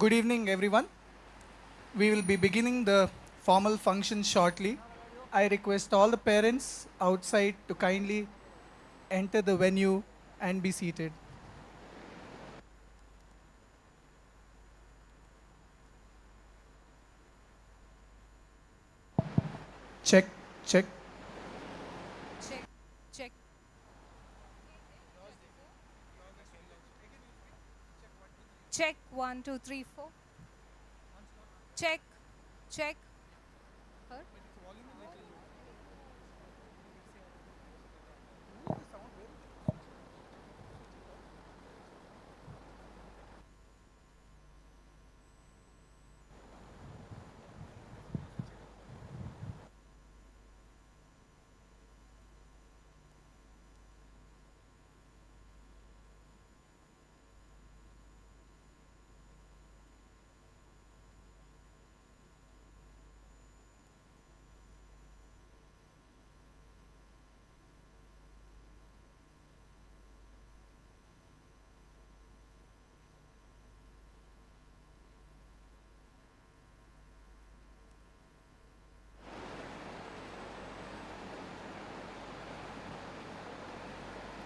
Good evening, everyone. We will be beginning the formal function shortly. I request all the parents outside to kindly enter the venue and be seated. Check, check. Check, check, check. 1, 2, 3, 4. Check, check. Heard?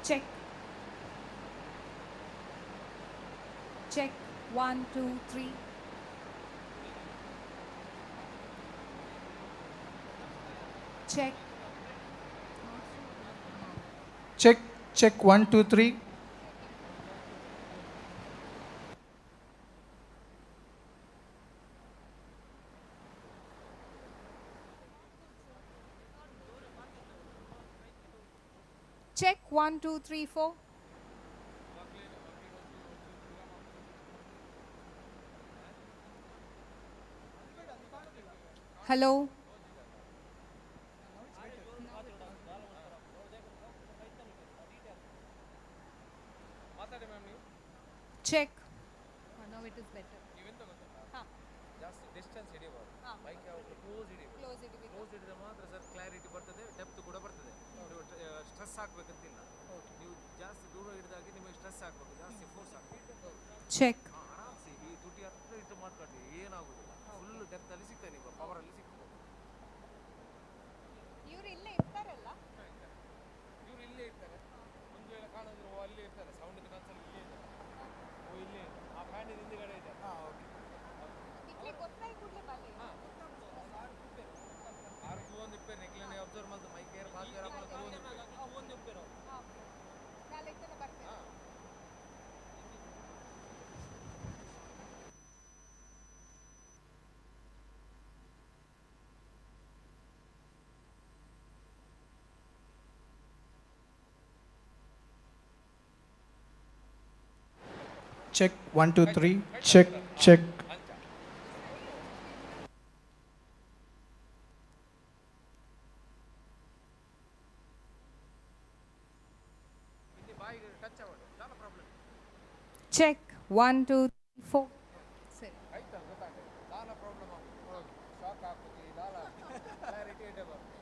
Check, check. 1, 2, 3. Check, Check, check. 1, 2, 3. check. 1, 2, 3, 4. Hello. Check. Now it is better. ಹಾ, ಜಾಸ್ತಿ distance ಹಿಡಿಬಾರ್ದು. ಹಾ. Mic ಯಾವಾಗಲೂ close ಹಿಡಿಬೇಕು. Close ಇಡ್ಬೇಕು. Close ಹಿಡಿದ್ರೆ ಮಾತ್ರ sir clarity ಬರ್ತದೆ, depth ಕೂಡ ಬರ್ತದೆ. ನೀವು ಸ್ಟ್ರೆಸ್ ಹಾಕ್ಬೇಕಂತಿಲ್ಲ. ನೀವು ಜಾಸ್ತಿ ದೂರ ಹಿಡಿದಾಗೆ ನಿಮಗೆ ಸ್ಟ್ರೆಸ್ ಹಾಕ್ಬೇಕು, ಜಾಸ್ತಿ ಫೋರ್ಸ್ ಹಾಕ್ಬೇಕು. Check. ಆರಾಮ್ಸಿ ಈ ತುಟಿ ಹತ್ರ ಇಟ್ಟು ಮಾಡ್ಕೊಳ್ಳಿ, ಏನಾಗೋದಿಲ್ಲ. ಫುಲ್ ಡೆಪ್ತ್ ಅಲ್ಲಿ ಸಿಗ್ತದೆ, ನೀವು ಪವರ್ ಅಲ್ಲಿ ಸಿಗ್ತದೆ. ಇವ್ರು ಇಲ್ಲೇ ಇರ್ತಾರಲ್ಲ. ಇವ್ರು ಇಲ್ಲೇ ಇರ್ತಾರೆ. ಒಂದು ವೇಳೆ ಕಾಣೋದ್ರು ಅಲ್ಲೇ ಇರ್ತಾರೆ. ಸೌಂಡ್ ಕನ್ಸಲ್ಲಿ ಇಲ್ಲೇ ಇದ್ದಾರೆ. ಇಲ್ಲೇ ಇದೆ. ಆ ಫ್ಯಾನಿನ ಹಿಂದ್ಗಡೆ ಇದೆ. ಇಡ್ಲಿ ಗೊತ್ತಾയി ಕೂಡಲೇ ಬಲೆ. ಆರು ಒಂದು ಇಪ್ಪೇರು ನೆಕ್ಲೆನೆ ಅಬ್ಸರ್ವ್ ಮಾಡ್ದು ಮೈ ಕೇರ್ ಬಾತ್ ಒಂದು ಇಪ್ಪೇರು. ನಾಳೆ ತನ ಬರ್ತೇನೆ. Check. 1, 2, 3. Check, check. ಇಲ್ಲಿ ಬಾಯಿಗೆ ಟಚ್ ಆಗೋದು ಚಾಲ ಪ್ರಾಬ್ಲಮ್. Check. 1, 2, 3, 4. ಸರಿ. ಆಯ್ತಲ್ಲ, ಗೊತ್ತಾಗ್ತದೆ. ದಾಲ ಪ್ರಾಬ್ಲಮ್ ಆಗುತ್ತೆ. ಶಾಕ್ ಆಗ್ತದೆ, ಈ ದಾಲ ಕ್ಲಾರಿಟಿ ಇಡೇ ಬರುತ್ತೆ.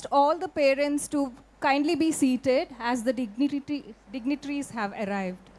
request all the parents to kindly be seated as the dignitaries have arrived.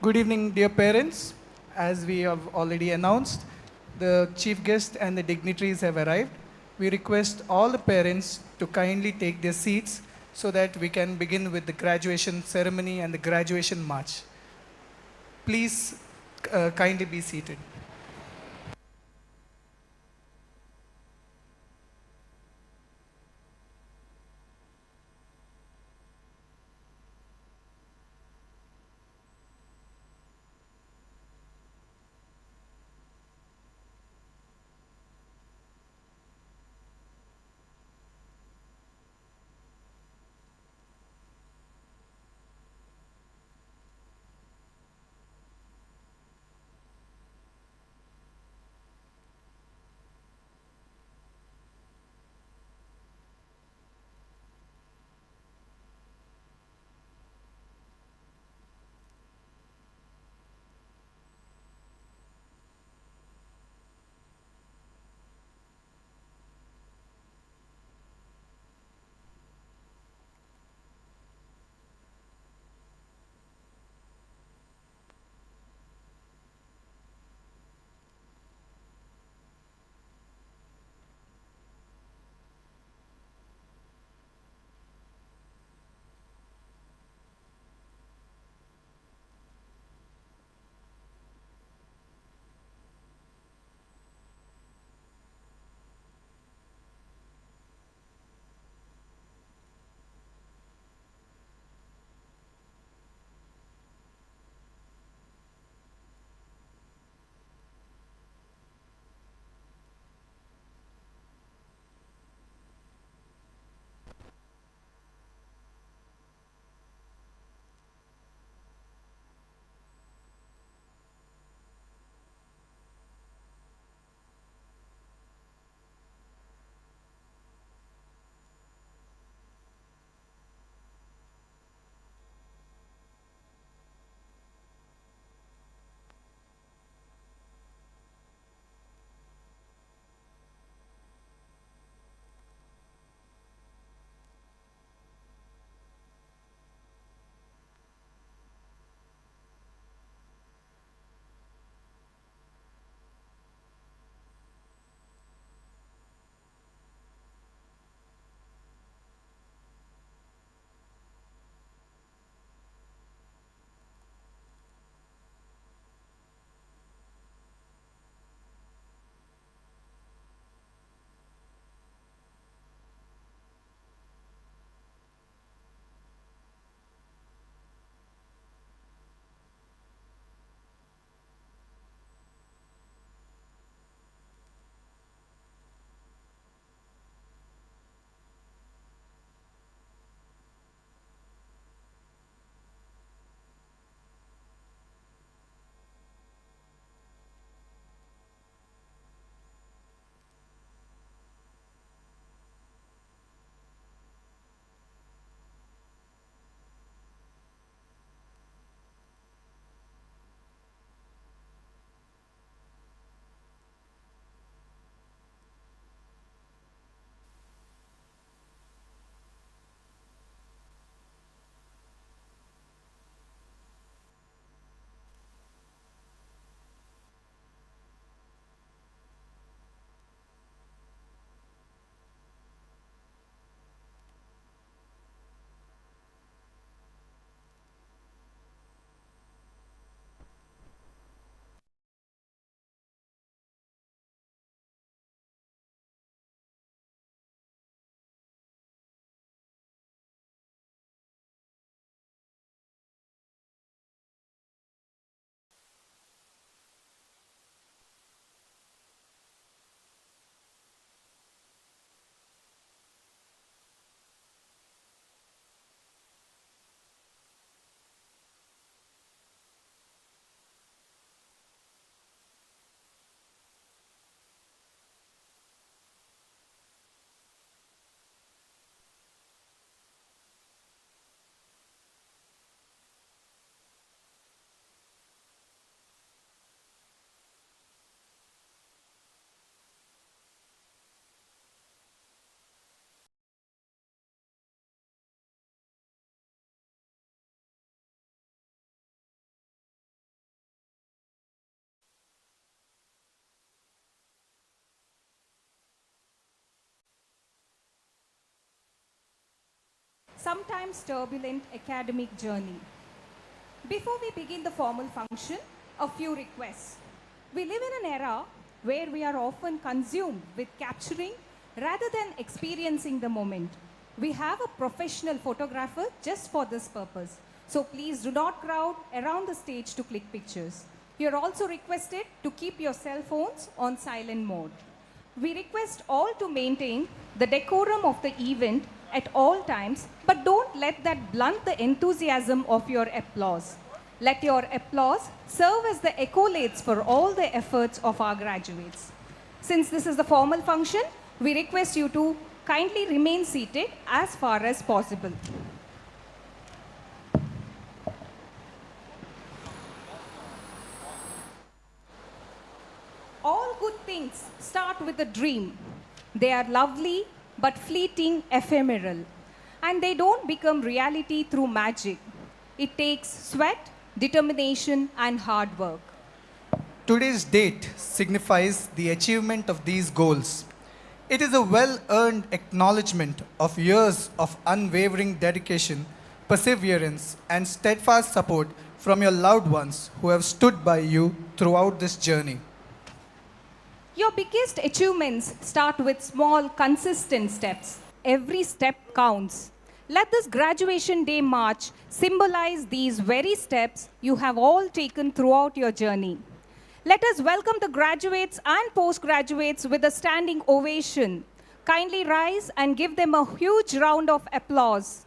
Good evening, dear parents. As we have already announced, the chief guest and the dignitaries have arrived. We request all the parents to kindly take their seats so that we can begin with the graduation ceremony and the graduation march. Please kindly be seated. sometimes turbulent academic journey. Before we begin the formal function, a few requests. We live in an era where we are often consumed with capturing rather than experiencing the moment. We have a professional photographer just for this purpose. So please do not crowd around the stage to click pictures. You are also requested to keep your cell phones on silent mode. We request all to maintain the decorum of the event at all times, but don't let that blunt the enthusiasm of your applause. Let your applause serve as the accolades for all the efforts of our graduates. Since this is the formal function, we request you to kindly remain seated as far as possible. All good things start with a dream. They are lovely but fleeting, ephemeral. And they don't become reality through magic. It takes sweat, determination, and hard work. Today's date signifies the achievement of these goals. It is a well-earned acknowledgement of years of unwavering dedication, perseverance, and steadfast support from your loved ones who have stood by you throughout this journey. Your biggest achievements start with small, consistent steps. Every step counts. Let this graduation day march symbolize these very steps you have all taken throughout your journey. Let us welcome the graduates and postgraduates with a standing ovation. Kindly rise and give them a huge round of applause.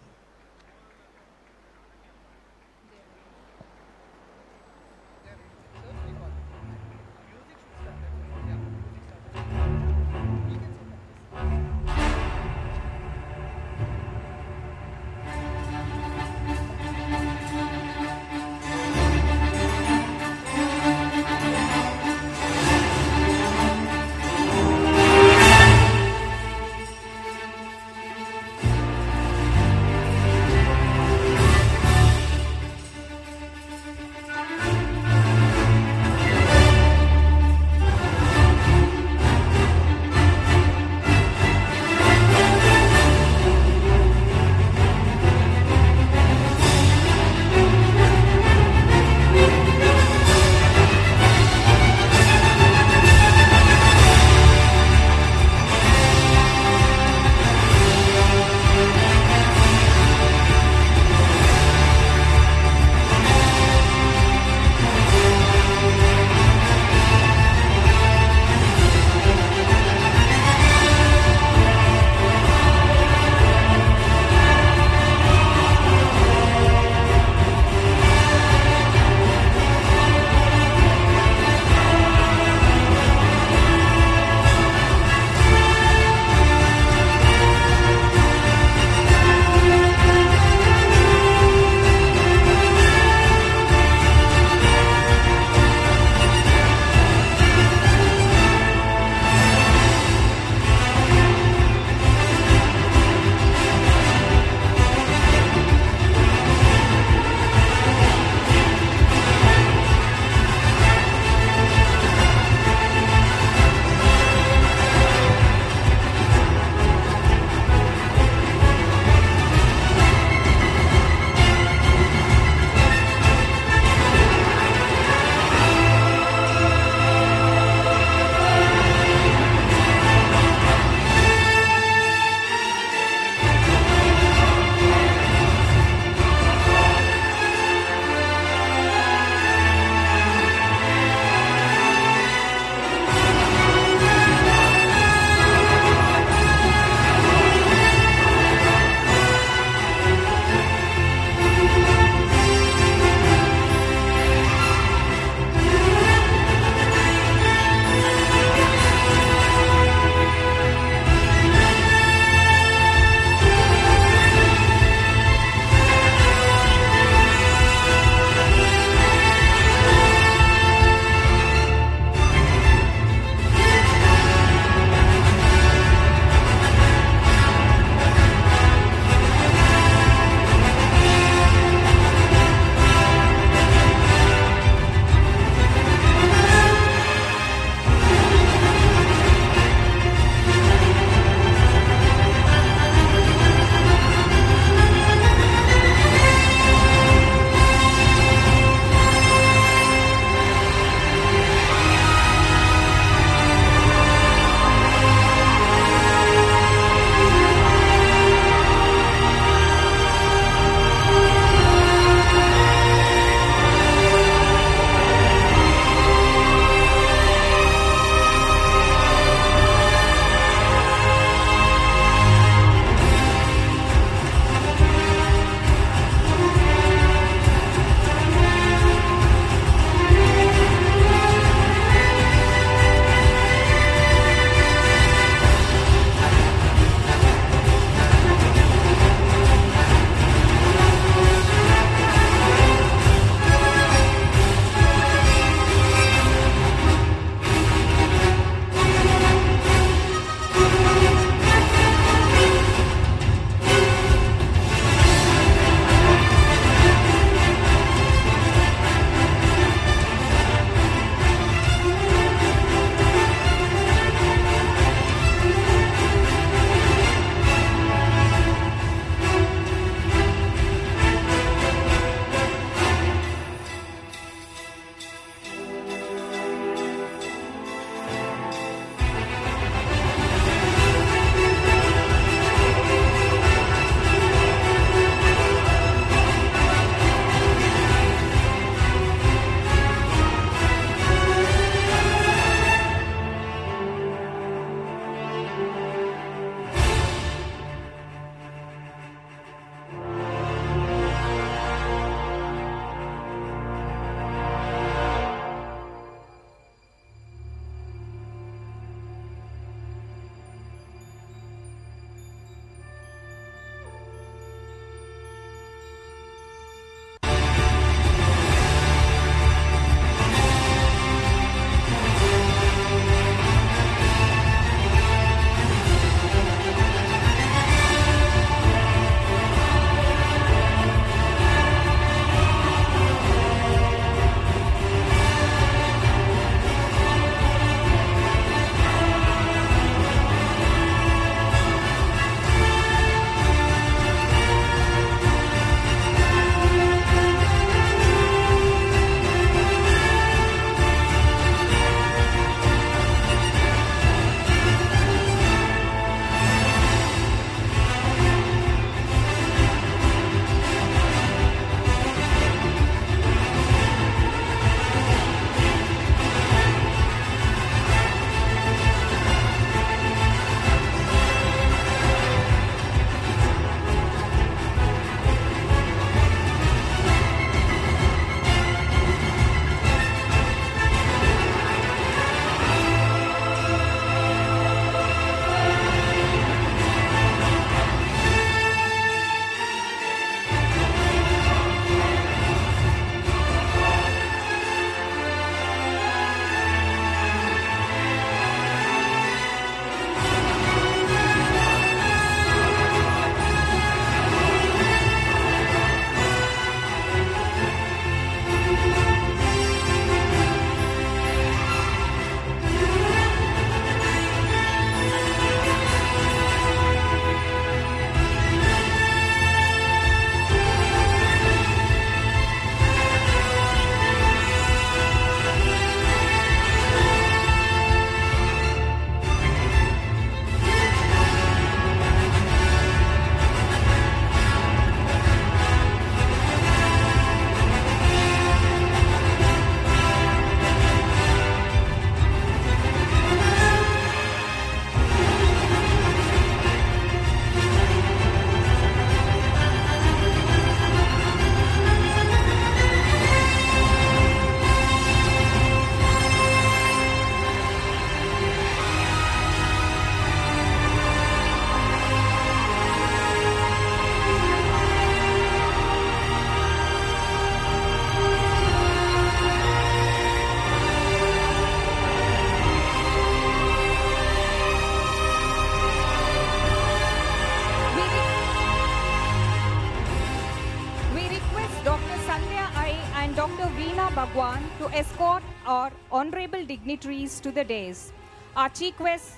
one to escort our honorable dignitaries to the dais. Our chief guest,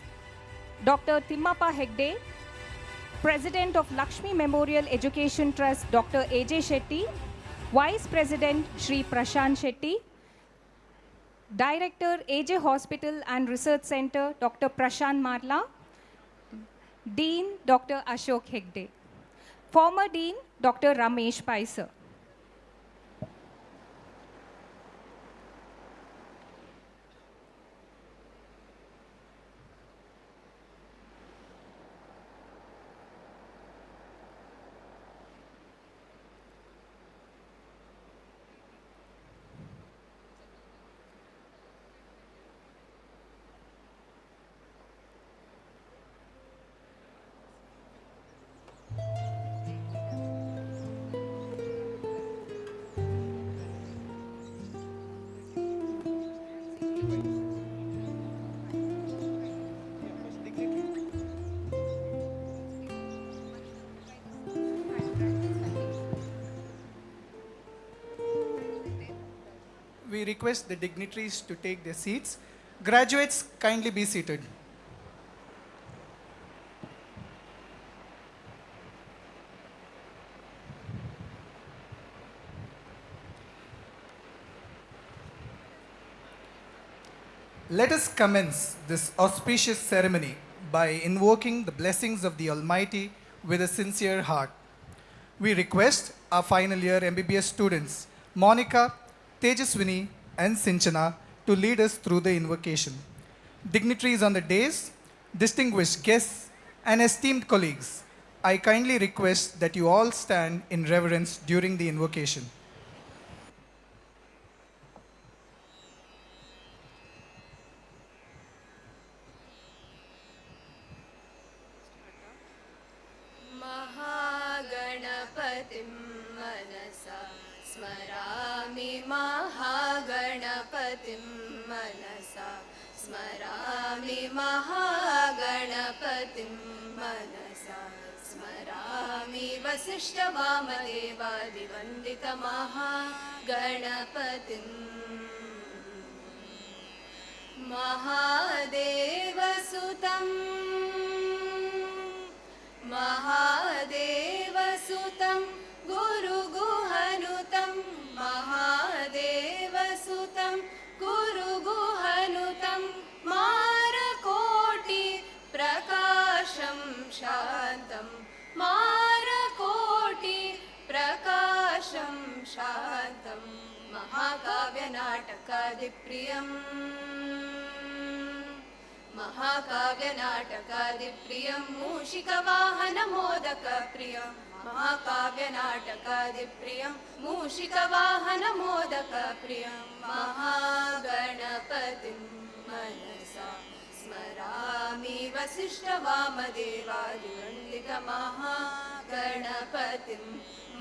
Dr. Timmappa Hegde, President of Lakshmi Memorial Education Trust, Dr. A.J. Shetty, Vice President Shri Prashant Shetty, Director A.J. Hospital and Research Center, Dr. Prashant Marla, Dean Dr. Ashok Hegde, former Dean Dr. Ramesh Paisar. We request the dignitaries to take their seats. Graduates, kindly be seated. Let us commence this auspicious ceremony by invoking the blessings of the Almighty with a sincere heart. We request our final year MBBS students, Monica, Tejaswini, and Sinchana, to lead us through the invocation. Dignitaries on the dais, distinguished guests, and esteemed colleagues, I kindly request that you all stand in reverence during the invocation. महागणपतिं मनसा स्मरामि महागणपतिं मनसा स्मरामि महागणपतिं मनसा स्मरामि वसिष्ठवामदेवादिवन्दितमहागणपतिम् महादेवसुतम् महादेवसुतं गुरुगुहनुतं महादेवसुतं गुरुगुहनुतं मारकोटि प्रकाशं शान्तं मारकोटि प्रकाशं शान्तं महाकाव्यनाटकादिप्रियम् महाकाव्यनाटकादिप्रियं मूषिकवाहनमोदकप्रियं महाकाव्यनाटकादिप्रियं मूषिकवाहनमोदकप्रियं महागणपतिं मनसा स्मरामि वसिष्ठवामदेवादिवन्दितमहागणपतिं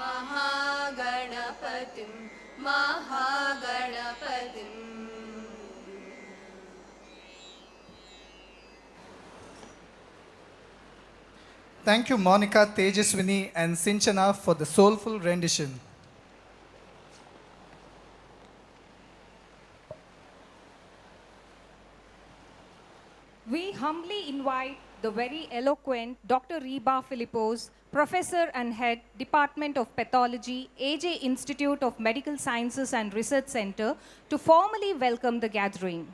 महागणपतिं महागणपतिम् Thank you, Monica, Tejaswini, and Sinchana for the soulful rendition. We humbly invite the very eloquent Dr. Reba Philippos, Professor and Head, Department of Pathology, AJ Institute of Medical Sciences and Research Center, to formally welcome the gathering.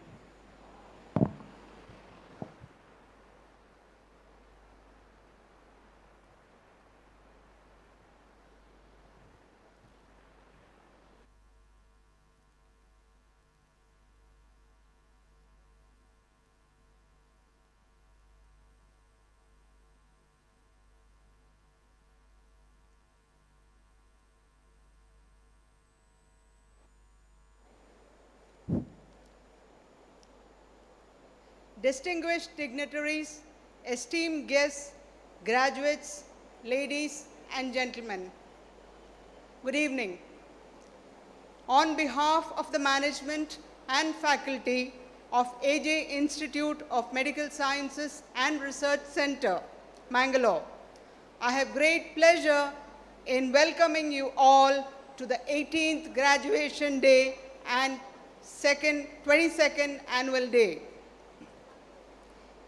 Distinguished dignitaries, esteemed guests, graduates, ladies and gentlemen, good evening. On behalf of the management and faculty of AJ Institute of Medical Sciences and Research Center, Mangalore, I have great pleasure in welcoming you all to the 18th graduation day and 22nd Annual Day.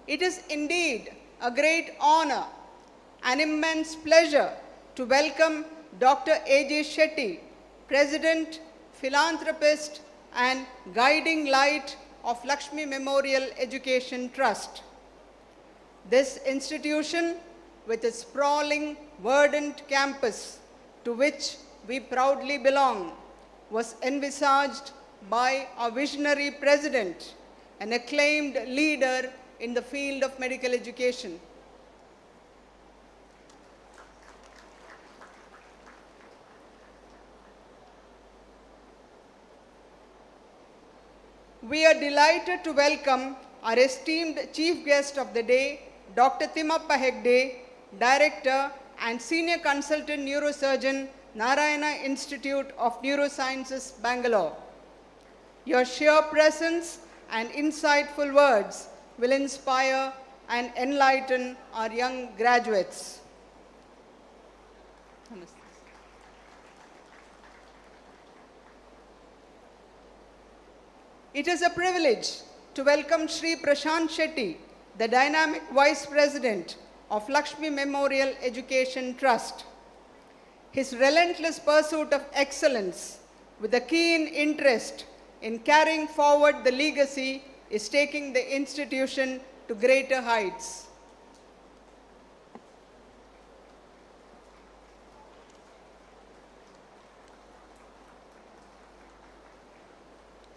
It is indeed a great honor and immense pleasure to welcome Dr. A.J. Shetty, President, Philanthropist, and Guiding Light of Lakshmi Memorial Education Trust. This institution, with its sprawling, verdant campus, to which we proudly belong, was envisaged by our visionary president, an acclaimed leader in the field of medical education. We are delighted to welcome our esteemed chief guest of the day, Dr. Timmappa Hegde, Director and Senior Consultant Neurosurgeon, Narayana Institute of Neurosciences, Bangalore. Your sheer presence and insightful words will inspire and enlighten our young graduates. It is a privilege to welcome Shri Prashant Shetty, the dynamic Vice President of Lakshmi Memorial Education Trust. His relentless pursuit of excellence with a keen interest in carrying forward the legacy is taking the institution to greater heights.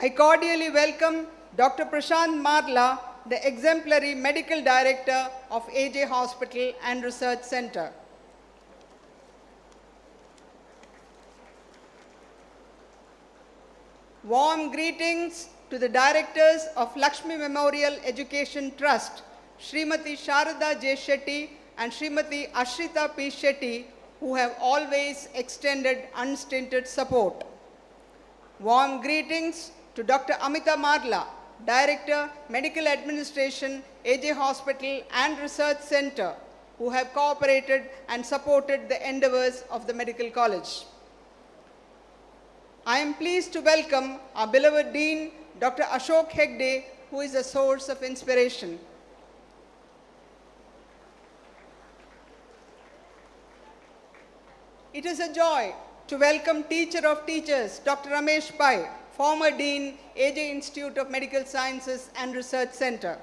I cordially welcome Dr. Prashant Marla, the exemplary Medical Director of AJ Hospital and Research Center. Warm greetings to the Directors of Lakshmi Memorial Education Trust, Srimati Sharada J. Shetty and Srimati Ashrita P. Shetty, who have always extended unstinted support. Warm greetings to Dr. Amita Marla, Director, Medical Administration, AJ Hospital and Research Center, who have cooperated and supported the endeavors of the Medical College. I am pleased to welcome our beloved Dean, Dr. Ashok Hegde, who is a source of inspiration. It is a joy to welcome Teacher of Teachers, Dr. Ramesh Pai, former Dean, AJ Institute of Medical Sciences and Research Center.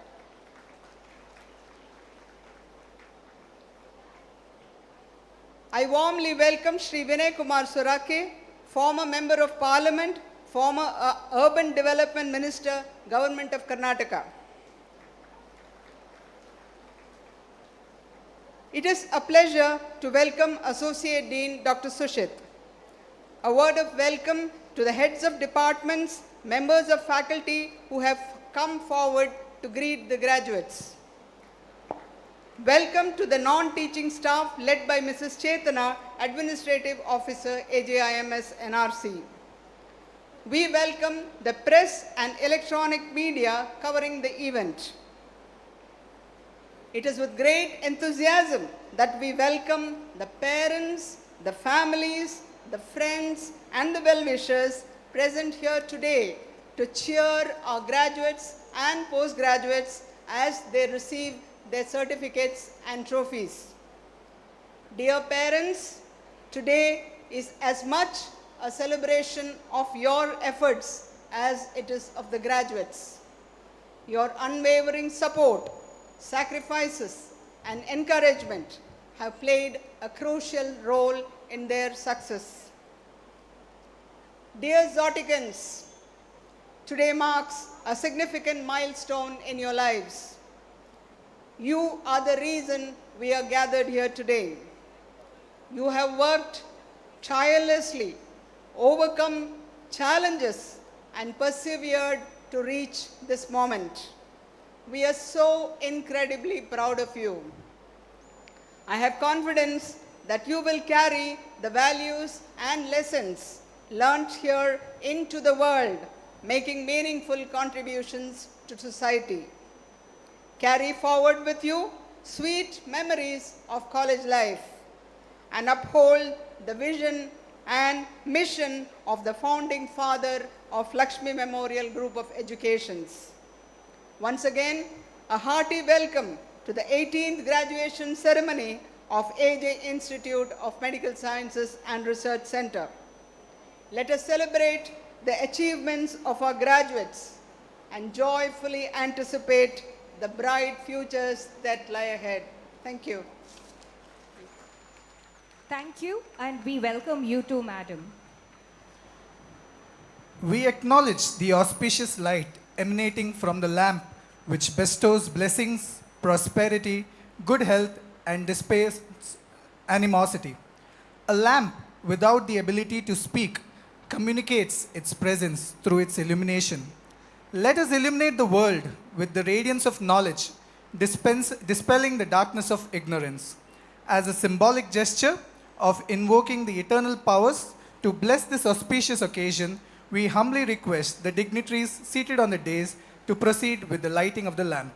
I warmly welcome Shri Vinay Kumar Surake, former Member of Parliament, former Urban Development Minister, Government of Karnataka. It is a pleasure to welcome Associate Dean Dr. Sushit. A word of welcome to the heads of departments, members of faculty who have come forward to greet the graduates. Welcome to the non-teaching staff led by Mrs. Chetana, Administrative Officer, AJIMS NRC. We welcome the press and electronic media covering the event. It is with great enthusiasm that we welcome the parents, the families, the friends and the well-wishers present here today to cheer our graduates and postgraduates as they receive their certificates and trophies. Dear parents, today is as much a celebration of your efforts as it is of the graduates. Your unwavering support, sacrifices and encouragement have played a crucial role in their success. Dear Zoticans, today marks a significant milestone in your lives. You are the reason we are gathered here today. You have worked tirelessly, overcome challenges, and persevered to reach this moment. We are so incredibly proud of you. I have confidence that you will carry the values and lessons learnt here into the world, making meaningful contributions to society. Carry forward with you sweet memories of college life and uphold the vision and mission of the founding father, of Lakshmi Memorial Group of Educations. Once again, a hearty welcome to the 18th graduation ceremony of AJ Institute of Medical Sciences and Research Center. Let us celebrate the achievements of our graduates and joyfully anticipate the bright futures that lie ahead. Thank you. Thank you, and we welcome you too, madam. We acknowledge the auspicious light emanating from the lamp which bestows blessings, prosperity, good health, and dissipates animosity. A lamp without the ability to speak communicates its presence through its illumination. Let us illuminate the world with the radiance of knowledge, dispelling the darkness of ignorance. As a symbolic gesture of invoking the eternal powers to bless this auspicious occasion, we humbly request the dignitaries seated on the dais to proceed with the lighting of the lamp.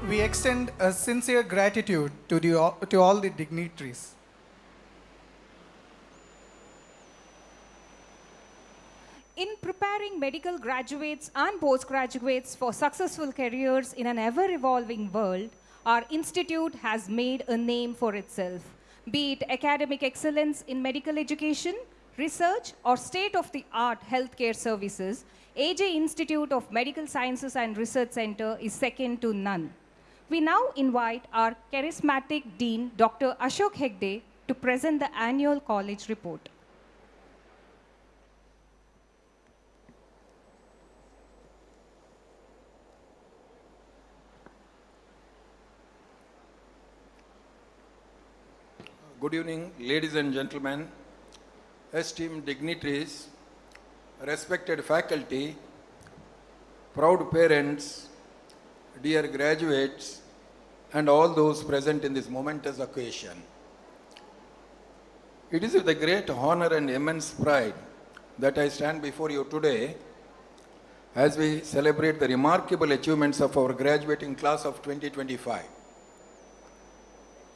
We extend a sincere gratitude to all the dignitaries. In preparing medical graduates and postgraduates for successful careers in an ever-evolving world, our institute has made a name for itself. Be it academic excellence in medical education, research, or state-of-the-art healthcare services, AJ Institute of Medical Sciences and Research Center is second to none. We now invite our charismatic Dean, Dr. Ashok Hegde, to present the annual college report. Good evening, ladies and gentlemen, esteemed dignitaries, respected faculty, proud parents, dear graduates, and all those present in this momentous occasion. It is with a great honor and immense pride that I stand before you today as we celebrate the remarkable achievements of our graduating class of 2025.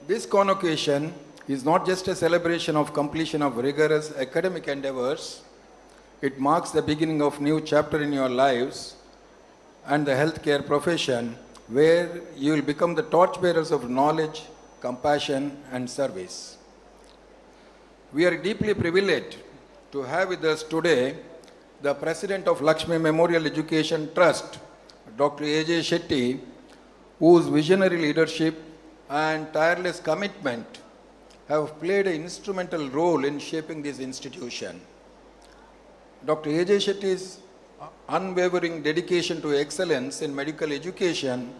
This convocation is not just a celebration of completion of rigorous academic endeavors, it marks the beginning of a new chapter in your lives and the healthcare profession, where you will become the torchbearers of knowledge, compassion, and service. We are deeply privileged to have with us today the President of Lakshmi Memorial Education Trust, Dr. A.J. Shetty, whose visionary leadership and tireless commitment have played an instrumental role in shaping this institution. Dr. A.J. Shetty's unwavering dedication to excellence in medical education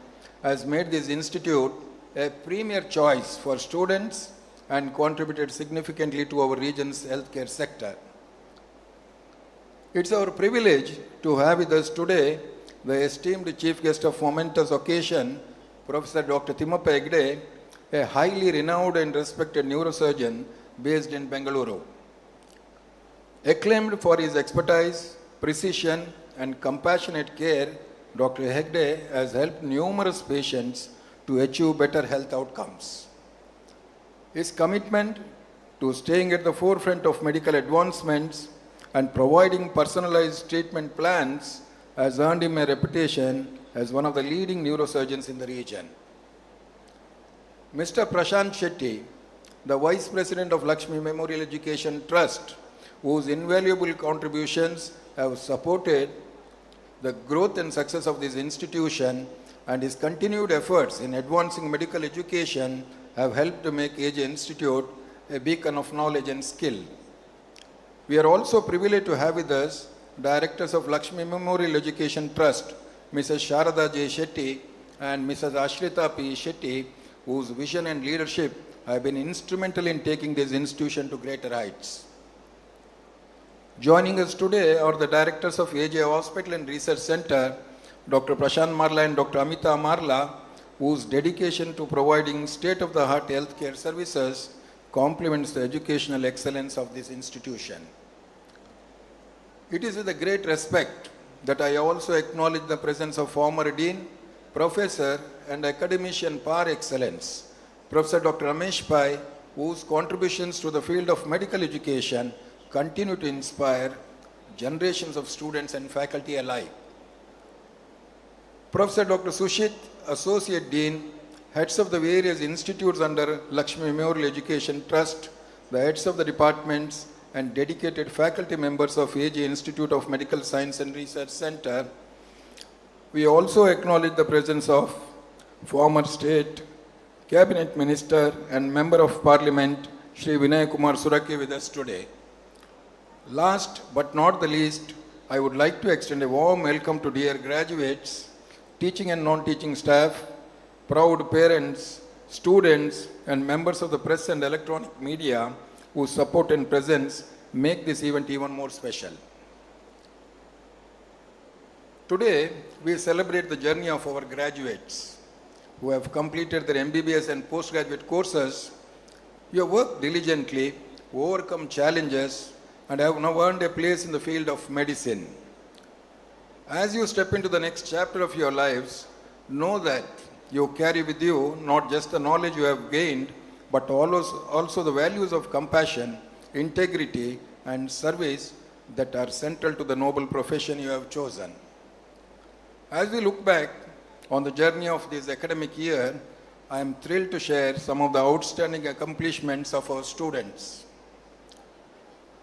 has made this institute a premier choice for students and contributed significantly to our region's healthcare sector. It's our privilege to have with us today the esteemed chief guest of momentous occasion, Professor Dr. Timmappa Hegde, a highly renowned and respected neurosurgeon based in Bengaluru. Acclaimed for his expertise, precision, and compassionate care, Dr. Hegde has helped numerous patients to achieve better health outcomes. His commitment to staying at the forefront of medical advancements and providing personalized treatment plans has earned him a reputation as one of the leading neurosurgeons in the region. Mr. Prashant Shetty, the Vice President of Lakshmi Memorial Education Trust, whose invaluable contributions have supported the growth and success of this institution, and his continued efforts in advancing medical education have helped to make AJ Institute a beacon of knowledge and skill. We are also privileged to have with us Directors of Lakshmi Memorial Education Trust, Mrs. Sharada J. Shetty and Mrs. Ashrita P. Shetty, whose vision and leadership have been instrumental in taking this institution to greater heights. Joining us today are the Directors of AJ Hospital and Research Center, Dr. Prashant Marla and Dr. Amita Marla, whose dedication to providing state-of-the-art healthcare services complements the educational excellence of this institution. It is with a great respect that I also acknowledge the presence of former Dean, Professor and Academician par excellence, Professor Dr. Ramesh Pai, whose contributions to the field of medical education continue to inspire generations of students and faculty alike. Professor Dr. Sushit, Associate Dean, heads of the various institutes under Lakshmi Memorial Education Trust, the heads of the departments, and dedicated faculty members of AJ Institute of Medical Science and Research Center. We also acknowledge the presence of former State Cabinet Minister and Member of Parliament, Shri Vinay Kumar Suraki, with us today. Last but not the least, I would like to extend a warm welcome to dear graduates, teaching and non-teaching staff, proud parents, students, and members of the press and electronic media whose support and presence make this event even more special. Today, we celebrate the journey of our graduates who have completed their MBBS and postgraduate courses. You have worked diligently, overcome challenges, and have now earned a place in the field of medicine. As you step into the next chapter of your lives, know that you carry with you not just the knowledge you have gained, but also the values of compassion, integrity, and service that are central to the noble profession you have chosen. As we look back on the journey of this academic year, I am thrilled to share some of the outstanding accomplishments of our students.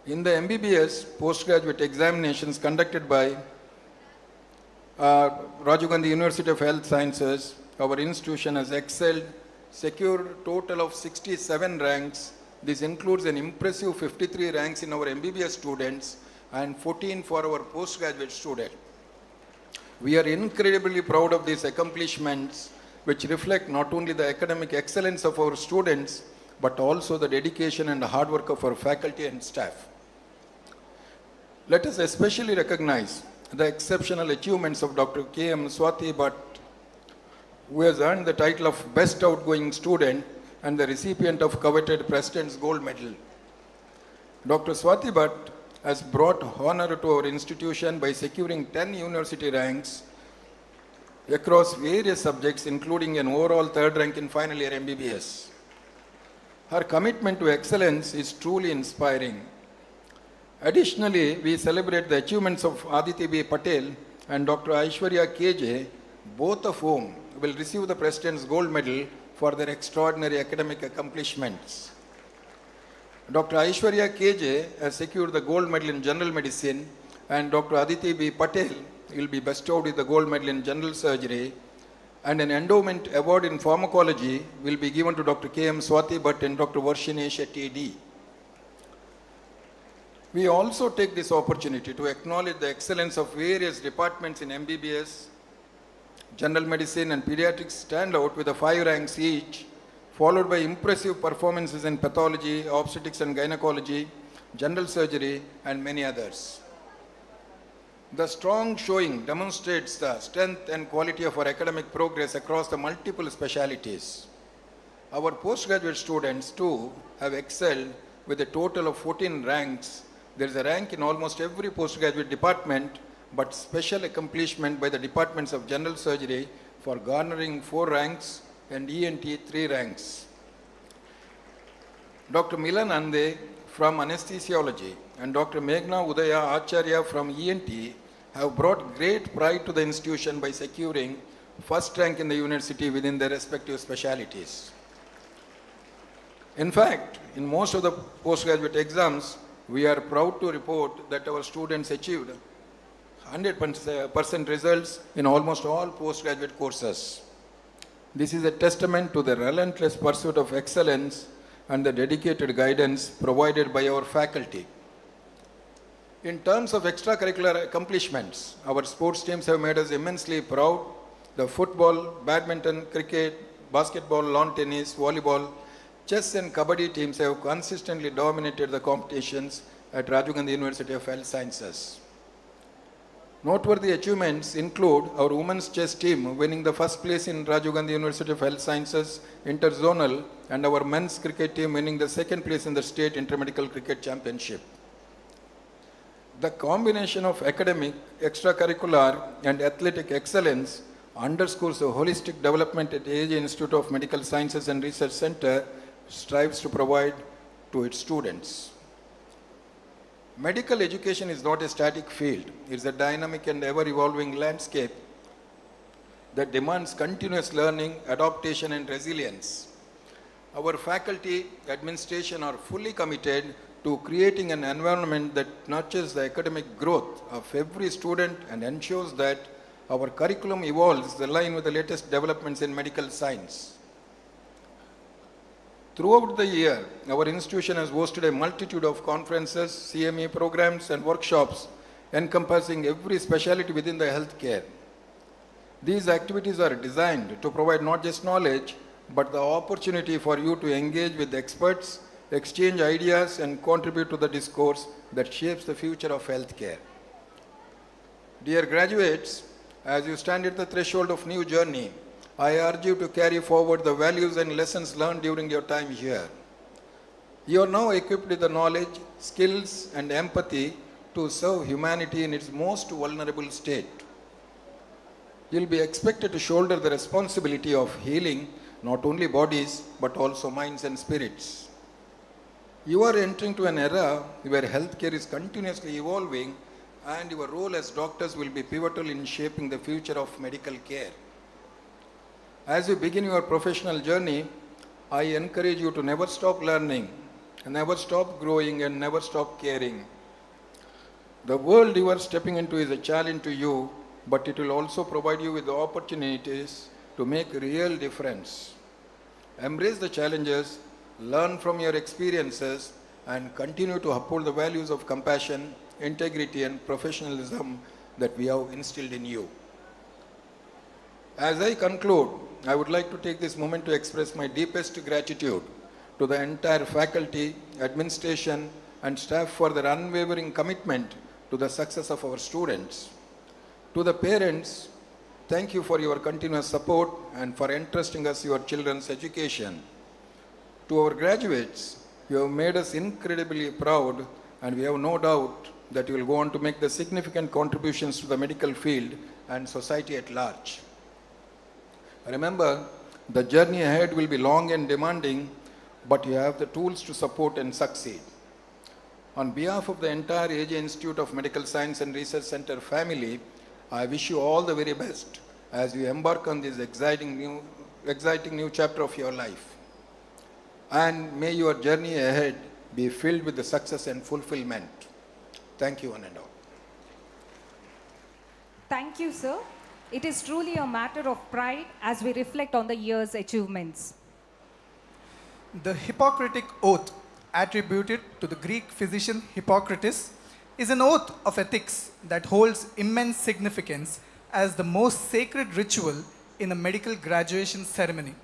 In the MBBS postgraduate examinations conducted by Rajiv Gandhi University of Health Sciences, our institution has excelled, secured a total of 67 ranks. This includes an impressive 53 ranks in our MBBS students and 14 for our postgraduate students. We are incredibly proud of these accomplishments, which reflect not only the academic excellence of our students, but also the dedication and hard work of our faculty and staff. Let us especially recognize the exceptional achievements of Dr. K.M. Swati Bhatt, who has earned the title of Best Outgoing Student and the recipient of coveted President's Gold Medal. Dr. Swati Bhatt has brought honor to our institution by securing 10 university ranks across various subjects, including an overall third rank in final year MBBS. Her commitment to excellence is truly inspiring. Additionally, we celebrate the achievements of Aditi B. Patel and Dr. Aishwarya KJ, both of whom will receive the President's Gold Medal for their extraordinary academic accomplishments. Dr. Aishwarya KJ has secured the Gold Medal in General Medicine, and Dr. Aditi B. Patel will be bestowed with the Gold Medal in General Surgery, and an endowment award in pharmacology will be given to Dr. K.M. Swati Bhatt and Dr. Varshini Shetty D. We also take this opportunity to acknowledge the excellence of various departments in MBBS, General Medicine and Pediatrics stand out with the 5 ranks each, followed by impressive performances in pathology, obstetrics and gynecology, general surgery, and many others. The strong showing demonstrates the strength and quality of our academic progress across the multiple specialities. Our postgraduate students too have excelled with a total of 14 ranks. There is a rank in almost every postgraduate department, but special accomplishment by the departments of general surgery for garnering 4 ranks and ENT 3 ranks. Dr. Milan Ande from anesthesiology and Dr. Meghna Udaya Acharya from ENT have brought great pride to the institution by securing first rank in the university within their respective specialities. In fact, in most of the postgraduate exams, we are proud to report that our students achieved 100% results in almost all postgraduate courses. This is a testament to the relentless pursuit of excellence and the dedicated guidance provided by our faculty. In terms of extracurricular accomplishments, our sports teams have made us immensely proud. The football, badminton, cricket, basketball, lawn tennis, volleyball, chess and kabaddi teams have consistently dominated the competitions at Rajiv Gandhi University of Health Sciences. Noteworthy achievements include our women's chess team winning the first place in Rajiv Gandhi University of Health Sciences Interzonal and our men's cricket team winning the second place in the State Intermediate Cricket Championship. The combination of academic, extracurricular and athletic excellence underscores the holistic development at AJ Institute of Medical Sciences and Research Center strives to provide to its students. Medical education is not a static field. It is a dynamic and ever-evolving landscape that demands continuous learning, adaptation and resilience. Our faculty, administration are fully committed to creating an environment that nurtures the academic growth of every student and ensures that our curriculum evolves in line with the latest developments in medical science. Throughout the year, our institution has hosted a multitude of conferences, CME programs and workshops encompassing every specialty within the healthcare. These activities are designed to provide not just knowledge, but the opportunity for you to engage with experts, exchange ideas and contribute to the discourse that shapes the future of healthcare. Dear graduates, as you stand at the threshold of new journey, I urge you to carry forward the values and lessons learned during your time here. You are now equipped with the knowledge, skills and empathy to serve humanity in its most vulnerable state. You will be expected to shoulder the responsibility of healing not only bodies but also minds and spirits. You are entering to an era where healthcare is continuously evolving and your role as doctors will be pivotal in shaping the future of medical care. As you begin your professional journey, I encourage you to never stop learning, never stop growing and never stop caring. The world you are stepping into is a challenge to you, but it will also provide you with the opportunities to make a real difference. Embrace the challenges, learn from your experiences, and continue to uphold the values of compassion, integrity, and professionalism that we have instilled in you. As I conclude, I would like to take this moment to express my deepest gratitude to the entire faculty, administration, and staff for their unwavering commitment to the success of our students. To the parents, thank you for your continuous support and for entrusting us your children's education. To our graduates, you have made us incredibly proud, and we have no doubt that you will go on to make the significant contributions to the medical field and society at large. Remember, the journey ahead will be long and demanding, but you have the tools to support and succeed. On behalf of the entire AJ Institute of Medical Science and Research Center family, I wish you all the very best as you embark on this exciting new chapter of your life. And may your journey ahead be filled with the success and fulfillment. Thank you, one and all. Thank you, sir. It is truly a matter of pride as we reflect on the year's achievements. The Hippocratic Oath attributed to the Greek physician Hippocrates, is an oath of ethics that holds immense significance as the most sacred ritual in a medical graduation ceremony.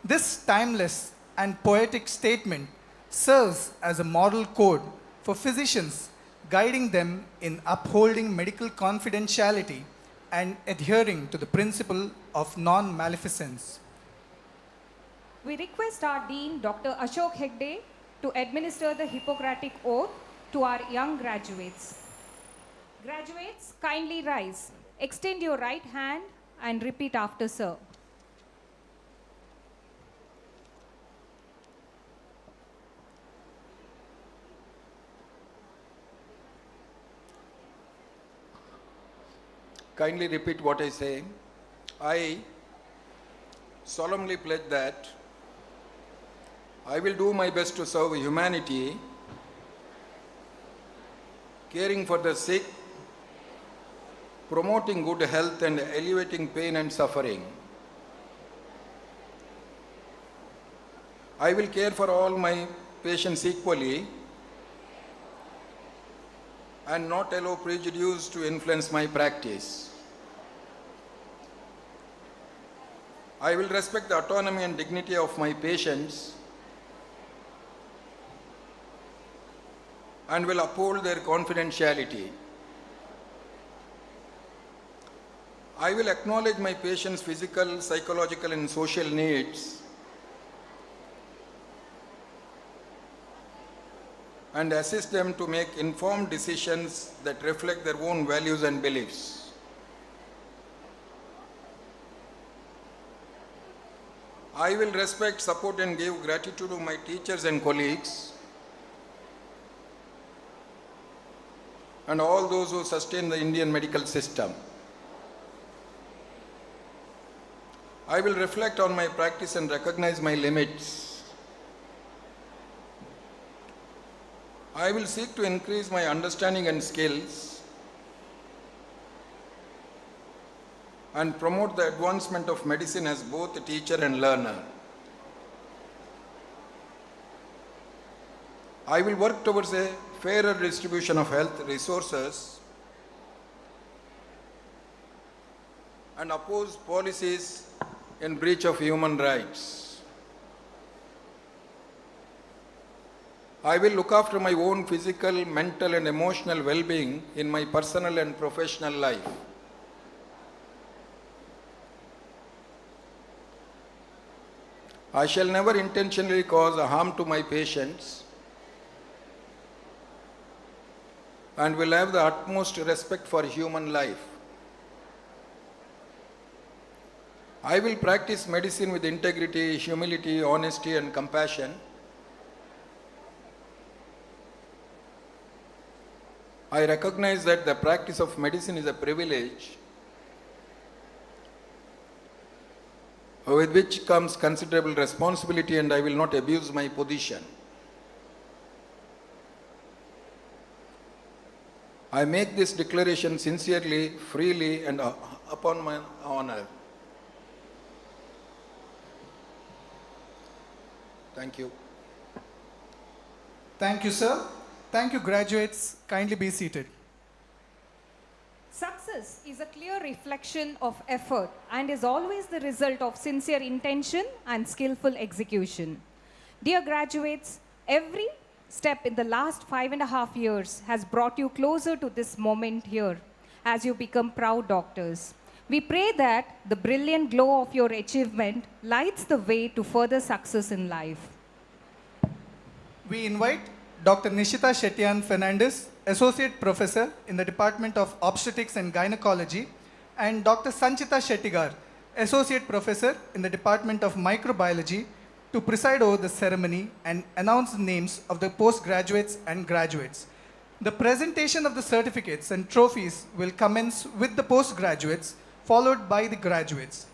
This timeless and poetic statement serves as a moral code for physicians, guiding them in upholding medical confidentiality and adhering to the principle of non-maleficence. We request our Dean, Dr. Ashok Hegde, to administer the Hippocratic Oath to our young graduates. Graduates, kindly rise. Extend your right hand and repeat after sir. Kindly repeat what I say. I solemnly pledge that I will do my best to serve humanity, caring for the sick, promoting good health and alleviating pain and suffering. I will care for all my patients equally and not allow prejudice to influence my practice. I will respect the autonomy and dignity of my patients and will uphold their confidentiality. I will acknowledge my patients' physical, psychological, and social needs and assist them to make informed decisions that reflect their own values and beliefs. I will respect, support, and give gratitude to my teachers and colleagues and all those who sustain the Indian medical system. I will reflect on my practice and recognize my limits. I will seek to increase my understanding and skills and promote the advancement of medicine as both a teacher and learner. I will work towards a fairer distribution of health resources and oppose policies in breach of human rights. I will look after my own physical, mental, and emotional well-being in my personal and professional life. I shall never intentionally cause harm to my patients and will have the utmost respect for human life. I will practice medicine with integrity, humility, honesty, and compassion. I recognize that the practice of medicine is a privilege with which comes considerable responsibility, and I will not abuse my position. I make this declaration sincerely, freely, and upon my honor. Thank you. Thank you, sir. Thank you, graduates. Kindly be seated. Success is a clear reflection of effort and is always the result of sincere intention and skillful execution. Dear graduates, every step in the last 5.5 years has brought you closer to this moment here as you become proud doctors. We pray that the brilliant glow of your achievement lights the way to further success in life. We invite Dr. Nishita Shetyan Fernandez, Associate Professor in the Department of Obstetrics and Gynecology, and Dr. Sanchita Shettigar, Associate Professor in the Department of Microbiology, to preside over the ceremony and announce the names of the postgraduates and graduates. The presentation of the certificates and trophies will commence with the postgraduates, followed by the graduates.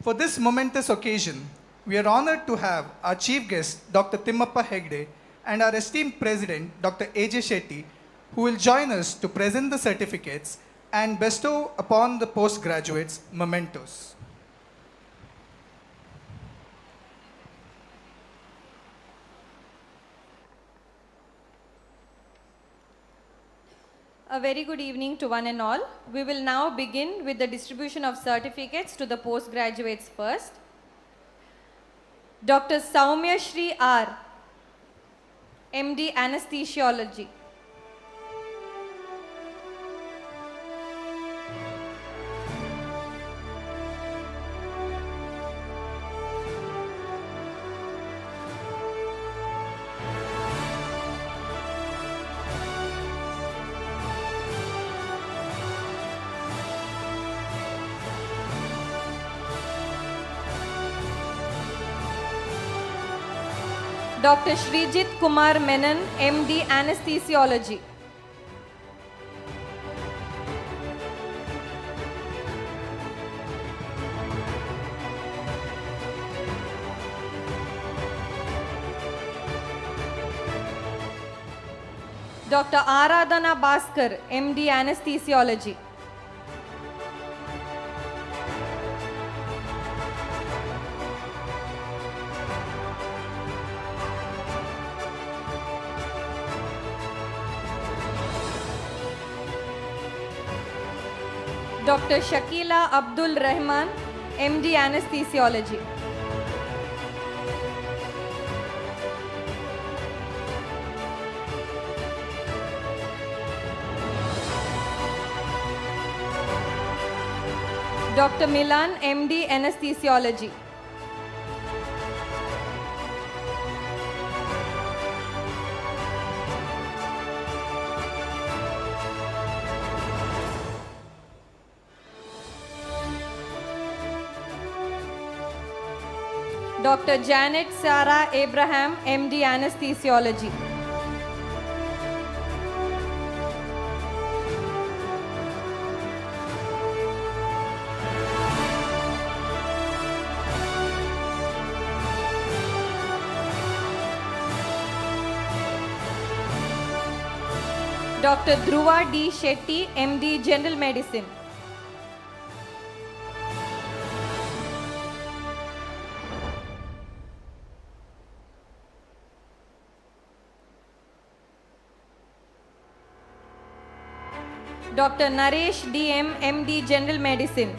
For this momentous occasion, we are honored to have our chief guest, Dr. Timmappa Hegde, and our esteemed president, Dr. A.J. Shetty, who will join us to present the certificates and bestow upon the postgraduates mementos. A very good evening to one and all. We will now begin with the distribution of certificates to the postgraduates first. Dr. Saumya Shri R, MD Anesthesiology. Dr. Shrijit Kumar Menon, MD Anesthesiology. Dr. Aradhana Bhaskar, MD Anesthesiology. Dr. Shakila Abdul Rahman, MD Anesthesiology. Dr. Milan, MD Anesthesiology. Dr. Janet Sarah Abraham, MD Anesthesiology. Dr. Dhruva D. Shetty, MD General Medicine. Dr. Naresh DM, MD General Medicine.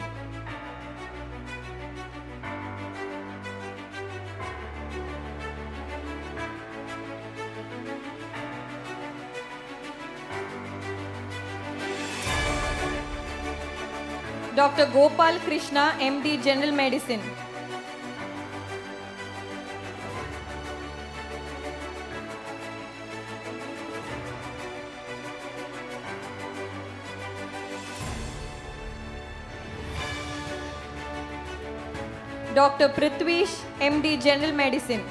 Dr. Gopal Krishna, MD General Medicine. Dr. Prithvish, MD General Medicine.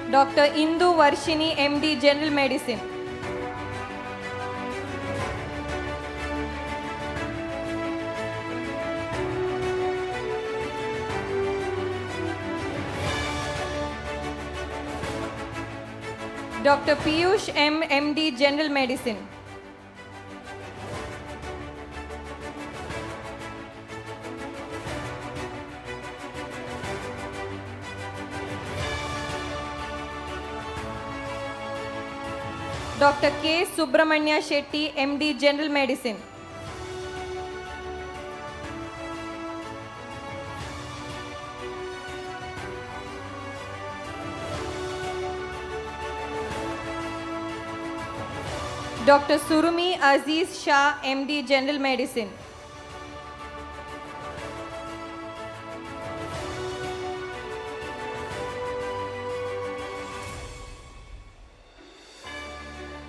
Dr. Indu Varshini, MD General Medicine. Dr. Piyush M, MD General Medicine. Dr. K. Subramanya Shetty, MD General Medicine. Dr. Surumi Aziz Shah, MD General Medicine.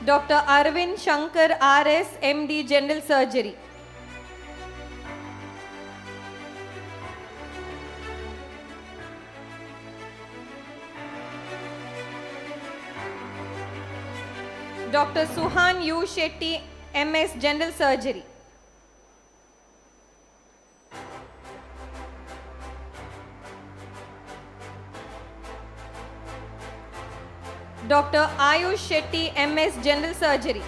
Dr. Arvind Shankar RS, MD General Surgery. Dr. Suhan U. Shetty, MS General Surgery. Dr. Ayush Shetty, MS General Surgery.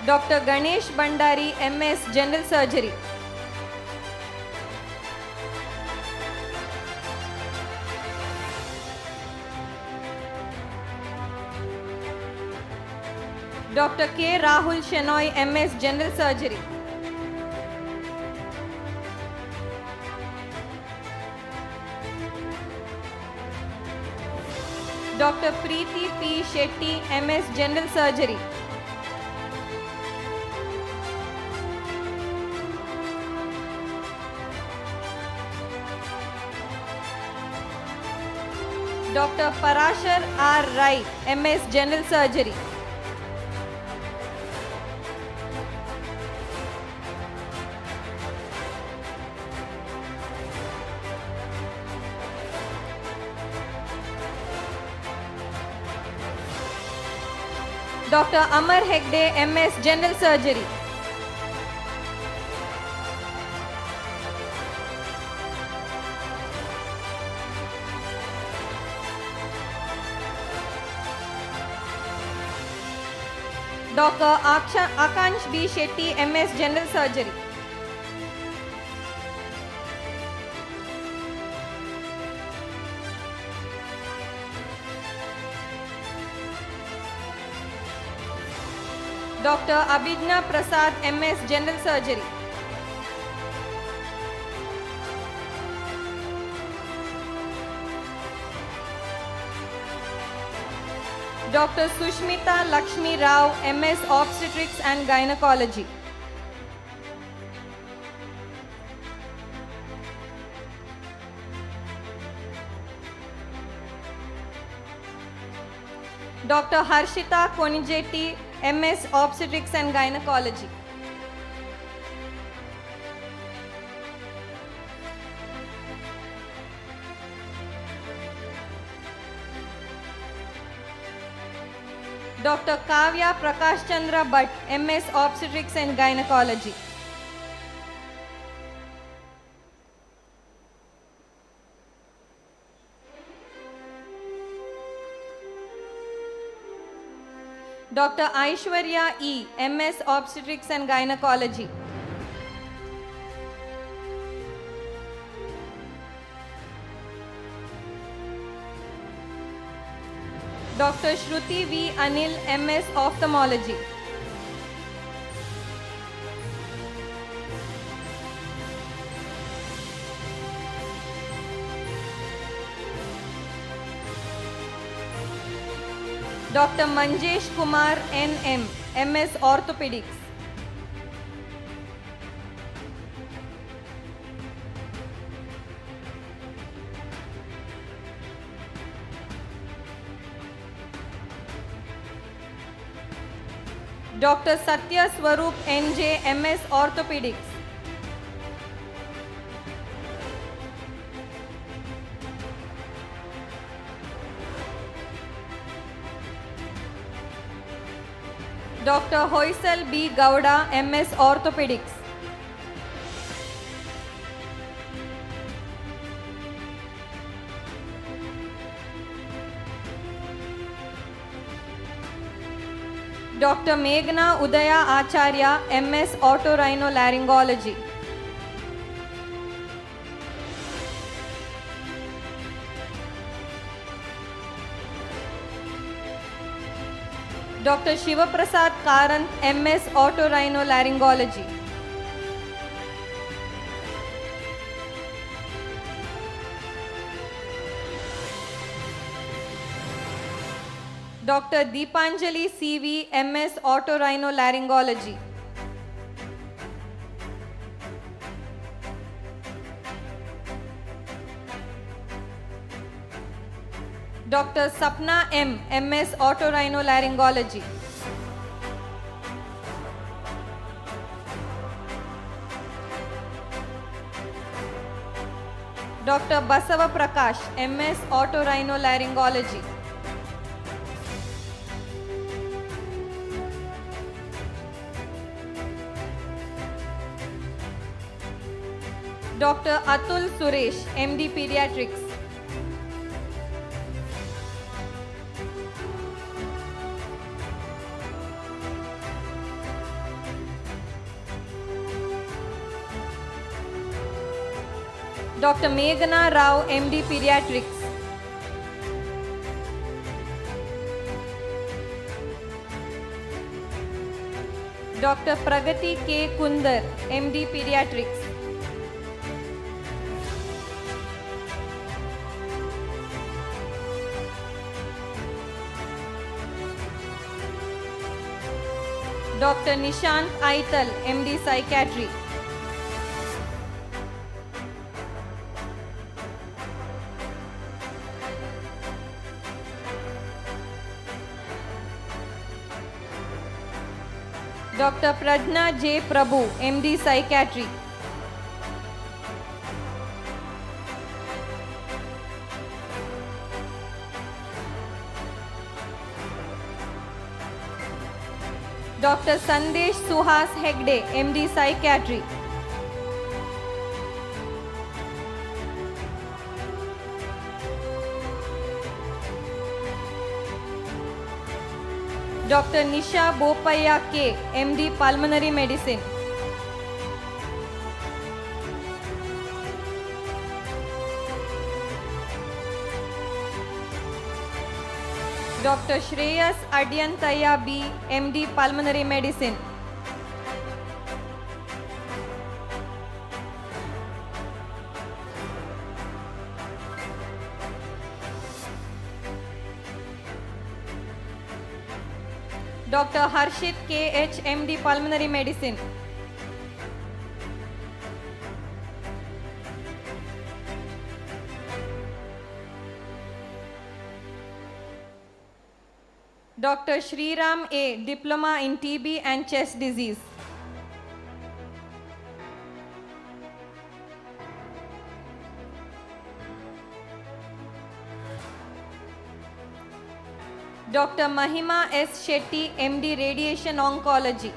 Dr. Ganesh Bandari, MS, General Surgery. Dr. K. Rahul Shenoy, MS, General Surgery. Dr. Preeti P. Shetty, MS, General Surgery. Dr. Parashar R. Rai, MS, General Surgery. Dr. Amar Hegde, MS, General Surgery. Dr. Akansh B. Shetty, MS, General Surgery. Dr. Abhijna Prasad, MS, General Surgery. Dr. Sushmita Lakshmi Rao, MS, Obstetrics and Gynecology. Dr. Harshita Konijeti, MS, Obstetrics and Gynecology. Dr. Kavya Prakash Chandra Bhatt, MS, Obstetrics and Gynecology. Dr. Aishwarya E., MS, Obstetrics and Gynecology. Dr. Shruti V. Anil, MS, Ophthalmology. Dr. Manjesh Kumar NM, MS, Orthopedics. Dr. Satya Swarup NJ, MS, Orthopedics. Dr. Hoysal B. Gowda, MS, Orthopedics. Dr. Meghna Udaya Acharya, MS, Otorhinolaryngology. Dr. Shivaprasad Karanth, MS, Otorhinolaryngology. Dr. Deepanjali CV, MS, Otorhinolaryngology. Dr. Sapna M, MS, Otorhinolaryngology. Dr. Basava Prakash, MS, Otorhinolaryngology. Dr. Atul Suresh, MD, Pediatrics. Dr. Meghana Rao, MD Pediatrics. Dr. Pragati K. Kundar, MD Pediatrics. Dr. Nishant Aital, MD Psychiatry. Dr. Prajna J. Prabhu, MD Psychiatry. Dr. Sandesh Suhas Hegde, MD Psychiatry. Dr. Nisha Bopaya K, MD Pulmonary Medicine. Dr. Shreyas Adyantaya B, MD Pulmonary Medicine. Dr. Harshit KH, MD Pulmonary Medicine. Dr. Shriram A, Diploma in TB and Chest Disease. Dr. Mahima S. Shetty, MD Radiation Oncology.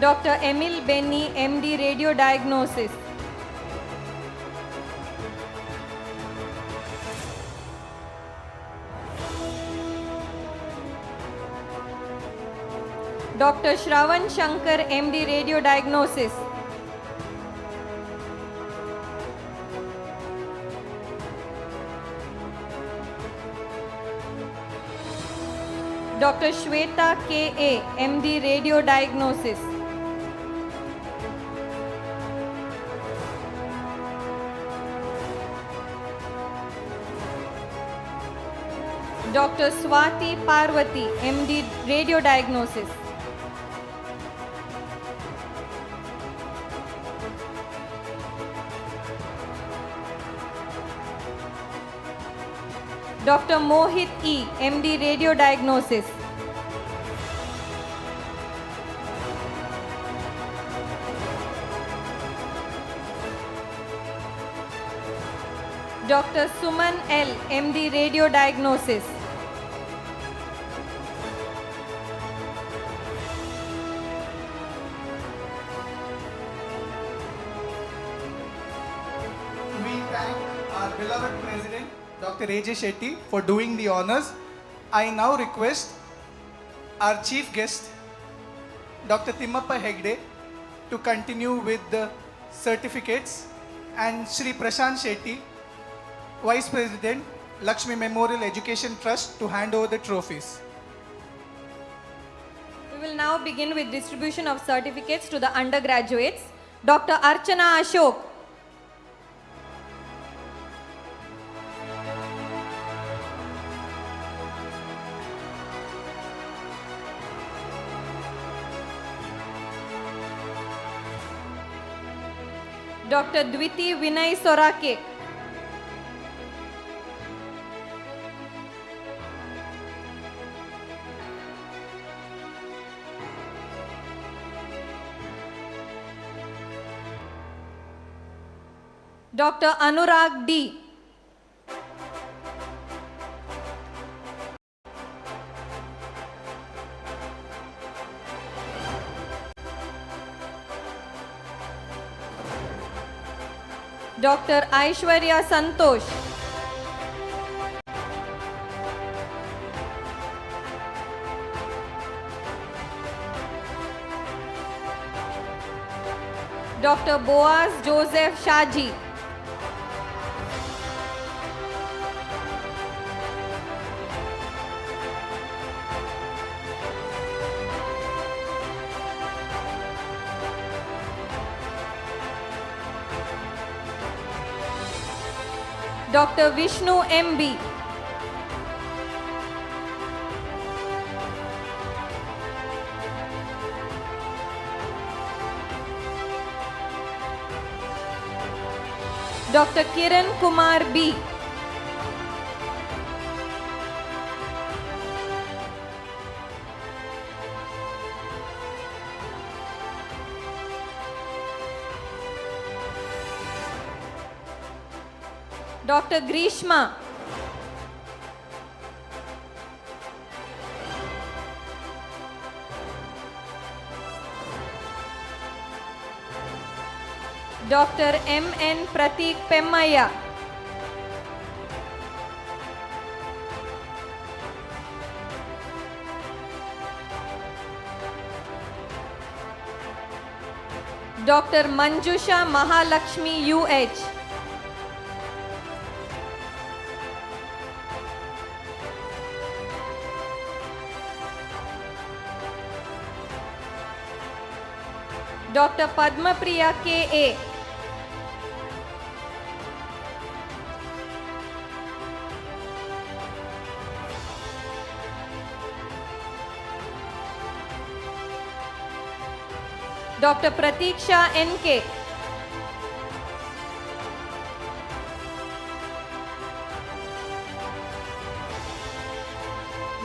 Dr. Emil Benny, MD Radio Diagnosis. Dr. Shravan Shankar, MD Radio Diagnosis. Dr. Shweta K.A., MD Radio Diagnosis. Dr. Swati Parvati, MD Radio Diagnosis. Dr. Mohit E, MD Radio Diagnosis. Dr. Suman L, MD Radio Diagnosis. We thank our beloved President, Dr. A.J. Shetty, for doing the honors. I now request our chief guest, Dr. Timmappa Hegde, to continue with the certificates, and Shri Prashant Shetty, Vice President, Lakshmi Memorial Education Trust, to hand over the trophies. We will now begin with distribution of certificates to the undergraduates. Dr. Archana Ashok. Dr. Dwiti Vinay Sorake. Dr. Anurag D. Dr. Aishwarya Santosh. Dr. Boaz Joseph Shaji. Dr. Vishnu MB. Dr. Kiran Kumar B. Dr. Grishma. Dr. M.N. Pratik Pemmaya. Dr. Manjusha Mahalakshmi U.H. Dr. Padmapriya K.A. Dr. Pratiksha N.K.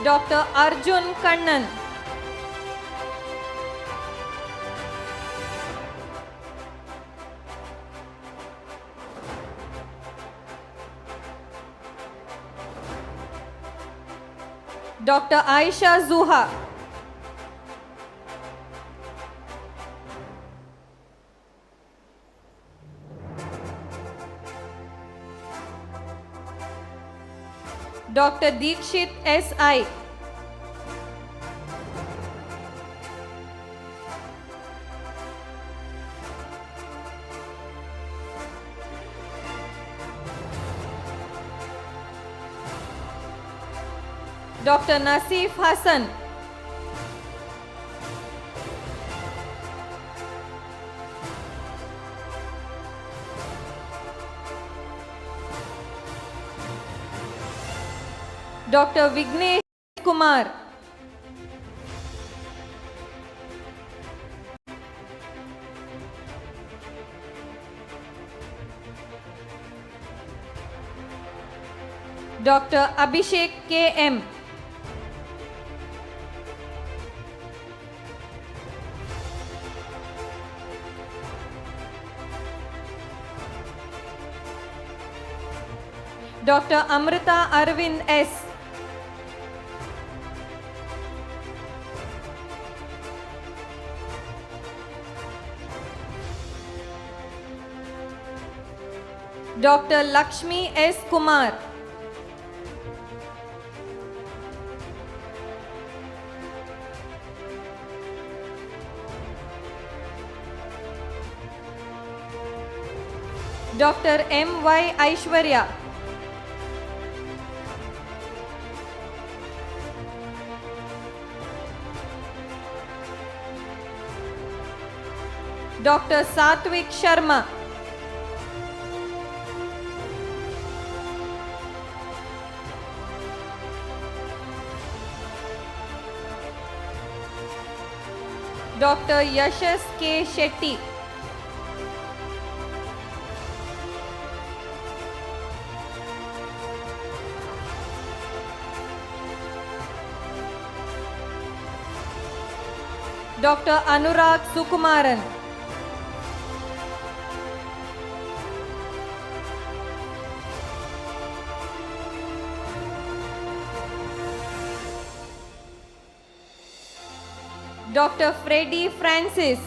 Dr. Arjun Kannan. Dr. Aisha Zuha. Dr. Deekshit S.I. Dr. Nasif Hassan. Dr. Vignesh Kumar. Dr. Abhishek K.M. Dr. Amrita Arvind S. Dr. Lakshmi S. Kumar. Dr. M.Y. Aishwarya. Dr. Satvik Sharma. Dr. Yashas K. Shetty. Dr. Anurag Sukumaran. Dr. Freddie Francis.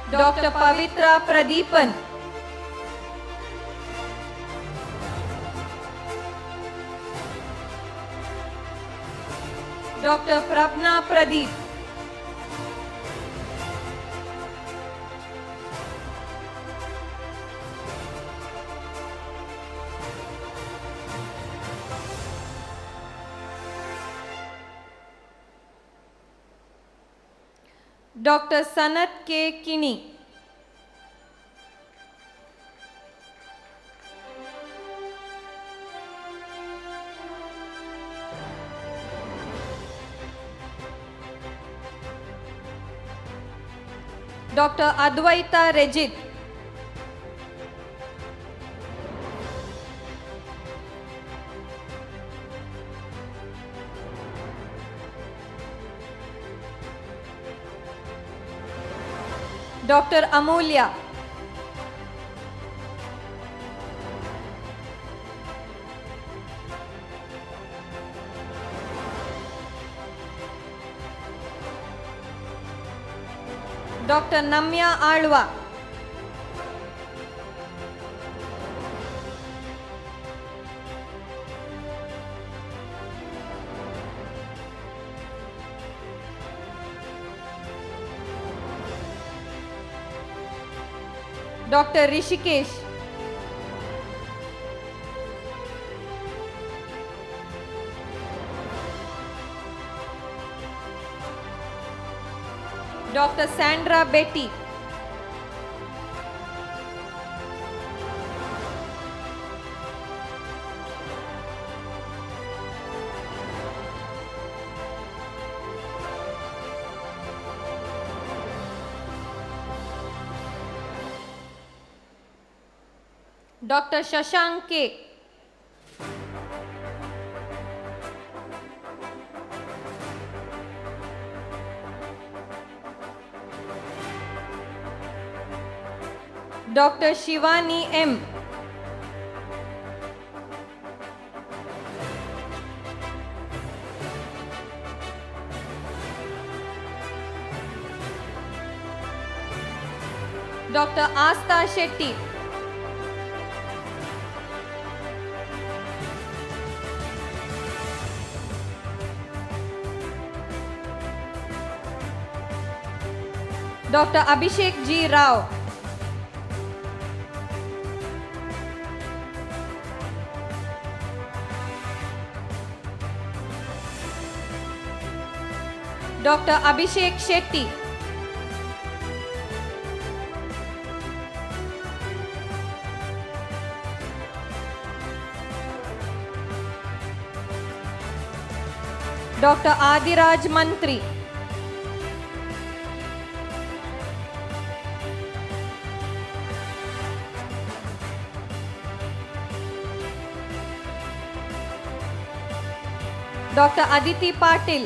Dr. Pavitra Pradeepan. Dr. Prabna Pradeep. Dr. Sanat K. Kini. Dr. Advaita Rejit. Dr. Amulya. Dr. Namya Alwa. Dr. Rishikesh. Dr. Sandra Betty. Dr. Shashank K. Dr. Shivani M. Dr. Asta Shetty. Dr. Abhishek G. Rao. Dr. Abhishek Shetty. Dr. Adiraj Mantri. Dr. Aditi Patil.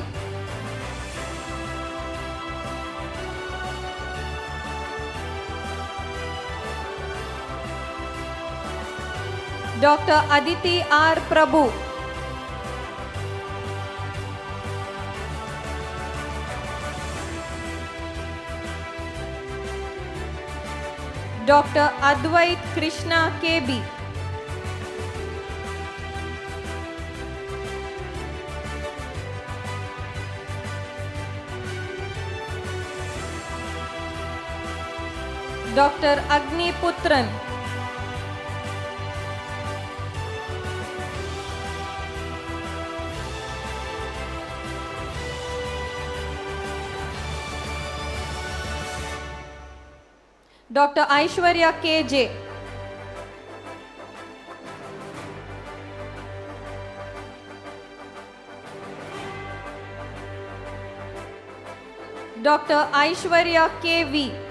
Dr. Aditi R. Prabhu. Dr. Advait Krishna KB. Dr. Agni Putran. Dr. Aishwarya KJ. Dr. Aishwarya KV.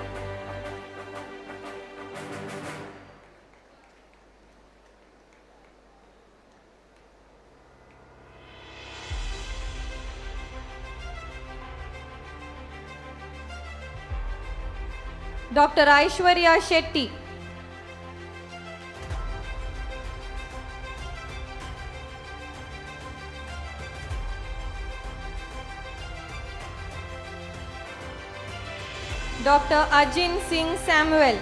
Dr. Aishwarya Shetty. Dr. Ajin Singh Samuel.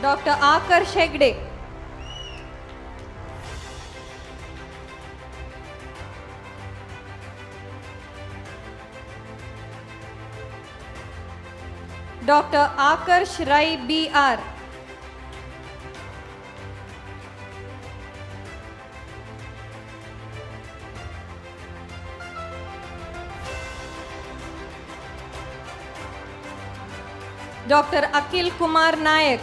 Dr. Akarsh Hegde. Dr. Akarsh Rai BR. Dr. Akil Kumar Nayak.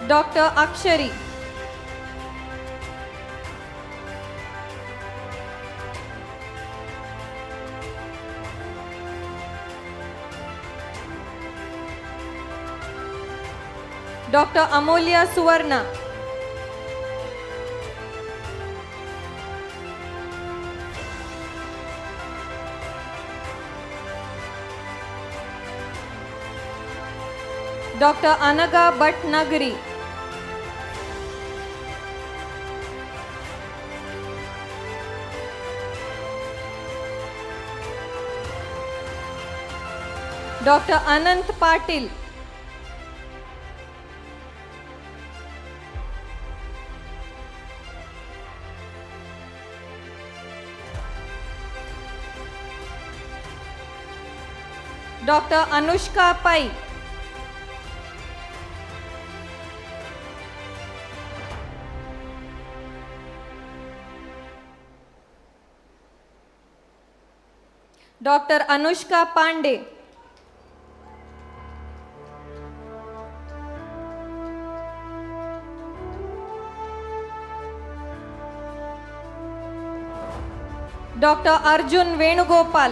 Dr. Akshari. Dr. Amolya Suvarna. Dr. Anaga Bhatnagari. Dr. Anant Patil. Dr. Anushka Pai. Dr. Anushka Pandey. Dr. Arjun Venugopal.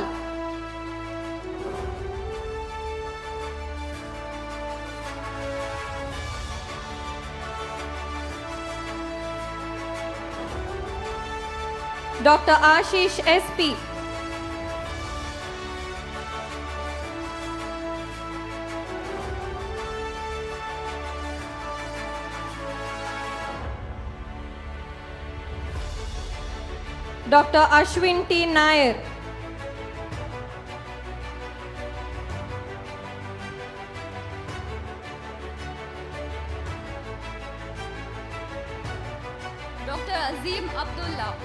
Dr. Ashish SP. Dr. Ashwin T. Nair. Dr. Azim Abdullah.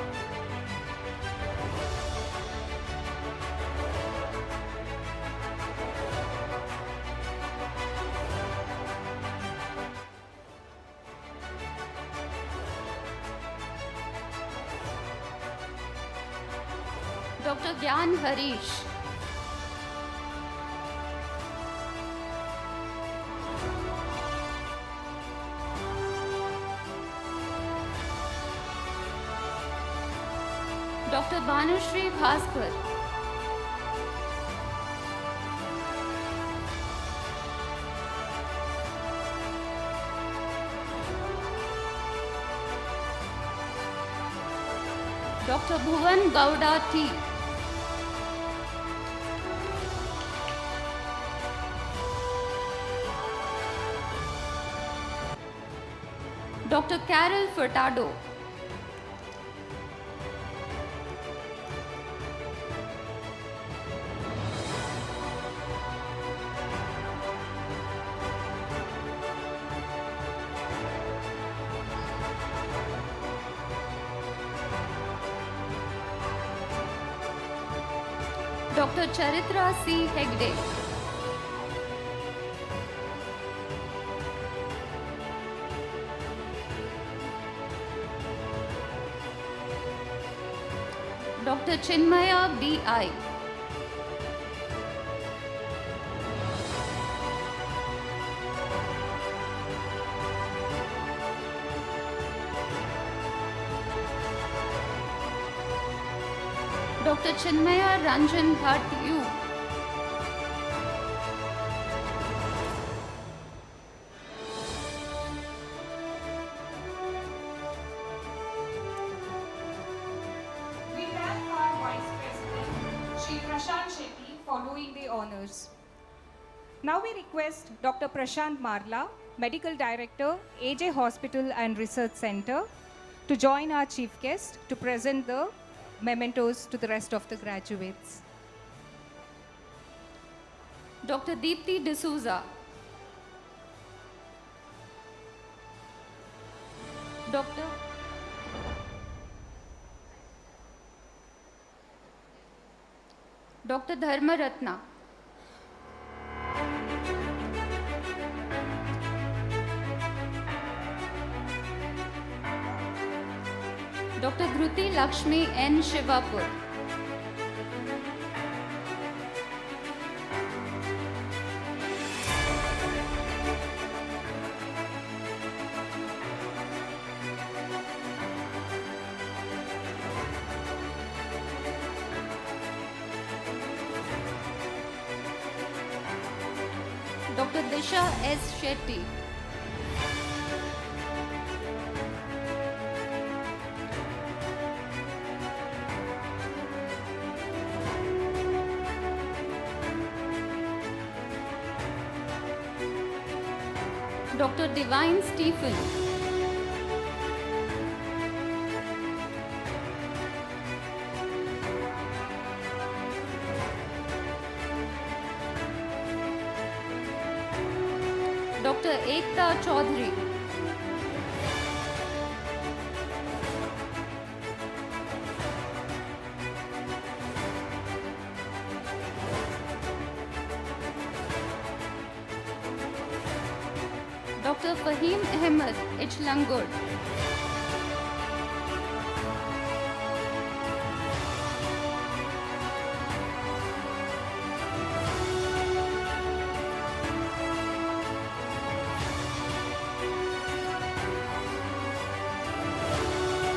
Dr. Gyan Harish. Dr. Bhanushri Bhaskar. Dr. Bhuvan Gowda T. Dr. Carol Furtado. Dr. Charitra C. Hegde. Dr. Chinmaya B.I. Dr. Chinmaya Ranjan Bhatt U. We thank our Vice President, Shri Prashant Shetty, for doing the honors. Now we request Dr. Prashant Marla, Medical Director, AJ Hospital and Research Center, to join our chief guest to present the mementos to the rest of the graduates. Dr. Deepthi D'Souza. Dr. Dharma Ratna. Dr. Dhruti Lakshmi N. Shivapur. Dr. Disha S. Shetty. Dr. Divine Stephen. Dr. Ekta Chaudhary. Dr. Fahim Ahmed H. Langur.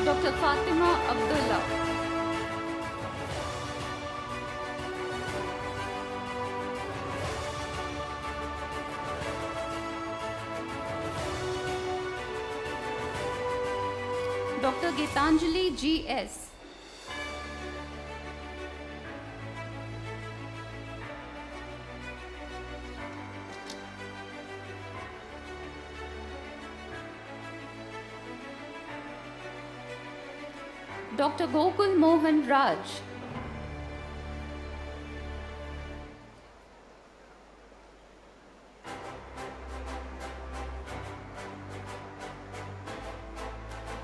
Dr. Fatima Abdullah. Dr. Gitanjali G.S. Dr. Gokul Mohan Raj.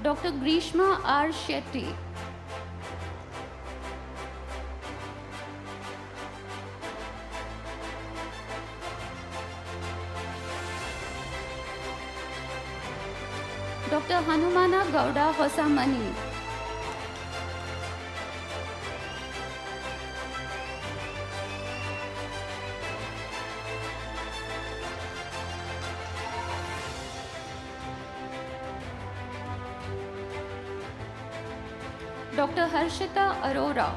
Dr. Grishma R. Shetty. Dr. Hanumana Gowda Hosamani. Dr. Harshita Arora.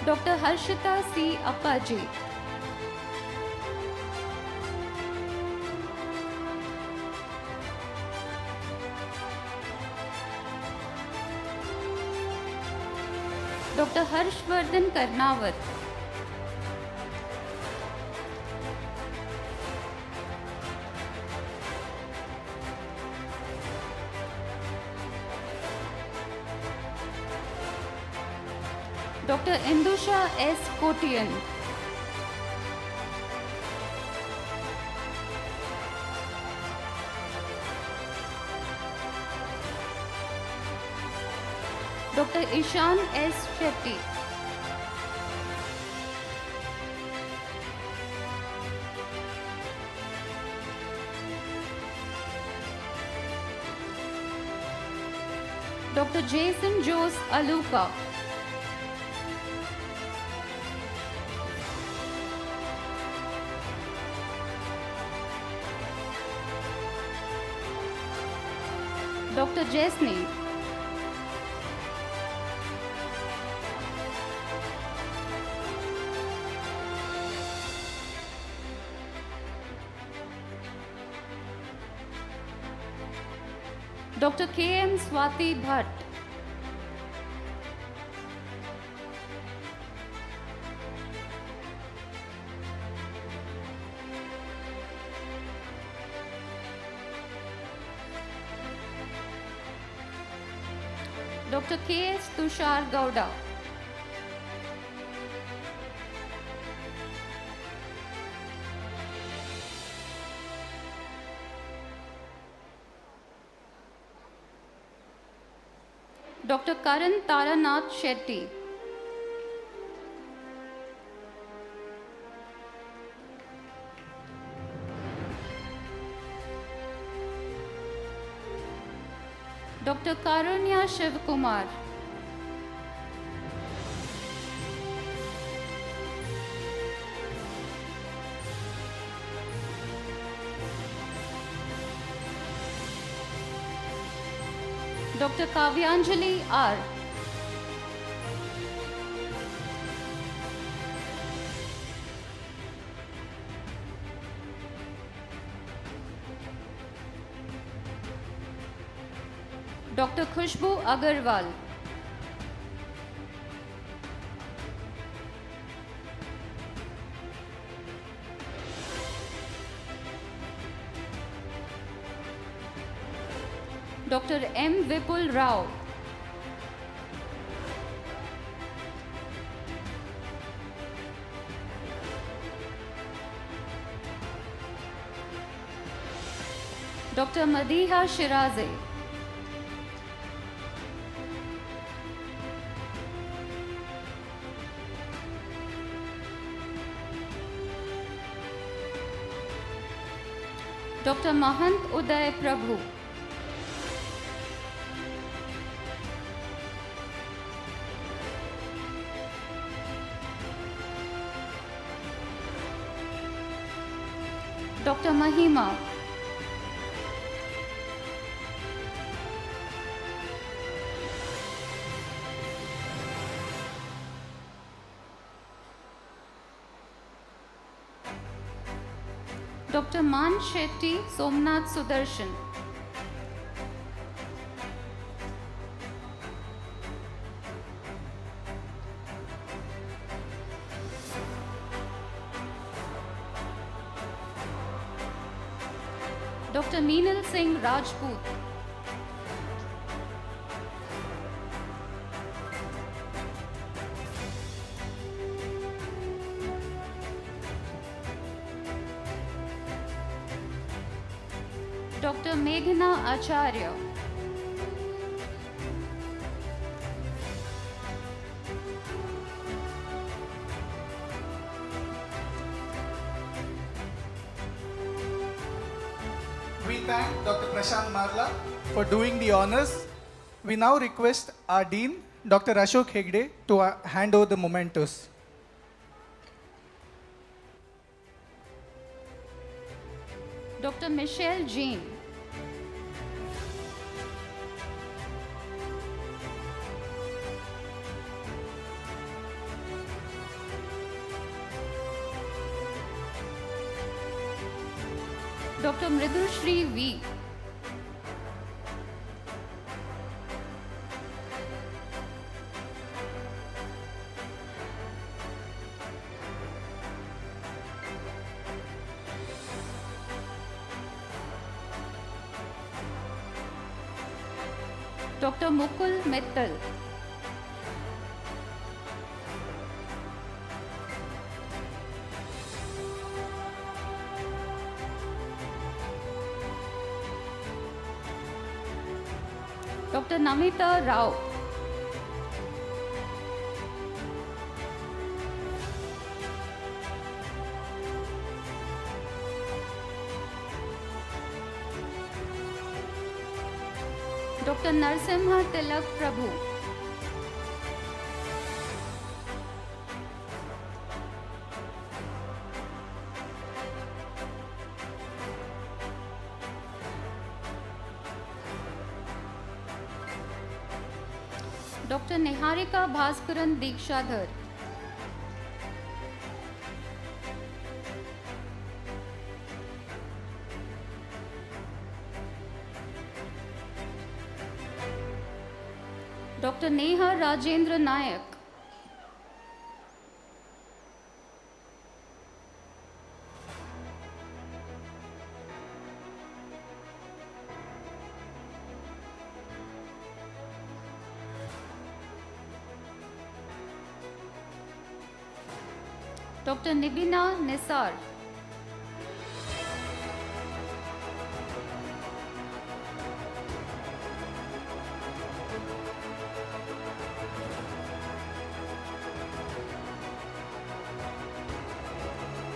Dr. Harshita C. Appaji. Dr. Harshvardhan Karnawat. Dr. Indusha S. Kotian. Dr. Ishan S. Shetty. Dr. Jason Jose Aluka. Dr. Jesney. Dr. K.M. Swati Bhatt. Dr. K.S. Tushar Gowda. Dr. Karan Taranath Shetty. Dr. Karunya Shivkumar. Dr. Kavyanjali R. Dr. Khushbu Agarwal. Dr. M. Vipul Rao. Dr. Madiha Shiraze. Dr. Mahant Uday Prabhu. Dr. Mahima. Dr. Man Shetty Somnath Sudarshan. Dr. Meenal Singh Rajput. Dr. Meghna Acharya. We thank Dr. Prashant Marla for doing the honors. We now request our Dean, Dr. Ashok Hegde, to hand over the mementos. Dr. Michelle Jain. Dr. Mridulshri V. Dr. Mukul Mittal. Dr. Namita Rao. Dr. Narsimha Tilak Prabhu. Dr. Niharika Bhaskaran Dikshadhar. Dr. Neha Rajendra Nayak. Dr. Nibina Nisar.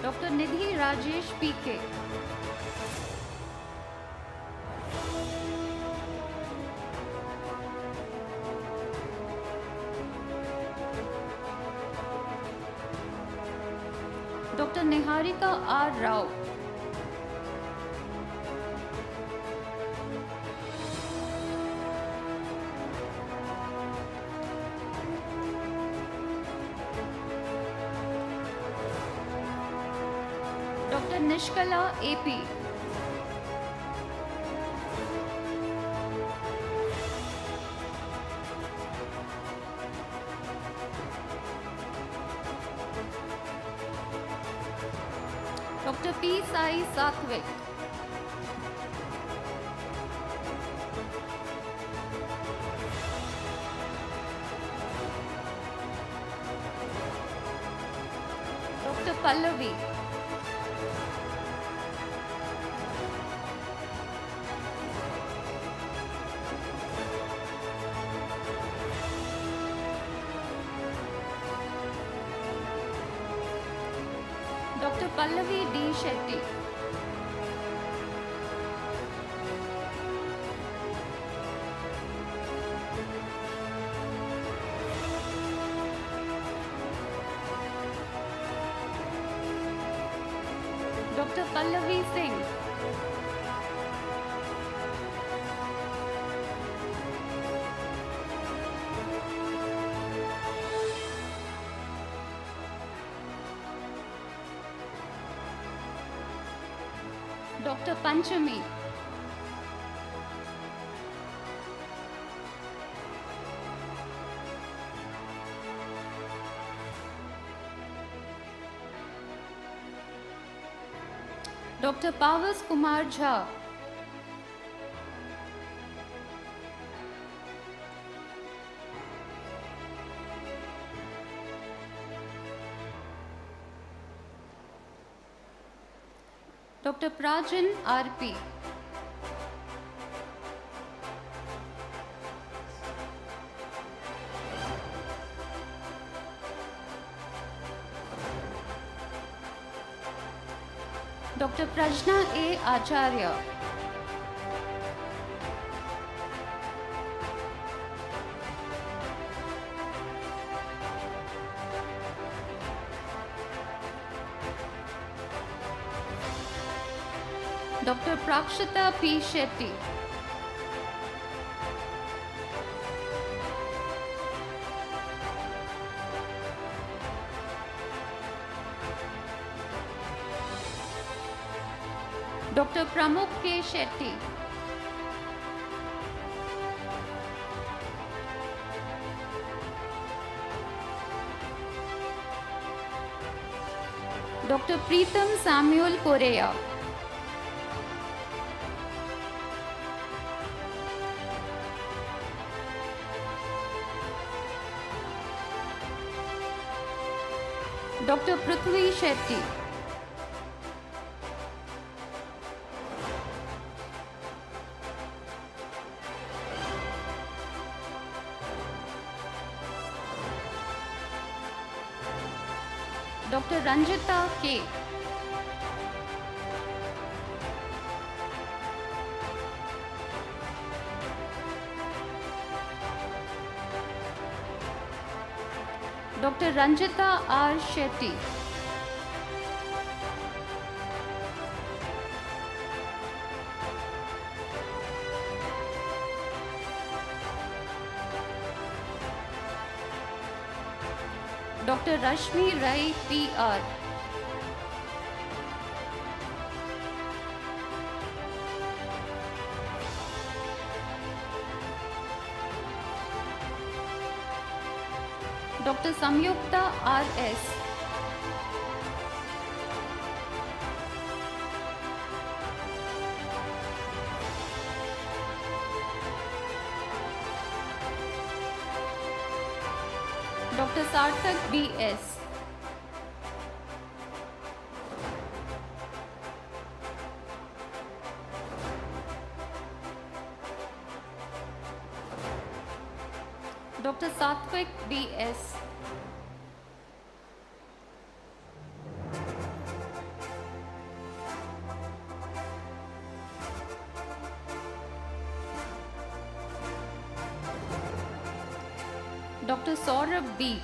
Dr. Nidhi Rajesh PK. Dr. Niharika R. Rao. Dr. Nishkala AP. Dr. P. Sai Sathwik. Dr. Pallavi. Dr. Pallavi D. Shetty. Dr. Pallavi Singh. Dr. Panchami. Dr. Pavas Kumar Jha. Dr. Prajan RP. Dr. Prajna A. Acharya. Dr. Prakshita P. Shetty. Dr. Pramukh K. Shetty. Dr. Preetham Samuel Korea. Dr. Prithvi Shetty. Dr. Ranjita K. Dr. Ranjita R. Shetty. Dr. Rashmi Rai PR. Dr. Samyukta RS. Dr. Sarthak BS. Dr. Satvik B.S. Dr. Saurabh B.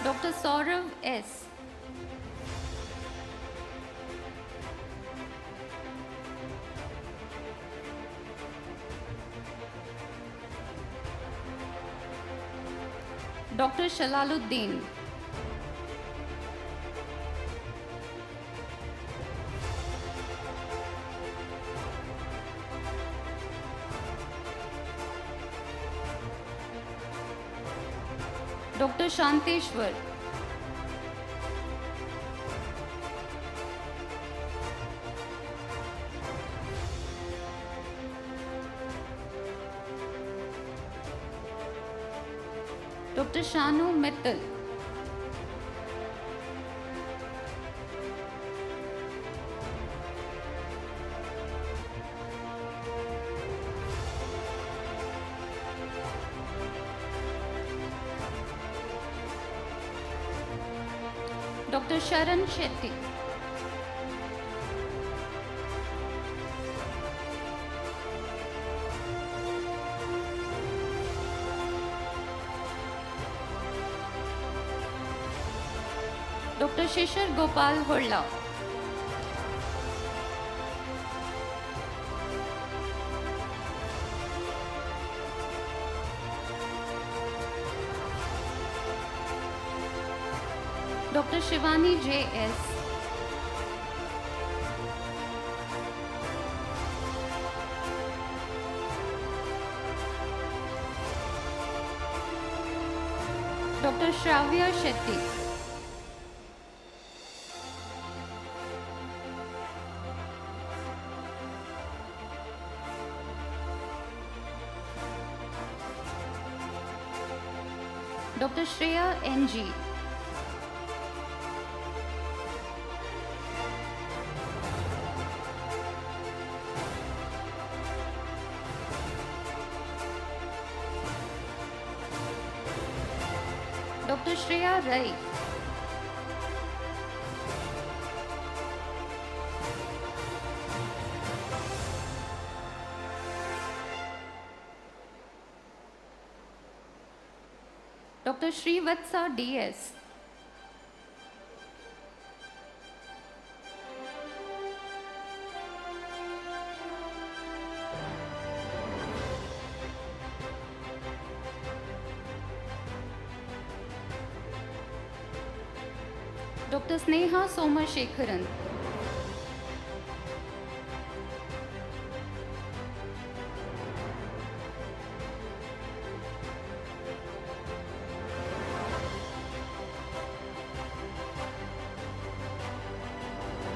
Dr. Saurav S. Dr. Shalaluddin. Dr. Shanteshwar. Dr. Shanu Mittal. Dr. Sharan Shetty. Dr. Shishir Gopal Holla. Dr. Shivani J.S. Dr. Shravya Shetty. Dr. Shreya N.G. Dr. Shreya Rai. Dr. Srivatsa D.S. Dr. Sneha Somashekharan.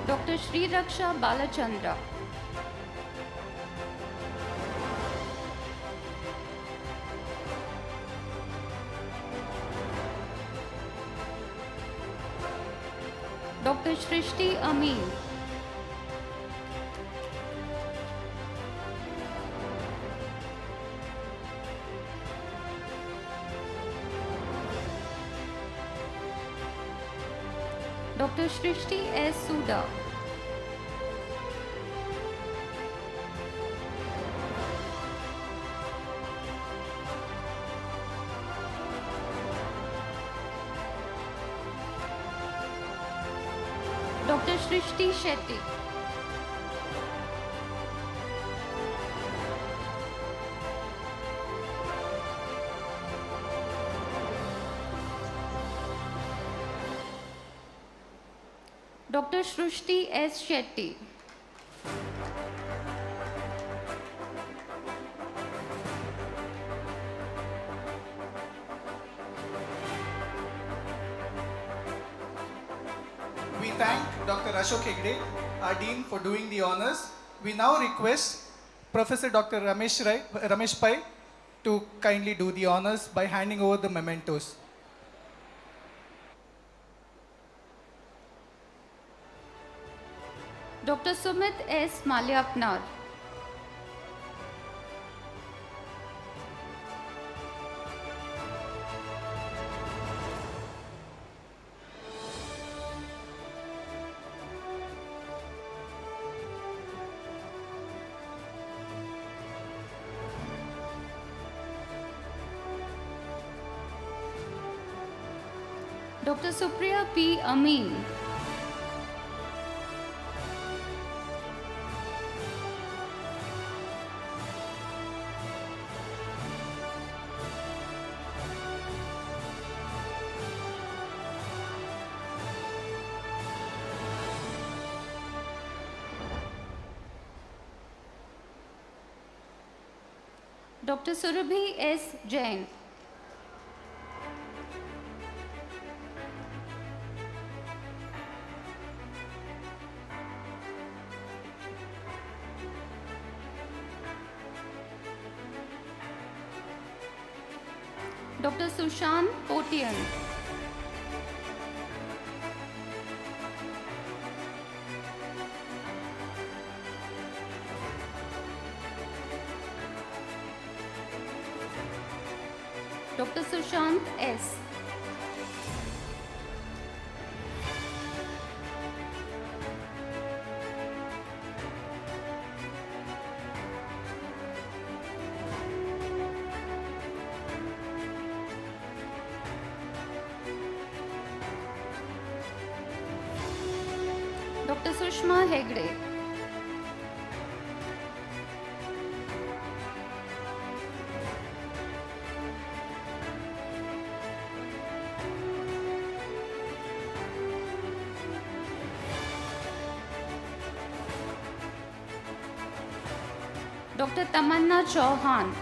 Dr. Sri Raksha Balachandra. Dr. Shrishti Amin. Dr. Shrishti S. Suda. Dr. Shrishti Shetty. Dr. Shrishti S. Shetty. We thank Dr. Ashok Hegde, our Dean, for doing the honors. We now request Professor Dr. Ramesh Pai to kindly do the honors by handing over the mementos. Dr. Sumit S. Malyapnar. Dr. Supriya P. Amin. Dr. Surabhi S. Jain. Dr. Sushant Potian. Dr. Sushant S. Dr. Sushma Hegde. Dr. Tamanna Chauhan.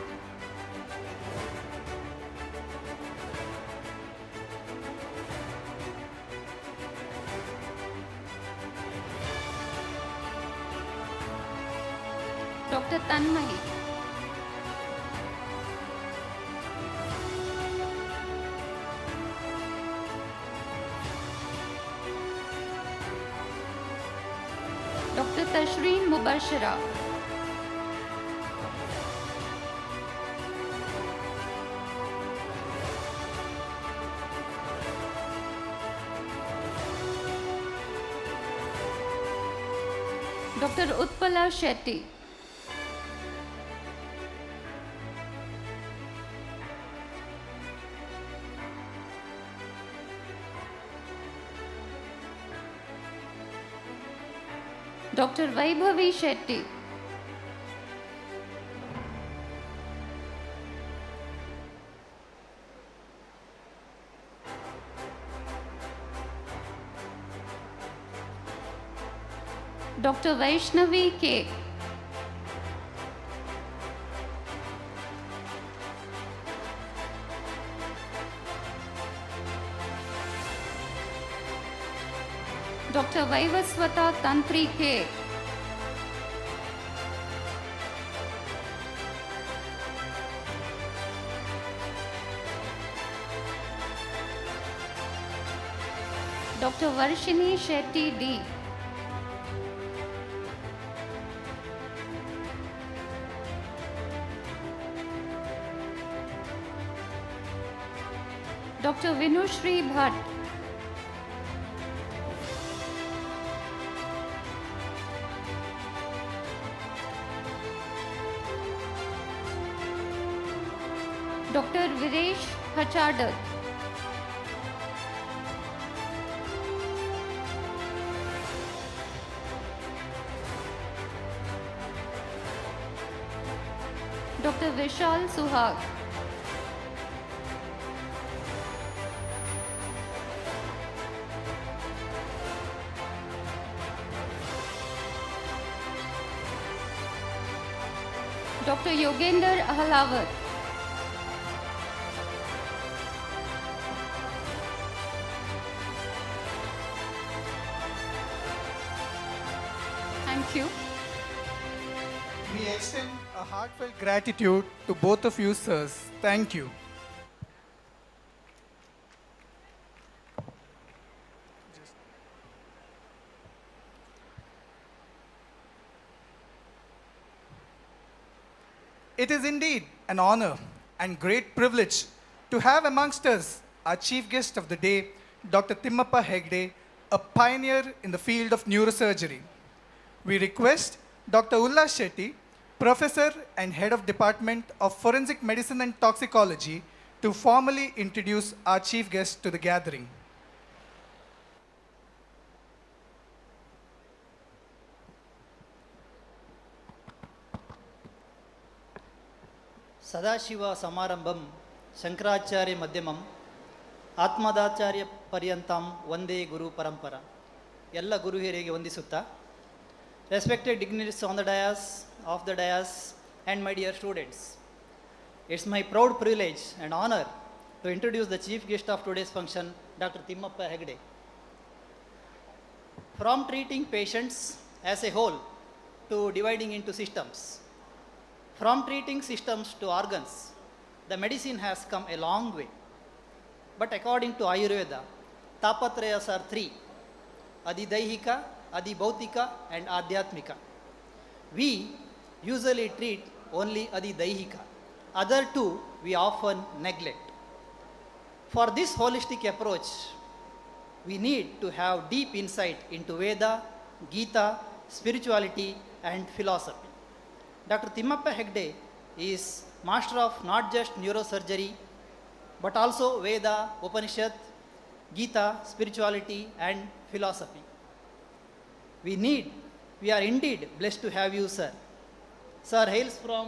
Dr. Tanmay. Dr. Tashreen Mubashira. Dr. Utpala Shetty. Dr. Vaibhavi Shetty. Dr. Vaishnavi K. Dr. Vaivaswata Tantri K. Dr. Varshini Shetty D. Dr. Vinushri Bhatt. Dr. Viresh Hachadat. Dr. Vishal Suhag. Dr. Yogender Ahlawat. Thank you. We extend a heartfelt gratitude to both of you, sirs. Thank you. It is indeed an honor and great privilege to have amongst us our chief guest of the day, Dr. Timmappa Hegde, a pioneer in the field of neurosurgery. We request Dr. Ullas Shetty, Professor and Head of Department of Forensic Medicine and Toxicology, to formally introduce our chief guest to the gathering. Sadashiva ಸಮಾರಂಭಂ Shankaracharya ಮಧ್ಯಮಂ ಆತ್ಮದಾಚಾರ್ಯ ಪರ್ಯಂತಂ ಒಂದೇ ಗುರು ಪರಂಪರ. ಎಲ್ಲ ಗುರು ಹಿರಿಯರಿಗೆ ವಂದಿಸುತ್ತಾ, respected dignitaries on the dais, of the dais, and my dear students, it's my proud privilege and honour to introduce the chief guest of today's function, Dr. Timmappa Hegde. From treating patients as a whole to dividing into systems, from treating systems to organs, the medicine has come a long way. But according to Ayurveda, Tapatrayas are three: Adhidaihika, Adhibhautika, and Adhyatmika. We usually treat only Adhidaihika. Other two we often neglect. For this holistic approach, we need to have deep insight into Veda, Gita, spirituality, and philosophy. Dr. Timmappa Hegde is master of not just neurosurgery, but also Veda, Upanishad, Gita, spirituality, and philosophy. We are indeed blessed to have you, sir. Sir hails from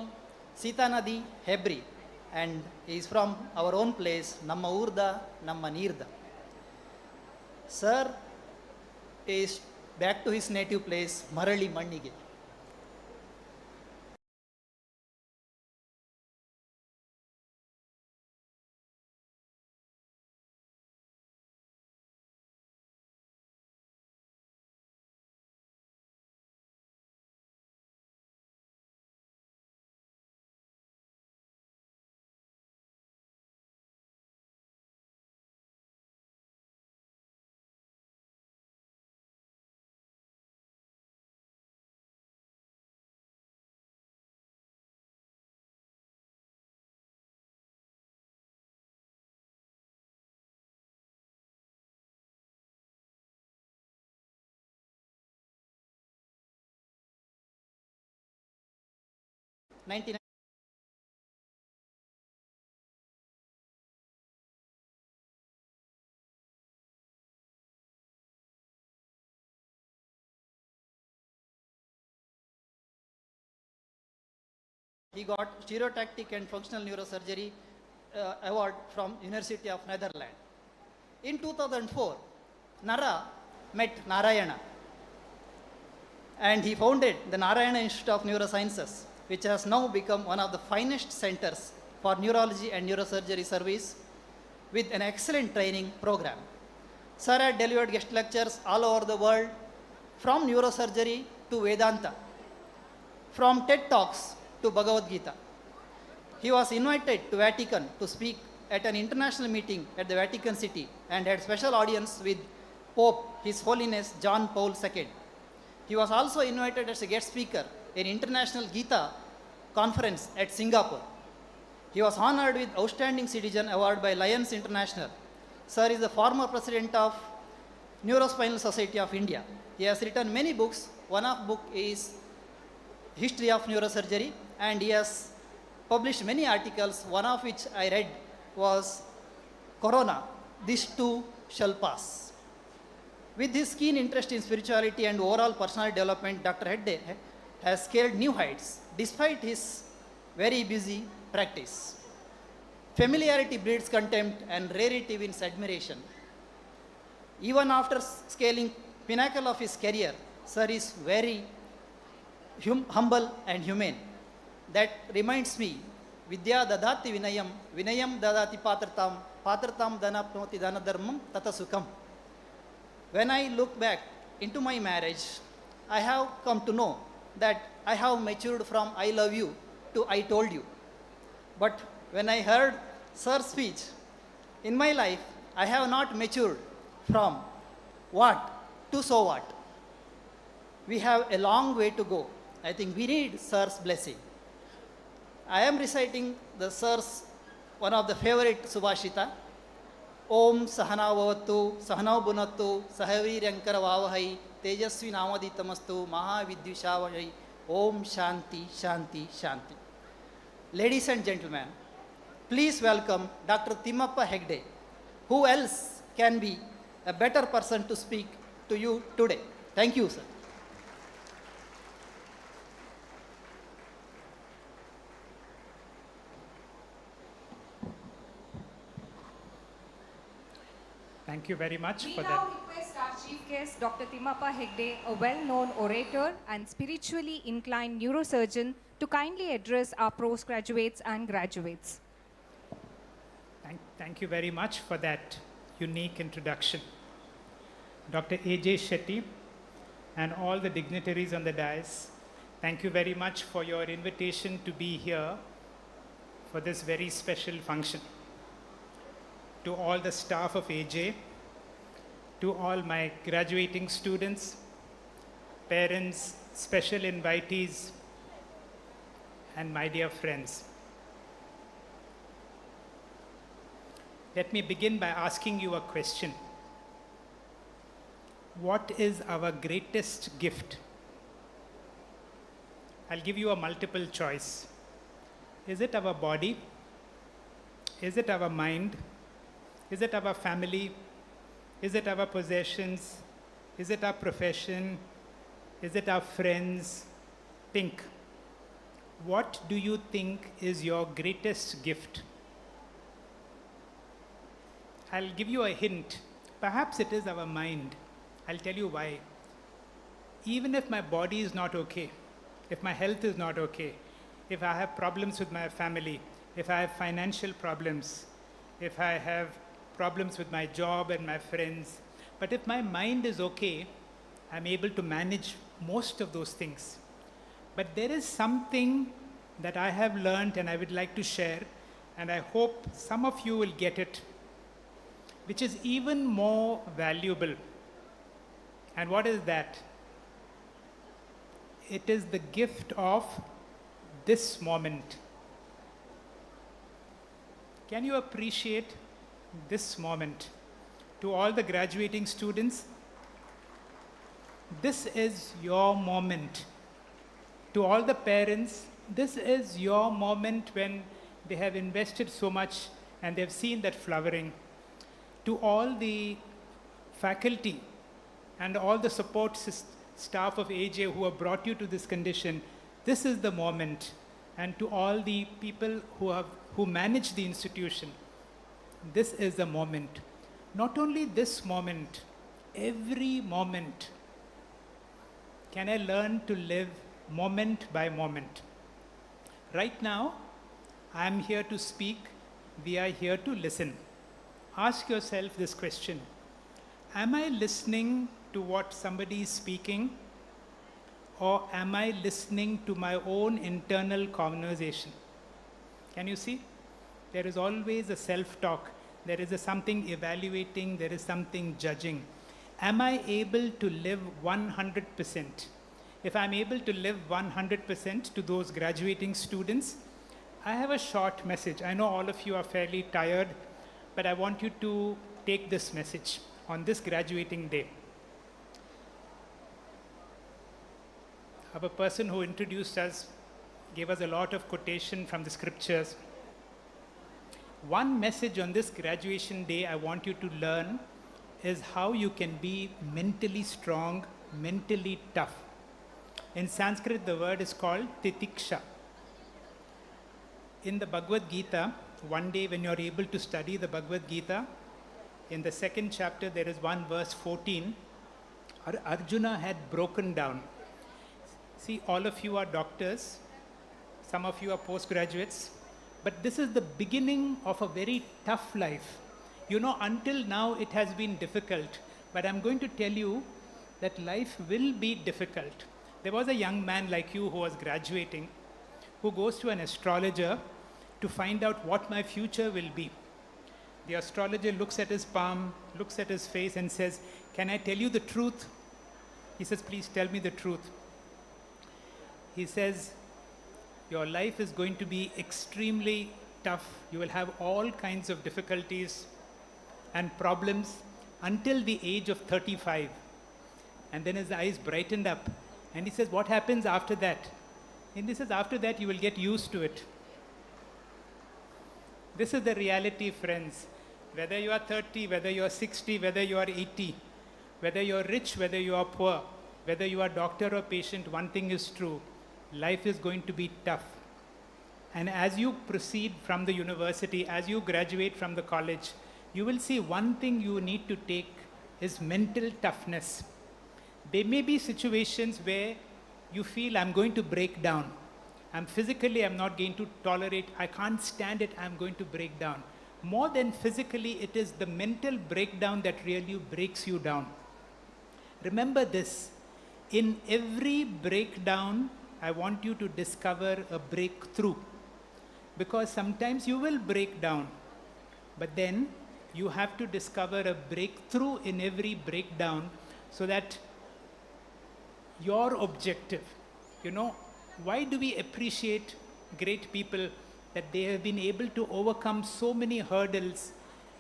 Sita Nadi, Hebri, and is from our own place, Namma Urda, Namma Neerda. Sir is back to his native place, Marali Mannige. He got stereotactic and functional neurosurgery award from University of Netherlands. In 2004, Nara met Narayana, and he founded the Narayana Institute of Neurosciences, which has now become one of the finest centers for neurology and neurosurgery service with an excellent training program. Sir had delivered guest lectures all over the world, from neurosurgery to Vedanta, from TED Talks to Bhagavad Gita. He was invited to Vatican to speak at an international meeting at the Vatican City and had special audience with Pope His Holiness John Paul II. He was also invited as a guest speaker in International Gita Conference at Singapore. He was honored with Outstanding Citizen Award by Lions International. Sir is the former president of Neurospinal Society of India. He has written many books. One of book is History of Neurosurgery, and he has published many articles, one of which I read was Corona, This Too Shall Pass. With his keen interest in spirituality and overall personal development, Dr. Hegde has scaled new heights despite his very busy practice. Familiarity breeds contempt and rarity wins admiration. Even after scaling pinnacle of his career, Sir is very humble and humane. That reminds me, Vidya dadati vinayam, vinayam dadati patratam, patratam dhanapnoti dhanadharmam tata sukham. When I look back into my marriage, I have come to know that I have matured from I love you to I told you. But when I heard Sir's speech, in my life, I have not matured from what to so what. We have a long way to go. I think we need Sir's blessing. I am reciting the Sir's one of the favorite Subhashita. Om Sahana Vavatu, Sahana Bunatu, Sahavirankara Vavahai, Tejasvi Namaditamastu, Mahavidyushavahai, Om Shanti, Shanti, Shanti. Ladies and gentlemen, please welcome Dr. Timmappa Hegde. Who else can be a better person to speak to you today? Thank you, sir. Thank you very much We for now that. request our chief guest, Dr. Timmappa Hegde, a well-known orator and spiritually inclined neurosurgeon, to kindly address our postgraduates and graduates. Thank you very much for that unique introduction. Dr. A.J. Shetty and all the dignitaries on the dais, thank you very much for your invitation to be here for this very special function. To all the staff of AJ, to all my graduating students, parents, special invitees, and my dear friends. Let me begin by asking you a question. What is our greatest gift? I'll give you a multiple choice. Is it our body? Is it our mind? Is it our family? Is it our possessions? Is it our profession? Is it our friends? Think. What do you think is your greatest gift? I'll give you a hint. Perhaps it is our mind. I'll tell you why. Even if my body is not okay, if my health is not okay, if I have problems with my family, if I have financial problems, if I have problems with my job and my friends, but if my mind is okay, I'm able to manage most of those things. But there is something that I have learned and I would like to share, and I hope some of you will get it, which is even more valuable. And what is that? It is the gift of this moment. Can you appreciate this moment? To all the graduating students, this is your moment. To all the parents, this is your moment when they have invested so much and they've seen that flowering. To all the faculty and all the support staff of AJ who have brought you to this condition, this is the moment. And to all the people who manage the institution, this is the moment. Not only this moment, every moment. Can I learn to live moment by moment? Right now, I am here to speak, we are here to listen. Ask yourself this question. Am I listening to what somebody is speaking, or am I listening to my own internal conversation? Can you see? There is always a self-talk. There is something evaluating, there is something judging. Am I able to live 100%? If I'm able to live 100% to those graduating students, I have a short message. I know all of you are fairly tired, but I want you to take this message on this graduating day. Our person who introduced us gave us a lot of quotation from the scriptures. One message on this graduation day I want you to learn is how you can be mentally strong, mentally tough. In Sanskrit, the word is called titiksha. In the Bhagavad Gita, one day when you're able to study the Bhagavad Gita, in the second chapter, there is one verse 14, Arjuna had broken down. See, all of you are doctors, some of you are postgraduates, but this is the beginning of a very tough life. You know, until now it has been difficult, but I'm going to tell you that life will be difficult. There was a young man like you who was graduating, who goes to an astrologer to find out what my future will be. The astrologer looks at his palm, looks at his face, and says, "Can I tell you the truth?" He says, "Please tell me the truth." He says, "Your life is going to be extremely tough. You will have all kinds of difficulties and problems until the age of 35. And then his eyes brightened up. And he says, "What happens after that?" And he says, "After that, you will get used to it." This is the reality, friends. Whether you are 30, whether you are 60, whether you are 80, whether you are rich, whether you are poor, whether you are doctor or patient, one thing is true. Life is going to be tough. And as you proceed from the university, as you graduate from the college, you will see one thing you need to take is mental toughness. There may be situations where you feel, "I'm going to break down. I'm not going to tolerate, I can't stand it, I'm going to break down." More than physically, it is the mental breakdown that really breaks you down. Remember this, in every breakdown, I want you to discover a breakthrough. Because sometimes you will break down, but then you have to discover a breakthrough in every breakdown so that your objective, why do we appreciate great people? That they have been able to overcome so many hurdles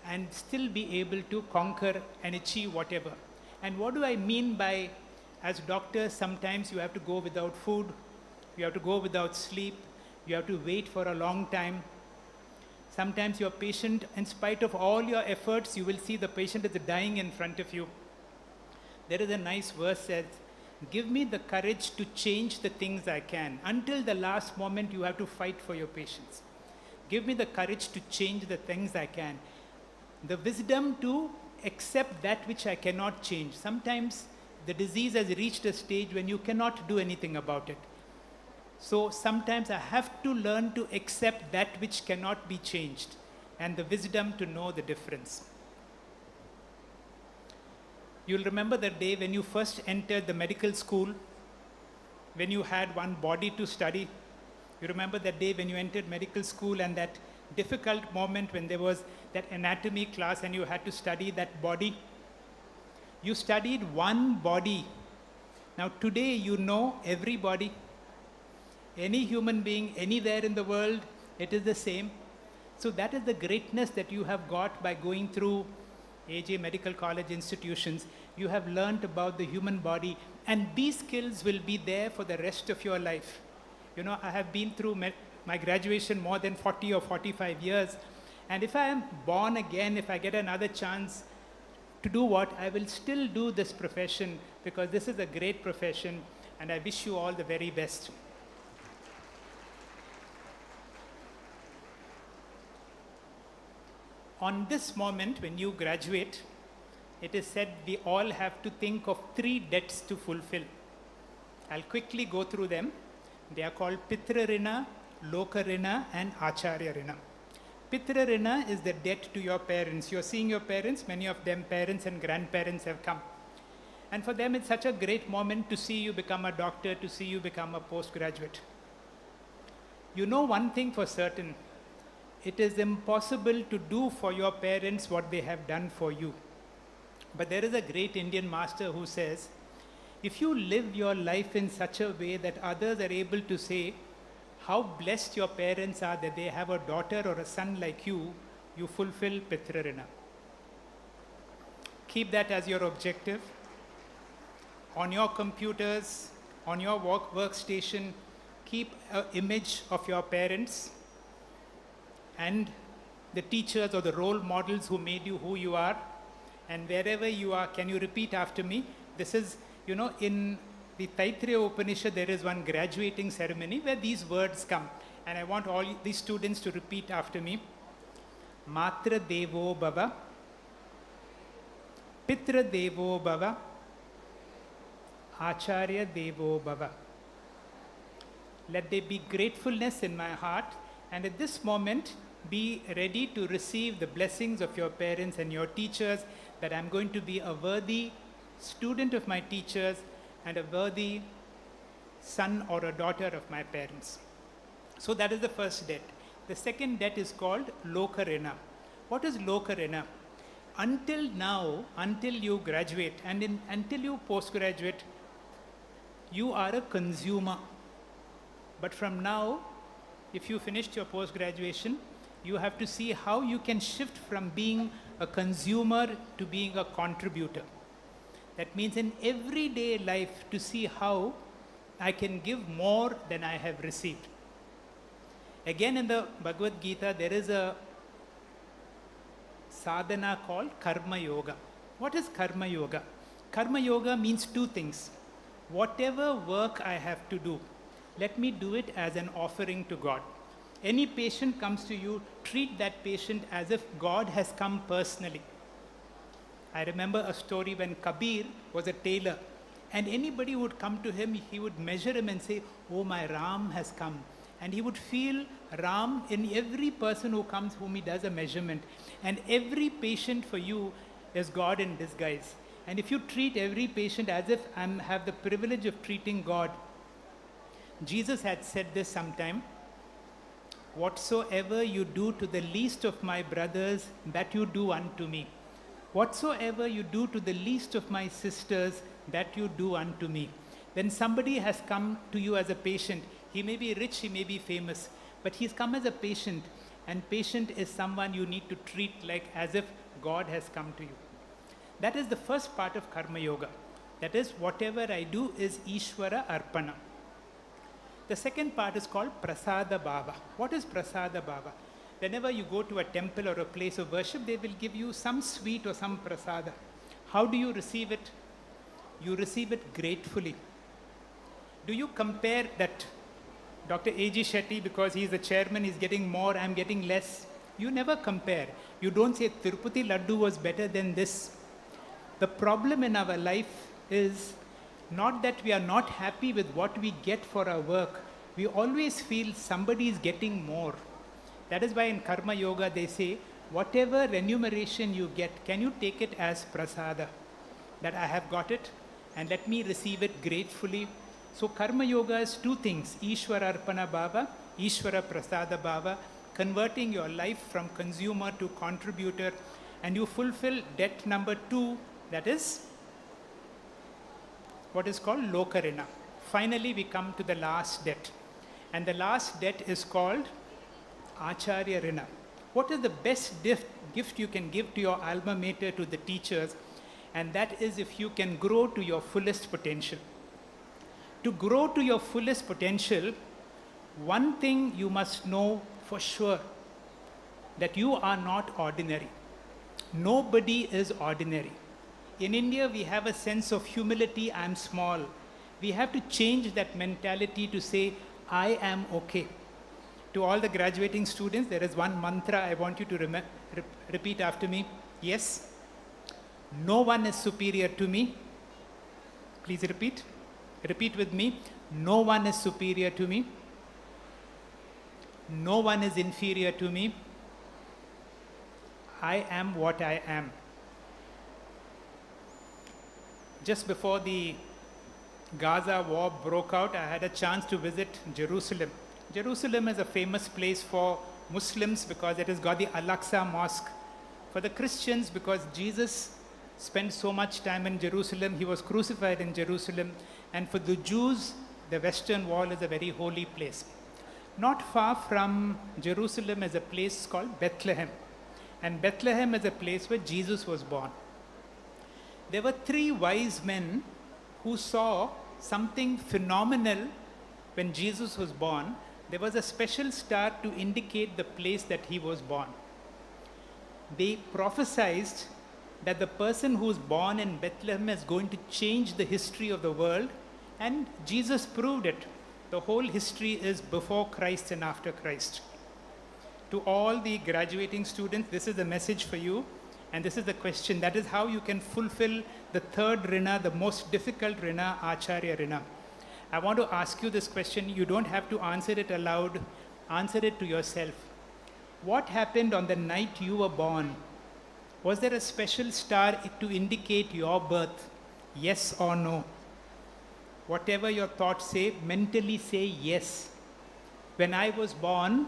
and still be able to conquer and achieve whatever. And what do I mean by, as doctors, sometimes you have to go without food, you have to go without sleep, you have to wait for a long time. Sometimes your patient, in spite of all your efforts, you will see the patient is dying in front of you. There is a nice verse that says, "Give me the courage to change the things I can." Until the last moment, you have to fight for your patients. Give me the courage to change the things I can. The wisdom to accept that which I cannot change. Sometimes the disease has reached a stage when you cannot do anything about it. So sometimes I have to learn to accept that which cannot be changed, and the wisdom to know the difference. You'll remember the day when you first entered the medical school, when you had one body to study. You remember that day when you entered medical school and that difficult moment when there was that anatomy class and you had to study that body. You studied one body. Now today you know every body. Any human being, anywhere in the world, it is the same. So that is the greatness that you have got by going through AJ Medical College institutions. You have learned about the human body, and these skills will be there for the rest of your life. I have been through my graduation more than 40 or 45 years, and if I am born again, if I get another chance to do what, I will still do this profession, because this is a great profession, and I wish you all the very best. On this moment, when you graduate, it is said we all have to think of 3 debts to fulfill. I'll quickly go through them. They are called Pitra Rina, Loka Rina, and Acharya Rina. Pitra Rina is the debt to your parents. You're seeing your parents, many of them parents and grandparents have come. And for them, it's such a great moment to see you become a doctor, to see you become a postgraduate. You know one thing for certain, it is impossible to do for your parents what they have done for you. But there is a great Indian master who says, if you live your life in such a way that others are able to say how blessed your parents are that they have a daughter or a son like you, you fulfill Pitra Rina. Keep that as your objective. On your computers, on your workstation, keep an image of your parents and the teachers or the role models who made you who you are. And wherever you are, can you repeat after me? This is, in the Taittiriya Upanishad, there is one graduating ceremony where these words come. And I want all these students to repeat after me. Matra Devo Bhava, Pitra Devo Bhava, Acharya Devo Bhava. Let there be gratefulness in my heart, and at this moment, be ready to receive the blessings of your parents and your teachers, that I'm going to be a worthy student of my teachers, and a worthy son or a daughter of my parents. So that is the first debt. The second debt is called Lokarina. What is Lokarina? Until now, until you graduate and until you postgraduate, you are a consumer. But from now, if you finished your post-graduation, you have to see how you can shift from being a consumer to being a contributor. That means in everyday life to see how I can give more than I have received. Again, in the Bhagavad Gita, there is a sadhana called Karma Yoga. What is Karma Yoga? Karma Yoga means two things. Whatever work I have to do, let me do it as an offering to God. Any patient comes to you, treat that patient as if God has come personally. I remember a story when Kabir was a tailor, and anybody would come to him, he would measure him and say, "Oh, my Ram has come." And he would feel Ram in every person who comes, whom he does a measurement. And every patient for you is God in disguise. And if you treat every patient as if I have the privilege of treating God, Jesus had said this sometime, "Whatsoever you do to the least of my brothers, that you do unto me. Whatsoever you do to the least of my sisters, that you do unto me." When somebody has come to you as a patient, he may be rich, he may be famous, but he's come as a patient, and patient is someone you need to treat like as if God has come to you. That is the first part of Karma Yoga. That is, whatever I do is Ishvara Arpana. The second part is called Prasada Bhava. What is Prasada Bhava? Whenever you go to a temple or a place of worship, they will give you some sweet or some prasada. How do you receive it? You receive it gratefully. Do you compare that Dr. A.G. Shetty, because he is the chairman, is getting more, I'm getting less? You never compare. You don't say Tirupati Laddu was better than this. The problem in our life is not that we are not happy with what we get for our work. We always feel somebody is getting more. That is why in Karma Yoga they say, whatever remuneration you get, can you take it as prasada? That I have got it and let me receive it gratefully. So Karma Yoga is two things, Ishvara Arpana Bhava, Ishvara Prasada Bhava, converting your life from consumer to contributor, and you fulfill debt number 2, that is what is called Lokarina. Finally, we come to the last debt. And the last debt is called Acharya Rina. What is the best gift you can give to your alma mater, to the teachers? And that is if you can grow to your fullest potential. To grow to your fullest potential, one thing you must know for sure, that you are not ordinary. Nobody is ordinary. In India, we have a sense of humility, I am small. We have to change that mentality to say, I am okay. To all the graduating students, there is one mantra I want you to repeat after me. Yes, no one is superior to me. Please repeat. Repeat with me. No one is superior to me. No one is inferior to me. I am what I am. Just before the Gaza war broke out, I had a chance to visit Jerusalem. Jerusalem is a famous place for Muslims because it has got the Al-Aqsa Mosque. For the Christians, because Jesus spent so much time in Jerusalem, he was crucified in Jerusalem. And for the Jews, the Western Wall is a very holy place. Not far from Jerusalem is a place called Bethlehem. And Bethlehem is a place where Jesus was born. There were 3 wise men who saw something phenomenal when Jesus was born. There was a special star to indicate the place that he was born. They prophesied that the person who is born in Bethlehem is going to change the history of the world, and Jesus proved it. The whole history is before Christ and after Christ. To all the graduating students, this is the message for you, and this is the question. That is how you can fulfill the third Rina, the most difficult Rina, Acharya Rina. I want to ask you this question. You don't have to answer it aloud. Answer it to yourself. What happened on the night you were born? Was there a special star to indicate your birth? yes or no. Whatever your thoughts say, mentally say yes. When I was born,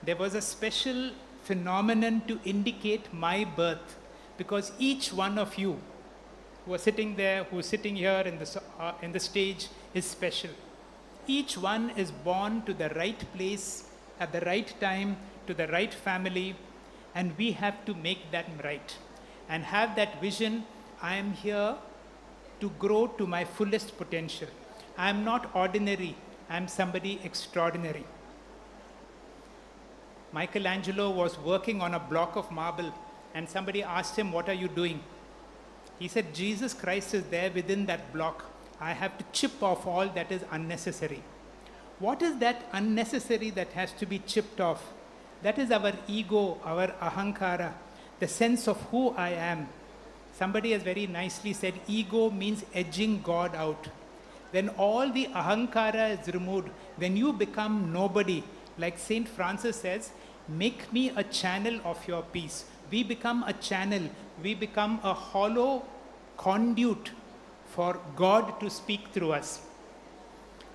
there was a special phenomenon to indicate my birth, because each one of you who are sitting there, who is sitting here in the stage, is special. Each one is born to the right place, at the right time, to the right family, and we have to make that right and have that vision. I am here to grow to my fullest potential. I am not ordinary, I am somebody extraordinary. Michelangelo was working on a block of marble, and somebody asked him, "What are you doing?" He said, "Jesus Christ is there within that block. I have to chip off all that is unnecessary." What is that unnecessary that has to be chipped off? That is our ego, our ahankara, the sense of who I am. Somebody has very nicely said, ego means edging God out. When all the ahankara is removed, when you become nobody, like Saint Francis says, make me a channel of your peace. We become a channel, we become a hollow conduit for God to speak through us.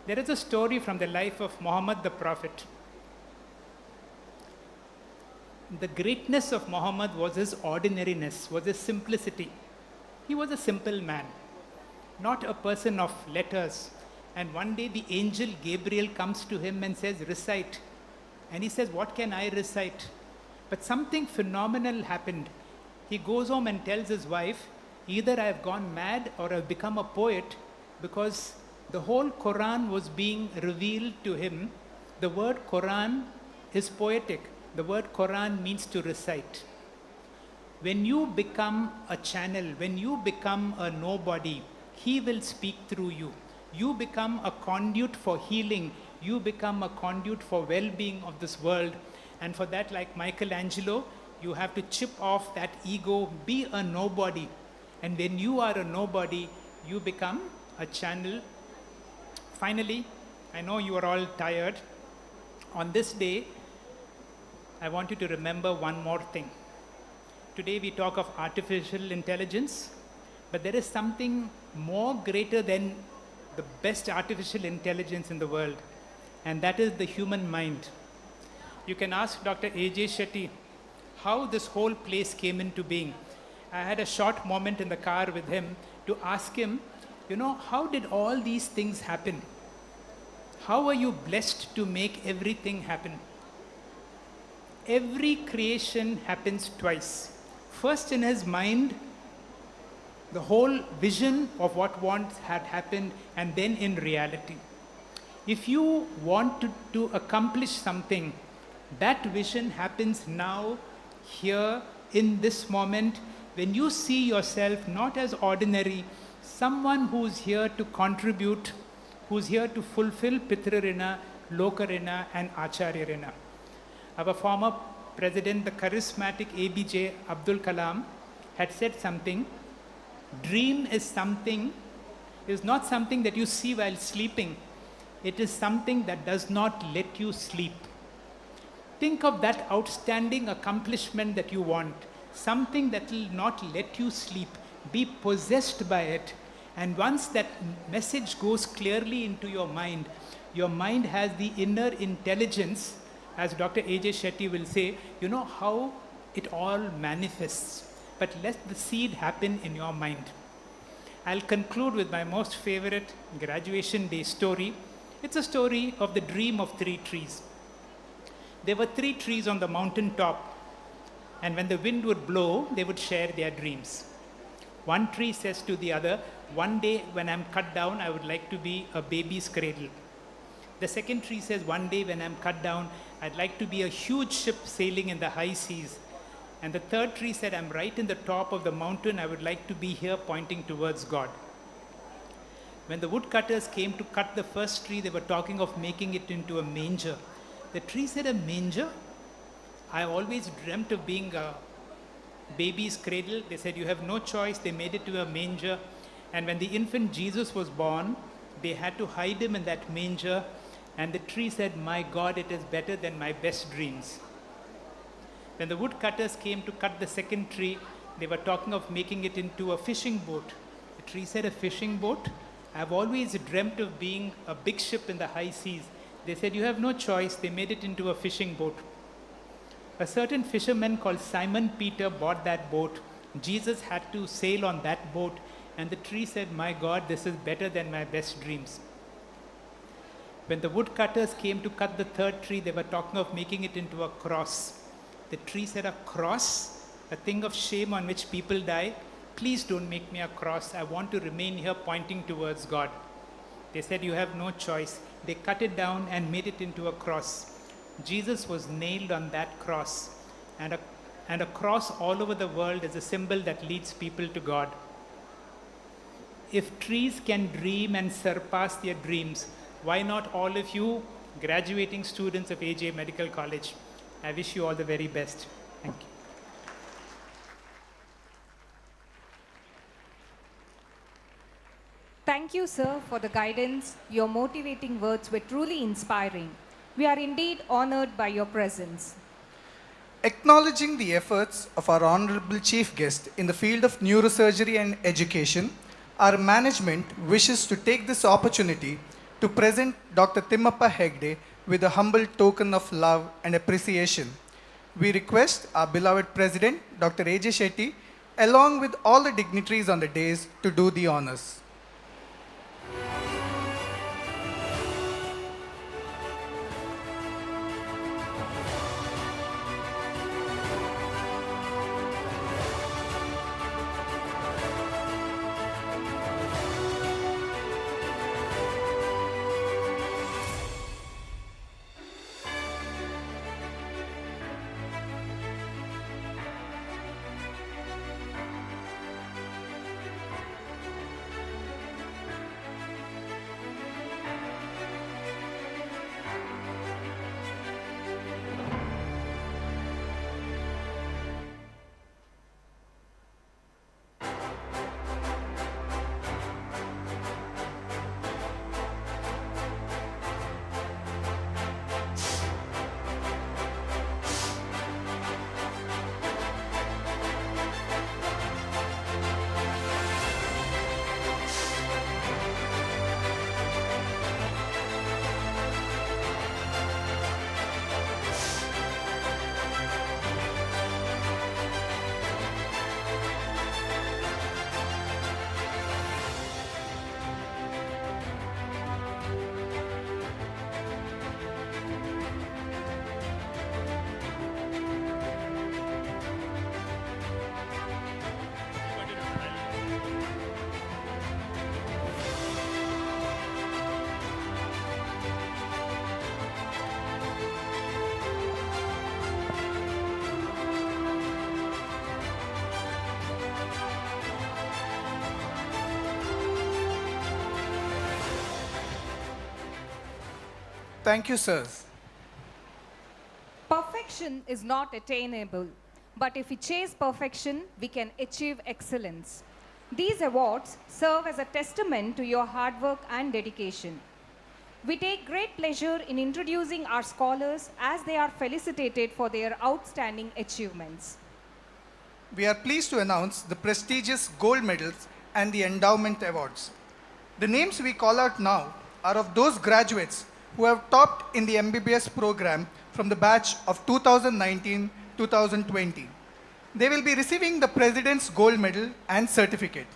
There is a story from the life of Muhammad the Prophet. The greatness of Muhammad was his ordinariness, was his simplicity. He was a simple man, not a person of letters. And one day the angel Gabriel comes to him and says, "Recite." And he says, "What can I recite?" But something phenomenal happened. He goes home and tells his wife, "Either I have gone mad or I've become a poet," because the whole Quran was being revealed to him. The word Quran is poetic. The word Quran means to recite. When you become a channel, when you become a nobody, He will speak through you. You become a conduit for healing. You become a conduit for well-being of this world. And for that, like Michelangelo, you have to chip off that ego, be a nobody. And when you are a nobody, you become a channel. Finally, I know you are all tired. On this day, I want you to remember one more thing. Today we talk of artificial intelligence, but there is something more greater than the best artificial intelligence in the world, and that is the human mind. You can ask Dr. A.J. Shetty how this whole place came into being. I had a short moment in the car with him to ask him, how did all these things happen? How are you blessed to make everything happen? Every creation happens twice. First in his mind, the whole vision of what once had happened, and then in reality. If you want to accomplish something, that vision happens now, here, in this moment, when you see yourself not as ordinary, someone who's here to contribute, who's here to fulfill Pitrarina, Lokarina, and Acharyarina. Our former president, the charismatic ABJ Abdul Kalam, had said something. Dream is not something that you see while sleeping. It is something that does not let you sleep. Think of that outstanding accomplishment that you want, something that will not let you sleep. Be possessed by it. And once that message goes clearly into your mind has the inner intelligence, as Dr. A.J. Shetty will say, how it all manifests. But let the seed happen in your mind. I'll conclude with my most favorite graduation day story. It's a story of the dream of 3 trees. There were 3 trees on the mountain top, and when the wind would blow, they would share their dreams. One tree says to the other, "One day when I'm cut down, I would like to be a baby's cradle." The second tree says, "One day when I'm cut down, I'd like to be a huge ship sailing in the high seas." And the third tree said, "I'm right in the top of the mountain. I would like to be here pointing towards God." When the woodcutters came to cut the first tree, they were talking of making it into a manger. The tree said, "A manger? I always dreamt of being a baby's cradle." They said, "You have no choice." They made it to a manger. And when the infant Jesus was born, they had to hide him in that manger. And the tree said, "My God, it is better than my best dreams." When the woodcutters came to cut the second tree, they were talking of making it into a fishing boat. The tree said, a fishing boat. I've always dreamt of being a big ship in the high seas. They said, you have no choice. They made it into a fishing boat. A certain fisherman called Simon Peter bought that boat. Jesus had to sail on that boat. And the tree said, my God, this is better than my best dreams. When the woodcutters came to cut the third tree, they were talking of making it into a cross. The tree said, a cross? A thing of shame on which people die? Please don't make me a cross. I want to remain here pointing towards God. They said, you have no choice. They cut it down and made it into a cross. Jesus was nailed on that cross. And a cross all over the world is a symbol that leads people to God. If trees can dream and surpass their dreams, why not all of you graduating students of AJ Medical College? I wish you all the very best. Thank you. Thank you, sir, for the guidance. Your motivating words were truly inspiring. We are indeed honored by your presence. Acknowledging the efforts of our honorable chief guest in the field of neurosurgery and education, our management wishes to take this opportunity to present Dr. Timmappa Hegde with a humble token of love and appreciation. We request our beloved President, Dr. AJ Shetty, along with all the dignitaries on the dais, to do the honors. Thank you, sirs. Perfection is not attainable, but if we chase perfection, we can achieve excellence. These awards serve as a testament to your hard work and dedication. We take great pleasure in introducing our scholars as they are felicitated for their outstanding achievements. We are pleased to announce the prestigious gold medals and the endowment awards. The names we call out now are of those graduates who have topped in the MBBS program from the batch of 2019-2020. They will be receiving the President's Gold Medal and certificate.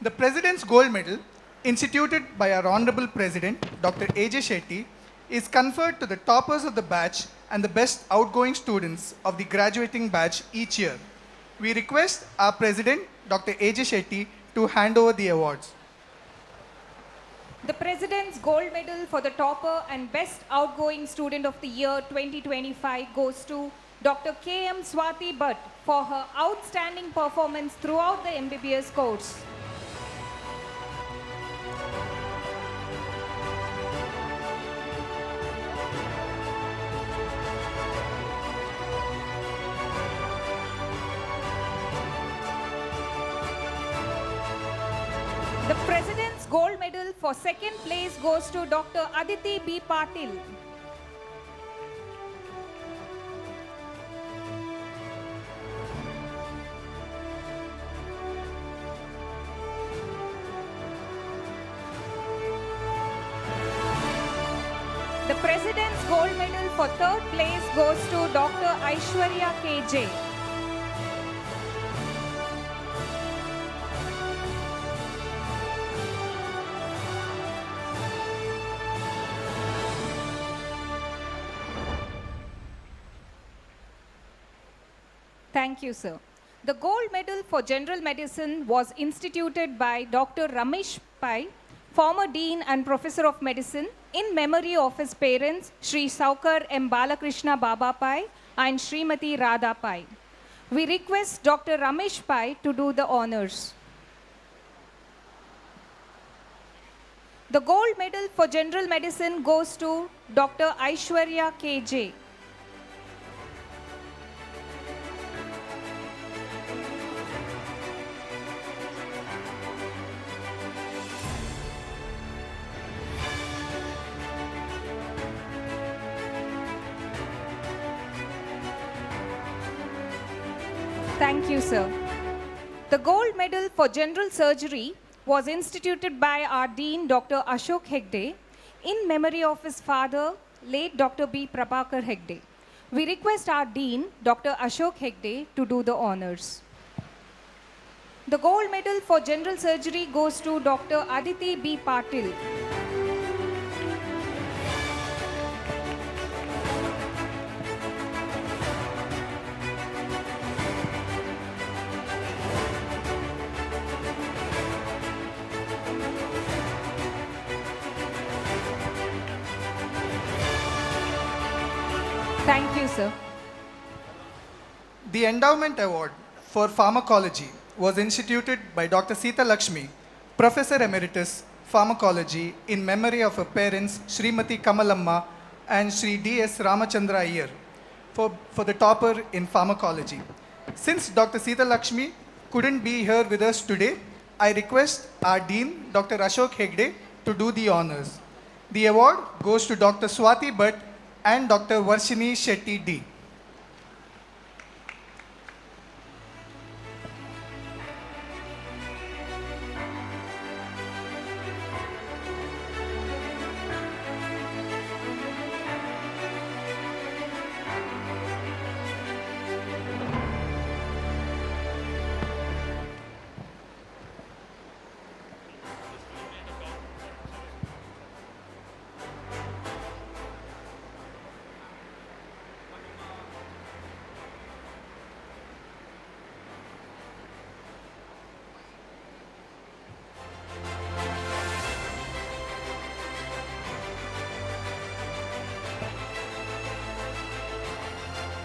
The President's Gold Medal, instituted by our Honorable President, Dr. AJ Shetty, is conferred to the toppers of the batch and the best outgoing students of the graduating batch each year. We request our President, Dr. AJ Shetty, to hand over the awards. The President's Gold Medal for the topper and best outgoing student of the year 2025 goes to Dr. K.M. Swati Bhatt for her outstanding performance throughout the MBBS course. The President's Gold Medal for second place goes to Dr. Aditi B. Patil. gold medal for third place goes to Dr. Aishwarya KJ. Thank you, sir. The gold medal for general medicine was instituted by Dr. Ramesh Pai, former Dean and Professor of Medicine, in memory of his parents, Sri Saukar M. Balakrishna Baba Pai and Srimati Radha Pai. We request Dr. Ramesh Pai to do the honors. The gold medal for general medicine goes to Dr. Aishwarya KJ. Thank you, sir. The gold medal for general surgery was instituted by our Dean, Dr. Ashok Hegde, in memory of his father, late Dr. B. Prabhakar Hegde. We request our Dean, Dr. Ashok Hegde, to do the honors. The gold medal for general surgery goes to Dr. Aditi B. Patil. Thank you, sir. The Endowment Award for Pharmacology was instituted by Dr. Sita Lakshmi, Professor Emeritus, Pharmacology, in memory of her parents, Srimati Kamalamma and Sri D.S. Ramachandra Iyer, for the topper in pharmacology. Since Dr. Sita Lakshmi couldn't be here with us today, I request our Dean, Dr. Ashok Hegde, to do the honors. The award goes to Dr. Swati Bhatt and Dr. Varshini Shetty D.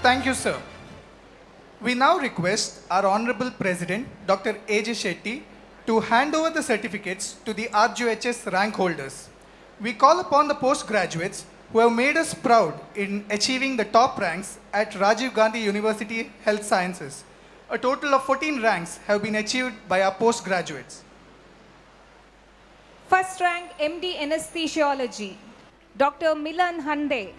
Thank you, sir. We now request our Honorable President, Dr. A.J. Shetty, to hand over the certificates to the RGHS rank holders. We call upon the postgraduates who have made us proud in achieving the top ranks at Rajiv Gandhi University Health Sciences. A total of 14 ranks have been achieved by our postgraduates. First rank, MD Anesthesiology, Dr. Milan Hande.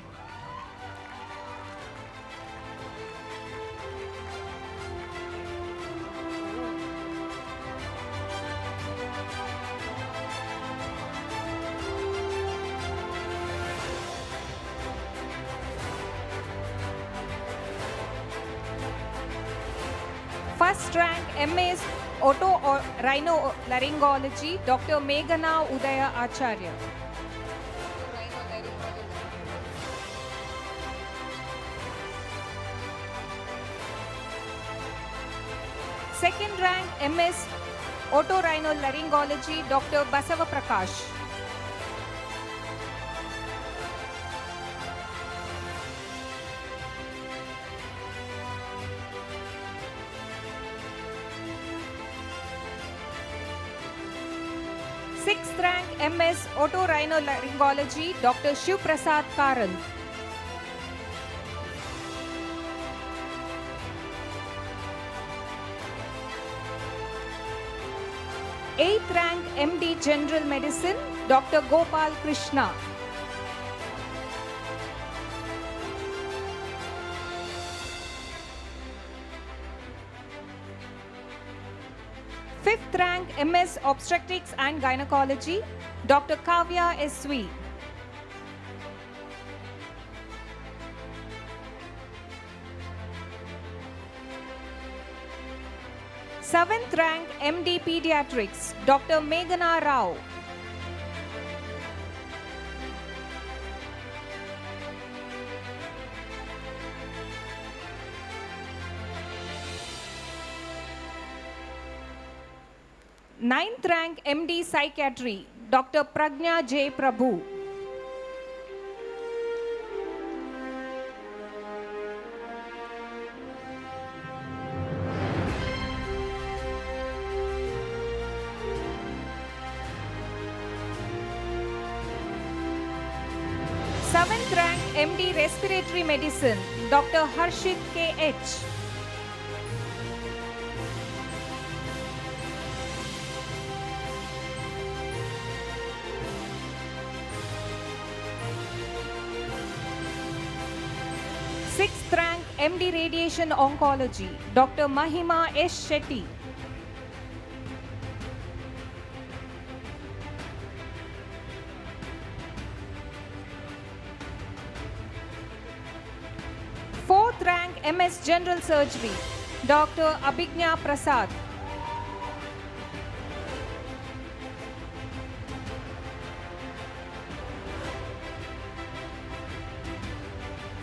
First rank, MS Otorhinolaryngology, Dr. Meghana Udaya Acharya. Second rank, MS Otorhinolaryngology, Dr. Basava Prakash. Sixth rank, MS Otorhinolaryngology, Dr. Shiv Prasad Karan. Eighth rank, MD General Medicine, Dr. Gopal Krishna. Fifth rank, MS Obstetrics and Gynecology, Dr. Kavya S.V. 7th rank MD Pediatrics, Dr. Meghana Rao. Ninth rank MD Psychiatry, Dr. Pragna J. Prabhu. Seventh rank MD Respiratory Medicine, Dr. Harshit K.H. Sixth rank MD Radiation Oncology, Dr. Mahima S. Shetty. Fourth rank MS General Surgery, Dr. Abhignya Prasad.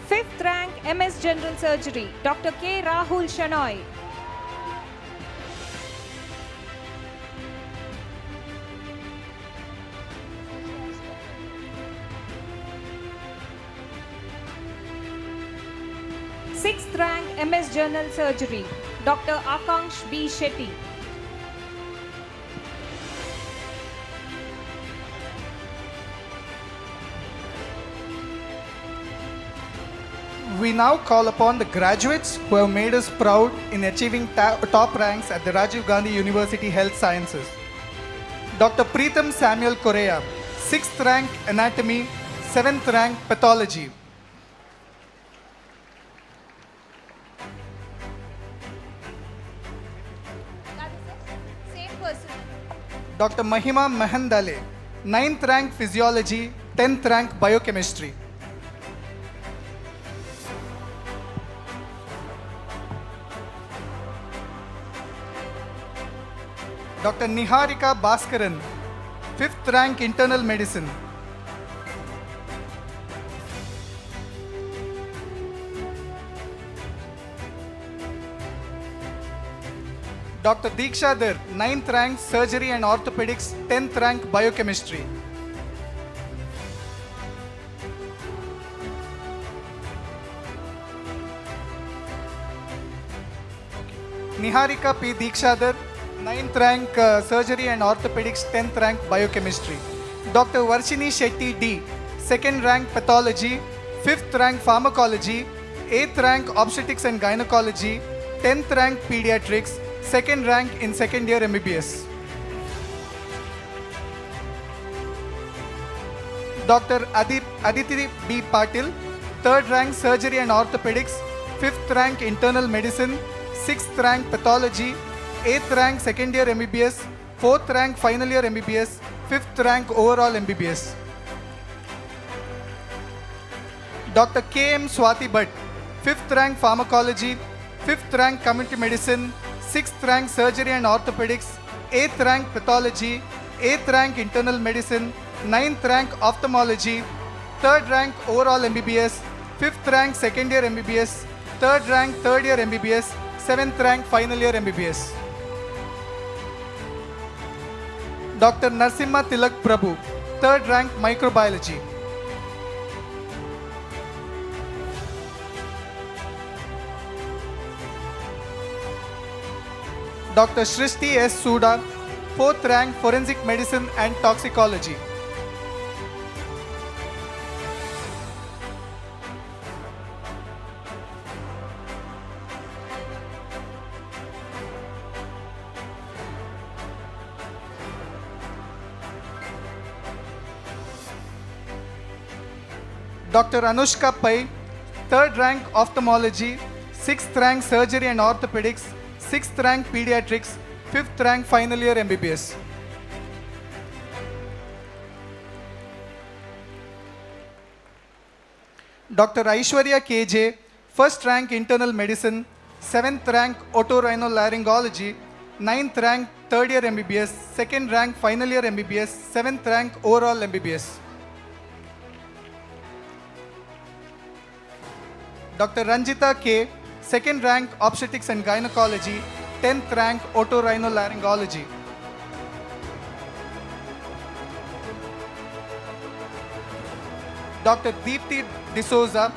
Fifth rank MS General Surgery, Dr. K. Rahul Shanoy. Sixth rank MS General Surgery, Dr. Akanksh B. Shetty. We now call upon the graduates who have made us proud in achieving top ranks at the Rajiv Gandhi University Health Sciences. Dr. Preetham Samuel Correa, 6th rank Anatomy, 7th rank Pathology. Same person. Dr. Mahima Mahandale, 9th rank Physiology, 10th rank Biochemistry. Dr. Niharika Bhaskaran, 5th rank Internal Medicine. Dr. Deeksha Dhar, 9th rank Surgery and Orthopedics, 10th rank Biochemistry. Niharika P. Deeksha Dhar, 9th rank Surgery and Orthopedics, 10th rank Biochemistry. Dr. Varshini Shetty D, 2nd rank Pathology, 5th rank Pharmacology, 8th rank Obstetrics and Gynecology, 10th rank Pediatrics, 2nd rank in 2nd year MBBS. Dr. Aditi B. Patil, 3rd rank Surgery and Orthopedics, 5th rank Internal Medicine, 6th rank Pathology, 8th rank 2nd year MBBS, 4th rank final year MBBS, 5th rank overall MBBS. Dr. K.M. Swati Bhatt, 5th rank Pharmacology, 5th rank Community Medicine, 6th rank Surgery and Orthopedics, 8th rank Pathology, 8th rank Internal Medicine, 9th rank Ophthalmology, 3rd rank Overall MBBS, 5th rank 2nd year MBBS, 3rd rank 3rd year MBBS, 7th rank final year MBBS. Dr. Narsimha Tilak Prabhu, 3rd rank Microbiology. Dr. Shrishti S. Suda, 4th rank Forensic Medicine and Toxicology. Dr. Anushka Pai, 3rd rank Ophthalmology, 6th rank Surgery and Orthopedics, 6th rank Pediatrics, 5th rank final year MBBS. Dr. Aishwarya KJ, 1st rank Internal Medicine, 7th rank Otorhinolaryngology, 9th rank third year MBBS, 2nd rank final year MBBS, 7th rank overall MBBS. Dr. Ranjita K, 2nd rank obstetrics and gynecology, 10th rank otorhinolaryngology. Dr. Deepthi D'Souza,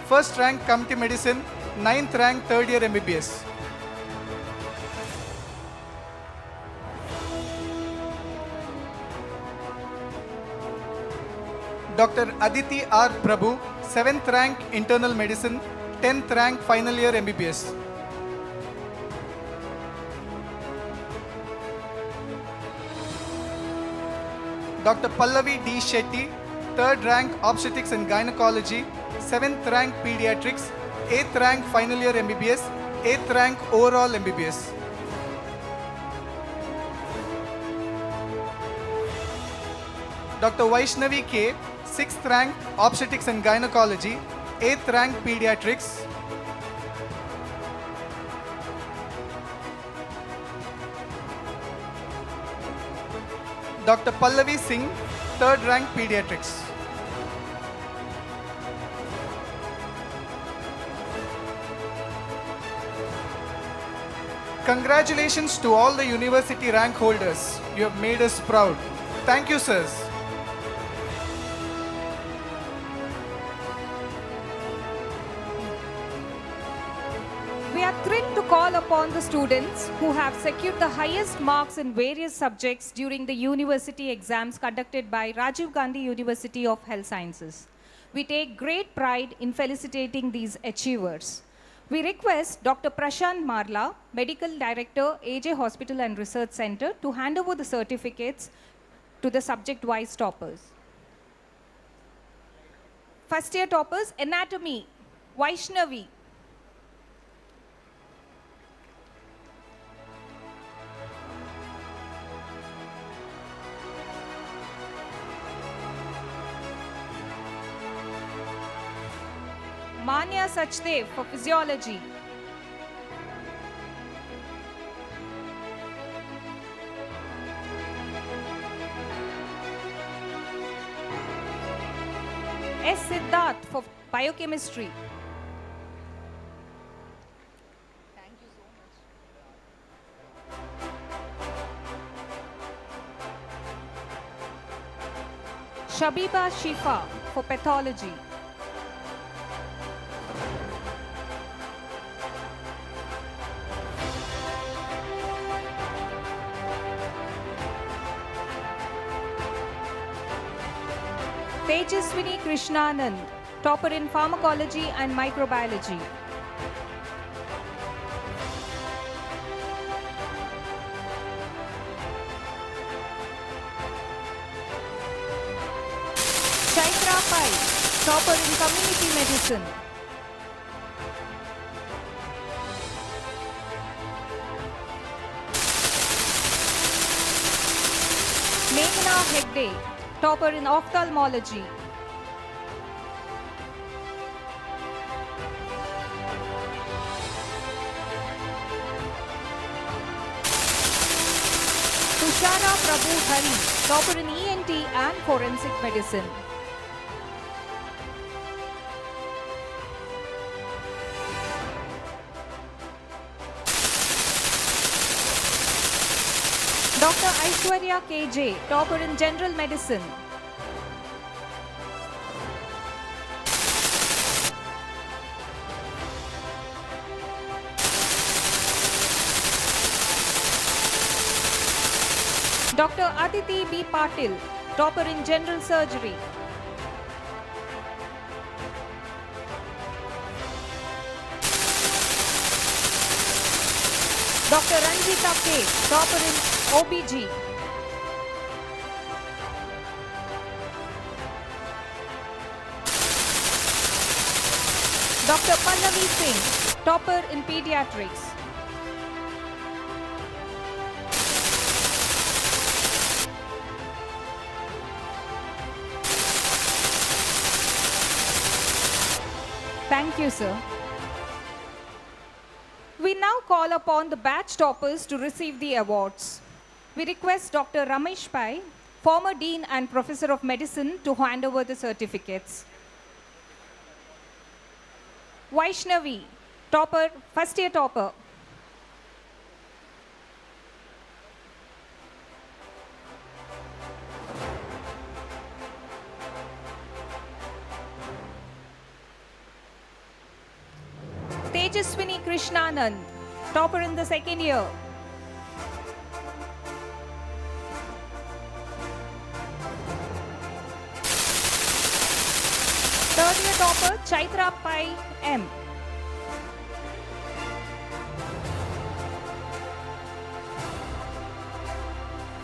1st rank community medicine, 9th rank third year MBBS. Dr. Aditi R. Prabhu, 7th rank internal medicine, 10th rank final year MBBS. Dr. Pallavi D. Shetty, 3rd rank obstetrics and gynecology, 7th rank pediatrics, 8th rank final year MBBS, 8th rank overall MBBS. Dr. Vaishnavi K, 6th rank obstetrics and gynecology, 8th rank pediatrics. Dr. Pallavi Singh, 3rd rank pediatrics. Congratulations to all the university rank holders. You have made us proud. Thank you, sirs. We are thrilled to call upon the students who have secured the highest marks in various subjects during the university exams conducted by Rajiv Gandhi University of Health Sciences. We take great pride in felicitating these achievers. We request Dr. Prashant Marla, Medical Director, AJ Hospital and Research Center, to hand over the certificates to the subject-wise toppers. First year toppers, Anatomy, Vaishnavi. Manya Sachdev for Physiology. S. Siddharth for Biochemistry. Thank you so much. Shabiba Shifa for Pathology. Tejaswini Krishnanand, topper in Pharmacology and Microbiology. Chaitra Pai, topper in Community Medicine. Meghna Hegde, topper in Ophthalmology. Tushara Prabhu Hari, topper in ENT and Forensic Medicine. Dr. Aishwarya KJ, topper in General Medicine. Dr. Aditi B. Patil, topper in General Surgery. Dr. Ranjita K, topper in OBG. Dr. Pallavi Singh, topper in Pediatrics. Thank you, sir. We now call upon the batch toppers to receive the awards. We request Dr. Ramesh Pai, former Dean and Professor of Medicine, to hand over the certificates. Vaishnavi, topper, first year topper. Tejaswini Krishnanand, topper in the second year. Third year topper, Chaitra Pai M.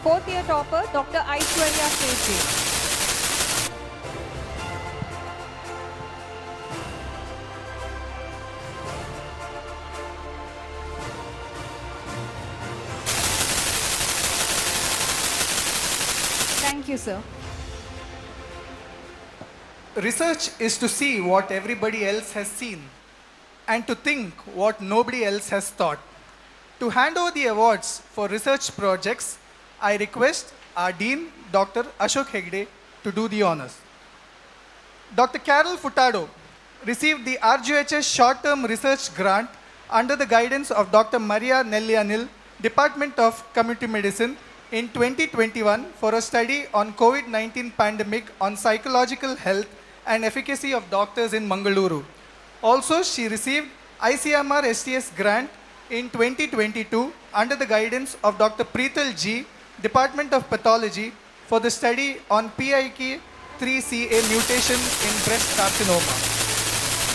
Fourth year topper, Dr. Aishwarya KJ. Thank you, sir. Research is to see what everybody else has seen and to think what nobody else has thought. To hand over the awards for research projects, I request our Dean, Dr. Ashok Hegde, to do the honors. Dr. Carol Furtado received the RGHS Short-Term Research Grant under the guidance of Dr. Maria Nellianil, Department of Community Medicine, in 2021 for a study on COVID-19 pandemic on psychological health and efficacy of doctors in Mangaluru. Also, she received ICMR STS grant in 2022 under the guidance of Dr. Preetal G, Department of Pathology, for the study on PIK3CA mutation in breast carcinoma.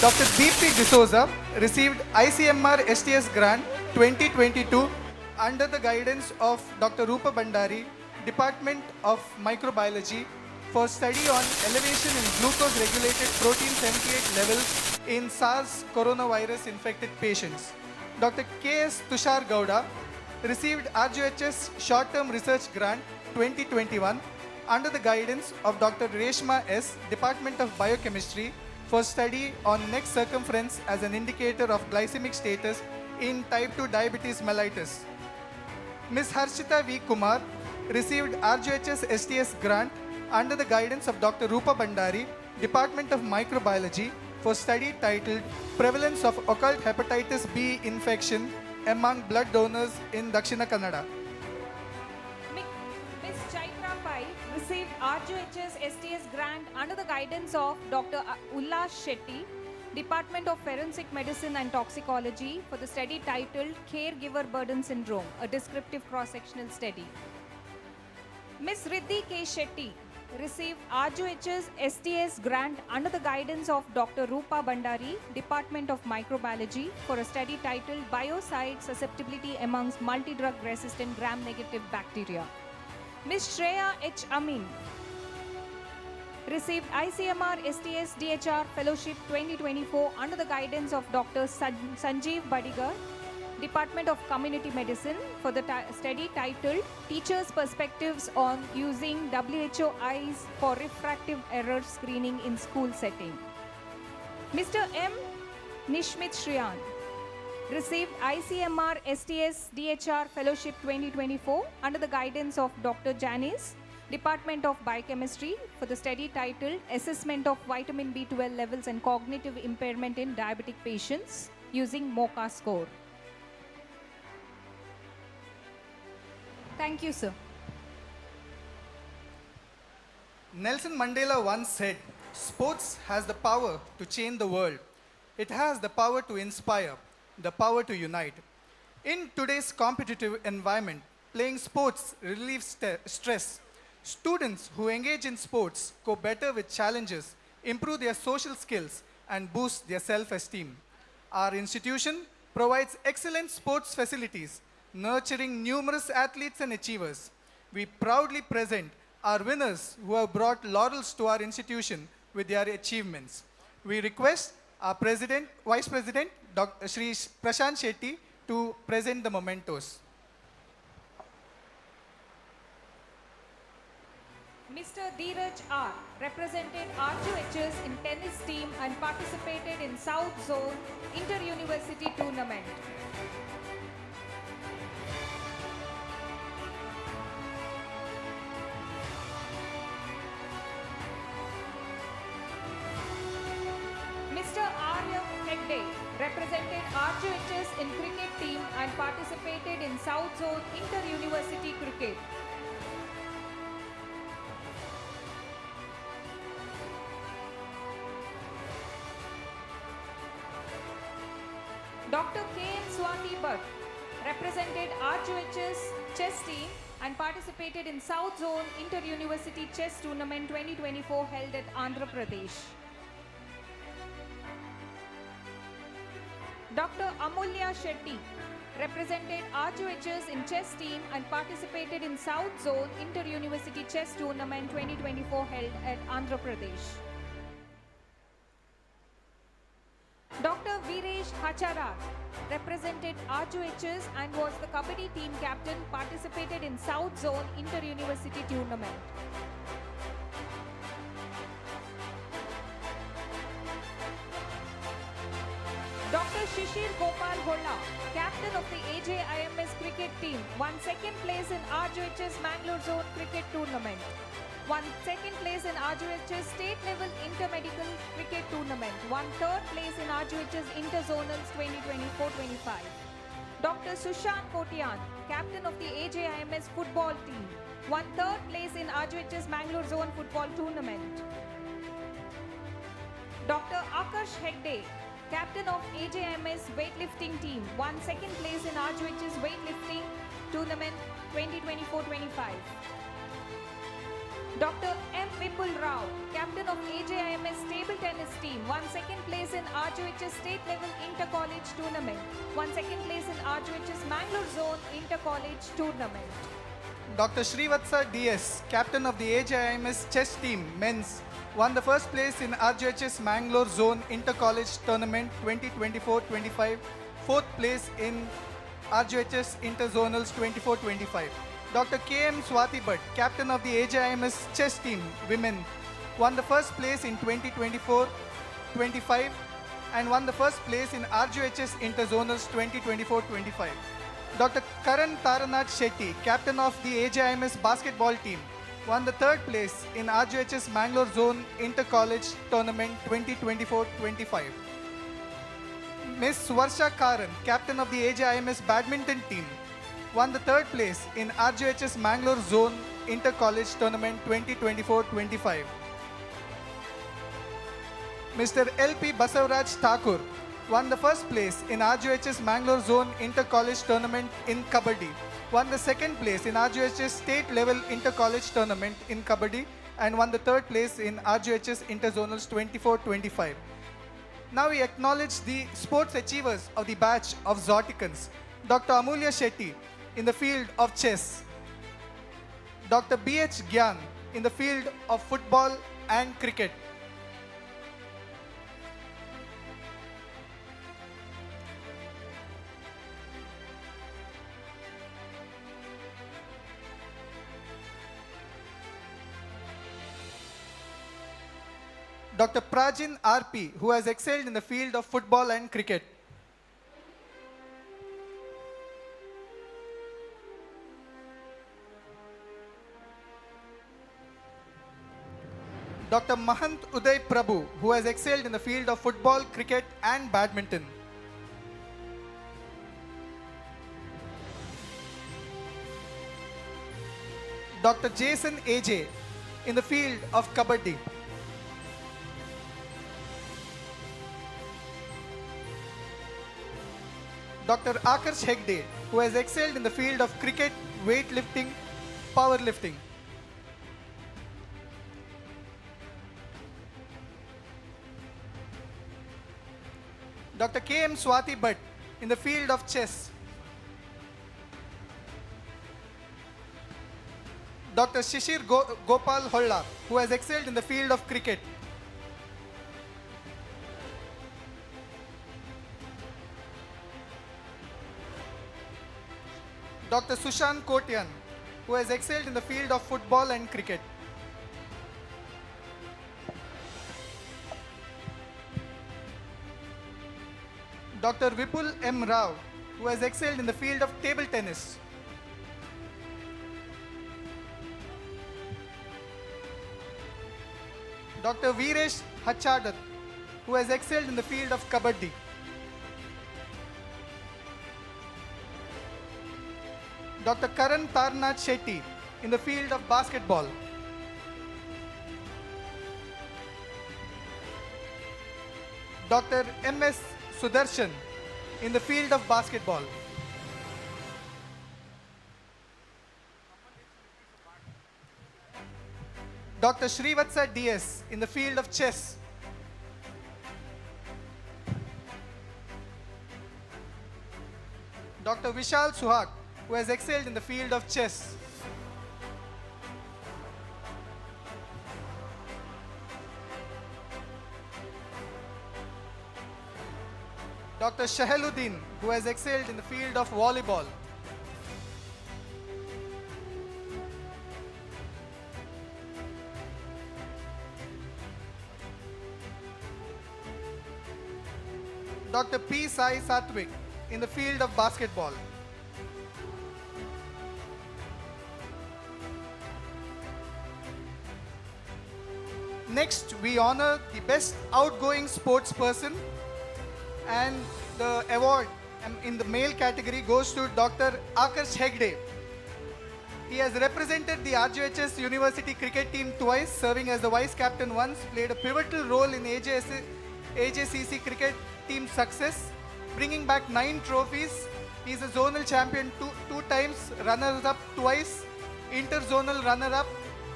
Dr. Deepthi D'Souza received ICMR STS grant 2022 under the guidance of Dr. Rupa Bandari, Department of Microbiology, for study on elevation in glucose-regulated protein 78 levels in SARS coronavirus infected patients. Dr. K.S. Tushar Gowda received RGHS Short-Term Research Grant 2021 under the guidance of Dr. Reshma S., Department of Biochemistry, for study on neck circumference as an indicator of glycemic status in type 2 diabetes mellitus. Ms. Harshita V. Kumar received RGHS STS grant under the guidance of Dr. Rupa Bandari, Department of Microbiology, for study titled Prevalence of Occult Hepatitis B Infection Among Blood Donors in Dakshina Kannada. Ms. Chaitra Pai received RGHS STS grant under the guidance of Dr. Ullas Shetty, Department of Forensic Medicine and Toxicology, for the study titled Caregiver Burden Syndrome, a descriptive cross-sectional study. Ms. Riddhi K. Shetty received RGHS STS grant under the guidance of Dr. Rupa Bandari, Department of Microbiology, for a study titled Biocide Susceptibility Amongst Multi-Drug Resistant Gram-Negative Bacteria. Ms. Shreya H. Amin received ICMR STS DHR Fellowship 2024 under the guidance of Dr. Sanjeev Badigar, Department of Community Medicine, for the study titled Teachers' Perspectives on Using WHO Eyes for Refractive Error Screening in School Setting. Mr. M. Nishmit Shriyan received ICMR STS DHR Fellowship 2024 under the guidance of Dr. Janice, Department of Biochemistry, for the study titled Assessment of Vitamin B12 Levels and Cognitive Impairment in Diabetic Patients using MOCA score. Thank you, sir. Nelson Mandela once said, "Sports has the power to change the world. It has the power to inspire, the power to unite." In today's competitive environment, playing sports relieves stress. Students who engage in sports cope better with challenges, improve their social skills, and boost their self-esteem. Our institution provides excellent sports facilities, nurturing numerous athletes and achievers. We proudly present our winners who have brought laurels to our institution with their achievements. We request our President, Vice President, Dr. Shri Prashant Shetty, to present the mementos. Mr. Dheeraj R. represented RGHS in tennis team and participated in South Zone Inter-University Tournament. represented RJHS in cricket team and participated in South Zone Inter-University Cricket. Dr. K.M. Swati Bhatt represented RJHS chess team and participated in South Zone Inter-University Chess Tournament 2024 held at Andhra Pradesh. Dr. Amulya Shetty represented RJHS in chess team and participated in South Zone Inter-University Chess Tournament 2024 held at Andhra Pradesh. Dr. Viresh Hacharat represented RJHS and was the Kabaddi team captain, participated in South Zone Inter-University Tournament. Dr. Shishir Gopal Holla, captain of the AJIMS cricket team, won second place in RJHS Mangalore Zone Cricket Tournament. Won second place in RJHS State Level Intermedical Cricket Tournament. Won third place in RJHS Interzonals 2024-25. Dr. Sushant Kotian, captain of the AJIMS football team, won third place in RJHS Mangalore Zone Football Tournament. Dr. Akash Hegde, captain of AJIMS weightlifting team, won second place in RJHS weightlifting tournament 2024-25. Dr. M. Vipul Rao, captain of AJIMS table tennis team, won second place in RJHS state level inter-college tournament, won second place in RJHS Mangalore Zone inter-college tournament. Dr. Srivatsa DS, captain of the AJIMS chess team, men's, won the first place in RJHS Mangalore Zone Inter-College Tournament 2024-25, fourth place in RJHS Interzonals 24-25. Dr. K.M. Swati Bhatt, captain of the AJIMS chess team, women, won the first place in 2024-25 and won the first place in RJHS Interzonals 2024-25. Dr. Karan Taranath Shetty, captain of the AJIMS basketball team, won the third place in RJHS Mangalore Zone Inter-College Tournament 2024-25. Ms. Swarsha Karan, captain of the AJIMS badminton team, won the third place in RJHS Mangalore Zone Inter-College Tournament 2024-25. Mr. L.P. Basavaraj Thakur won the first place in RJHS Mangalore Zone Inter-College Tournament in Kabaddi, won the second place in RJHS State Level Inter-College Tournament in Kabaddi, and won the third place in RJHS Interzonals 24-25. Now we acknowledge the sports achievers of the batch of Zoticans. Dr. Amulya Shetty in the field of chess. Dr. B.H. Gyan in the field of football and cricket. Dr. Prajin R.P., who has excelled in the field of football and cricket. Dr. Mahant Uday Prabhu, who has excelled in the field of football, cricket and badminton. Dr. Jason A.J. in the field of Kabaddi. Dr. Akash Hegde, who has excelled in the field of cricket, weightlifting, powerlifting. Dr. K.M. Swati Bhatt in the field of chess. Dr. Shishir Gopal Holla, who has excelled in the field of cricket. Dr. Sushant Kotian, who has excelled in the field of football and cricket. Dr. Vipul M. Rao, who has excelled in the field of table tennis. Dr. Viresh Hachadat, who has excelled in the field of Kabaddi. Dr. Karan Tarnath Shetty in the field of basketball. Dr. M.S. Sudarshan in the field of basketball. Dr. Srivatsa DS in the field of chess. Dr. Vishal Suhag, who has excelled in the field of chess. Dr. Shaheluddin, who has excelled in the field of volleyball. Dr. P. Sai Satvik in the field of basketball. Next, we honor the best outgoing sports person, and the award in the male category goes to Dr. Akarsh Hegde. He has represented the RGHS University cricket team twice, serving as the vice captain once, played a pivotal role in AJCC cricket team success, bringing back 9 trophies. He is a zonal champion two times, runners-up twice, inter-zonal runner-up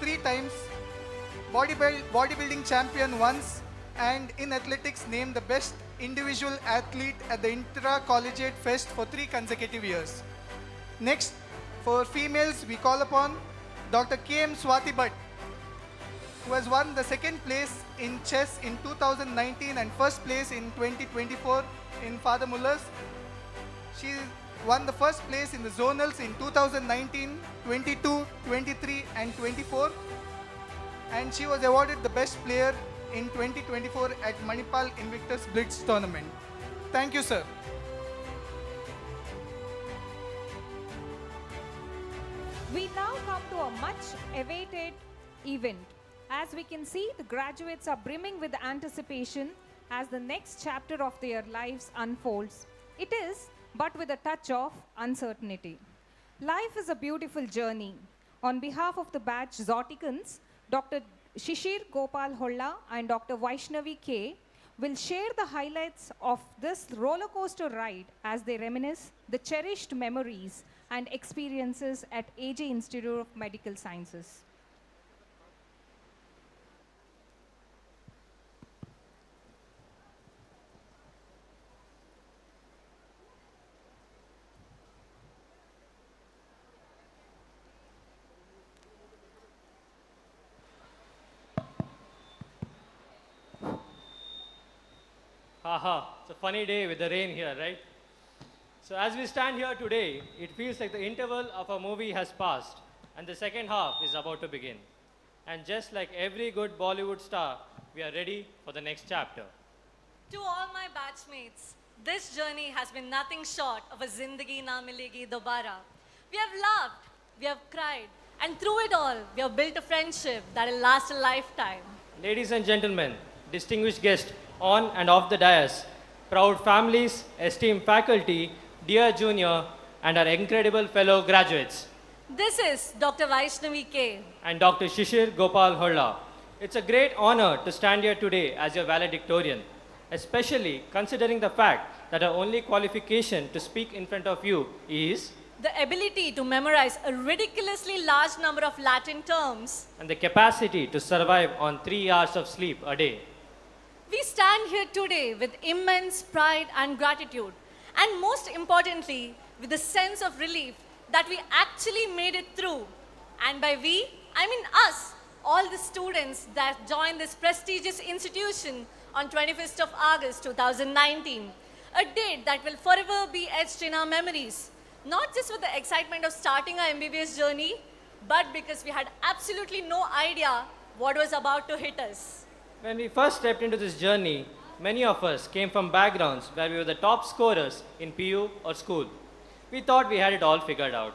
3 times, bodybuilding champion once, and in athletics named the best individual athlete at the Intra-Collegiate Fest for 3 consecutive years. Next, for females, we call upon Dr. K.M. Swati Bhatt, who has won the 2nd place in chess in 2019 and 1st place in 2024 in Father Muller's. She won the 1st place in the zonals in 2019, 22, 23 and 24. And she was awarded the best player in 2024 at Manipal Invictus Blitz tournament. Thank you, sir. We now come to a much awaited event. As we can see, the graduates are brimming with anticipation as the next chapter of their lives unfolds. It is, but with a touch of uncertainty. Life is a beautiful journey. On behalf of the batch Zoticans, Dr. Shishir Gopal Holla and Dr. Vaishnavi K will share the highlights of this roller coaster ride as they reminisce the cherished memories and experiences at AJ Institute of Medical Sciences. Haha, it's a funny day with the rain here, right? So as we stand here today, it feels like the interval of a movie has passed and the second half is about to begin. And just like every good Bollywood star, we are ready for the next chapter. To all my batchmates, this journey has been nothing short of a Zindagi Na Milegi Dobara. We have laughed, we have cried, and through it all, we have built a friendship that will last a lifetime. Ladies and gentlemen, distinguished guests on and off the dais, proud families, esteemed faculty, dear junior, and our incredible fellow graduates. This is Dr. Vaishnavi K. And Dr. Shishir Gopal Holla. It's a great honor to stand here today as your valedictorian, especially considering the fact that our only qualification to speak in front of you is the ability to memorize a ridiculously large number of Latin terms and the capacity to survive on 3 hours of sleep a day. We stand here today with immense pride and gratitude, and most importantly, with a sense of relief that we actually made it through. And by we, I mean us, all the students that joined this prestigious institution on 25th of August 2019, a date that will forever be etched in our memories, not just for the excitement of starting our MBBS journey, but because we had absolutely no idea what was about to hit us. When we first stepped into this journey, many of us came from backgrounds where we were the top scorers in PU or school. We thought we had it all figured out.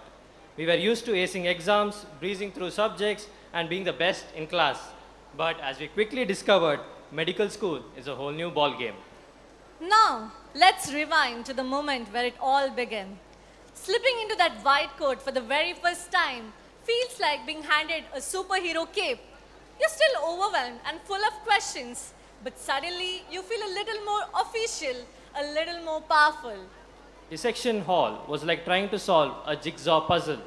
We were used to acing exams, breezing through subjects, and being the best in class. But as we quickly discovered, medical school is a whole new ballgame. Now, let's rewind to the moment where it all began. Slipping into that white coat for the very first time feels like being handed a superhero cape. You're still overwhelmed and full of questions, but suddenly you feel a little more official, a little more powerful. Dissection hall was like trying to solve a jigsaw puzzle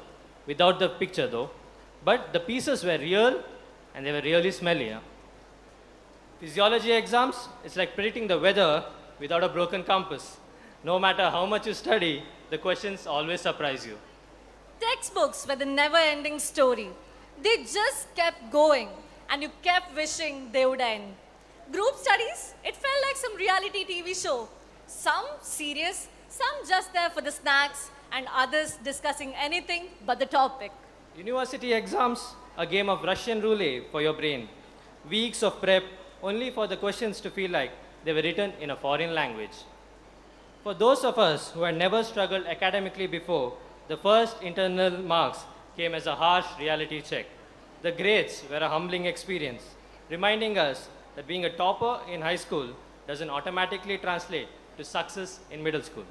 without the picture though. But the pieces were real and they were really smelly. Huh? Physiology exams, it's like predicting the weather without a broken compass. No matter how much you study, the questions always surprise you. Textbooks were the never ending story. They just kept going and you kept wishing they would end. Group studies, it felt like some reality TV show. Some serious, some just there for the snacks, and others discussing anything but the topic. University exams, a game of Russian roulette for your brain. Weeks of prep only for the questions to feel like they were written in a foreign language. For those of us who had never struggled academically before, the first internal marks came as a harsh reality check. The grades were a humbling experience, reminding us that being a topper in high school doesn't automatically translate to success in middle school.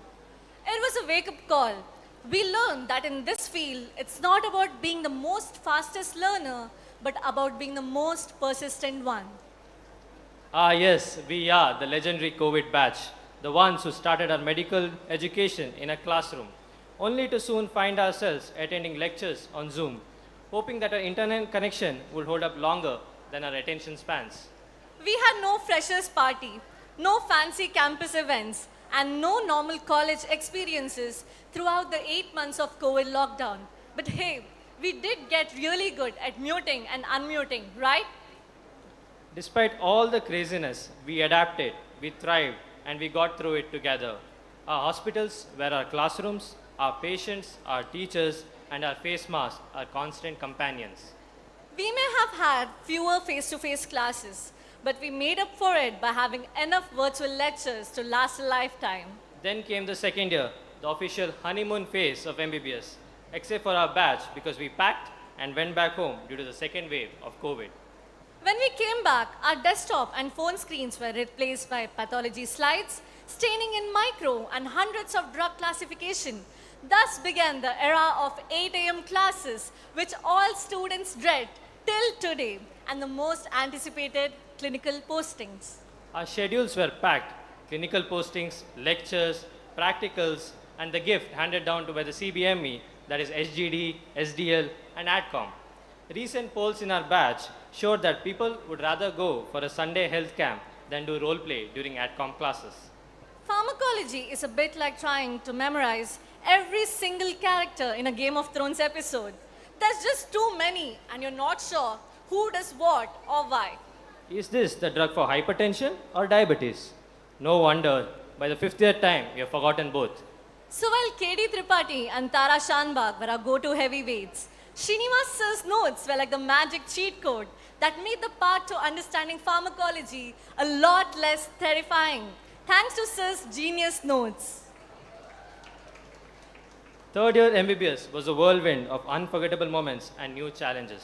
It was a wake up call. We learned that in this field, it's not about being the most fastest learner, but about being the most persistent one. Ah, yes, we are the legendary COVID batch, the ones who started our medical education in a classroom, only to soon find ourselves attending lectures on Zoom, hoping that our internet connection would hold up longer than our attention spans. We had no freshers party, no fancy campus events, and no normal college experiences throughout the 8 months of COVID lockdown. But hey, we did get really good at muting and unmuting, right? Despite all the craziness, we adapted, we thrived, and we got through it together. Our hospitals were our classrooms, our patients, our teachers, and our face masks, our constant companions. We may have had fewer face-to-face classes, but we made up for it by having enough virtual lectures to last a lifetime. Then came the second year, the official honeymoon phase of MBBS, except for our batch because we packed and went back home due to the second wave of COVID. When we came back, our desktop and phone screens were replaced by pathology slides, staining in micro, and hundreds of drug classification. Thus began the era of 8 a.m. classes, which all students dread till today, and the most anticipated clinical postings. Our schedules were packed, clinical postings, lectures, practicals, and the gift handed down to by the CBME, that is SGD, SDL, and ADCOM. Recent polls in our batch showed that people would rather go for a Sunday health camp than do role play during ADCOM classes. Pharmacology is a bit like trying to memorize every single character in a Game of Thrones episode. There's just too many, and you're not sure who does what or why. Is this the drug for hypertension or diabetes? No wonder, by the fifth year time, you have forgotten both. So while KD Tripathi and Tara Shanbag were our go-to heavyweights, Srinivas Sir's notes were like the magic cheat code that made the path to understanding pharmacology a lot less terrifying, thanks to Sir's genius notes. Third year MBBS was a whirlwind of unforgettable moments and new challenges.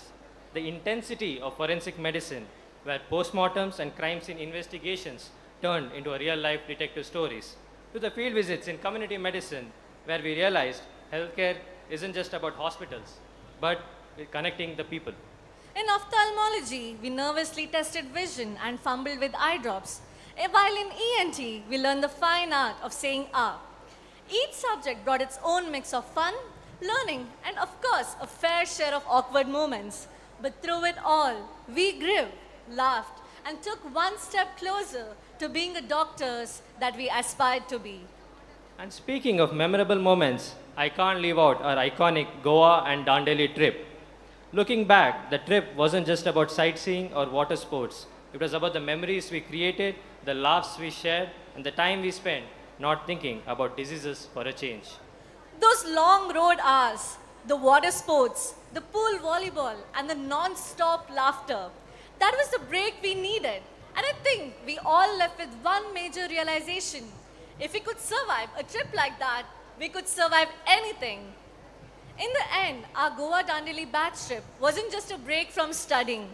The intensity of forensic medicine, where postmortems and crime scene investigations turned into real-life detective stories, to the field visits in community medicine, where we realized healthcare isn't just about hospitals, but connecting the people. In ophthalmology, we nervously tested vision and fumbled with eye drops, while in ENT, we learned the fine art of saying ah. Each subject brought its own mix of fun, learning, and of course, a fair share of awkward moments. But through it all, we grew, laughed, and took one step closer to being the doctors that we aspired to be. And speaking of memorable moments, I can't leave out our iconic Goa and Dandeli trip. Looking back, the trip wasn't just about sightseeing or water sports. It was about the memories we created, the laughs we shared, and the time we spent not thinking about diseases for a change. Those long road hours, the water sports, the pool volleyball, and the non-stop laughter. That was the break we needed. And I think we all left with one major realization. If we could survive a trip like that, we could survive anything. In the end, our Goa Dandeli batch trip wasn't just a break from studying.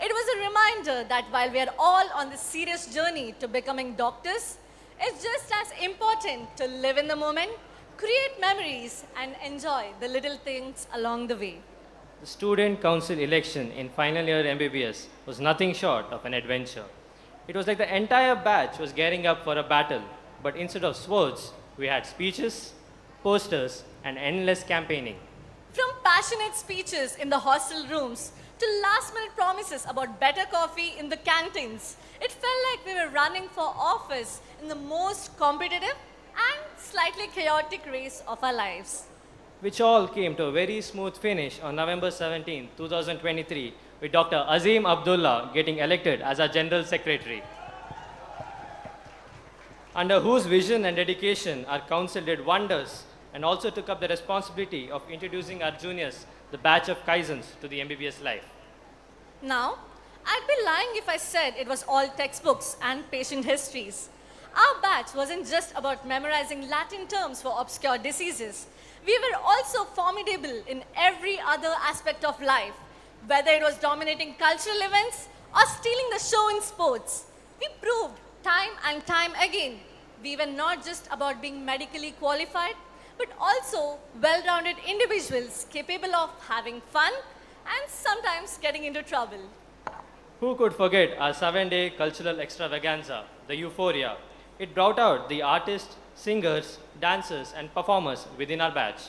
It was a reminder that while we are all on this serious journey to becoming doctors, it's just as important to live in the moment, create memories, and enjoy the little things along the way. The student council election in final year MBBS was nothing short of an adventure. It was like the entire batch was gearing up for a battle, but instead of swords, we had speeches, posters, and endless campaigning. From passionate speeches in the hostel rooms to last minute promises about better coffee in the canteens, it felt like we were running for office in the most competitive and slightly chaotic race of our lives. Which all came to a very smooth finish on November 17, 2023, with Dr. Azim Abdullah getting elected as our General Secretary. Under whose vision and dedication our council did wonders and also took up the responsibility of introducing our juniors, the batch of Kaizens, to the MBBS life. Now, I'd be lying if I said it was all textbooks and patient histories. Our batch wasn't just about memorizing Latin terms for obscure diseases. We were also formidable in every other aspect of life, whether it was dominating cultural events or stealing the show in sports. We proved time and time again we were not just about being medically qualified, but also well-rounded individuals capable of having fun and sometimes getting into trouble. Who could forget our 7-day cultural extravaganza, the Euphoria? It brought out the artists, singers, dancers, and performers within our batch.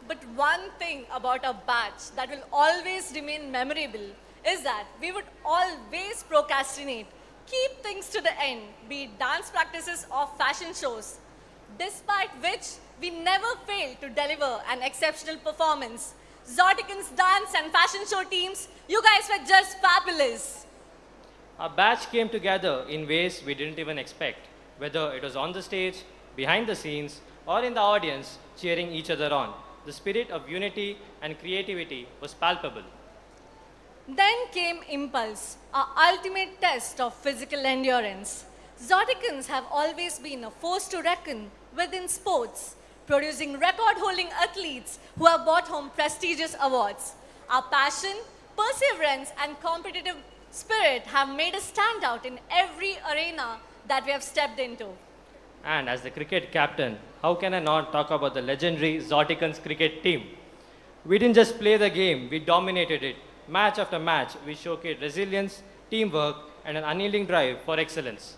But one thing about a batch that will always remain memorable is that we would always procrastinate, keep things to the end, be it dance practices or fashion shows, despite which we never failed to deliver an exceptional performance. Zotican's dance and fashion show teams, you guys were just fabulous. Our batch came together in ways we didn't even expect, whether it was on the stage, behind the scenes, or in the audience cheering each other on. The spirit of unity and creativity was palpable. Then came Impulse, our ultimate test of physical endurance. Zoticans have always been a force to reckon with in sports, producing record-holding athletes who have brought home prestigious awards. Our passion, perseverance, and competitive spirit have made us stand out in every arena that we have stepped into. And as the cricket captain, how can I not talk about the legendary Zoticans cricket team? We didn't just play the game, we dominated it. Match after match, we showcased resilience, teamwork, and an unyielding drive for excellence.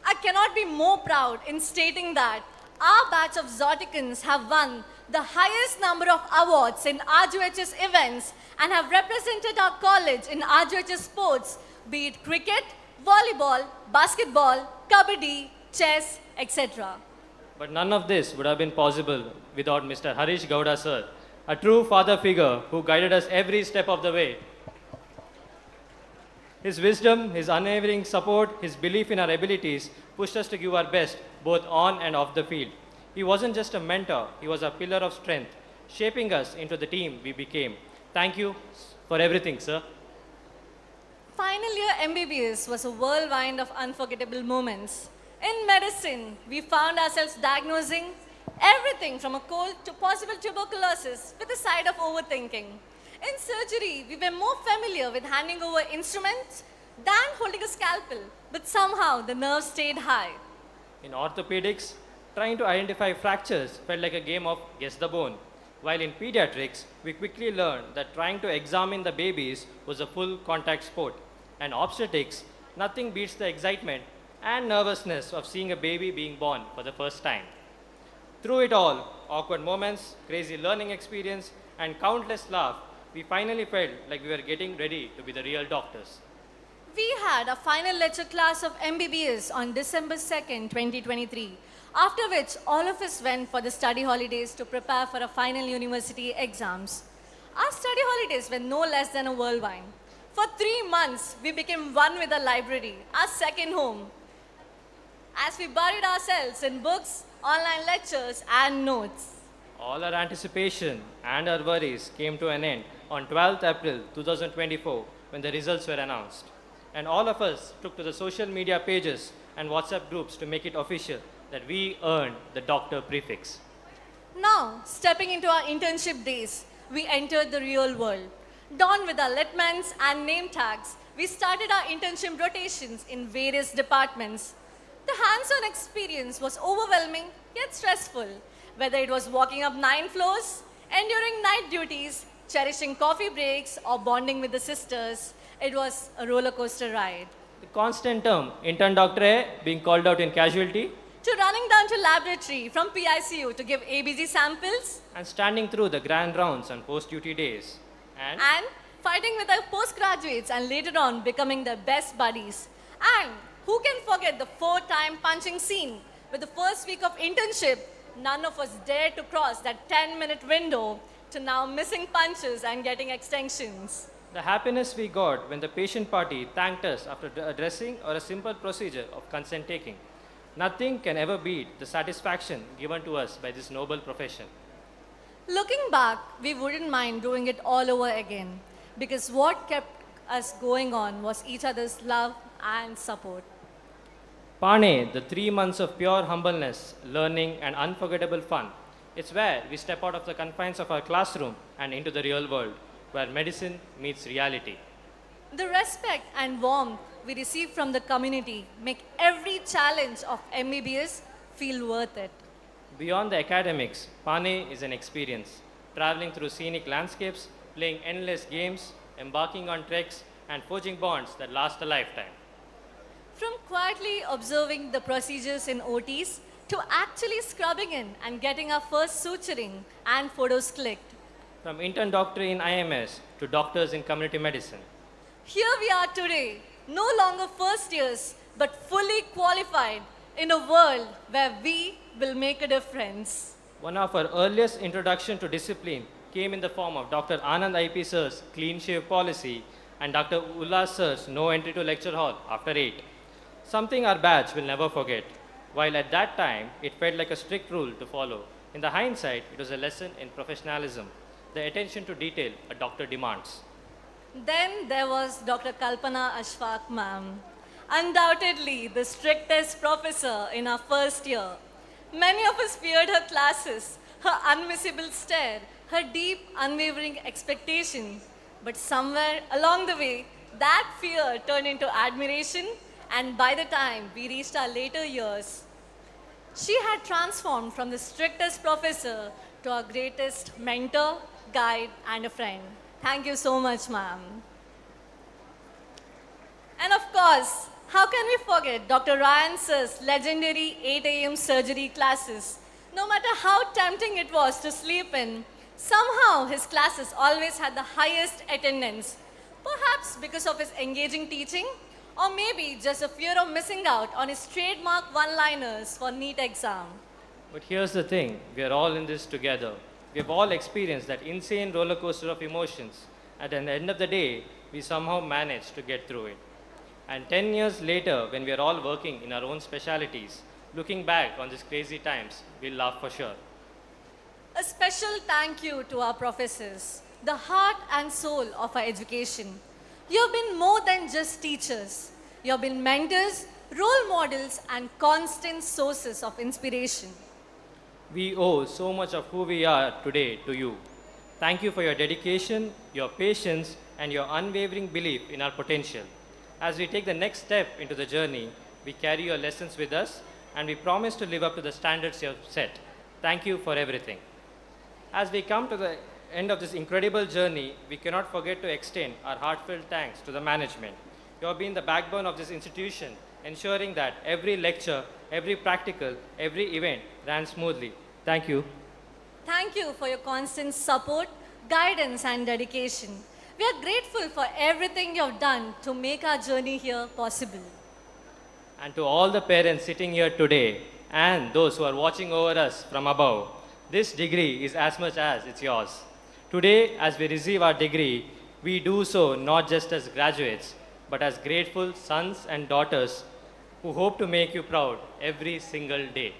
I cannot be more proud in stating that our batch of Zoticans have won the highest number of awards in RGHS events and have represented our college in RGHS sports, be it cricket, volleyball, basketball, kabaddi, chess, etc. But none of this would have been possible without Mr. Harish Gowda sir, a true father figure who guided us every step of the way. His wisdom, his unwavering support, his belief in our abilities pushed us to give our best both on and off the field. He wasn't just a mentor, he was a pillar of strength, shaping us into the team we became. Thank you for everything, sir. Final year MBBS was a whirlwind of unforgettable moments. In medicine, we found ourselves diagnosing everything from a cold to possible tuberculosis with a side of overthinking. In surgery, we were more familiar with handing over instruments than holding a scalpel, but somehow the nerves stayed high. In orthopedics, trying to identify fractures felt like a game of guess the bone. While in pediatrics, we quickly learned that trying to examine the babies was a full contact sport. And obstetrics, nothing beats the excitement and nervousness of seeing a baby being born for the first time. Through it all, awkward moments, crazy learning experience, and countless laughs, we finally felt like we were getting ready to be the real doctors. We had a final lecture class of MBBS on December 2nd, 2023, after which all of us went for the study holidays to prepare for our final university exams. Our study holidays were no less than a whirlwind. For 3 months, we became one with the library, our second home, as we buried ourselves in books, online lectures, and notes. All our anticipation and our worries came to an end on 12th April 2024 when the results were announced. And all of us took to the social media pages and WhatsApp groups to make it official that we earned the doctor prefix. Now, stepping into our internship days, we entered the real world. Donned with our litments and name tags, we started our internship rotations in various departments. The hands-on experience was overwhelming yet stressful, whether it was walking up 9 floors, enduring night duties, cherishing coffee breaks, or bonding with the sisters. It was a roller coaster ride. The constant term, intern Dr. A, being called out in casualty, To running down to laboratory from PICU to give ABG samples, and standing through the grand rounds on post-duty days, and fighting with our postgraduates and later on becoming their best buddies. And who can forget the 4-time punching scene? With the first week of internship, none of us dared to cross that 10-minute window to now missing punches and getting extensions. the happiness we got when the patient party thanked us after a dressing or a simple procedure of consent taking. Nothing can ever beat the satisfaction given to us by this noble profession. Looking back, we wouldn't mind doing it all over again because what kept us going on was each other's love and support. Pane, the 3 months of pure humbleness, learning, and unforgettable fun. It's where we step out of the confines of our classroom and into the real world, where medicine meets reality. The respect and warmth we receive from the community make every challenge of MBBS feel worth it. Beyond the academics, Pane is an experience, traveling through scenic landscapes, playing endless games, embarking on treks, and forging bonds that last a lifetime. From quietly observing the procedures in OTs to actually scrubbing in and getting our first suturing and photos clicked. From intern doctor in IMS to doctors in community medicine. Here we are today, no longer first years, but fully qualified in a world where we will make a difference. One of our earliest introduction to discipline came in the form of Dr. Anand IP sir's clean shave policy and Dr. Ullas sir's no entry to lecture hall after 8. Something our batch will never forget. While at that time, it felt like a strict rule to follow. In the hindsight, it was a lesson in professionalism, the attention to detail a doctor demands. Then there was Dr. Kalpana Ashfaq ma'am, undoubtedly the strictest professor in our first year. Many of us feared her classes, her unmissable stare, her deep, unwavering expectation. But somewhere along the way, that fear turned into admiration, and by the time we reached our later years, she had transformed from the strictest professor to our greatest mentor, guide, and a friend. Thank you so much, ma'am. And of course, how can we forget Dr. Ryan sir's legendary 8 a.m. surgery classes? No matter how tempting it was to sleep in, somehow his classes always had the highest attendance. Perhaps because of his engaging teaching, or maybe just a fear of missing out on his trademark one-liners for NEET exam. But here's the thing, we are all in this together. We have all experienced that insane roller coaster of emotions. At the end of the day, we somehow managed to get through it. And 10 years later, when we are all working in our own specialities, looking back on these crazy times, we'll laugh for sure. A special thank you to our professors, the heart and soul of our education. You have been more than just teachers. You have been mentors, role models, and constant sources of inspiration. We owe so much of who we are today to you. Thank you for your dedication, your patience, and your unwavering belief in our potential. As we take the next step into the journey, we carry your lessons with us, and we promise to live up to the standards you have set. Thank you for everything. As we come to the end of this incredible journey, we cannot forget to extend our heartfelt thanks to the management. You have been the backbone of this institution, ensuring that every lecture, every practical, every event ran smoothly. Thank you. Thank you for your constant support, guidance, and dedication. We are grateful for everything you have done to make our journey here possible. And to all the parents sitting here today and those who are watching over us from above, this degree is as much as it's yours. Today, as we receive our degree, we do so not just as graduates, but as grateful sons and daughters who hope to make you proud every single day.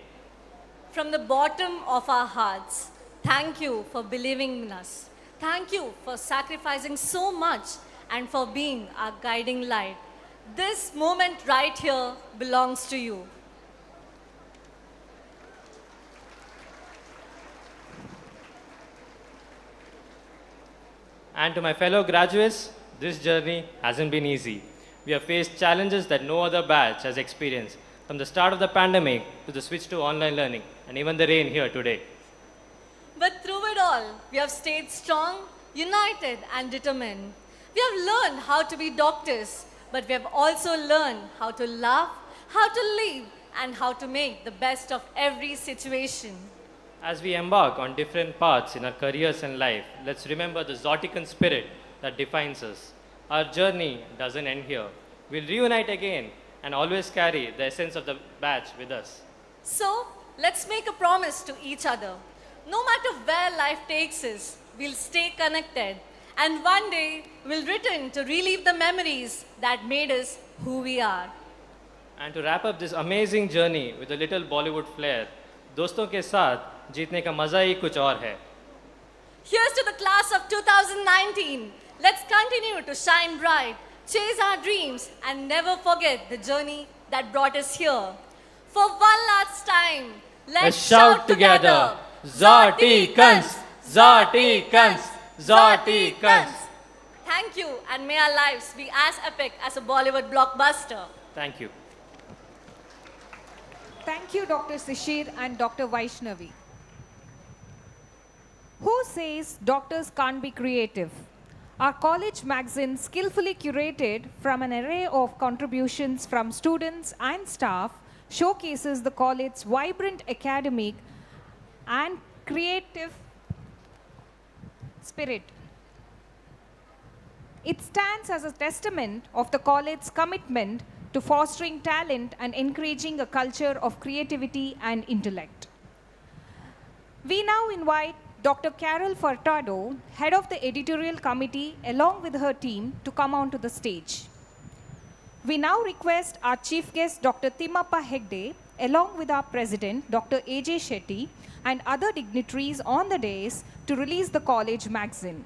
From the bottom of our hearts, thank you for believing in us. Thank you for sacrificing so much and for being our guiding light. This moment right here belongs to you. And to my fellow graduates, this journey hasn't been easy. We have faced challenges that no other batch has experienced, from the start of the pandemic to the switch to online learning, and even the rain here today. But through it all, we have stayed strong, united, and determined. We have learned how to be doctors, but we have also learned how to love, how to live, and how to make the best of every situation. As we embark on different paths in our careers and life, let's remember the Zotican spirit that defines us. Our journey doesn't end here. We'll reunite again and always carry the essence of the batch with us. So, let's make a promise to each other. No matter where life takes us, we'll stay connected, and one day we'll return to relive the memories that made us who we are. And to wrap up this amazing journey with a little Bollywood flair, दोस्तों के साथ जीतने का मजा ही कुछ और है. Here's to the class of 2019. Let's continue to shine bright, chase our dreams, and never forget the journey that brought us here. For one last time, let's shout together, Zoticans! Zoticans! Zoticans! Thank you, and may our lives be as epic as a Bollywood blockbuster. Thank you. Thank you, Dr. Sishir and Dr. Vaishnavi. Who says doctors can't be creative? Our college magazine, skillfully curated from an array of contributions from students and staff, showcases the college's vibrant academic and creative spirit. It stands as a testament of the college's commitment to fostering talent and encouraging a culture of creativity and intellect. We now invite Dr. Carol Furtado, head of the editorial committee, along with her team, to come onto the stage. We now request our chief guest, Dr. Timmappa Hegde, along with our president, Dr. A.J. Shetty, and other dignitaries on the dais to release the college magazine.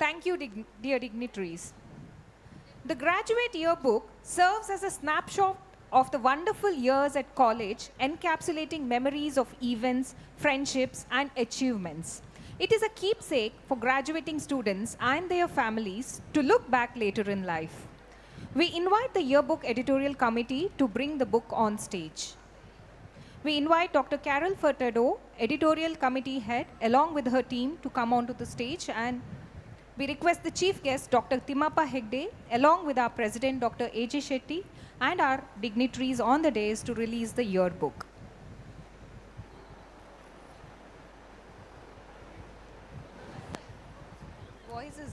Thank you, dear dignitaries. The graduate yearbook serves as a snapshot of the wonderful years at college, encapsulating memories of events, friendships, and achievements. It is a keepsake for graduating students and their families to look back later in life. We invite the yearbook editorial committee to bring the book on stage. We invite Dr. Carol Furtado, editorial committee head, along with her team, to come onto the stage, and we request the chief guest, Dr. Timmappa Hegde, along with our president, Dr. A.J. Shetty, and our dignitaries on the dais to release the yearbook. Voices.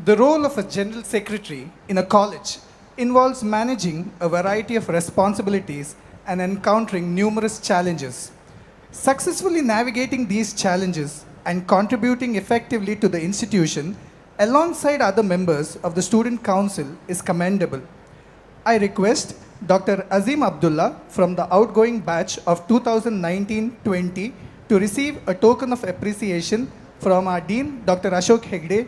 The role of a general secretary in a college involves managing a variety of responsibilities and encountering numerous challenges. Successfully navigating these challenges and contributing effectively to the institution alongside other members of the student council is commendable. I request Dr. Azim Abdullah from the outgoing batch of 2019-20 to receive a token of appreciation from our Dean, Dr. Ashok Hegde.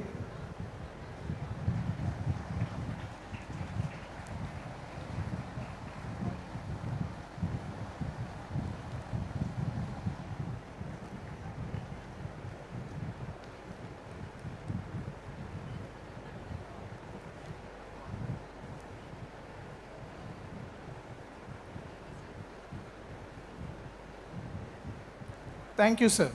Thank you, sir.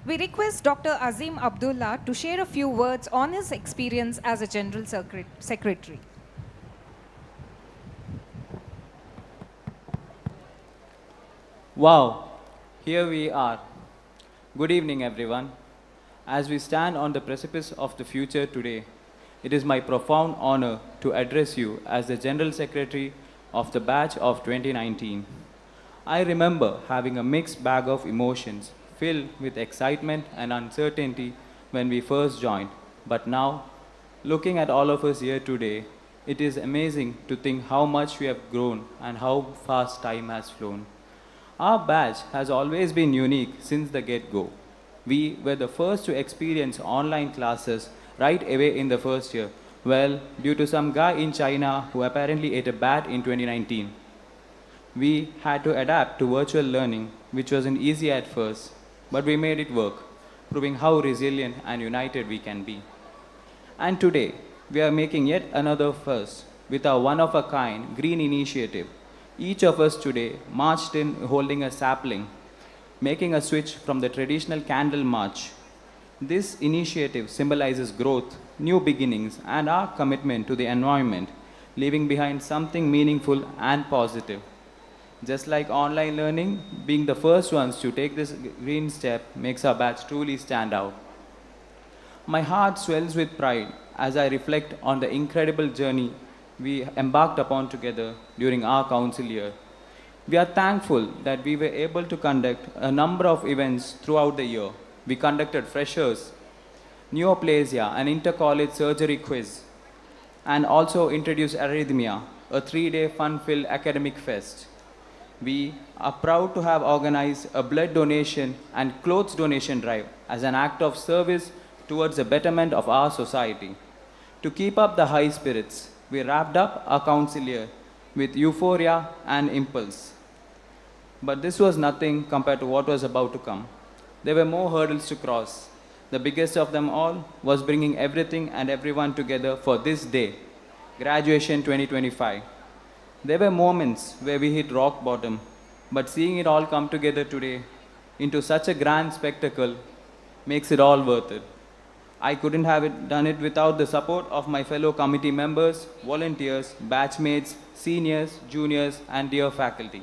We request Dr. Azim Abdullah to share a few words on his experience as a General Secretary. Wow, here we are. Good evening, everyone. As we stand on the precipice of the future today, it is my profound honor to address you as the General Secretary of the batch of 2019. I remember having a mixed bag of emotions filled with excitement and uncertainty when we first joined. But now, looking at all of us here today, it is amazing to think how much we have grown and how fast time has flown. Our batch has always been unique since the get-go. We were the first to experience online classes right away in the first year. Well, due to some guy in China who apparently ate a bat in 2019. We had to adapt to virtual learning, which wasn't easy at first, but we made it work, proving how resilient and united we can be. And today, we are making yet another first with our one-of-a-kind green initiative. Each of us today marched in holding a sapling, making a switch from the traditional candle march. This initiative symbolizes growth, new beginnings, and our commitment to the environment, leaving behind something meaningful and positive. Just like online learning, being the first ones to take this green step makes our batch truly stand out. My heart swells with pride as I reflect on the incredible journey we embarked upon together during our council year. We are thankful that we were able to conduct a number of events throughout the year. We conducted freshers, neoplasia, an inter-college surgery quiz, and also introduced Arrhythmia, a 3-day fun-filled academic fest. We are proud to have organized a blood donation and clothes donation drive as an act of service towards the betterment of our society. To keep up the high spirits, we wrapped up our council year with euphoria and impulse. But this was nothing compared to what was about to come. There were more hurdles to cross. The biggest of them all was bringing everything and everyone together for this day, graduation 2025. There were moments where we hit rock bottom, but seeing it all come together today into such a grand spectacle makes it all worth it. I couldn't have done it without the support of my fellow committee members, volunteers, batchmates, seniors, juniors, and dear faculty.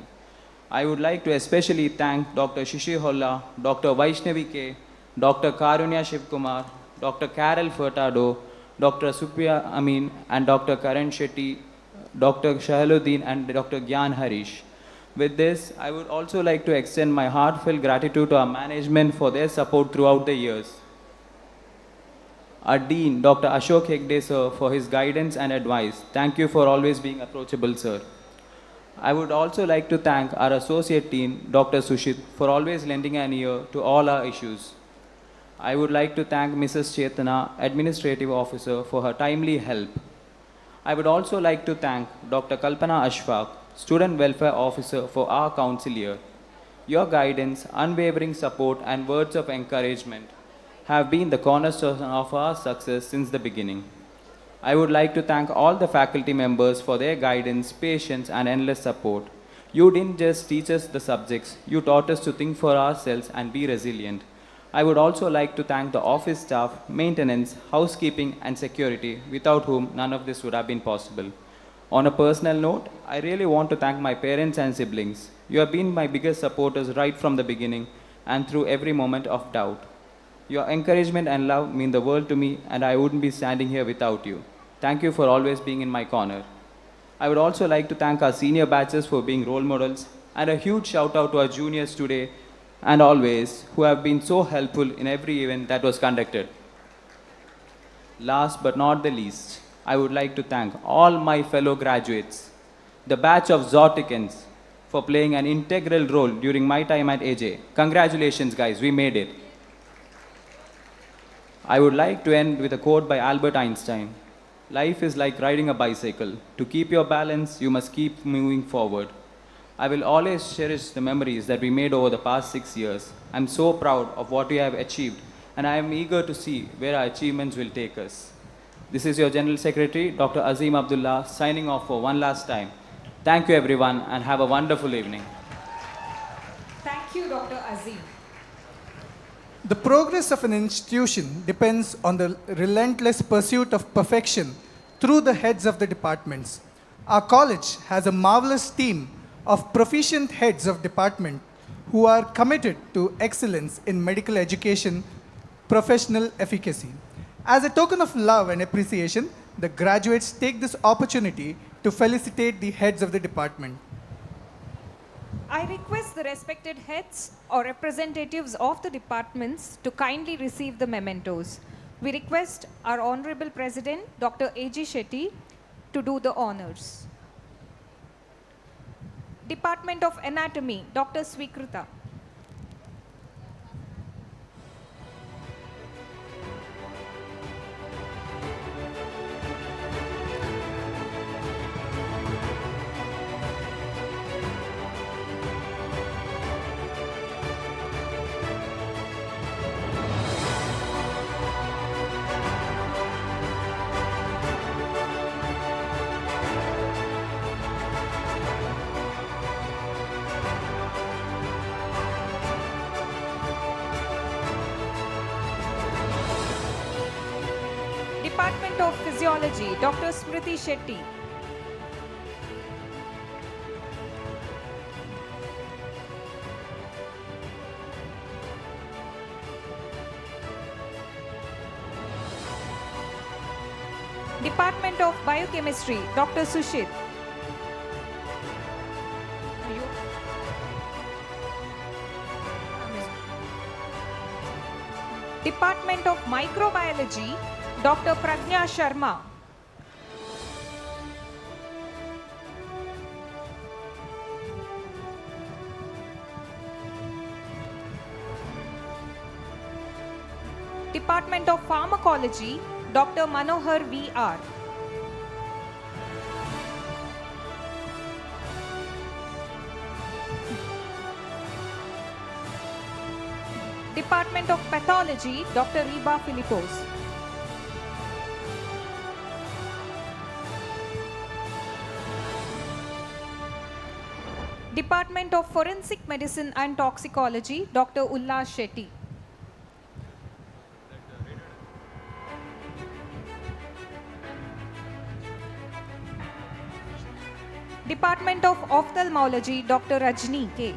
I would like to especially thank Dr. Shishi Holla, Dr. Vaishnavi K, Dr. Karunya Shivkumar, Dr. Carol Furtado, Dr. Supriya Amin, and Dr. Karan Shetty, Dr. Shahaluddin, and Dr. Gyan Harish. With this, I would also like to extend my heartfelt gratitude to our management for their support throughout the years. Our Dean, Dr. Ashok Hegde, sir, for his guidance and advice. Thank you for always being approachable, sir. I would also like to thank our associate dean, Dr. Sushit, for always lending an ear to all our issues. I would like to thank Mrs. Chetana, Administrative Officer, for her timely help. I would also like to thank Dr. Kalpana Ashfaq, Student Welfare Officer, for our council year. Your guidance, unwavering support, and words of encouragement have been the cornerstone of our success since the beginning. I would like to thank all the faculty members for their guidance, patience, and endless support. You didn't just teach us the subjects, you taught us to think for ourselves and be resilient. I would also like to thank the office staff, maintenance, housekeeping, and security, without whom none of this would have been possible. On a personal note, I really want to thank my parents and siblings. You have been my biggest supporters right from the beginning, and through every moment of doubt. Your encouragement and love mean the world to me, and I wouldn't be standing here without you. Thank you for always being in my corner. I would also like to thank our senior batches for being role models, and a huge shout out to our juniors today and always who have been so helpful in every event that was conducted. Last but not the least, I would like to thank all my fellow graduates, the batch of Zoticans, for playing an integral role during my time at AJ. Congratulations, guys, we made it. I would like to end with a quote by Albert Einstein. Life is like riding a bicycle. To keep your balance, you must keep moving forward. I will always cherish the memories that we made over the past 6 years. I'm so proud of what we have achieved, and I am eager to see where our achievements will take us. This is your General Secretary, Dr. Azim Abdullah, signing off for one last time. Thank you, everyone, and have a wonderful evening. Thank you, Dr. Azim. The progress of an institution depends on the relentless pursuit of perfection through the heads of the departments. Our college has a marvelous team of proficient heads of department who are committed to excellence in medical education, professional efficacy. As a token of love and appreciation, the graduates take this opportunity to felicitate the heads of the department. I request the respected heads or representatives of the departments to kindly receive the mementos. We request our Honorable President, Dr. A.G. Shetty, to do the honors. Department of Anatomy, Dr. Swikrita. Department of Physiology, Dr. Smriti Shetty. Department of Biochemistry, Dr. Sushit. Department of Microbiology, Dr. Pragnya Sharma. Department of Pharmacology, Dr. Manohar V.R. Department of Pathology, Dr. Reba Filipos. Department of Forensic Medicine and Toxicology, Dr. Ullas Shetty. Department of Ophthalmology, Dr. Rajni K.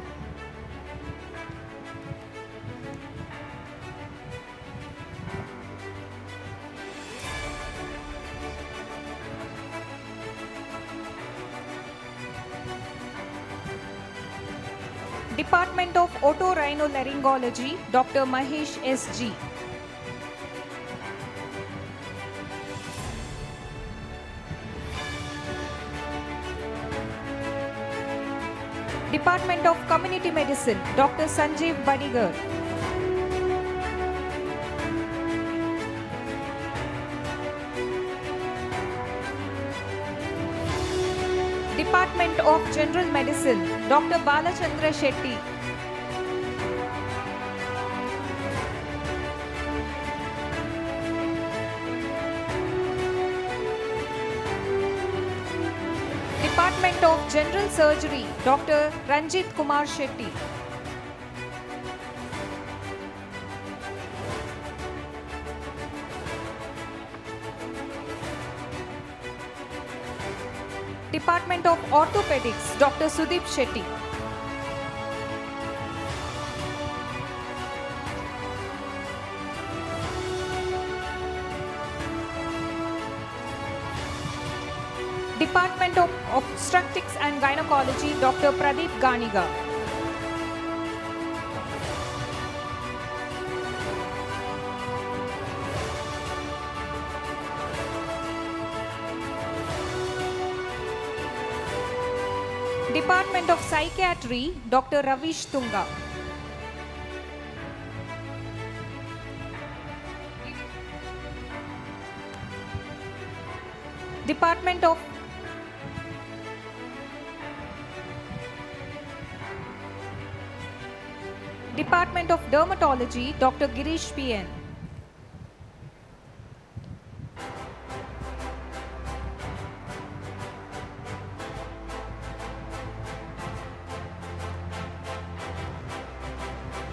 Department of Otorhinolaryngology, Dr. Mahesh S.G. Department of Community Medicine, Dr. Sanjeev Badigar. Department of General Medicine, Dr. Balachandra Shetty. Department of General Surgery, Dr. Ranjit Kumar Shetty. Department of Orthopedics, Dr. Sudeep Shetty. Department of Obstetrics and Gynecology, Dr. Pradeep Ganiga. Department of Psychiatry, Dr. Ravish Tunga. Department of Dermatology, Dr. Girish PN.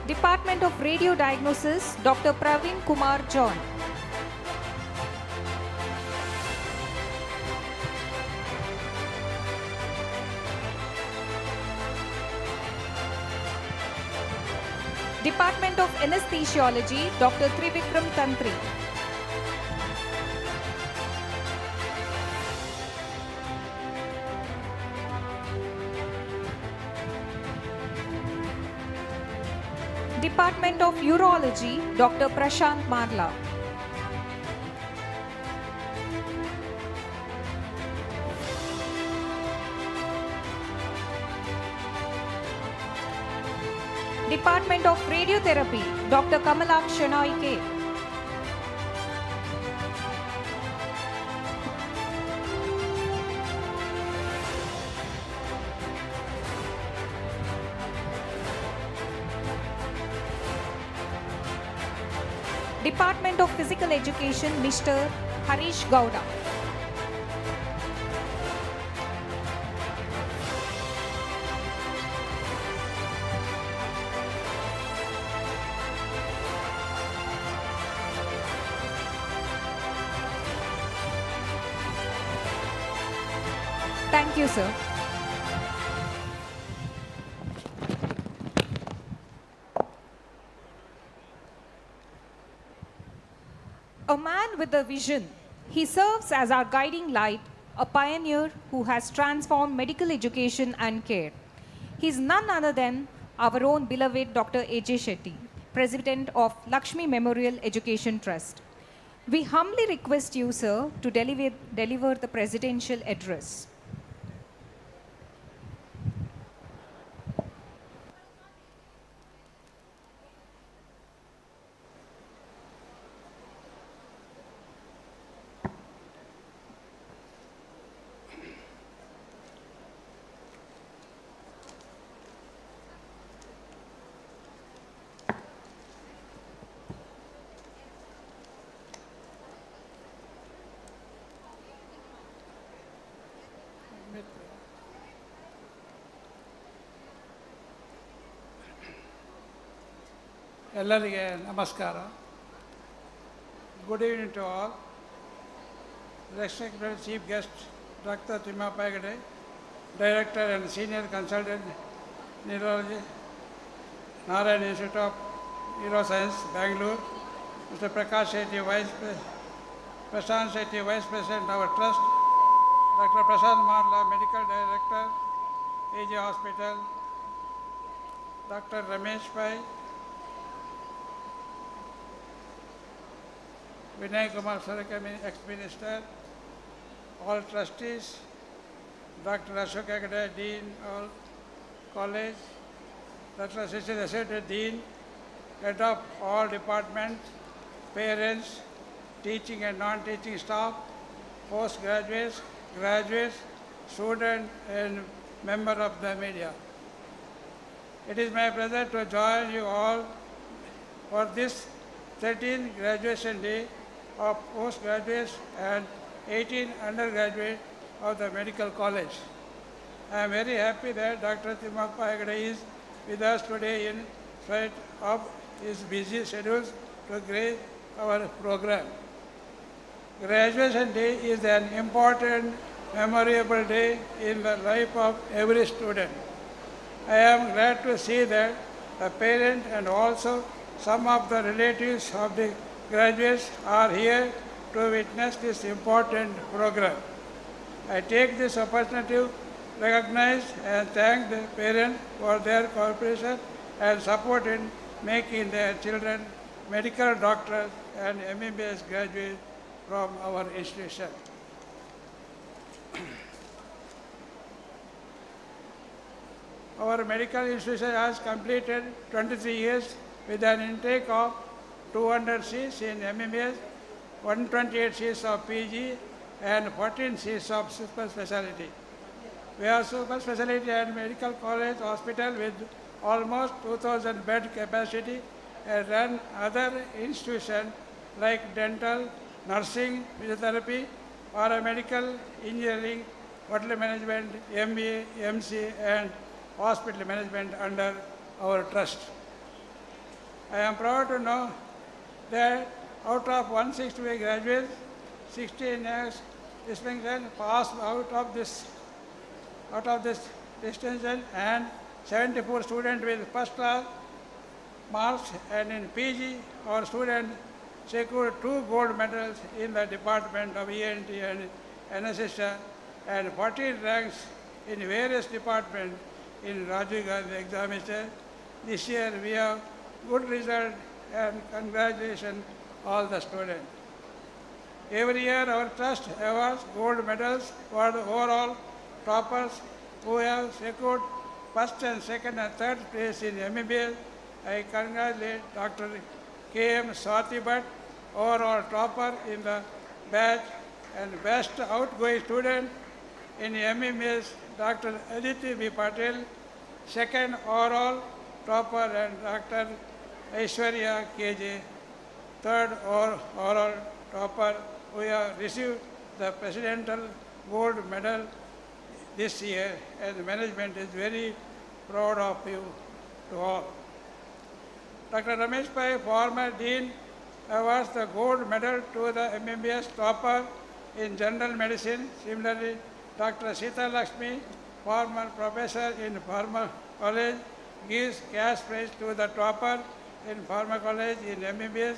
Department of Radio Diagnosis, Dr. Praveen Kumar John. Department of Anesthesiology, Dr. Trivikram Tantri. Department of Urology, Dr. Prashant Marla. Department of Radiotherapy, Dr. Kamalak Shenoy K. Department of Physical Education, Mr. Harish Gowda. Thank you, sir. A man with a vision. He serves as our guiding light, a pioneer who has transformed medical education and care. He is none other than our own beloved Dr. A.J. Shetty, President of Lakshmi Memorial Education Trust. We humbly request you, sir, to deliver the presidential address. ಎಲ್ಲರಿಗೆ ನಮಸ್ಕಾರ. Good evening to all. Respected Chief Guest, Dr. Timmappa Hegde, Director and Senior Consultant, Neurology, Narayan Institute of Neuroscience, Bangalore, Mr. Prakash Shetty, Prashant Shetty, Vice President of our Trust, Dr. Prashant Marla, Medical Director, AJ Hospital, Dr. Ramesh Pai, Vinay Kumar Sarkar, ex-minister, all trustees, Dr. Ashok Hegde, Dean, all college, Dr. Assistant Associate Dean, head of all departments, parents, teaching and non-teaching staff, postgraduates, graduates, students, and members of the media. It is my pleasure to join you all for this 13th graduation day of postgraduates and 18 undergraduates of the medical college. I am very happy that Dr. Timmappa Hegde is with us today in spite of his busy schedules to grace our program. Graduation day is an important, memorable day in the life of every student. I am glad to see that the parents and also some of the relatives of the graduates are here to witness this important program. I take this opportunity to recognize and thank the parents for their cooperation and support in making their children medical doctors and MBBS graduates from our institution. Our medical institution has completed 23 years with an intake of 200 seats in MBBS, 128 seats of PG, and 14 seats of super specialty. We have super specialty and medical college hospital with almost 2,000 bed capacity and run other institutions like dental, nursing, physiotherapy, paramedical, engineering, hotel management, MBA, MC, and hospital management under our trust. I am proud to know that out of 168 graduates, 16 years distinction passed out of this distinction, and 74 students with first class marks, and in PG our students secured 2 gold medals in the Department of ENT and anesthesia and 14 ranks in various departments in Rajiv Gandhi examination. This year we have good result, and congratulations all the students. Every year our trust awards gold medals for the overall toppers who have secured first and second and third place in MBBS. I congratulate Dr. K.M. Swati Bhatt, overall topper in the batch, and best outgoing student in MBBS, Dr. Aditi B. Patel, second overall topper, and Dr. Aishwarya K.J., third overall topper. We have received the Presidential Gold Medal this year, and the management is very proud of you to all. Dr. Ramesh Pai, former Dean, awards the gold medal to the MBBS topper in General Medicine. Similarly, Dr. Sita Lakshmi, former professor in Pharma College, gives cash prize to the topper in Pharma College in MBBS,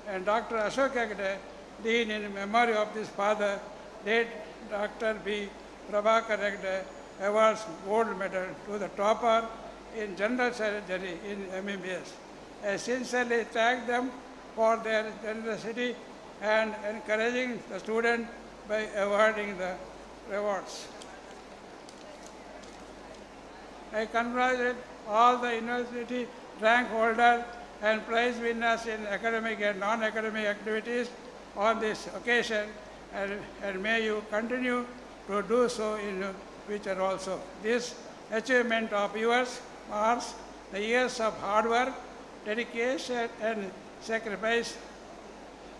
and Dr. Ashok Hegde, Dean in memory of his father, late Dr. B. Prabhakar Hegde, awards gold medal to the topper in general surgery in MBBS. I sincerely thank them for their generosity and encouraging the student by awarding the rewards. I congratulate all the university rank holders and prize winners in academic and non-academic activities on this occasion, and may you continue to do so in the future also. This achievement of yours marks the years of hard work, dedication, and sacrifice.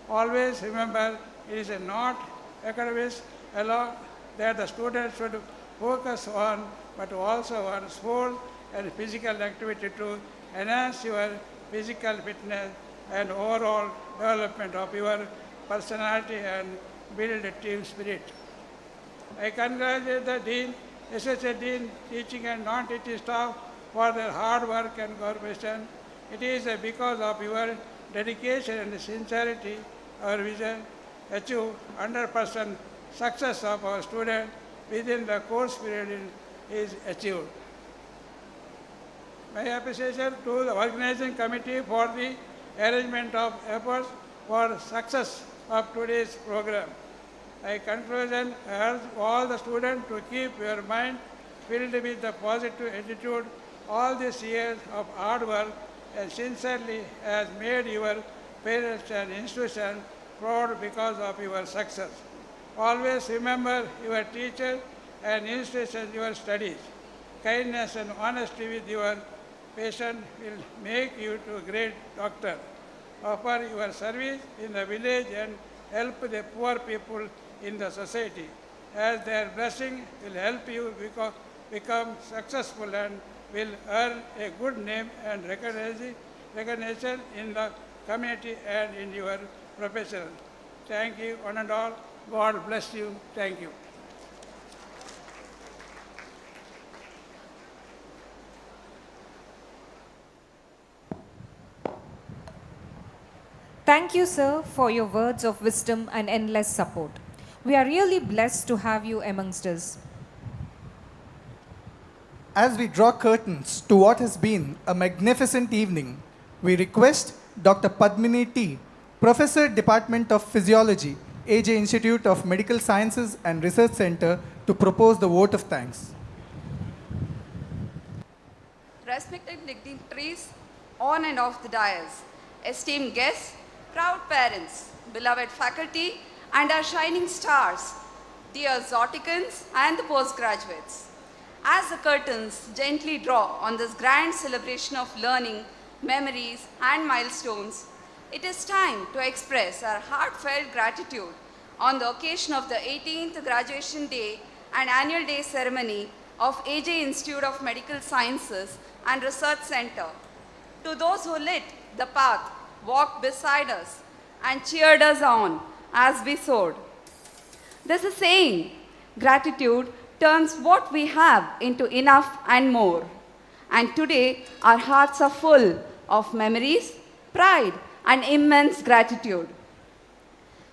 Always remember, it is not academics alone that the students should focus on, but also on sport and physical activity to enhance your physical fitness and overall development of your personality and build a team spirit. I congratulate the Dean, Associate Dean, teaching and non-teaching staff for their hard work and cooperation. It is because of your dedication and sincerity our vision achieve 100% success of our students within the course period is achieved. My appreciation to the organizing committee for the arrangement of efforts for success of today's program. I conclusion urge all the students to keep your mind filled with the positive attitude. All these years of hard work and sincerely has made your parents and institution proud because of your success. Always remember your teacher and institution your studies. Kindness and honesty with your patient will make you to a great doctor. Offer your service in the village and help the poor people in the society, as their blessing will help you become successful and will earn a good name and recognition in the community and in your profession. Thank you, one and all. God bless you. Thank you. Thank you, sir, for your words of wisdom and endless support. We are really blessed to have you amongst us. As we draw curtains to what has been a magnificent evening, we request Dr. Padmini T, Professor, Department of Physiology, AJ Institute of Medical Sciences and Research Center, to propose the vote of thanks. Respected dignitaries on and off the dais, esteemed guests, proud parents, beloved faculty, and our shining stars, dear Zoticans and the postgraduates. As the curtains gently draw on this grand celebration of learning, memories, and milestones, it is time to express our heartfelt gratitude on the occasion of the 18th Graduation Day and Annual Day ceremony of AJ Institute of Medical Sciences and Research Center. To those who lit the path, walked beside us, and cheered us on as we soared. There's a saying, gratitude turns what we have into enough and more. And today, our hearts are full of memories, pride, and immense gratitude.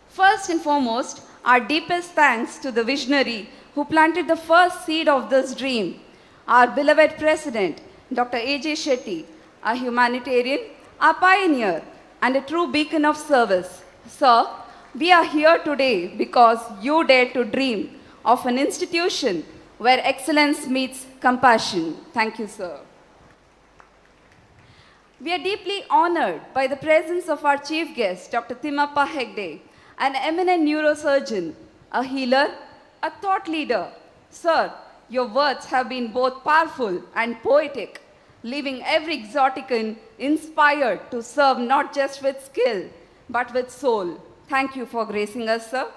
First and foremost, our deepest thanks to the visionary who planted the first seed of this dream, our beloved President, Dr. A.J. Shetty, a humanitarian, a pioneer, and a true beacon of service. Sir, we are here today because you dared to dream of an institution where excellence meets compassion. Thank you, sir. We are deeply honored by the presence of our chief guest, Dr. Timmappa Hegde, an eminent neurosurgeon, a healer, a thought leader. Sir, your words have been both powerful and poetic, leaving every Exotican inspired to serve not just with skill, but with soul. Thank you for gracing us, sir.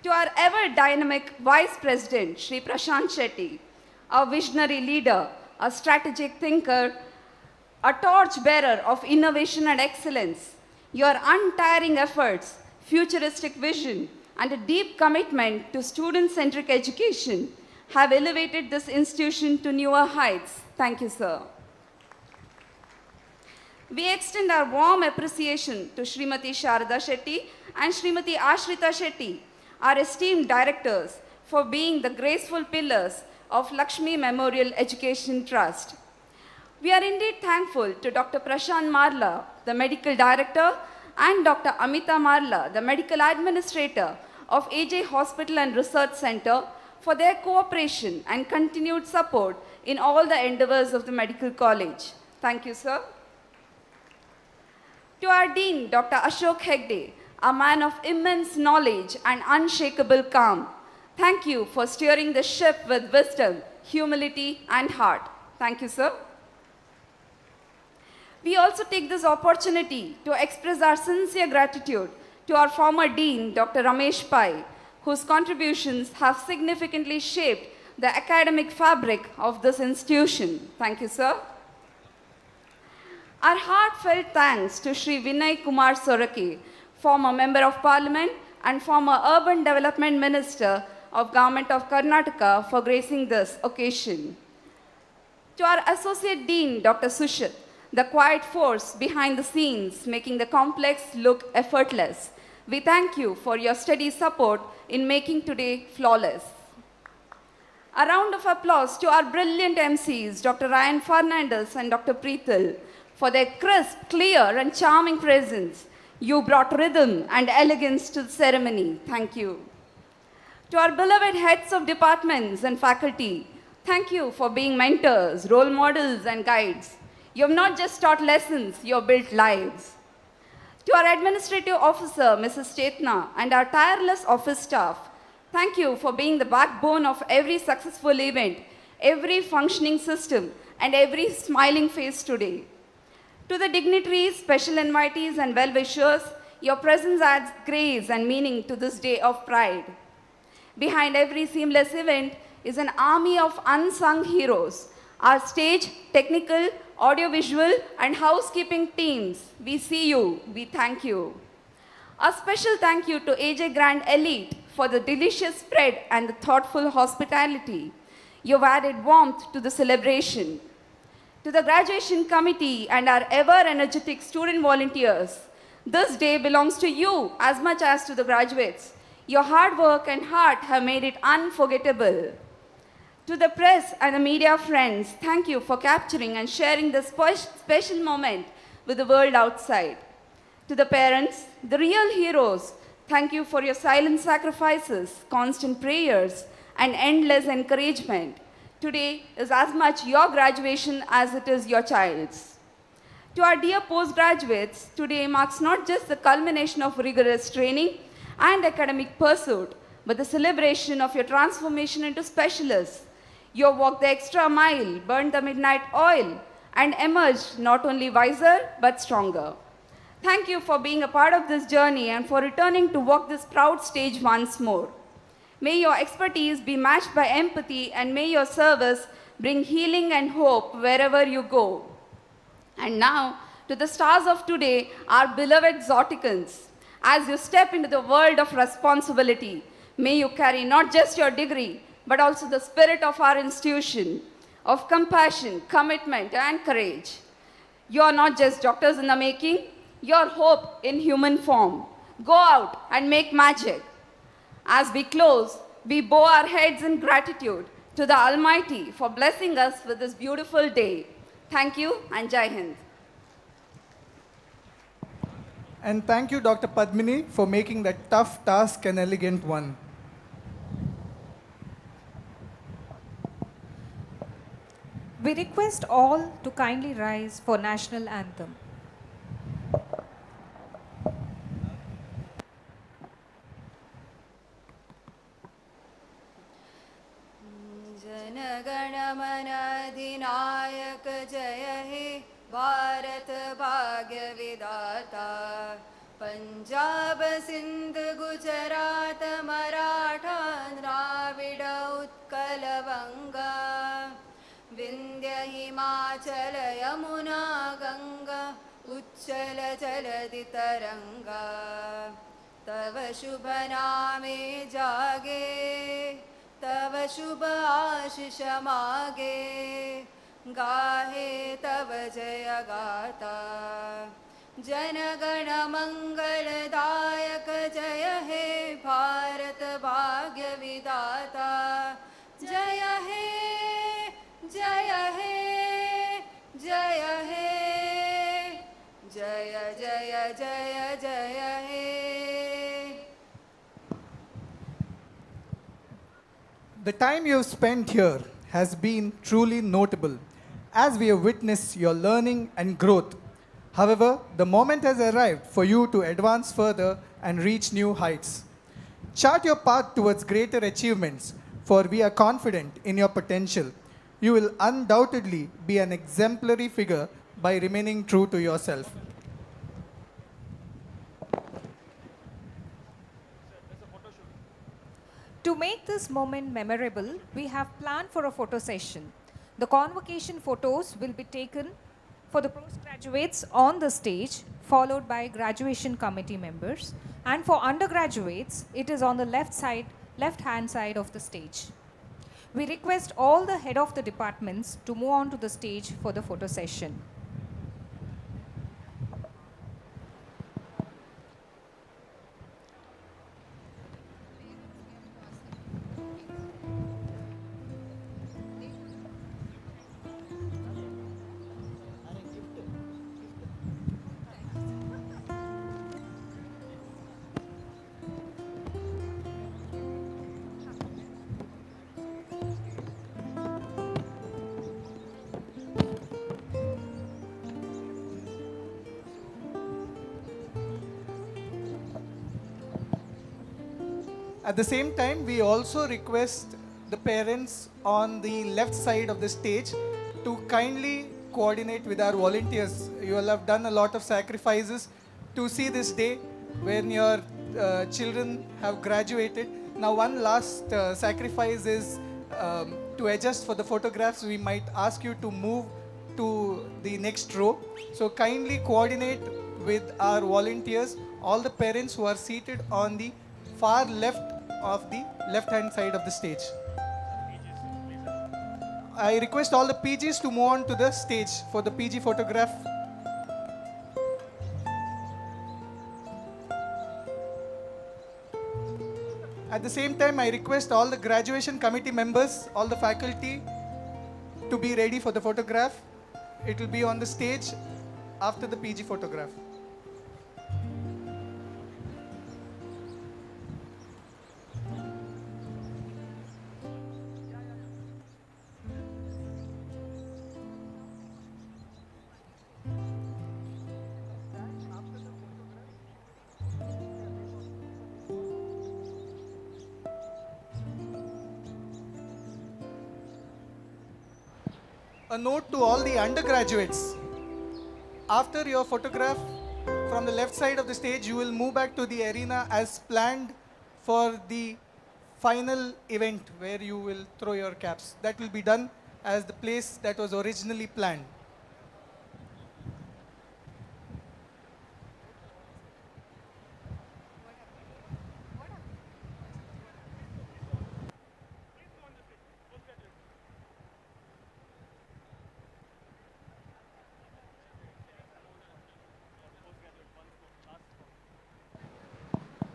To our ever dynamic Vice President, Shri Prashant Shetty, a visionary leader, a strategic thinker, a torchbearer of innovation and excellence, your untiring efforts, futuristic vision, and a deep commitment to student-centric education have elevated this institution to newer heights. Thank you, sir. We extend our warm appreciation to Srimati Sharada Shetty and Srimati Ashrita Shetty, our esteemed directors, for being the graceful pillars of Lakshmi Memorial Education Trust. We are indeed thankful to Dr. Prashant Marla, the medical director, and Dr. Amita Marla, the medical administrator of AJ Hospital and Research Center, for their cooperation and continued support in all the endeavors of the medical college. Thank you, sir. To our Dean, Dr. Ashok Hegde, a man of immense knowledge and unshakable calm, thank you for steering the ship with wisdom, humility, and heart. Thank you, sir. We also take this opportunity to express our sincere gratitude to our former Dean, Dr. Ramesh Pai, whose contributions have significantly shaped the academic fabric of this institution. Thank you, sir. Our heartfelt thanks to Shri Vinay Kumar Sorake, former Member of Parliament and former Urban Development Minister of Government of Karnataka, for gracing this occasion. To our Associate Dean, Dr. Sushit, the quiet force behind the scenes, making the complex look effortless, we thank you for your steady support in making today flawless. A round of applause to our brilliant MCs, Dr. Ryan Fernandez and Dr. Preethal, for their crisp, clear, and charming presence. You brought rhythm and elegance to the ceremony. Thank you. To our beloved heads of departments and faculty, thank you for being mentors, role models, and guides. You have not just taught lessons, you have built lives. To our administrative officer, Mrs. Chetna, and our tireless office staff, thank you for being the backbone of every successful event, every functioning system, and every smiling face today. To the dignitaries, special invitees, and well-wishers, your presence adds grace and meaning to this day of pride. Behind every seamless event is an army of unsung heroes. Our stage, technical, audiovisual, and housekeeping teams, we see you, we thank you. A special thank you to AJ Grand Elite for the delicious spread and the thoughtful hospitality. You've added warmth to the celebration. To the graduation committee and our ever-energetic student volunteers, This day belongs to you as much as to the graduates. Your hard work and heart have made it unforgettable. To the press and the media friends, thank you for capturing and sharing this special moment with the world outside. To the parents, the real heroes, thank you for your silent sacrifices, constant prayers, and endless encouragement. Today is as much your graduation as it is your child's. To our dear postgraduates, today marks not just the culmination of rigorous training and academic pursuit, but the celebration of your transformation into specialists. You have walked the extra mile, burned the midnight oil, and emerged not only wiser but stronger. Thank you for being a part of this journey and for returning to walk this proud stage once more. May your expertise be matched by empathy, and may your service bring healing and hope wherever you go. And now, to the stars of today, our beloved Zoticans, as you step into the world of responsibility, may you carry not just your degree, but also the spirit of our institution, of compassion, commitment, and courage. You are not just doctors in the making, you are hope in human form. Go out and make magic. As we close, we bow our heads in gratitude to the Almighty for blessing us with this beautiful day. Thank you and Jai Hind. And thank you, Dr. Padmini, for making that tough task an elegant one. We request all to kindly rise for national anthem. Jana Gana Mana अधिनायक जय हे भारत भाग्य विधाता पंजाब सिंध गुजरात मराठा द्राविड उत्कल बंगा विंध्य हिमाचल यमुना गंगा उच्चल जलधि तरंगा तव शुभ नामे जागे तव शुभ आशीष मागे गाहे तव जय गाता जनगण मंगलदायक जय हे भारत भाग्य विधाता जय हे जय हे जय हे जय जय जय जय हे. The time you have spent here has been truly notable, as we have witnessed your learning and growth. However, the moment has arrived for you to advance further and reach new heights. Chart your path towards greater achievements, for we are confident in your potential. You will undoubtedly be an exemplary figure by remaining true to yourself. To make this moment memorable, we have planned for a photo session. The convocation photos will be taken for the postgraduates on the stage, followed by graduation committee members. And for undergraduates, it is on the left-hand side of the stage. We request all the head of the departments to move on to the stage for the photo session. At the same time, we also request the parents on the left side of the stage to kindly coordinate with our volunteers. You will have done a lot of sacrifices to see this day when your children have graduated. Now, one last sacrifice is to adjust for the photographs. We might ask you to move to the next row. So kindly coordinate with our volunteers, all the parents who are seated on the far left of the left-hand side of the stage. I request all the PGs to move on to the stage for the PG photograph. At the same time, I request all the graduation committee members, all the faculty to be ready for the photograph. It will be on the stage after the PG photograph. A note to all the undergraduates. After your photograph, from the left side of the stage, you will move back to the arena as planned for the final event where you will throw your caps. That will be done as the place that was originally planned.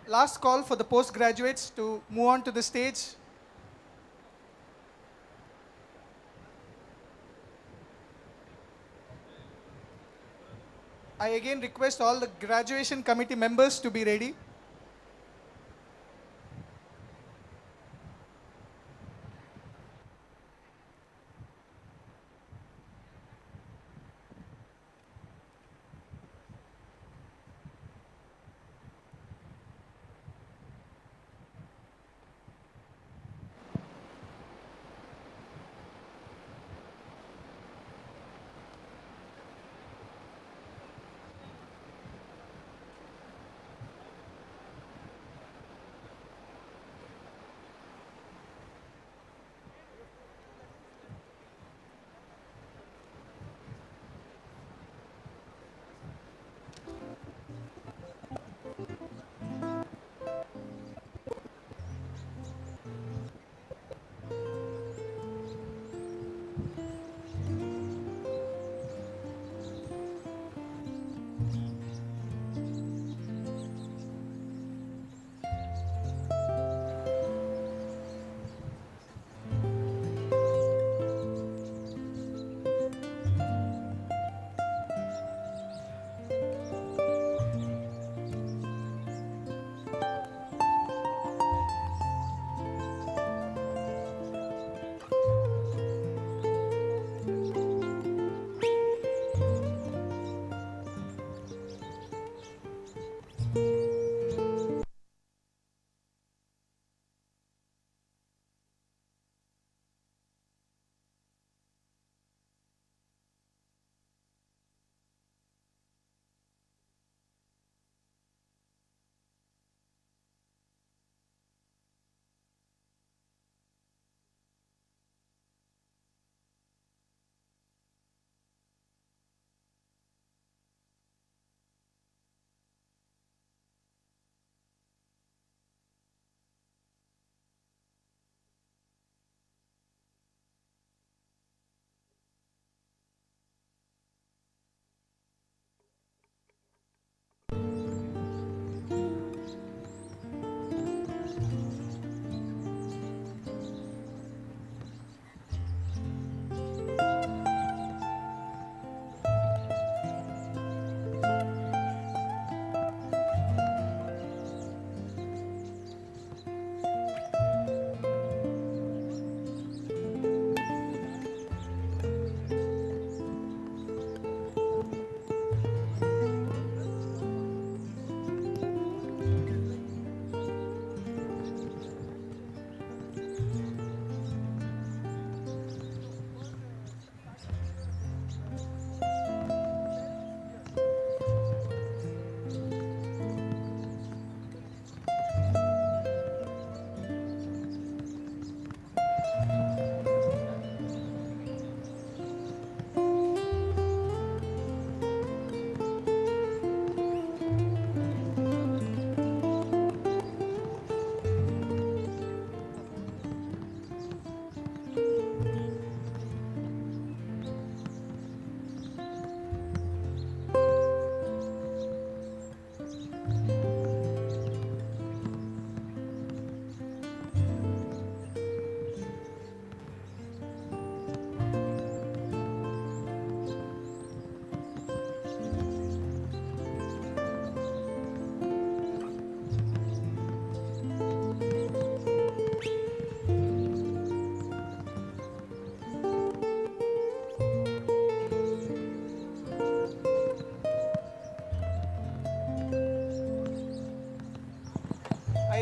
Last call for the postgraduates to move on to the stage. I again request all the graduation committee members to be ready.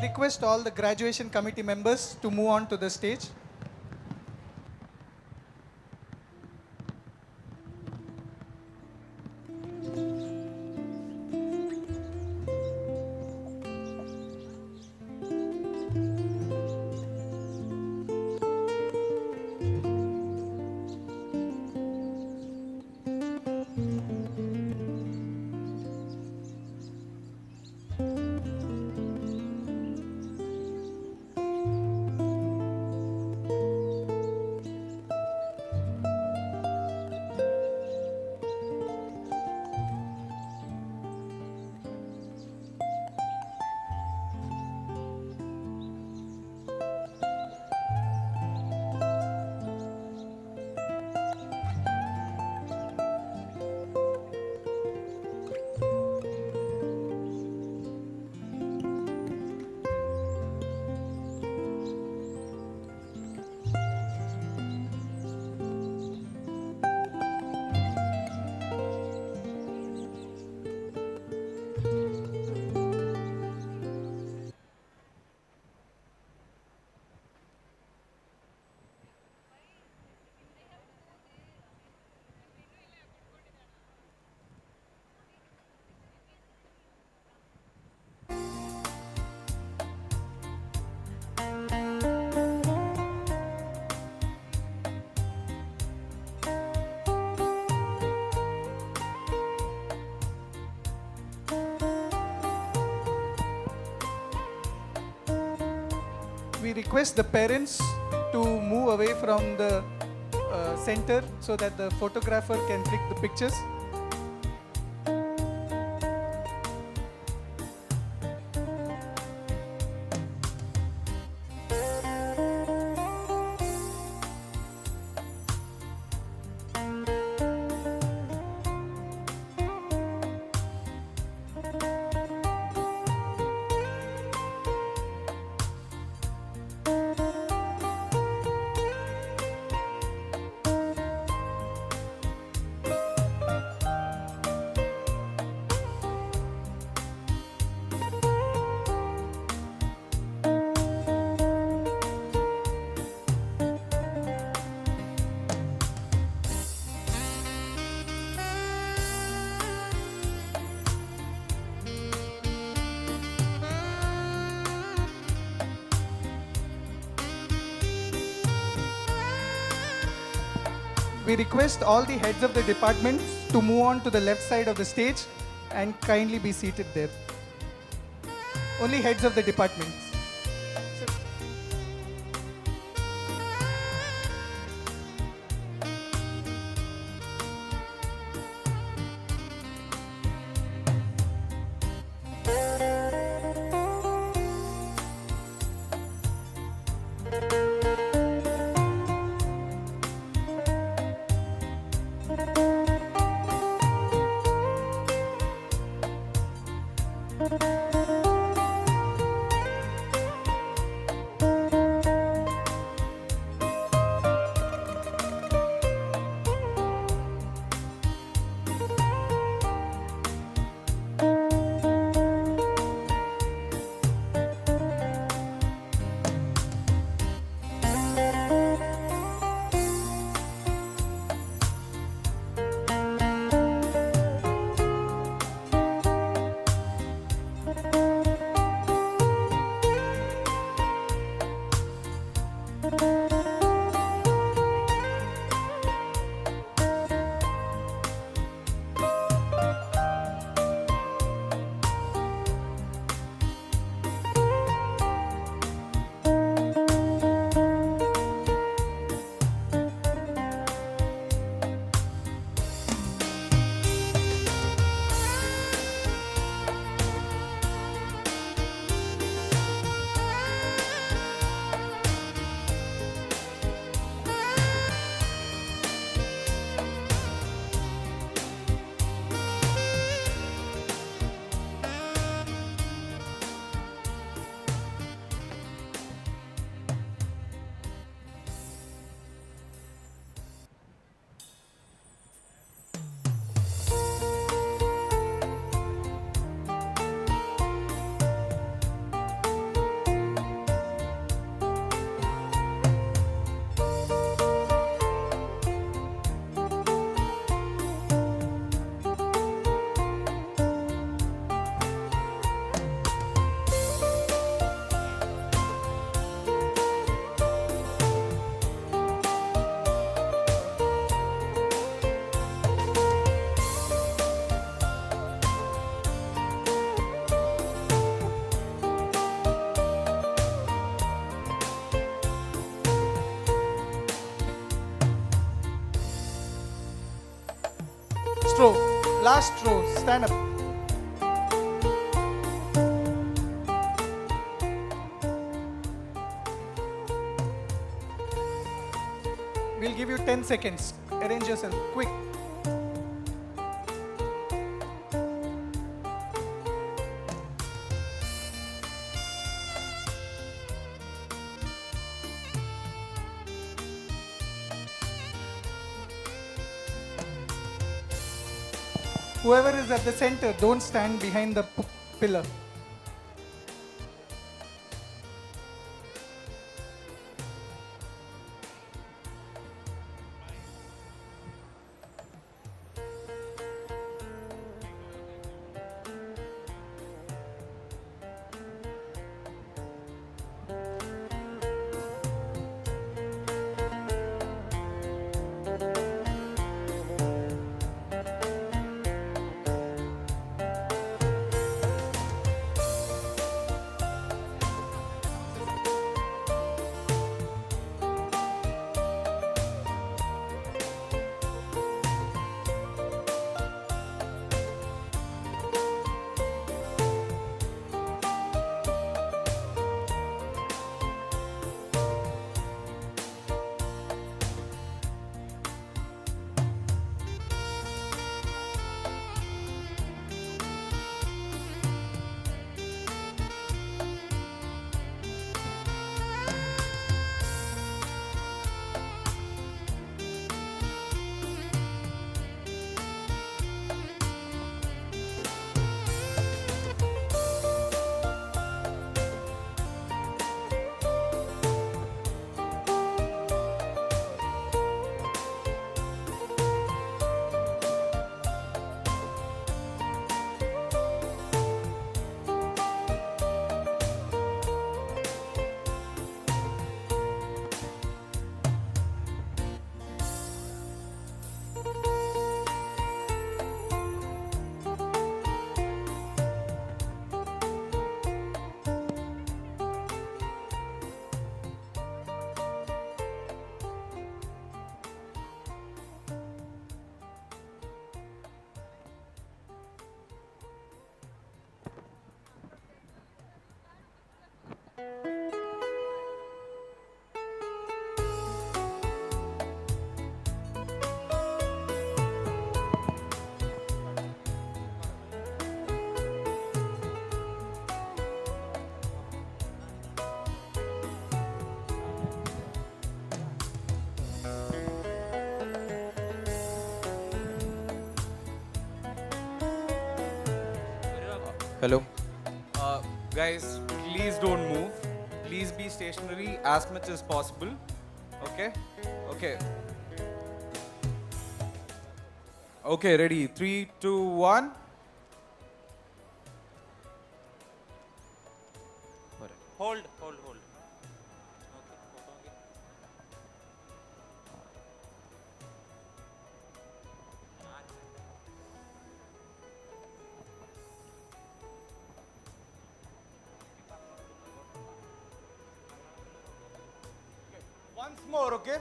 request all the graduation committee members to move on to the stage. We request the parents to move away from the center so that the photographer can click the pictures. We request all the heads of the departments to move on to the left side of the stage and kindly be seated there. Only heads of the departments. Last row. Last row. Stand up. We'll give you 10 seconds. Arrange yourself. Quick. Whoever is at the center, don't stand behind the pillar. Hello. Guys, please don't move. Please be stationary as much as possible. Okay? Okay. Okay, ready? 3, 2, 1. Hold. Once more, okay?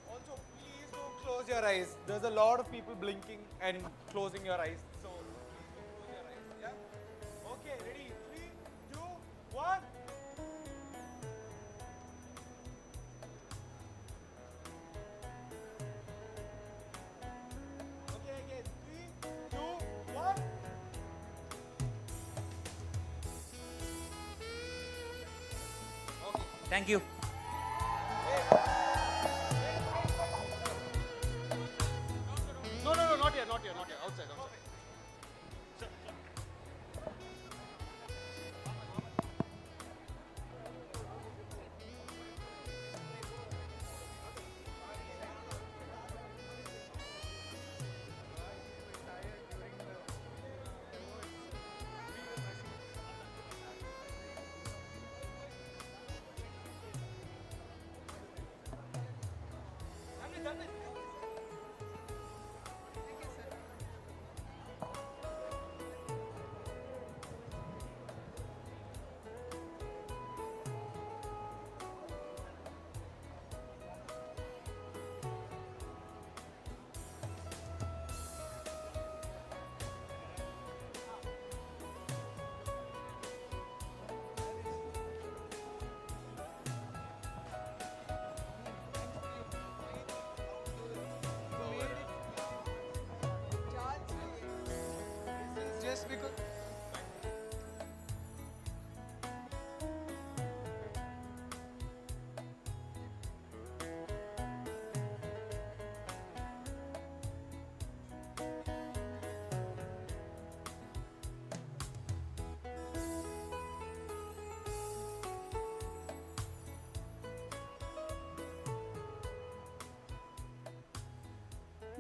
Also, please don't close your eyes. There's a lot of people blinking and closing your eyes. So, please don't close your eyes. Yeah? Okay, ready? 3, 2, 1. Okay, again. 3, 2, 1. Thank you. No, not here. Outside.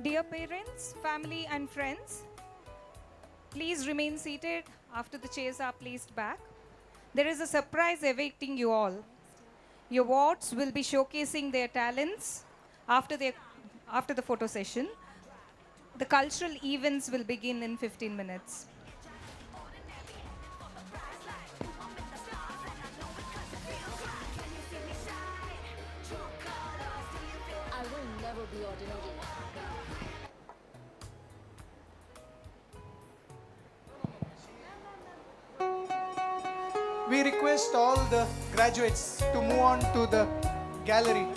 Dear parents, family, and friends, please remain seated after the chairs are placed back. There is a surprise awaiting you all. Your wards will be showcasing their talents after the photo session. The cultural events will begin in 15 minutes. I will never be ordinary. We request all the graduates to move on to the gallery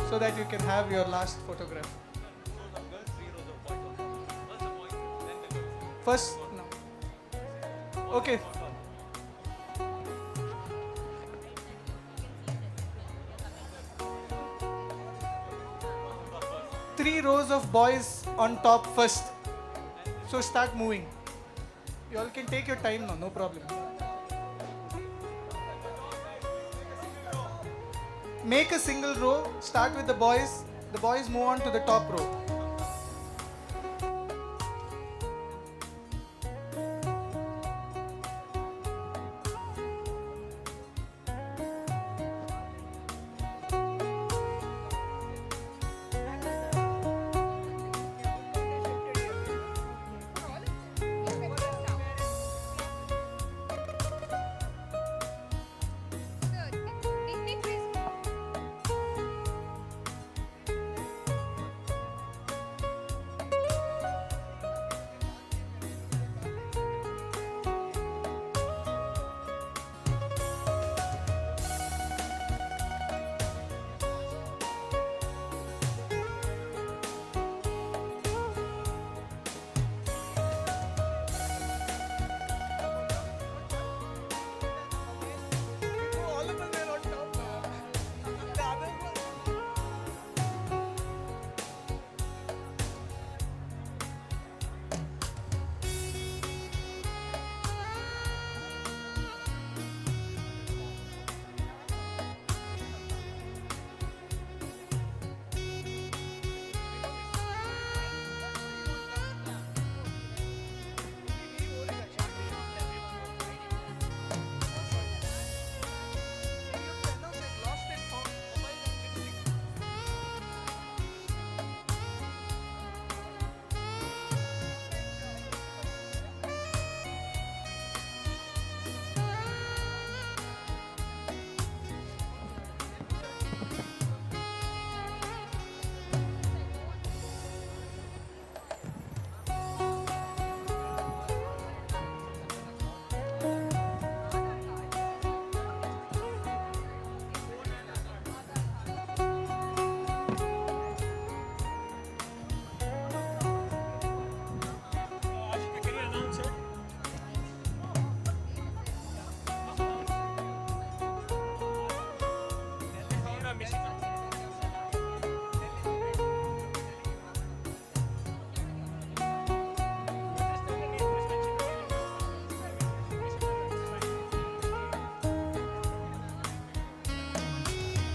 so that you can have your last photograph. First, no. Okay. Three rows of boys on top first. So start moving. You all can take your time now, no problem. Make a single row, start with the boys move on to the top row.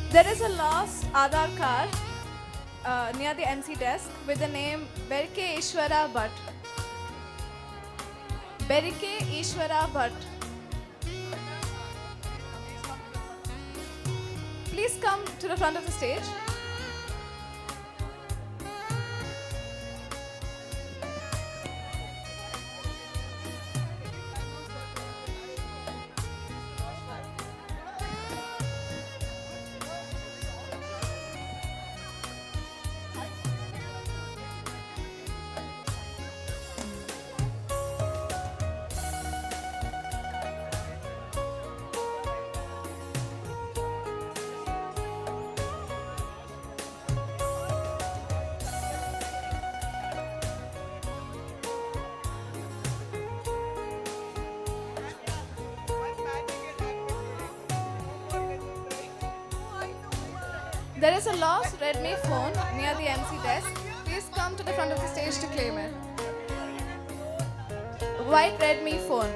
There is a lost Aadhaar card near the MC desk with the name Berke Ishwara Bhatt. Berke Ishwara Bhatt. Please come to the front of the stage. There is a lost Redmi phone near the MC desk. Please come to the front of the stage to claim it. White Redmi phone.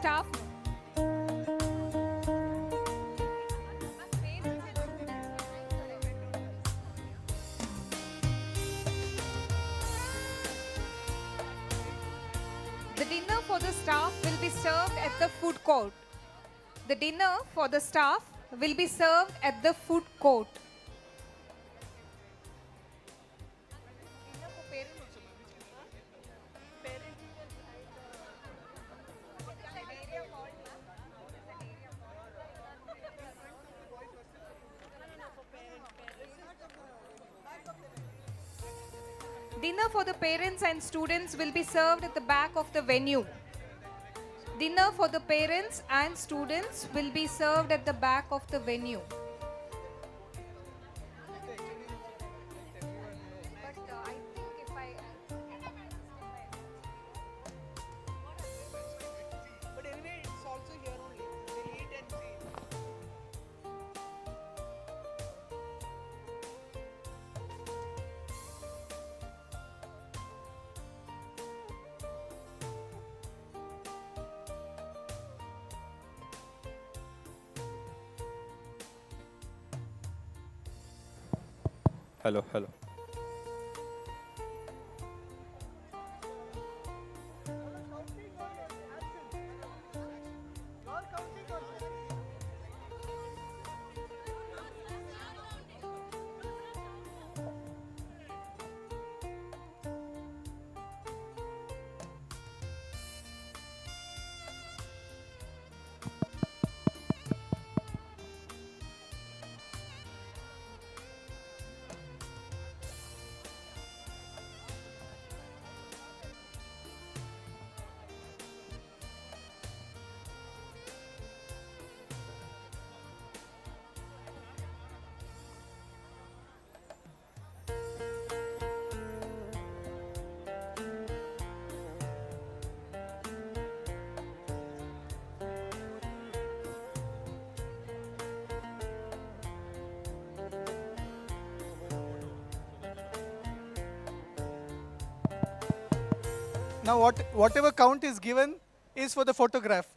staff. The dinner for the staff will be served at the food court. The dinner for the staff will be served at the food court. Dinner for the parents and students will be served at the back of the venue. Dinner for the parents and students will be served at the back of the venue. But anyway, it's also here only. They'll eat and see. Hello, hello. Now whatever count is given is for the photograph.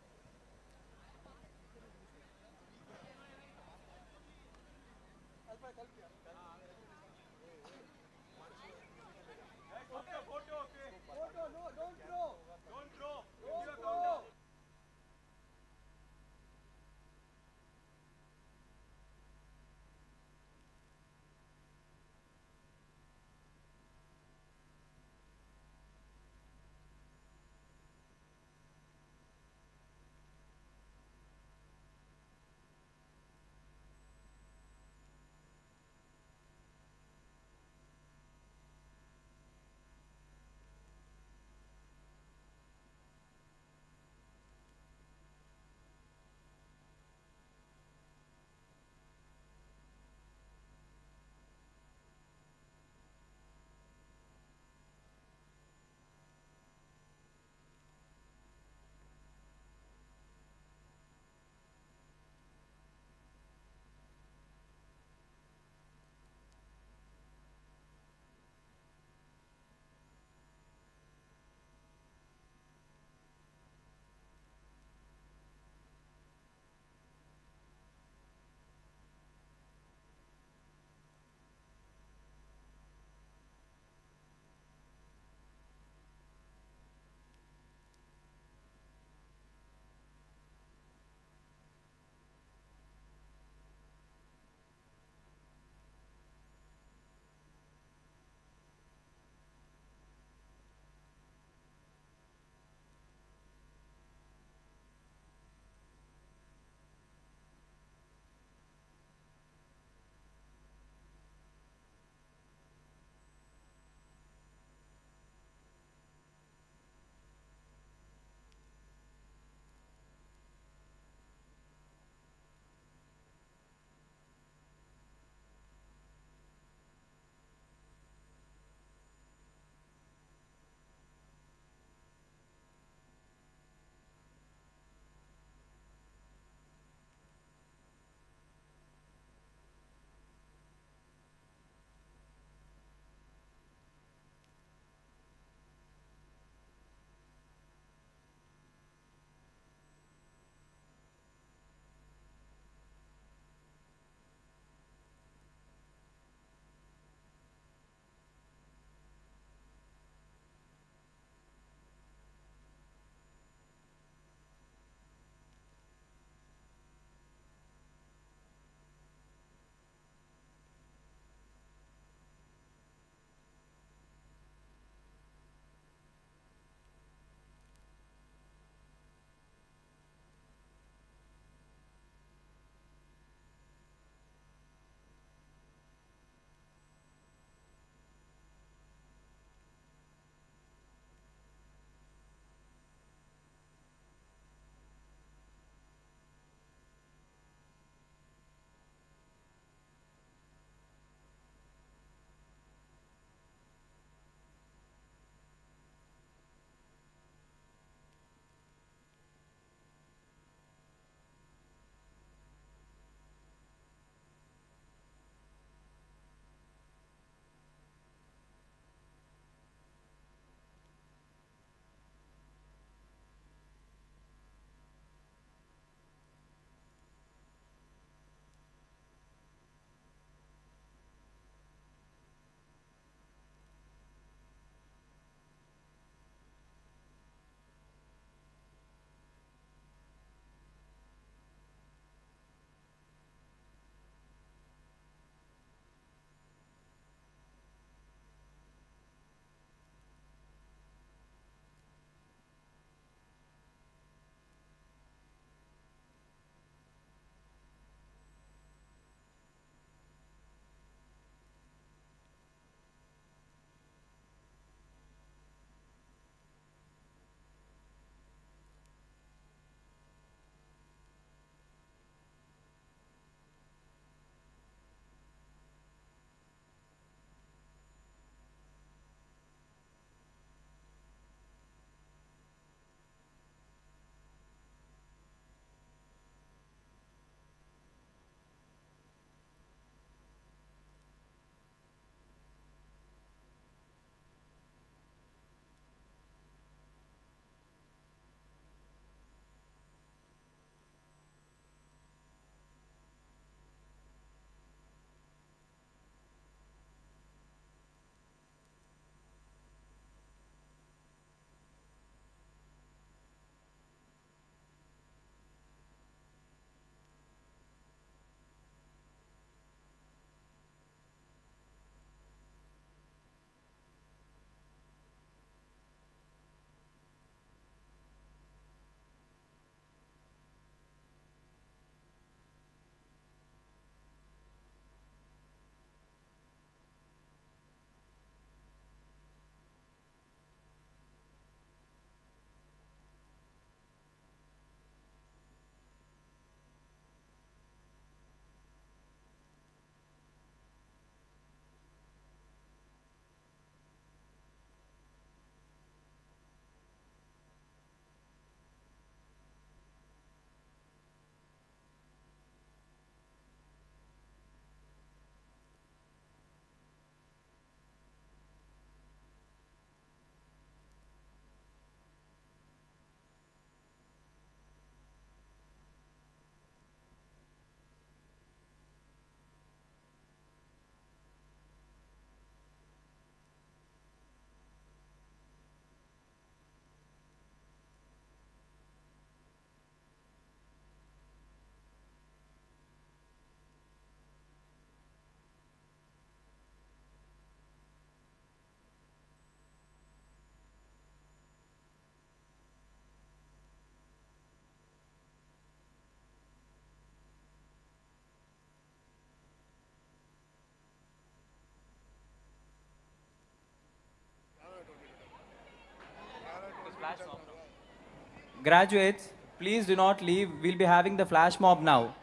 Graduates, please do not leave. We'll be having the flash mob now.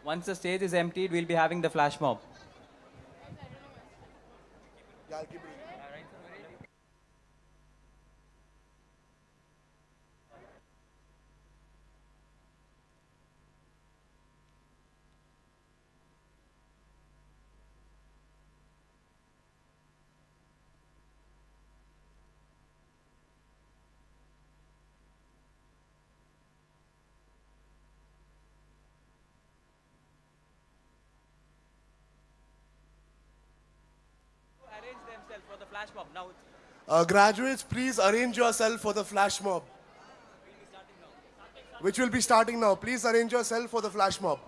Once the stage is emptied, we'll be having the flash mob. Arrange themselves for the flash mob now. Graduates, please arrange yourself for the flash mob, which will be starting now. Please arrange yourself for the flash mob.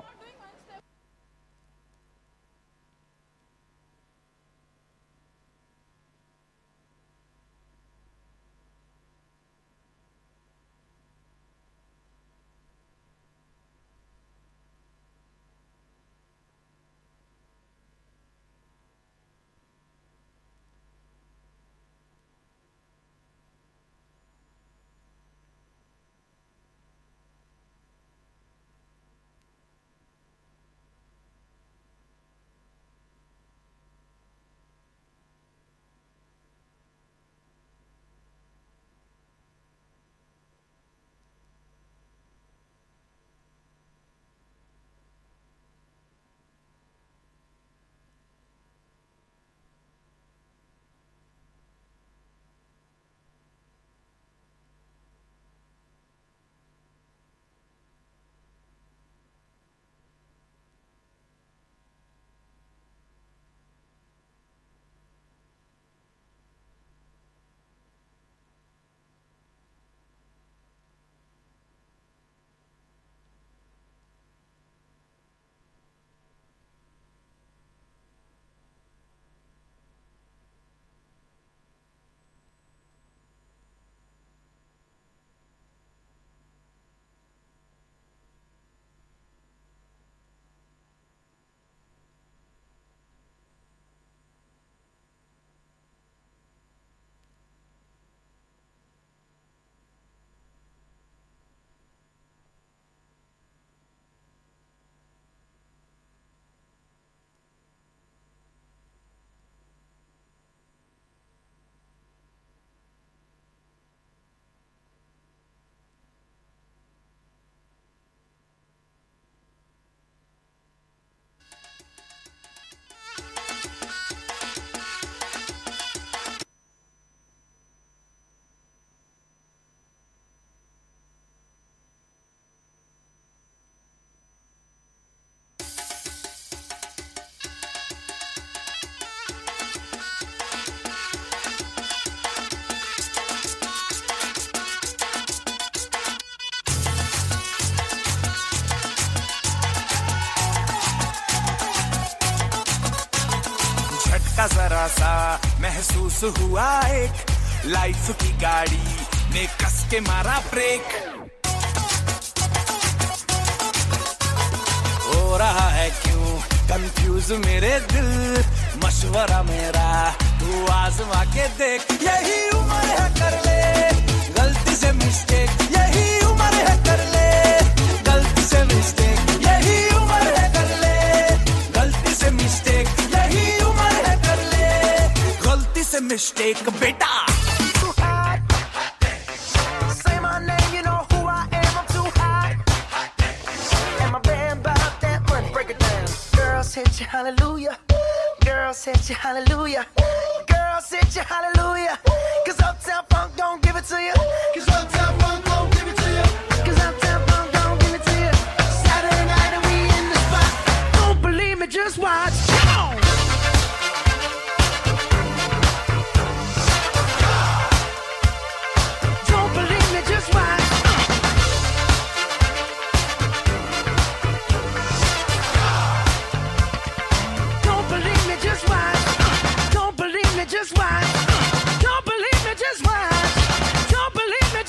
झटका जरा सा महसूस हुआ एक, life की गाड़ी ने कस के मारा ब्रेक। हो रहा है क्यों कंफ्यूज मेरे दिल, मशवरा मेरा तू आजमा के देख। यही उम्र है कर ले गलती से मिस्टेक, यही उम्र है कर ले गलती से मिस्टेक, यही उम्र है कर ले गलती से मिस्टेक, यही उम्र है कर ले गलती से मिस्टेक बेटा। Say my name, you know who I am, I'm too hot. And my band bought that money, break it down. Girls hit you hallelujah, girls hit you hallelujah, girls hit you hallelujah. Cause Uptown Funk don't give it to you, cause Uptown Funk don't give it to you, cause Uptown Funk don't give it to you. Saturday night and we in the spot, don't believe me, just watch. Come on. Don't believe me, just watch. Don't believe me, just watch. Don't believe me, just watch. Don't believe me, just watch. Don't believe me,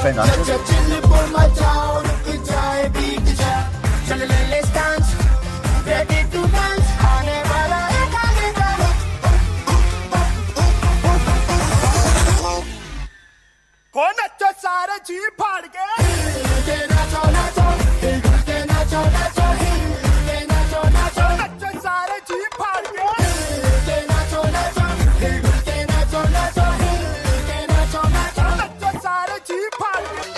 friend नचो सारे जी फाड़ के नाचो नाचो हिल के नाचो नाचो हिल के नाचो नाचो नचो सारे जी फाड़ के नाचो नाचो हिल के नाचो नाचो हिल के नाचो नाचो नचो सारे जी फाड़ के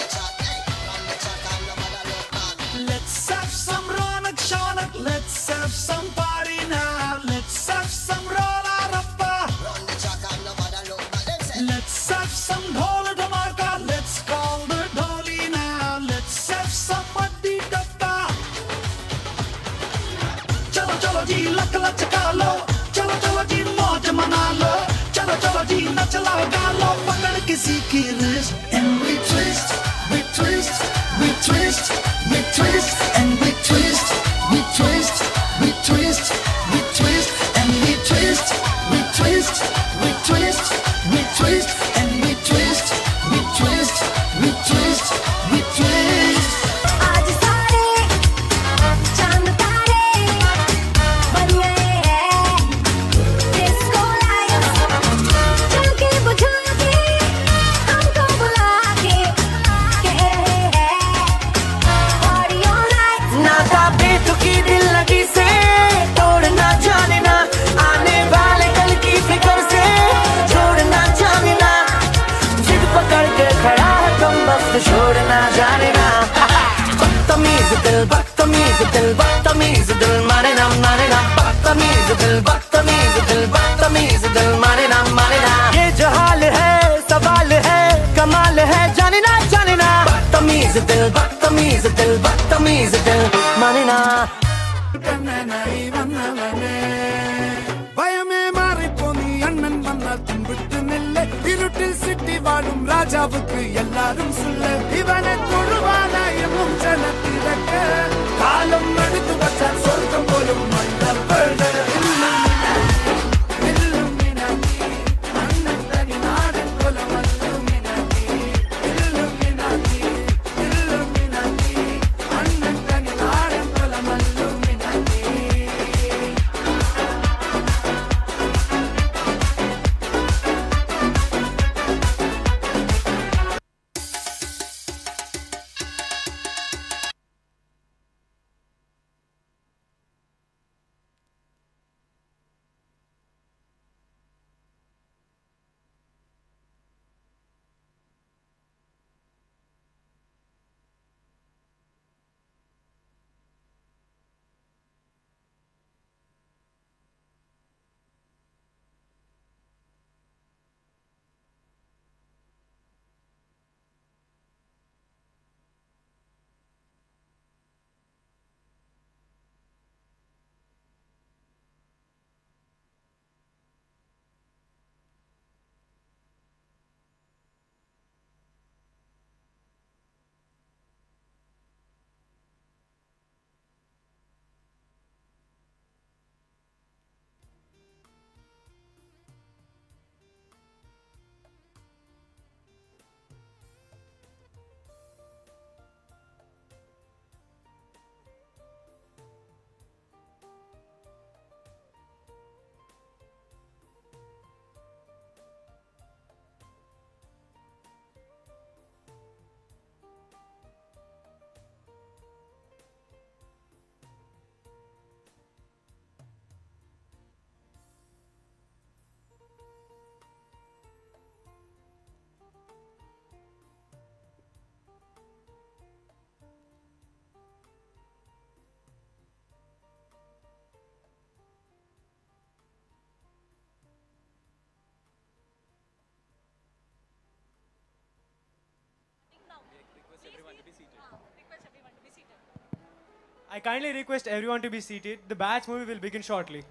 Let's have some Ronak Shanak, let's have some party now, let's have some Rola Rappa, let's have some Dhola Dhamaka, let's call the Dholi now, let's have some Maddi Dappa. Chalo chalo ji lak lachka lo, chalo chalo ji mauj mana lo, chalo chalo ji nach laga lo, pakad kisi ki wrist and we twist, we twist, we twist, we twist and we twist, we twist, we twist, we twist and we twist, we twist, we twist, we twist and we twist, we twist, we twist, we twist. आज सारे चांद तारे बन गए हैं disco lights चमके बुझा के हमको बुला के कह रहे हैं party all night. नाता बेतुकी दिल लगी से तोड़ना जाने ना, आने वाले कल की फिक्र से छोड़ना जाने ना, जिद पकड़ के खड़ा है तुम बस छोड़ना जाने ना. बदतमीज दिल बदतमीज दिल बदतमीज दिल माने ना बदतमीज दिल बदतमीज दिल बदतमीज दिल माने ना ये जो हाल है सवाल है कमाल है जाने ना बदतमीज दिल बदतमीज दिल बदतमीज दिल माने ना. பயமே மாறி போனி அண்ணன் வந்தால் தும்பிட்டு நில்ல இருட்டில் சிட்டி வாழும் ராஜாவுக்கு எல்லாரும் சொல்ல இவனை தொழுவானாயும் ஜனத்திறக்க காலம் எடுத்து வச்சால் சொர்க்கம் போலும் மண்டபட அண்ணன் தனி நாடு கொலம் அண்ணன் தனி நாடு கொலம் I kindly request everyone to be seated. The batch movie will begin shortly.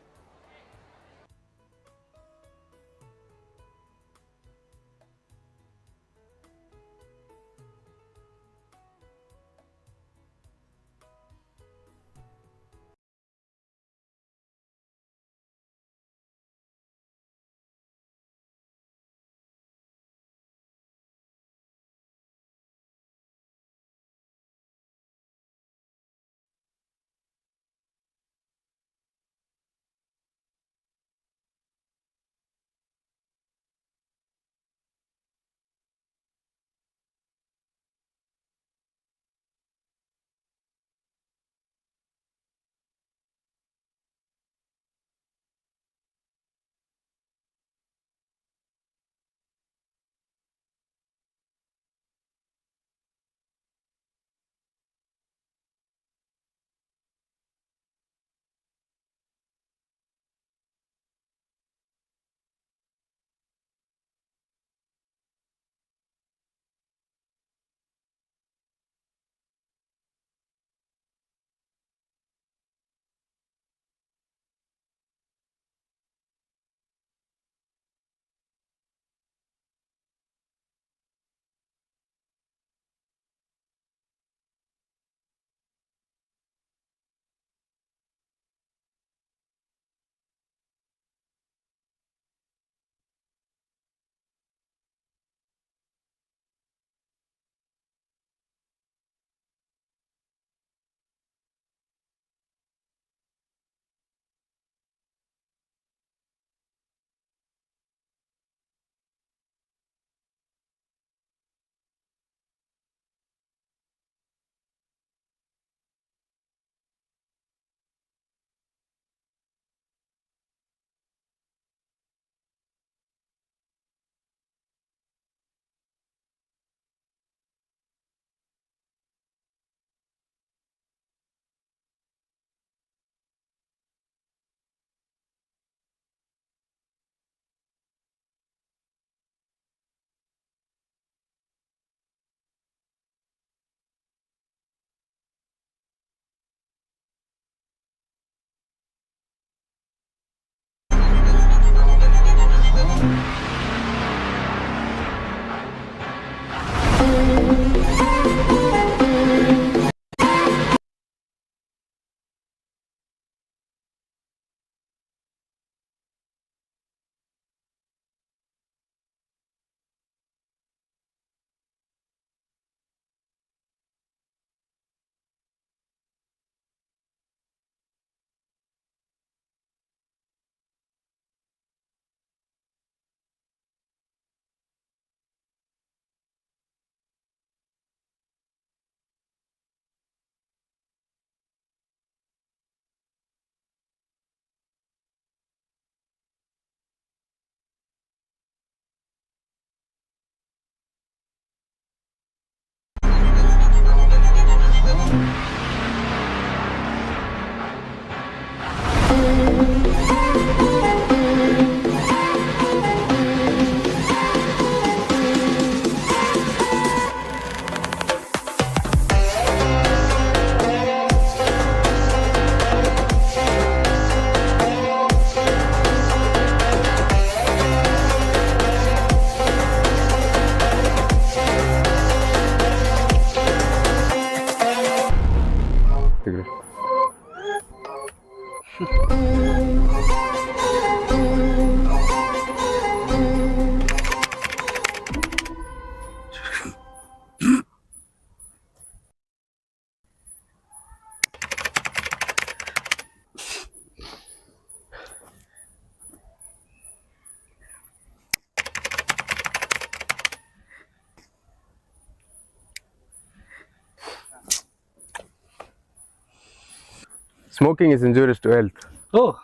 Smoking is injurious to health. Oh.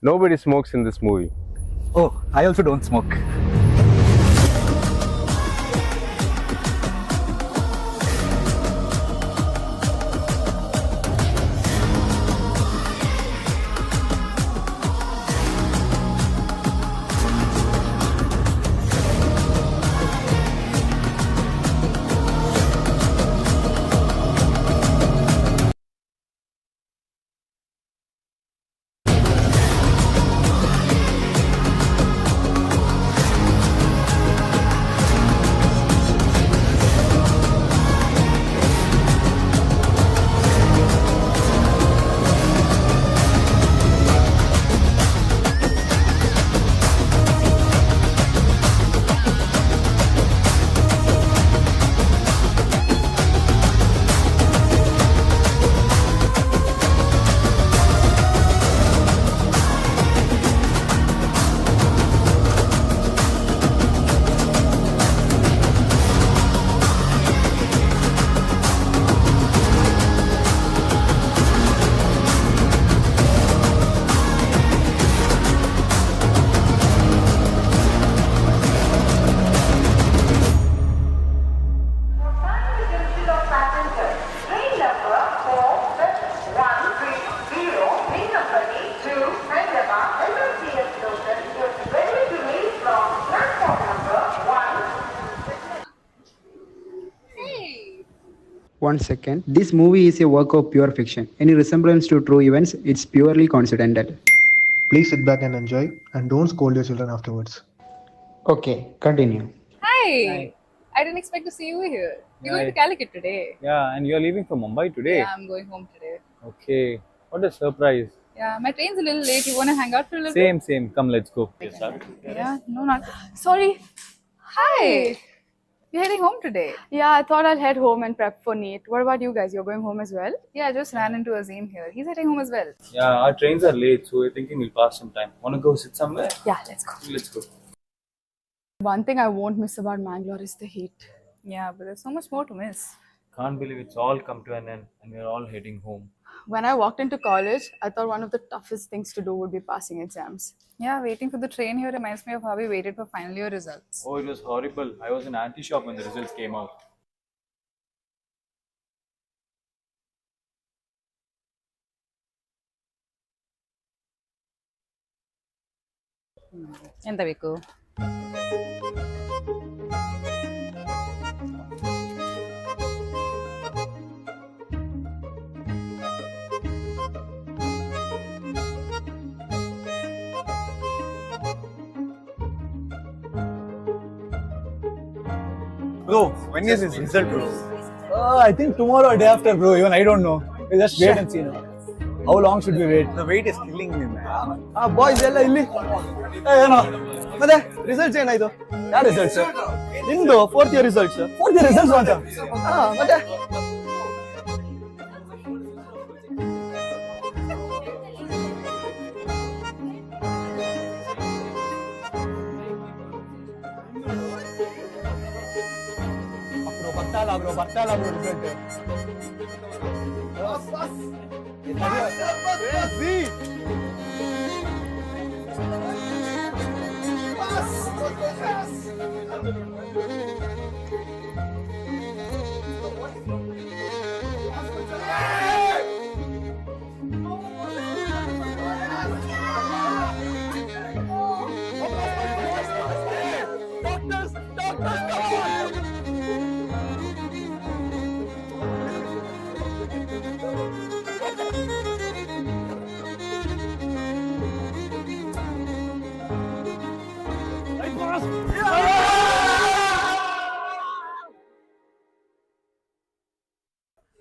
Nobody smokes in this movie. Oh, I also don't smoke. One second. This movie is a work of pure fiction. Any resemblance to true events, it's purely coincidental. Please sit back and enjoy, and don't scold your children afterwards. Okay, continue. Hi. I didn't expect to see you here. You're going to Calicut today. Yeah, and you're leaving for Mumbai today. Yeah, I'm going home today. Okay. What a surprise. Yeah, my train's a little late. You want to hang out for a little bit? Same. Come, let's go. Yeah, no, not. Sorry. Hi. You're heading home today? Yeah, I thought I'll head home and prep for NEET. What about you guys? You're going home as well? Yeah, I just ran into Azim here. He's heading home as well. Yeah, our trains are late, so we're thinking we'll pass some time. Want to go sit somewhere? Yeah, let's go. Let's go. One thing I won't miss about Mangalore is the heat. Yeah, but there's so much more to miss. Can't believe it's all come to an end and we're all heading home. When I walked into college, I thought one of the toughest things to do would be passing exams. Yeah, waiting for the train here reminds me of how we waited for final year results. Oh, it was horrible. I was in anti-shop when the results came out. Enta Viku. Bro, when is his result, bro? I think tomorrow or day after, bro. Even I don't know. We'll just wait and see now. How long should we wait? The wait is killing me, man. Boys, ಎಲ್ಲ ಇಲ್ಲಿ ಏನೋ ಮತ್ತೆ results ಏನಾಯ್ತು? ಯಾವ results? ನಿಮ್ದು 4th year results. 4th year results ಅಂತ. ಮತ್ತೆ ಬರ್ತಾಯಿಲ್ಲ bro result.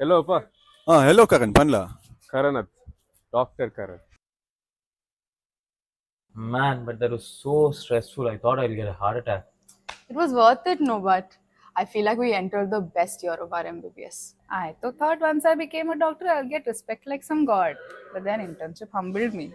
Hello, Appa. Hello, Karan. Panla. Karanath. Dr. Karan. Man, but that was so stressful. I thought I'll get a heart attack. It was worth it, no, but I feel like we entered the best year of our MBBS. I thought once I became a doctor, I'll get respect like some god. But then internship humbled me.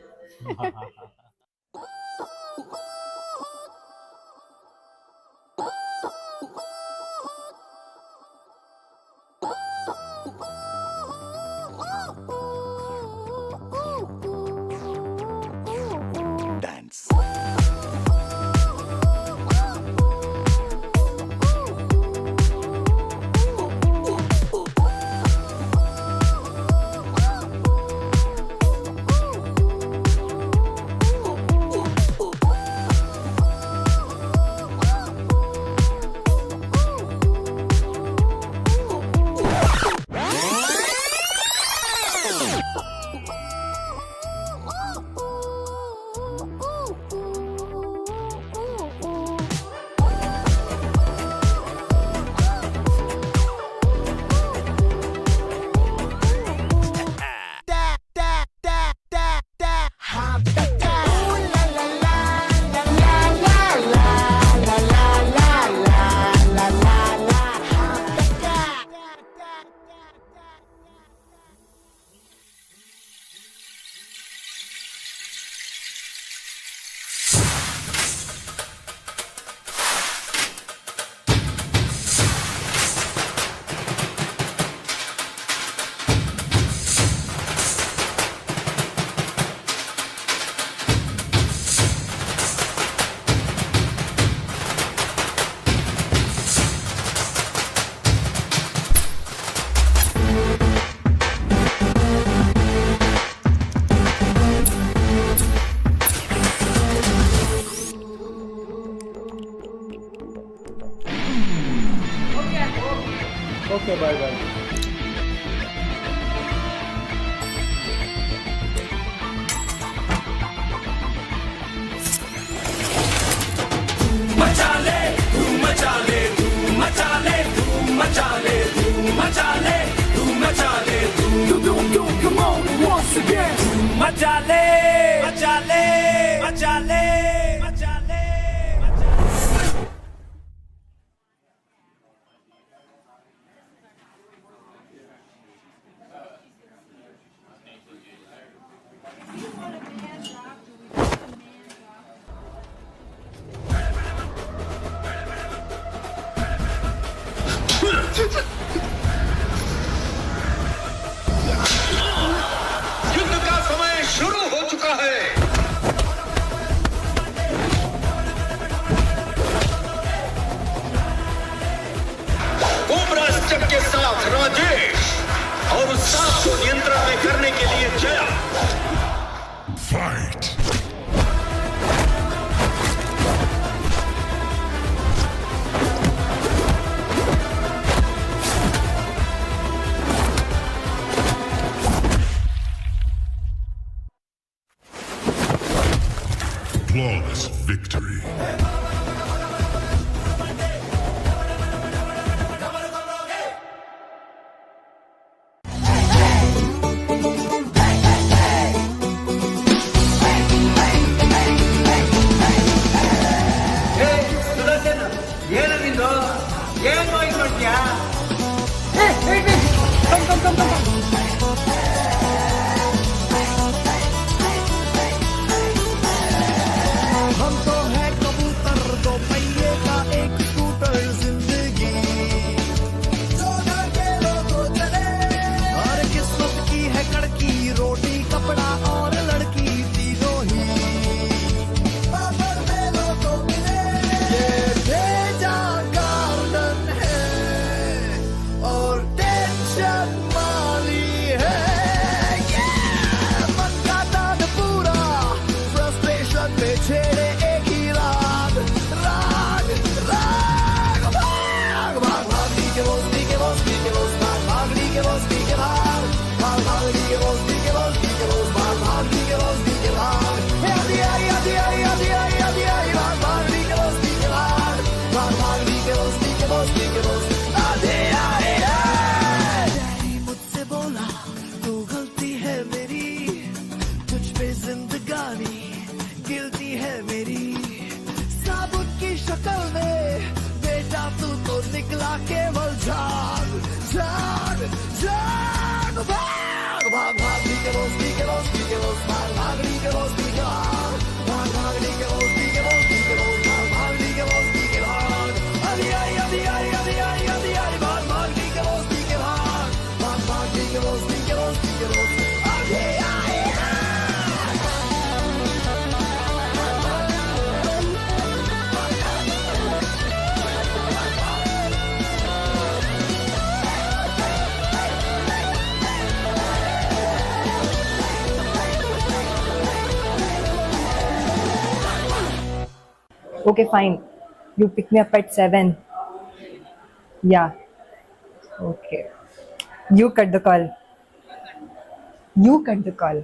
Okay, bye bye. Come on, once again. Machale, machale, machale, machale. युद्ध का समय शुरू हो चुका है। Cobra step के साथ राजेश और उस सांप को नियंत्रण में करने के लिए जया। फाइट। Flawless victory. ಸುದರ್ಶನ್ ಏನಂದಿದ್ದು ಏನ್ ವಾಯ್ಸ್ ಮಾಡ್ತೀಯಾ हम तो है कबूतर दो पहिए का एक स्कूटर जिंदगी और किस्मत की है कड़की रोटी कपड़ा और लड़की तीनों ही ये भेजा गार्डन है और टेंशन मारी है मन का दाद पूरा फ्रस्ट्रेशन पे छेड़े एक ही राग राग राग भाग भाग भागनी के बोस्ती के बोस्ती के बोस भाग भागनी के बोस्ती के भाग भाग भागनी के बोस्ती के बोस्ती के बोस भाग भागनी के बोस्ती के भाग आधी आई आधी आई आधी आई आधी आई भाग भागनी के बोस्ती के भाग भाग भागनी के बोस्ती के बोस्ती के बोस आधी आई डैडी मुझसे बोला तू गलती है मेरी तुझ पे जिंदगानी गिल्टी है मेरी साबुत की शक्ल में बेटा तू तो निकला केवल झाग झाग झाग भाग भाग भागनी के बोस्ती के बोस्ती के बोस भाग भागनी के बोस्ती के भाग भाग भागनी के बोस्ती के बोस्ती के बोस भाग भागनी के बोस्ती के भाग आधी आई आधी आई आधी आई आधी आई भाग भागनी के बोस्ती के भाग भाग भागनी के बोस्ती के बोस्ती के बोस आधी आई Okay, fine. You pick me up at 7. Yeah. Okay. You cut the call. You cut the call.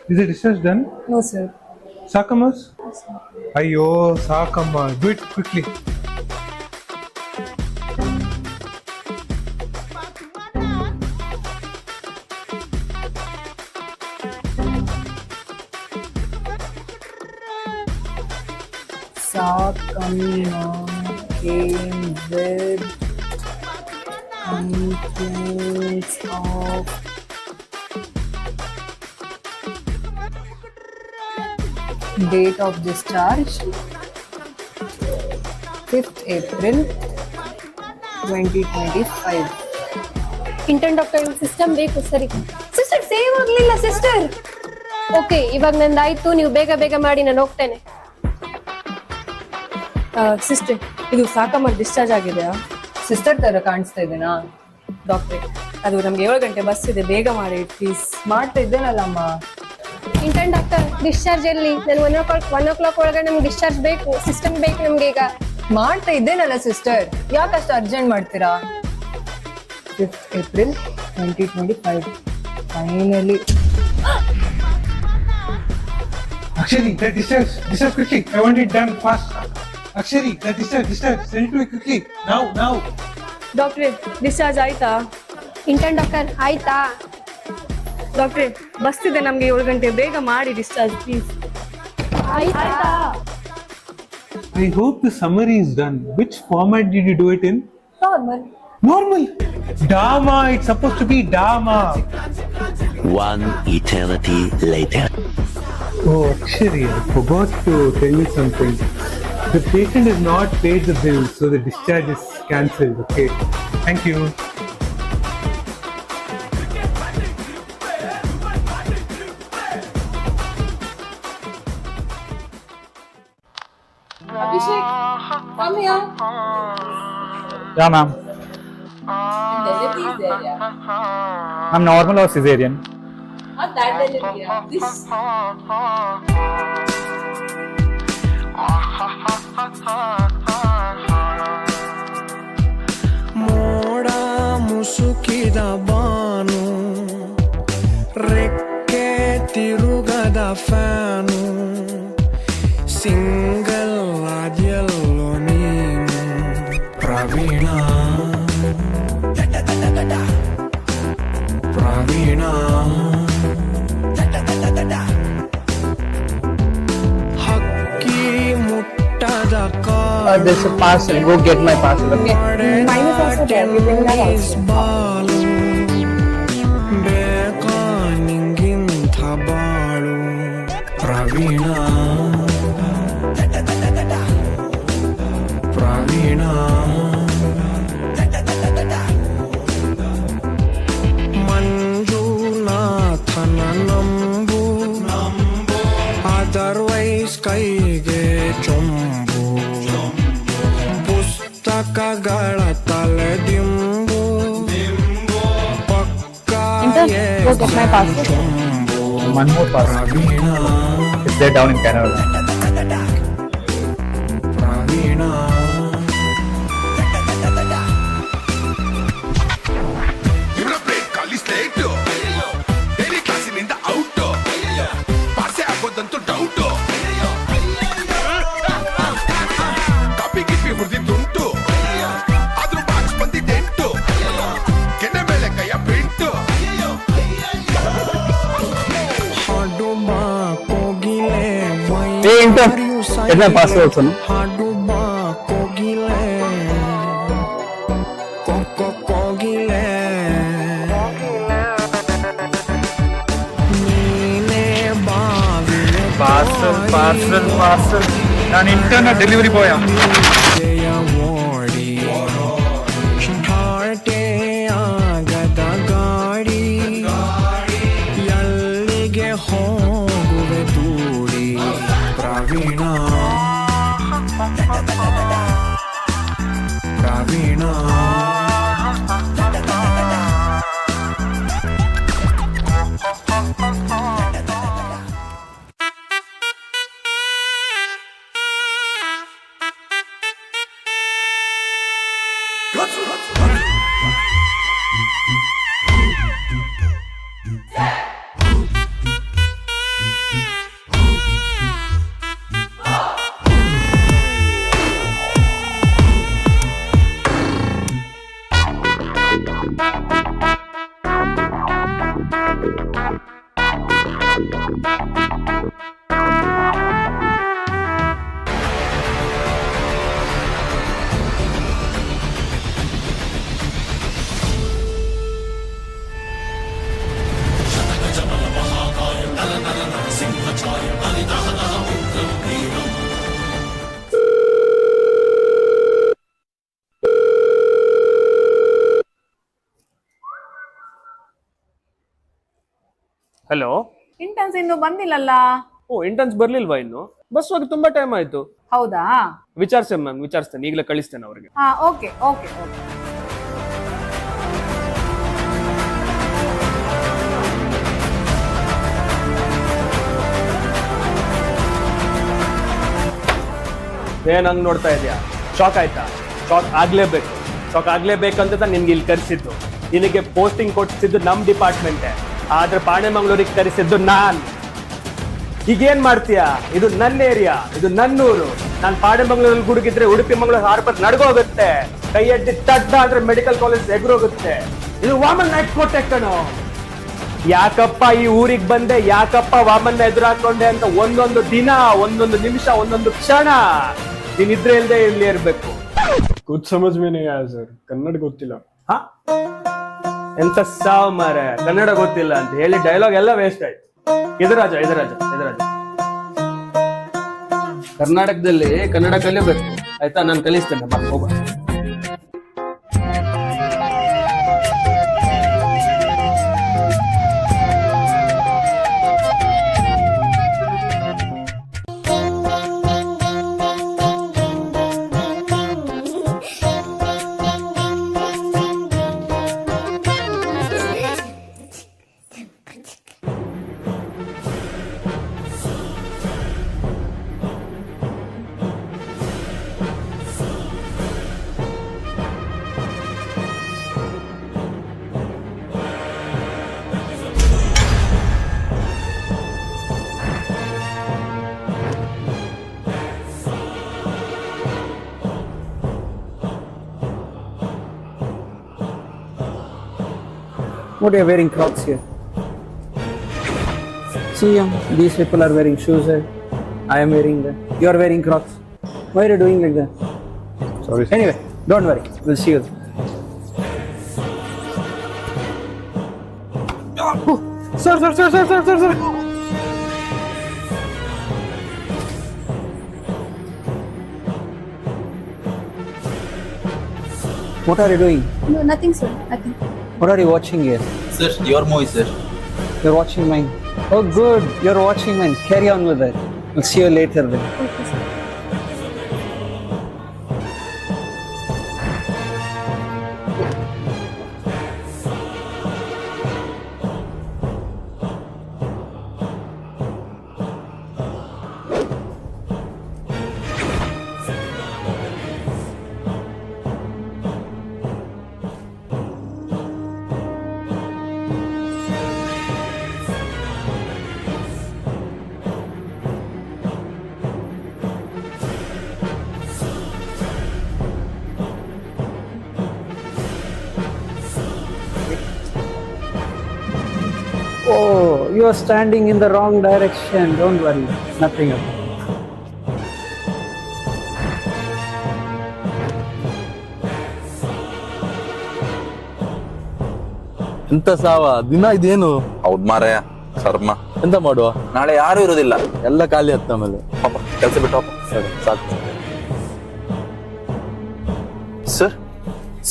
Is the discharge done? No, sir. Sakamas? Ayyo, Sakama. Do it quickly. Sakama came with complaints of date of discharge 5th April 2025. Intern doctor system ಬೇಕು ಸರಿ sister save ಆಗ್ಲಿಲ್ಲ sister okay ಇವಾಗ ನಂದಾಯ್ತು ನೀವು ಬೇಗ ಬೇಗ ಮಾಡಿ ನಾನು ಹೋಗ್ತೇನೆ ಸಿಸ್ಟರ್ ಇದು ಸಾಕಮ್ಮ ಡಿಸ್ಚಾರ್ಜ್ ಆಗಿದೆಯಾ ಸಿಸ್ಟರ್ ತರ ಕಾಣಿಸ್ತಾ ಇದೆನಾ ಡಾಕ್ಟ್ರೆ ಅದು ನಮ್ಗೆ 7 ಗಂಟೆ ಬಸ್ ಇದೆ ಬೇಗ ಮಾಡಿ ಪ್ಲೀಸ್ ಮಾಡ್ತಾ ಇದ್ದೇನಲ್ಲಮ್ಮ ಇಂಟರ್ನ್ ಡಾಕ್ಟರ್ ಡಿಸ್ಚಾರ್ಜ್ ಎಲ್ಲಿ? ನಾನು 1 o'clock ಒಳಗಡೆ ನಮ್ಗೆ ಡಿಸ್ಚಾರ್ಜ್ ಬೇಕು, ಸಿಸ್ಟಮ್ ಬೇಕು ನಮ್ಗೆ ಈಗ. ಮಾಡ್ತಾ ಇದ್ದೇನಲ್ಲ ಸಿಸ್ಟರ್, ಯಾಕಷ್ಟು ಅರ್ಜೆಂಟ್ ಮಾಡ್ತೀರಾ? 5th April 2025 finally. Akshari, that discharge quickly. I want it done fast. Akshari, that discharge, send it to me quickly. Now. ಡಾಕ್ಟ್ರೆ ಡಿಸ್ಚಾರ್ಜ್ ಆಯ್ತಾ? ಇಂಟರ್ನ್ ಡಾಕ್ಟರ್ ಆಯ್ತಾ? ಡಾಕ್ಟ್ರೆ ಬಸ್ತಿದೆ ನಮ್ಗೆ 7 ಗಂಟೆ, ಬೇಗ ಮಾಡಿ ಡಿಸ್ಚಾರ್ಜ್ ಪ್ಲೀಸ್. ಆಯ್ತಾ? I hope the summary is done. Which format did you do it in? Normal. Dharma. It's supposed to be Dharma. 1 eternity later. Oh, Akshari, I forgot to tell you something. The patient has not paid the bill, so the discharge is cancelled. Okay. Thank you. Abhishek, come here. Yeah, ma'am. Delivery is there, yeah. I'm normal or cesarean? Not that delivery, yeah. This. ಮೋಡ ಮುಸುಕಿದ ಬಾನು, ರೆಕ್ಕೆ ತಿರುಗದ fan, single ಆದ್ಯಲ್ಲೋ ನೀನು ಪ್ರವೀಣ, ಪ್ರವೀಣ. ಹಕ್ಕಿ ಮುಟ್ಟದ There's a parcel. Go get my parcel. Okay. Minus also there. We bring that also. ಬಾಳು ಬೇಕಾ ನಿಂಗಿಂಥ ಬಾಳು ಪ್ರವೀಣ, ಪ್ರವೀಣ. ಮಂಜುನಾಥನ ನಂಬು, otherwise ಕೈಗೆ ಚೊಂಬು, ಪುಸ್ತಕಗಳ ತಲೆದಿಂಬು, ಪಕ್ಕ Go get my parcel. One more parcel. It's there down in Canada. Praveen. ಇವರ ಬ್ರೇಕ್ ಖಾಲಿ ಸ್ಲೇಟ್, ಡೈಲಿ ಕ್ಲಾಸಿನಿಂದ ಔಟ್, ಪಾಸೆ ಆಗೋದಂತೂ ಡೌಟ್. ಕಾಪಿ ಗಿಪ್ಪಿ ಹುಡ್ದಿದ್ದುಂಟು, ಆದ್ರೂ ಬಾಕ್ಸ್ ಬಂದಿದ್ದೆಂಟು, ಕೆನೆ ಮೇಲೆ ಕೈಯ ಪ್ರಿಂಟು. ಹಾಡು ಬಾ ಕೋಗಿಲೆ, Hey, intern. Get my parcel also. No? ಹಾಡು ಬಾ ಕೋಗಿಲೆ, ಕೋಗಿಲೆ. ನೀನೇ ಬಾವಿಲೆ Parcel. ನಾನು ಇಂಟರ್ನ್ ಡೆಲಿವರಿ ಬಾಯ್. ಜಯ ಓಡಿ ಹಾಟೆ ಆಗದ ಗಾಡಿ, ಎಲ್ಲಿಗೆ ಹೋಗುವೆ ದೂಡಿ ಪ್ರವೀಣ, ಪ್ರವೀಣ. ಹಲೋ, ಇಂಟರ್ನ್ಸ್ ಇನ್ನು ಬಂದಿಲ್ಲಲ್ಲ? ಇಂಟರ್ನ್ಸ್ ಬರ್ಲಿಲ್ವಾ ಇನ್ನು? ಬಸ್ ಹೋಗಿ ತುಂಬಾ ಟೈಮ್ ಆಯ್ತು. ಹೌದಾ? ವಿಚಾರಿಸ್ತೇನೆ ಮ್ಯಾಮ್, ವಿಚಾರಿಸ್ತೇನೆ, ಈಗಲೇ ಕಳಿಸ್ತೇನೆ ಅವ್ರಿಗೆ. ಹಾ, ಓಕೆ. ಏನ್ ಹಂಗ್ ನೋಡ್ತಾ ಇದೆಯಾ? ಶಾಕ್ ಆಯ್ತಾ? ಶಾಕ್ ಆಗ್ಲೇಬೇಕು. ಶಾಕ್ ಆಗ್ಲೇಬೇಕಂತ ನಿನ್ಗೆ ಇಲ್ಲಿ ಕರೆಸಿದ್ದು. ನಿನಗೆ ಪೋಸ್ಟಿಂಗ್ ಕೊಡ್ಸಿದ್ದು ನಮ್ ಡಿಪಾರ್ಟ್ಮೆಂಟೇ, ಆದ್ರೆ ಪಾಣೆಮಂಗ್ಳೂರಿಗೆ ಕರೆಸಿದ್ದು ನಾನ್. ಈಗೇನ್ ಮಾಡ್ತೀಯಾ? ಇದು ನನ್ನ ಏರಿಯಾ, ಇದು ನನ್ನೂರು. ನಾನು ಪಾಣೆಮಂಗ್ಳೂರಲ್ಲಿ ಗುಡುಗಿದ್ರೆ ಉಡುಪಿ ಮಂಗಳೂರು ಹಾರ್ಬರ್ ನಡ್ಗೋಗುತ್ತೆ. ಕೈ ಅಡ್ಡಿ ತಡ್ಡ ಆದ್ರೆ ಮೆಡಿಕಲ್ ಕಾಲೇಜ್ ಎದುರೋಗುತ್ತೆ. ಇದು ವಾಮನ್ ನೈಟ್ ಕೋಟೆ ಕಣೋ. ಯಾಕಪ್ಪ ಈ ಊರಿಗೆ ಬಂದೆ, ಯಾಕಪ್ಪ ವಾಮನ್ನ ಎದುರಾಕೊಂಡೆ ಅಂತ ಒಂದೊಂದು ದಿನ, ಒಂದೊಂದು ನಿಮಿಷ, ಒಂದೊಂದು ಕ್ಷಣ ನೀನಿದ್ರೆ ಇಲ್ದೆ ಇಲ್ಲಿ ಇರ್ಬೇಕು. कुछ समझ में नहीं आया सर, ಕನ್ನಡ ಗೊತ್ತಿಲ್ಲ. ಎಂತ ಸಾವ್ ಮಾರೆ, ಕನ್ನಡ ಗೊತ್ತಿಲ್ಲ ಅಂತ ಹೇಳಿ ಡೈಲಾಗ್ ಎಲ್ಲ ವೇಸ್ಟ್ ಆಯ್ತು. ಎದುರಾಜ ಕರ್ನಾಟಕದಲ್ಲಿ ಕನ್ನಡ ಕಲಿಬೇಕು ಆಯ್ತಾ? ನಾನು ಕಲಿಸ್ತೇನೆ, ಬಾ ಹೋಗ. What are you wearing Crocs here? See, these people are wearing shoes. I am wearing them. You are wearing Crocs. Why are you doing like that? Sorry. Anyway, don't worry. We'll see you. Oh, sir. What are you doing? No, nothing, sir. Nothing. What are you watching here? Sir, your movie, sir. You're watching mine. Oh, good. You're watching mine. Carry on with that. We'll see you later then. Okay, sir. Oh, you are standing in the wrong direction. Don't worry. Nothing else. ಎಂತ ಸಾವ ದಿನ ಇದೇನು? ಹೌದ್ ಮಾರಾಯ, ಕರ್ಮ. ಎಂತ ಮಾಡುವ? ನಾಳೆ ಯಾರು ಇರೋದಿಲ್ಲ, ಎಲ್ಲ ಖಾಲಿ ಆಯ್ತು ಆಮೇಲೆ. ಪಾಪ ಕೆಲಸ ಬಿಟ್ಟು ಸರಿ, ಸಾಕು. Sir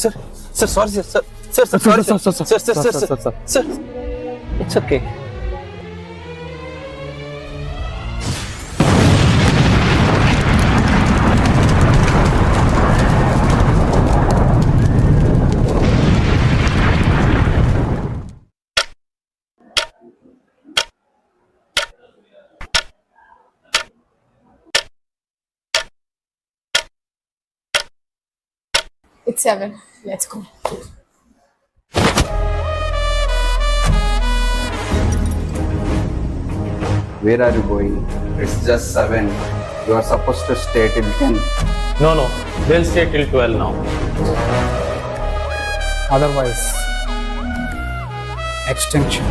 sir sir sorry sir sir sir sorry sir sir sir sir sir sir It's okay. It's 7. Let's go. Where are you going? It's just 7. You are supposed to stay till 10. No, they'll stay till 12 now. Otherwise, extension.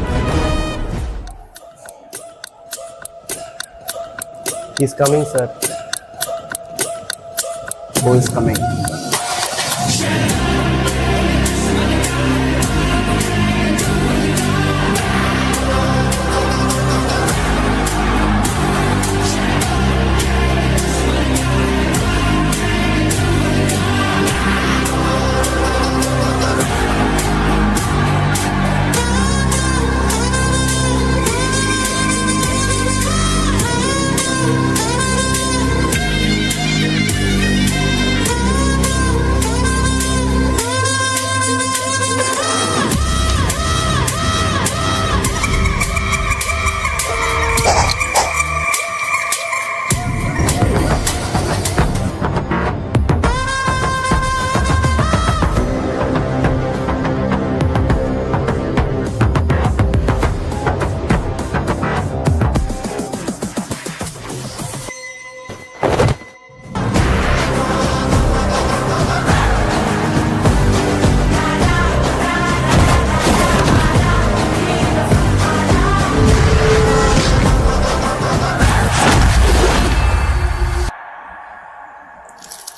He's coming, sir. Who is coming?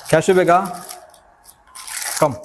Cashew Bega, come.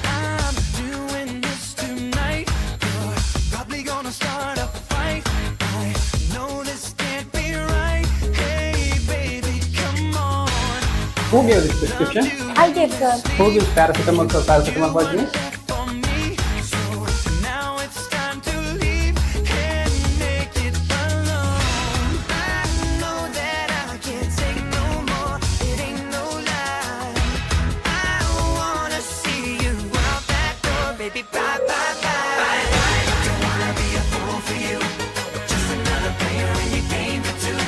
I'm doing this tonight. You're probably gonna start a fight. I know this can't be right. Hey, baby, come on. Who gave this prescription? I gave, sir. Who gives paracetamol for paracetamol for me? Now it's time to leave and make it alone. I know that I can't take no more. It ain't no lie. I wanna see you out that door, baby. Bye, bye, bye. Don't wanna be a fool for you. Just another player in your game for two.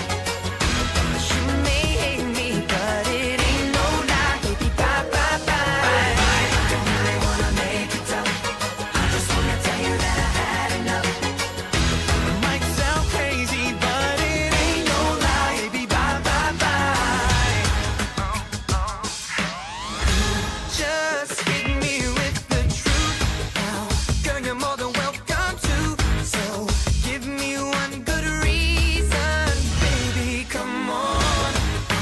You may hate me, but it ain't no lie, baby. Bye, bye, bye. Don't really wanna make it tough. I just wanna tell you that I had enough. It might sound crazy, but it ain't no lie, baby. Bye, bye, bye. Just hit me with the truth now. Girl, you're more than welcome to. So give me one good reason, baby. Come on. I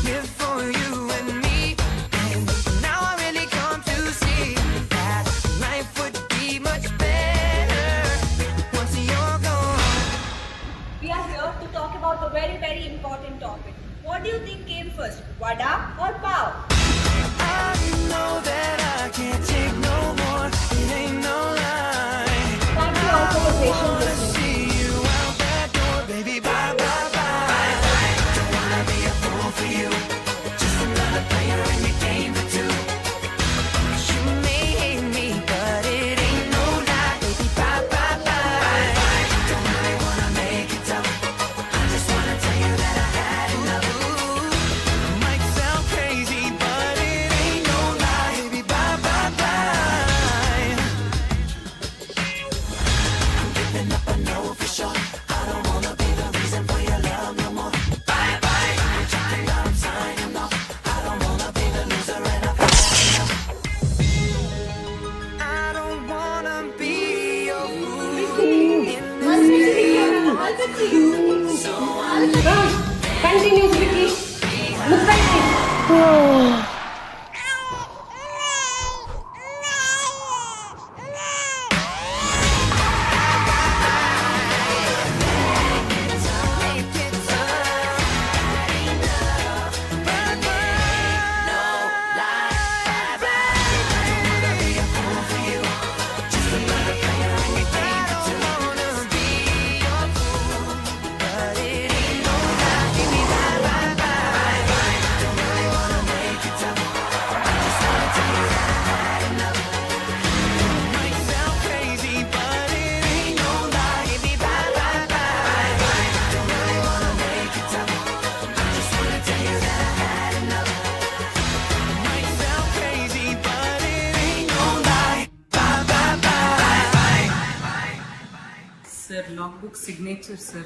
live for you and me. And now I really come to see that life would be much better once you're gone. We are here to talk about a very, very important topic. What do you think came first, vada or pav? I know that I can't take no more. It ain't no lie. Thank you all for your patience I wanna listening. see you out that door, baby. Bye, bye, bye. Don't wanna be a fool for you. Just another player in your game for two. You may hate me, but it ain't no lie, baby. Bye, bye, bye. Don't really wanna make it tough. I just wanna tell you that I had enough. Might sound crazy, but it ain't no lie, baby. Bye, bye, bye. I'm giving up, I know for sure. I don't wanna be the reason for your love no more. Bye, bye. I'm checking out, I'm signing off. I don't wanna be the loser and I've had enough. I don't wanna be your fool in this game. So I'll Continue, Vicky. Look back. Sir, logbook signature, sir.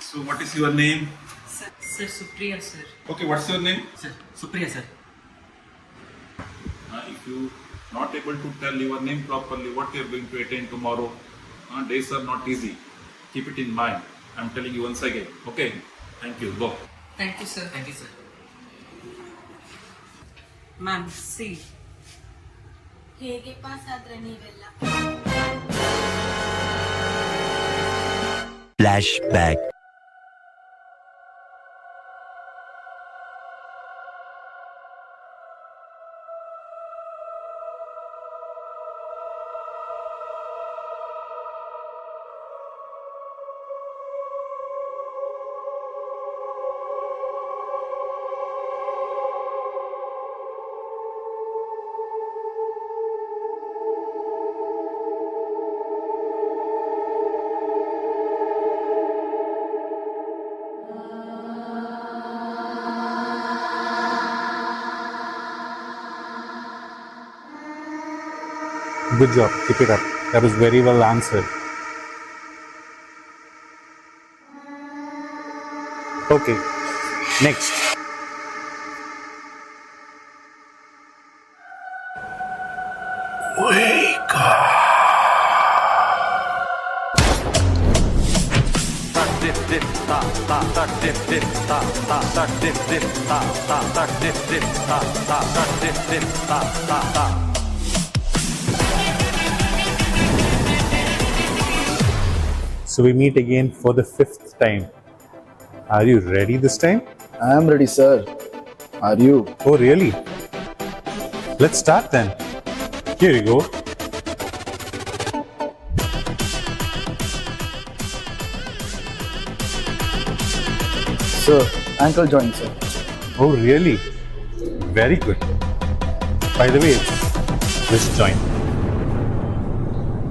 So what is your name? Sir, Supriya, sir. Okay, what's your name? Sir, Supriya, sir. If you not able to tell your name properly, what you are going to attend tomorrow, days are not easy. Keep it in mind. I'm telling you once again. Okay, thank you. Go. Thank you, sir. Thank you, sir. Ma'am, see. ಹೇಗೆ pass ಆದ್ರೆ ನೀವೆಲ್ಲ Flashback. Good job. Keep it up. That was very well answered. Okay. Next. Wake up. So we meet again for the 5th time. Are you ready this time? I am ready, sir. Are you? Oh, really? Let's start then. Here you go. Sir, ankle joint, sir. Oh, really? Very good. By the way, it's this joint.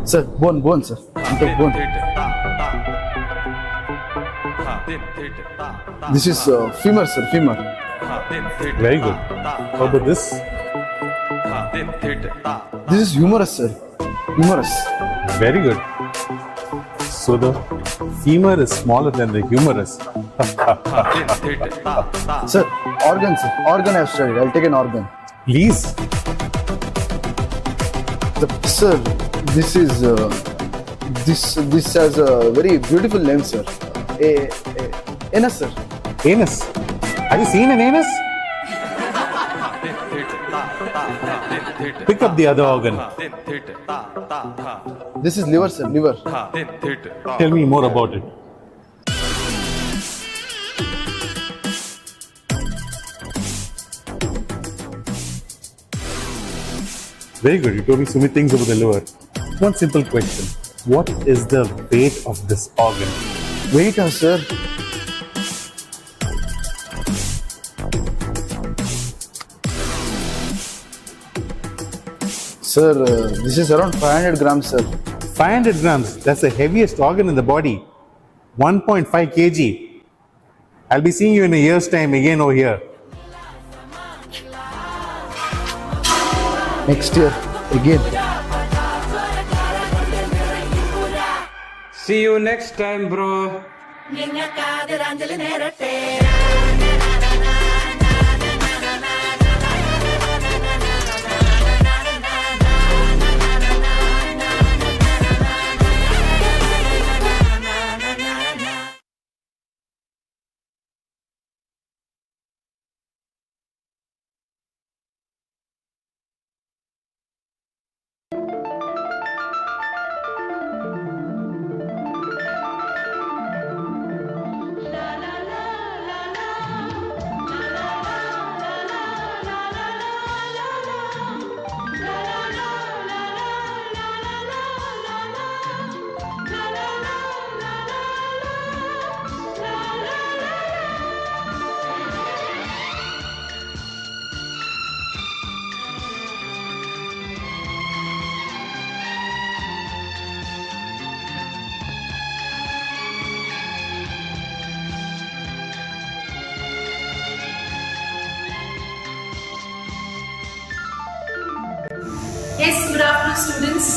Sir, bone, sir. Ankle bone. This is femur, sir. Femur. Very good. How about this? This is humerus, sir. Humerus. Very good. So the femur is smaller than the humerus. Sir, organ, sir. Organ I have studied. I'll take an organ. Please. Sir, this is this has a very beautiful name, sir. Anus, sir. Anus. Have you seen an anus? Pick up the other organ. This is liver, sir. Liver. Tell me more about it. Very good. You told me so many things about the liver. One simple question. What is the weight of this organ? Weight, sir. Sir, this is around 500 grams, sir. 500 grams. That's the heaviest organ in the body. 1.5 kg. I'll be seeing you in a year's time again over here. Next year, again. See you next time, bro. Yes, good afternoon, students.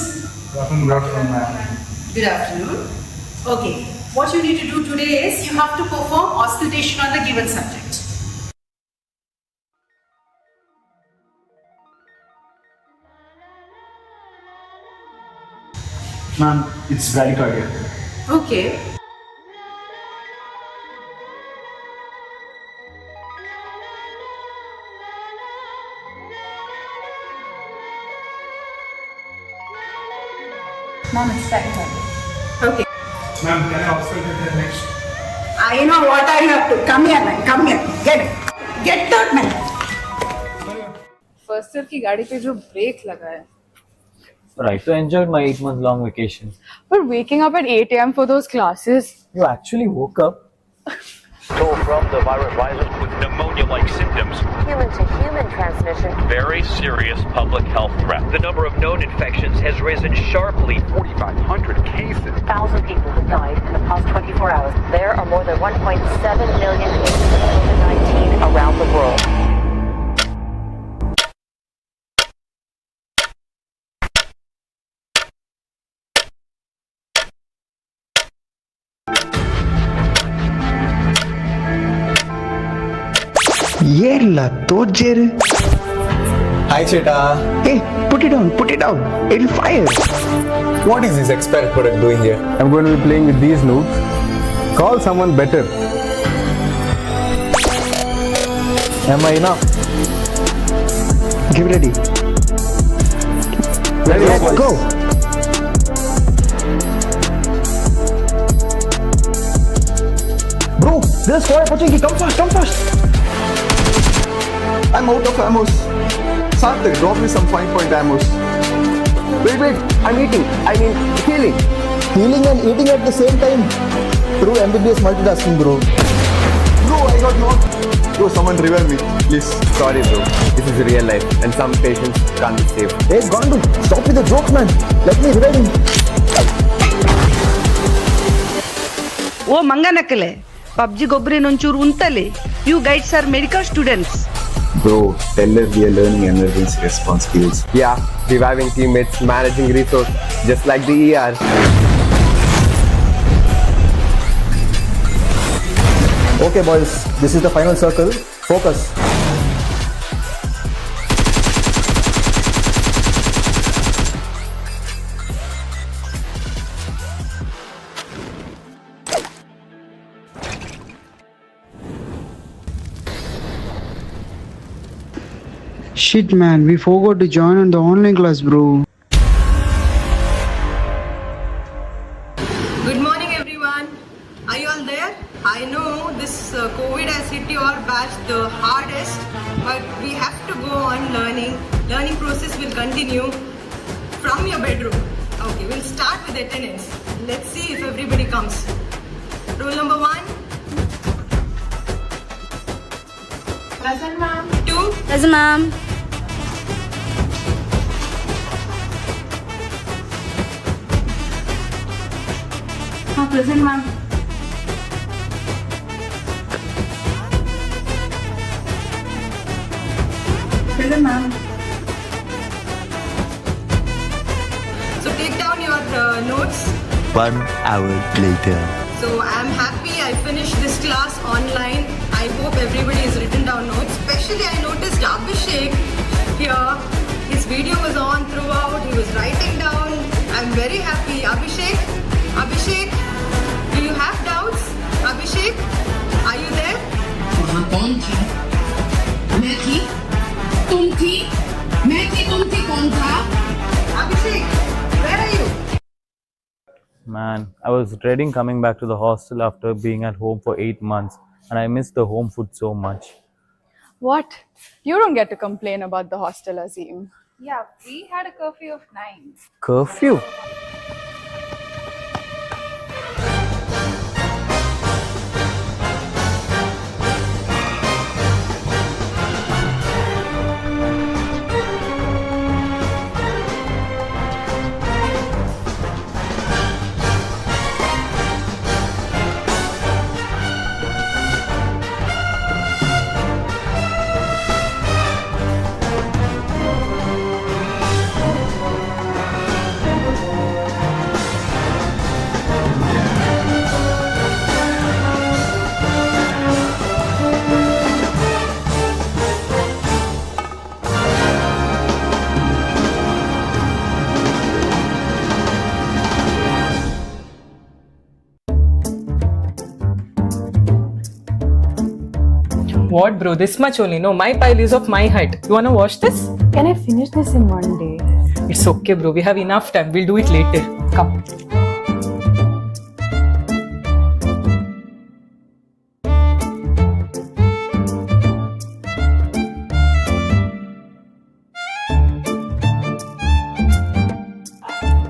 Good afternoon, ma'am. Good afternoon. Okay, what you need to do today is you have to perform auscultation on the given subject. Ma'am, it's bradycardia. Okay. Mom, it's bradycardia. Okay. Ma'am, can I auscultate the next? I know what I have to. Come here, man. Come here. Get out, man. First year की गाड़ी पे जो break लगा है. Right, so I enjoyed my 8-month-long vacation. But waking up at 8 a.m. for those classes. You actually woke up. So from the virus rises with pneumonia-like symptoms. Human-to-human transmission. Very serious public health threat. The number of known infections has risen sharply. 4,500 cases. 1,000 people have died in the past 24 hours. There are more than 1.7 million cases of COVID-19 around the world. ಏರ್ಲ ತೋಜೇರು. Hi, Cheta. Hey, put it down. It'll fire. What is this expired product doing here? I'm going to be playing with these noobs. Call someone better. Am I enough? Give ready. Let's go. Bro, there's fire Pochinki. Come fast. I'm out of ammos. Sarthak, drop me some 5-point ammos. Wait, I'm eating. I mean, healing. Healing and eating at the same time. True MBBS multitasking, bro. Bro, I got knocked. Bro, someone revive me, please. Sorry, bro. This is real life, and some patients can't be saved. Hey, Gandu, stop with the jokes, man. Let me revive him. ಓ ಮಂಗನಕಲೆ PUBG ಗೊಬ್ಬರಿ ನೊಂಚೂರು ಉಂತಲೆ you guys are medical students. Bro, tell us we are learning emergency response skills. Yeah, reviving teammates, managing resources, just like the ER. Okay, boys, this is the final circle. Focus. Shit, man, we forgot to join on the online class, bro. Good morning, everyone. Are you all there? I know this COVID has hit your batch the hardest, but we have to go on learning. Learning process will continue from your bedroom. Okay, we'll start with attendance. Let's see if everybody comes. Roll number 1. Present, ma'am. 2. Present, ma'am. Present, ma'am. Present, ma'am. So take down your notes. 1 hour later. So I'm happy I finished this class online. I hope everybody has written down notes. Especially I noticed Abhishek here. His video was on throughout. He was writing down. I'm very happy. Abhishek, do you have doubts? Abhishek, are you there? वहाँ कौन था? मैं थी, तुम थी, मैं थी, तुम थी, कौन था? Abhishek, where are you? Man, I was dreading coming back to the hostel after being at home for 8 months, and I missed the home food so much. What? You don't get to complain about the hostel, Azim. Yeah, we had a curfew of 9. Curfew? What, bro? This much only? No, my pile is of my height. You wanna wash this? Can I finish this in one day? It's okay, bro. We have enough time. We'll do it later. Come.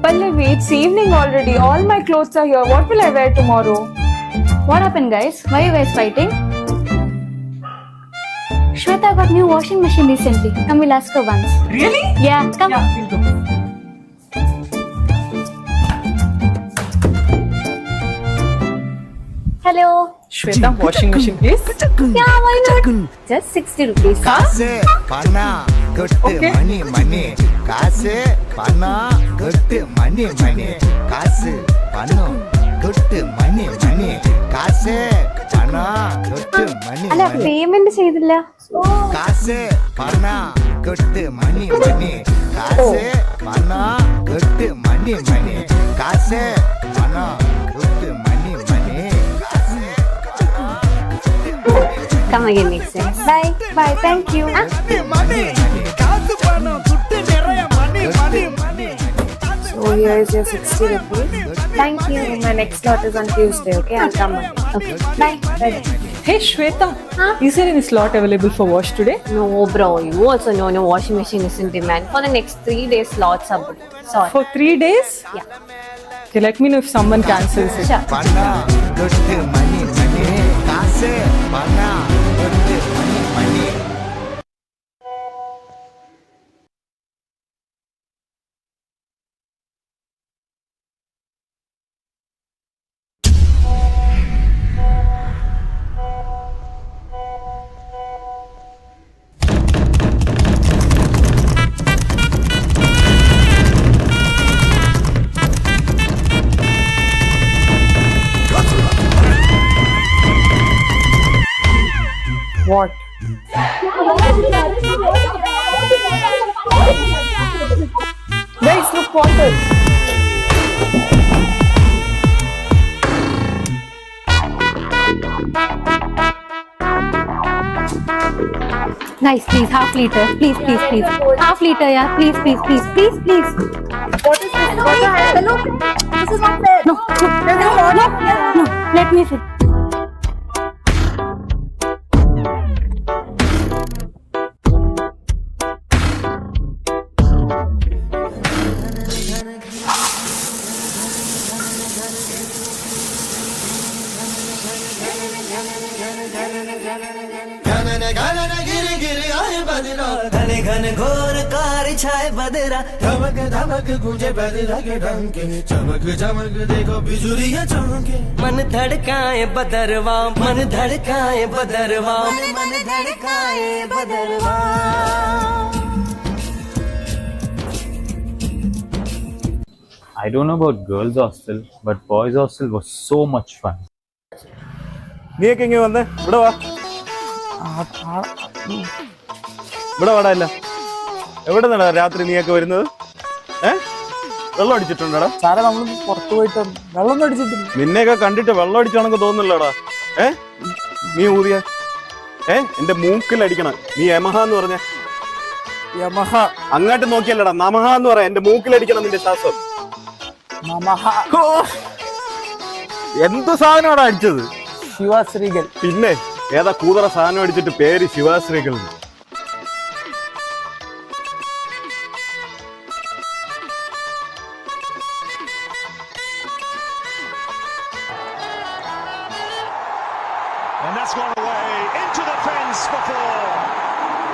Pallavi, it's evening already. All my clothes are here. What will I wear tomorrow? What happened, guys? Why are you guys fighting? Shweta got new washing machine recently. Come, we'll ask her once. Really? Yeah, come. Yeah, we'll go. Hello. Shweta, washing machine, please. Yeah, why not? Just 60 rupees. காசு பணம் கொட்டு மணி காசு பணம் கொட்டு மணி காசு பணம் கொட்டு மணி காசு பணம் கொட்டு അല്ല പേയ്മെന്റ് ചെയ്തില്ല. കാശ് പണം കൊട്ട് മണി മണി കാശ് പണം കൊട്ട് മണി മണി കാശ് പണം കൊട്ട് മണി മണി. Come again next time. Bye. Bye. Thank you. കാശ് പണം കൊട്ട് നിറയെ മണി മണി മണി. So here is your 60 rupees. Thank you. My next slot is on Tuesday. Okay, I'll come on. Okay. Bye. Bye. Hey Shweta, is there any slot available for wash today? No, bro. You also know no washing machine is in demand. For the next 3 days, slots are booked. Sorry. For 3 days? Yeah. Okay, let me know if someone cancels it. Sure. പണം കൊട്ട് മണി മണി കാശ് പണം കൊട്ട് മണി മണി. What? Guys, look, water. Guys, please, half liter. Please, please, please. Half liter, yeah. Please, please, please, please, please. What is this? What the hell? Look, this is not fair. No, no. Let me sit. घने घन घोर car छाए बदरा धमक धमक गूंजे बदरा के डंके चमक चमक देखो बिजुरियां चमके मन धड़काए बदरवा मन धड़काए बदरवा मन धड़काए बदरवा. I don't know about girls hostel, but boys hostel was so much fun. നീയൊക്കെ ഇങ്ങനെ വന്നേ, ഇവിടെ വാ. ഇവിടെ വാടാ. ഇല്ല, എവിടെ നിന്നാ രാത്രി നീയൊക്കെ വരുന്നത്? വെള്ളം അടിച്ചിട്ടുണ്ടോടാ? സാറേ നമ്മൾ പുറത്തു പോയിട്ട് വെള്ളം അടിച്ചിട്ടില്ല. നിന്നെയൊക്കെ കണ്ടിട്ട് വെള്ളം അടിച്ചാണെന്ന് തോന്നുന്നില്ലടാ. നീ ഊതിയ എന്റെ മൂക്കിൽ അടിക്കണം. നീ യമഹ എന്ന് പറഞ്ഞ യമഹ അങ്ങോട്ട് നോക്കിയല്ലടാ, നമഹ എന്ന് പറയാ. എന്റെ മൂക്കിലടിക്കണം നിന്റെ ശ്വാസം. എന്ത് സാധനമാടാ അടിച്ചത്? ശിവാശ്രീകൾ. പിന്നെ ഏതാ കൂതറ സാധനം അടിച്ചിട്ട് പേര് ശിവാശ്രീകൾ. And that's gone away into the fence for 4.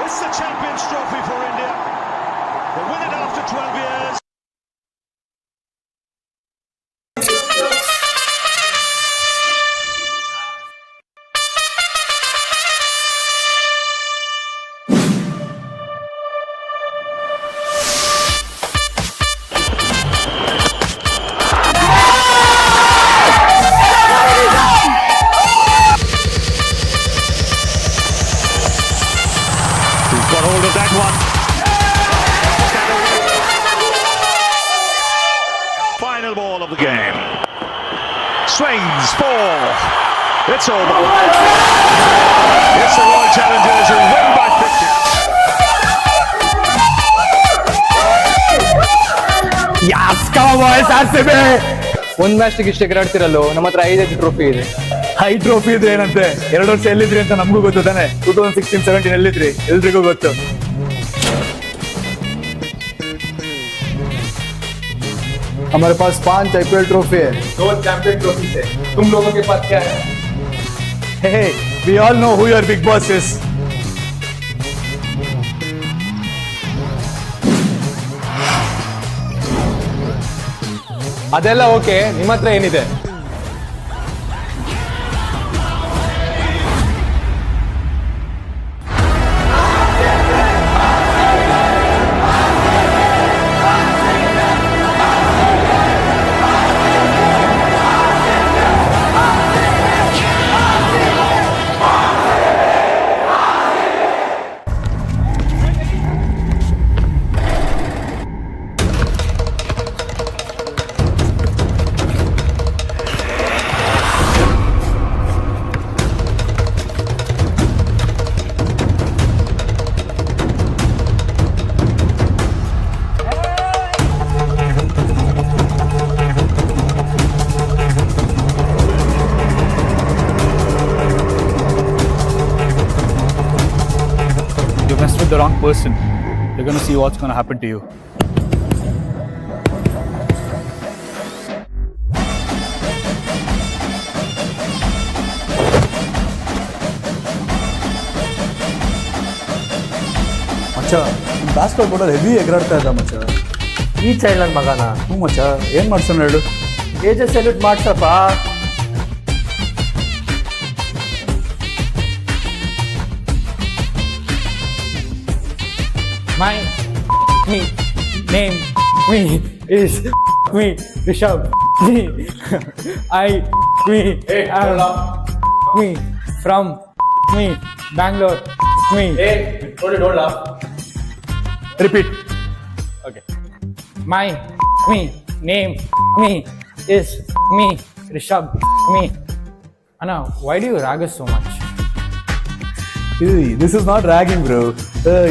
It's the Champions Trophy for India. They win it after 12 years. Got hold of that one. Final ball of the game. Swings for. It's over. It's the Royal Challengers who win by 50. Yes, come on boys, RCB. ಒಂದ್ match ಇಷ್ಟೇ ಆಡ್ತಿರಲ್ಲೋ, ನಮ್ಮ ಹತ್ರ 5 trophy ಇದೆ. High trophy ಇದ್ರೆ ಏನಂತೆ? 2 ವರ್ಷ ಎಲ್ಲಿದ್ರಿ ಅಂತ ನಮಗೂ ಗೊತ್ತು ತಾನೆ. 2016-17 ಎಲ್ಲಿದ್ರಿ ಎಲ್ರಿಗೂ ಗೊತ್ತು. हमारे पास 5 IPL ट्रॉफी है. 2 चैंपियन ट्रॉफी है. तुम लोगों के पास क्या है? Hey, we all know who your big boss is. ಅದೆಲ್ಲ ಓಕೆ, ನಿಮ್ಮ ಹತ್ರ ಏನಿದೆ? wrong person. You're gonna see what's gonna happen to you. ಮಚ್ಚ ಬಾಸ್ಕೆಟ್ ಬಾಲ್ ಹೆವಿ ಎಗರಾಡ್ತಾ ಇದ್ದ ಮಚ್ಚ. ಈ ಚೈಲ್ಡ್ ನನ್ನ ಮಗನ ಹ್ಞೂ ಮಚ್ಚ, ಏನು ಮಾಡ್ಸೋಣ ಹೇಳು? ಏಜಸ್ ಸೆಲ್ಯೂಟ್ ಮಾಡ್ಸಪ್ಪ. My name is Rishabh. I from Bangalore. Don't laugh. Repeat. Okay. My name is Rishabh. Anna, why do you rag us so much? This is not ragging, bro.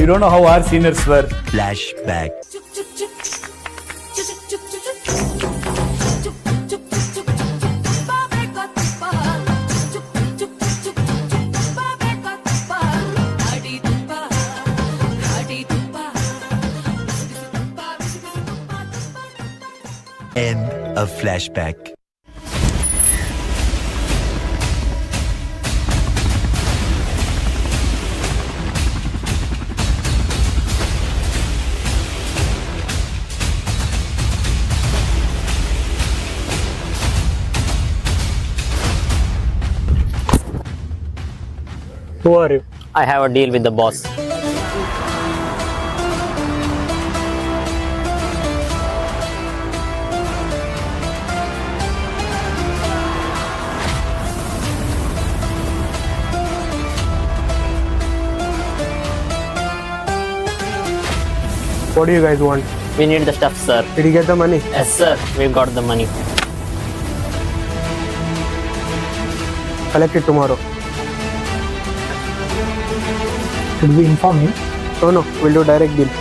You don't know how our seniors were. Flashback. End of flashback. Who are you? I have a deal with the boss. What do you guys want? We need the stuff, sir. Did you get the money? Yes, sir. We've got the money. Collect it tomorrow. Should we inform him? No, we'll do direct deal.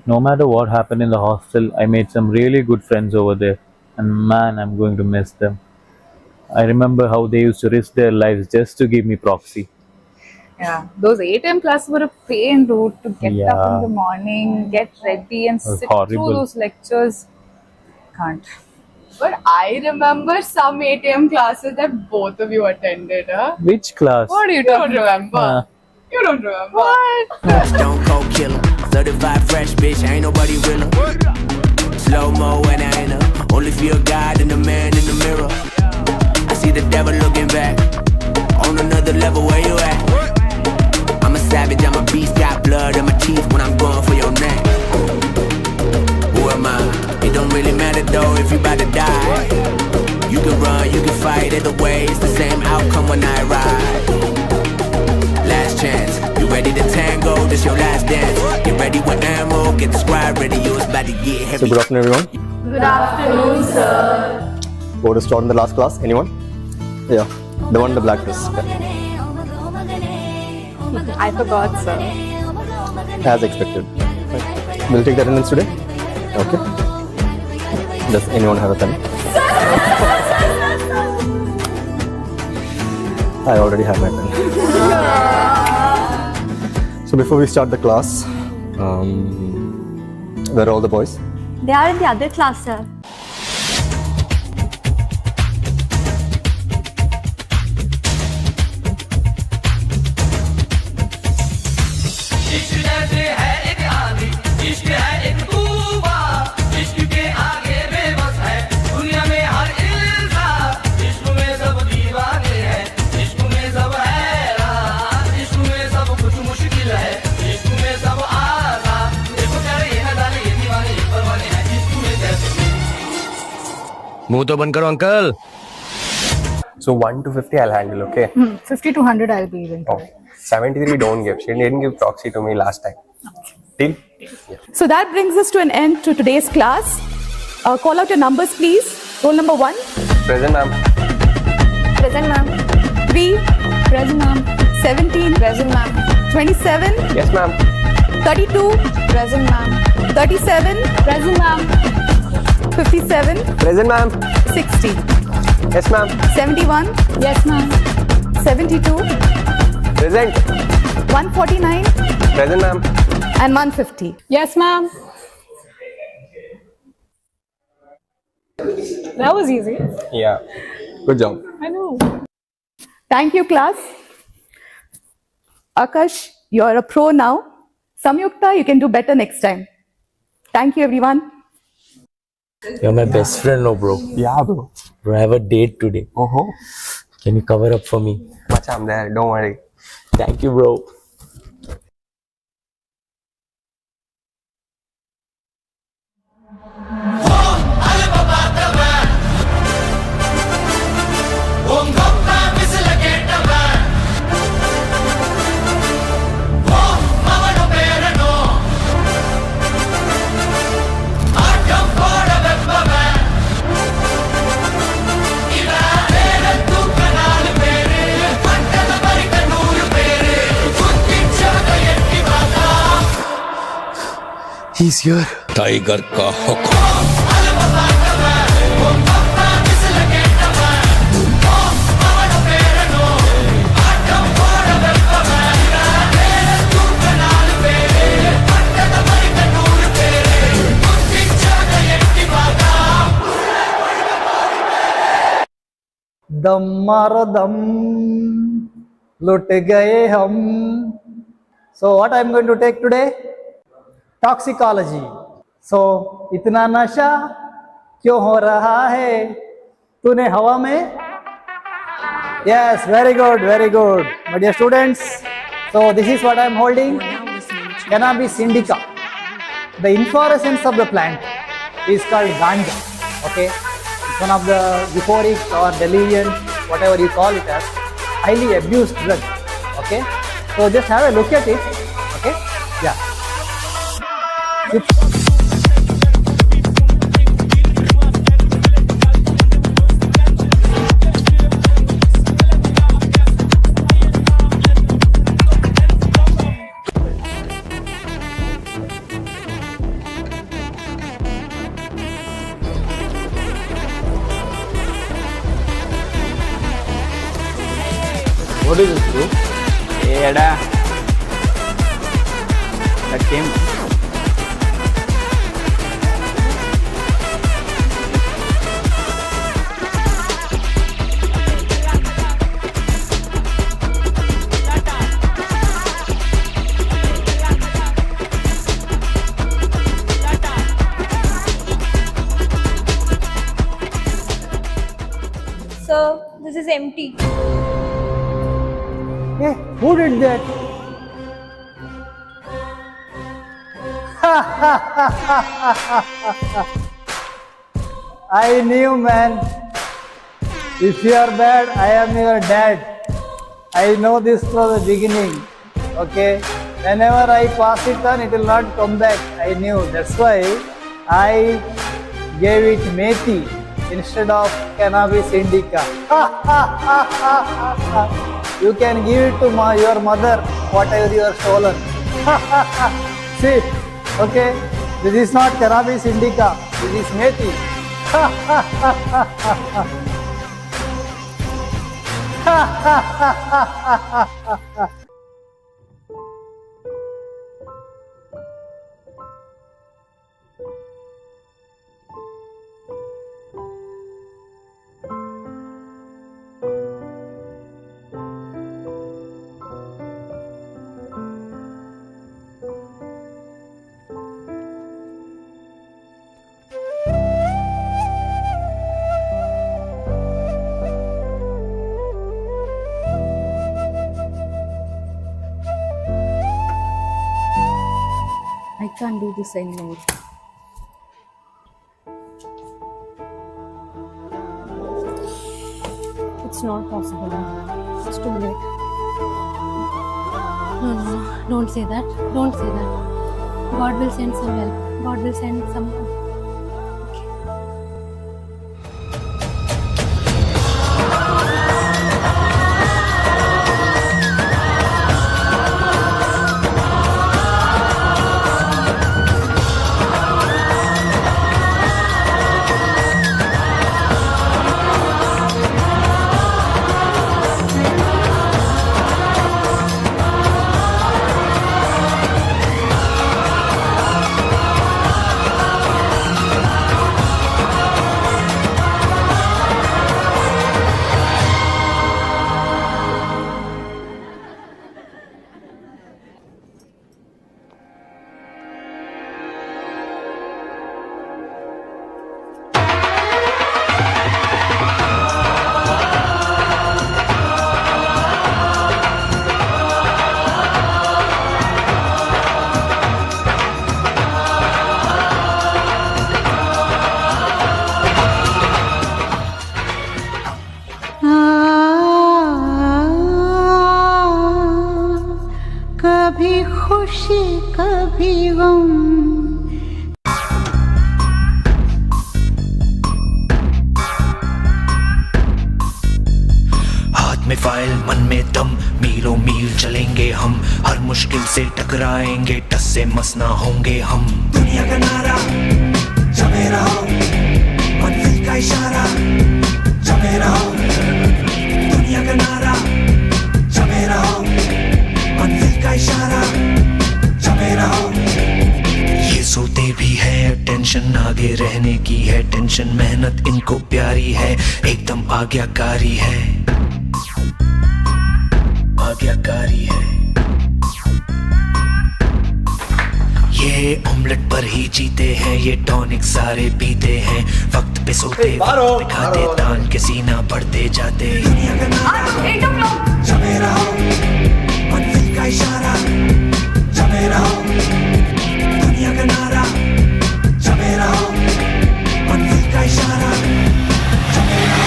No matter what happened in the hostel, I made some really good friends over there, and man, I'm going to miss them. I remember how they used to risk their lives just to give me proxy. Yeah, those 8 a.m. classes were a pain, dude, to get up Yeah. in the morning, get ready, and It was sit horrible. through those lectures. Can't. But I remember some 8 a.m. classes that both of you attended, huh? Which class? What do you don't remember? You don't remember? What? Stone cold killer, 35 fresh bitch, ain't nobody realer. Slow mo when I enter, only feel God and the man in the mirror. I see the devil looking back, on another level where you at. I'm a savage, I'm a beast, got blood in my teeth when I'm going for your neck. Who am I? It don't really matter though if you about to die. You can run, you can fight, either way it's the same outcome when I ride. Last chance, you ready to tango, this your last dance. Get ready with ammo, get the squad ready, you was about to get heavy. So good afternoon everyone. Good afternoon, sir. Who was taught in the last class? Anyone? Yeah, the one in the black dress. I forgot, sir. As expected. Right. We'll take the attendance today. Okay. Does anyone have a pen? I already have my pen. So before we start the class, where are all the boys? They are in the other class, sir. मुंह तो बंद करो uncle. So 1 to 50 I'll handle, okay? 50 to 100 I'll be even. Oh, 73 don't give. She didn't give proxy to me last time. Deal? So that brings us to an end to today's class. Call out your numbers, please. Roll number 1. Present, ma'am. Present, ma'am. 3. Present, ma'am. 17. Present, ma'am. 27. Yes, ma'am. 32. Present, ma'am. 37. Present, ma'am. 57. Present, ma'am. 60. Yes, ma'am. 71. Yes, ma'am. 72. Present. 149. Present, ma'am. And 150. Yes, ma'am. That was easy. Yeah. Good job. I know. Thank you, class. Akash, you're a pro now. Samyukta, you can do better next time. Thank you, everyone. You're my best friend, no, bro. Yeah, bro. Bro, I have a date today. Oh. Can you cover up for me? Much I'm there. Don't worry. Thank you, bro. He's here. Tiger का हुक्म. दम मारो दम, लुट गए हम. So what I'm going to take today? Toxicology. So इतना नशा क्यों हो रहा है तूने हवा में? Yes, very good, very good. My dear students, so this is what I'm holding. Cannabis indica. The inflorescence of the plant is called ganja. Okay, it's one of the euphoric or delirium, whatever you call it as, highly abused drug. Okay, so just have a look at it. Okay, yeah. What is this, bro? Eda. That came. Sir, this is empty. Hey, who did that? I knew, man. If you are bad, I am your dad. I know this from the beginning. Okay? Whenever I pass it on, it will not come back. I knew. That's why I gave it Methi instead of cannabis indica. You can give it to your mother, whatever you are stolen. See, okay, this is not cannabis indica, this is Methi. I can't do this anymore. It's not possible. It's too late. No, don't say that. Don't say that. God will send some help. God will send some help. कभी खुशी कभी गम हाथ में file मन में दम मीलों मील चलेंगे हम हर मुश्किल से टकराएंगे टस से मस ना होंगे हम दुनिया का नारा जमे रहो मंजिल का इशारा जमे रहो दुनिया का नारा जमे रहो मंजिल का इशारा जमे रहो ये सोते भी है टेंशन आगे रहने की है टेंशन मेहनत इनको प्यारी है एकदम आज्ञाकारी है आज्ञाकारी है ये ऑमलेट पर ही जीते हैं ये टॉनिक सारे पीते हैं वक्त पे सोते वक्त खाते तान के सीना बढ़ते जाते दुनिया का नारा जमे रहो मंजिल का इशारा जमे रहो दुनिया का नारा जमे रहो मंजिल का इशारा जमे रहो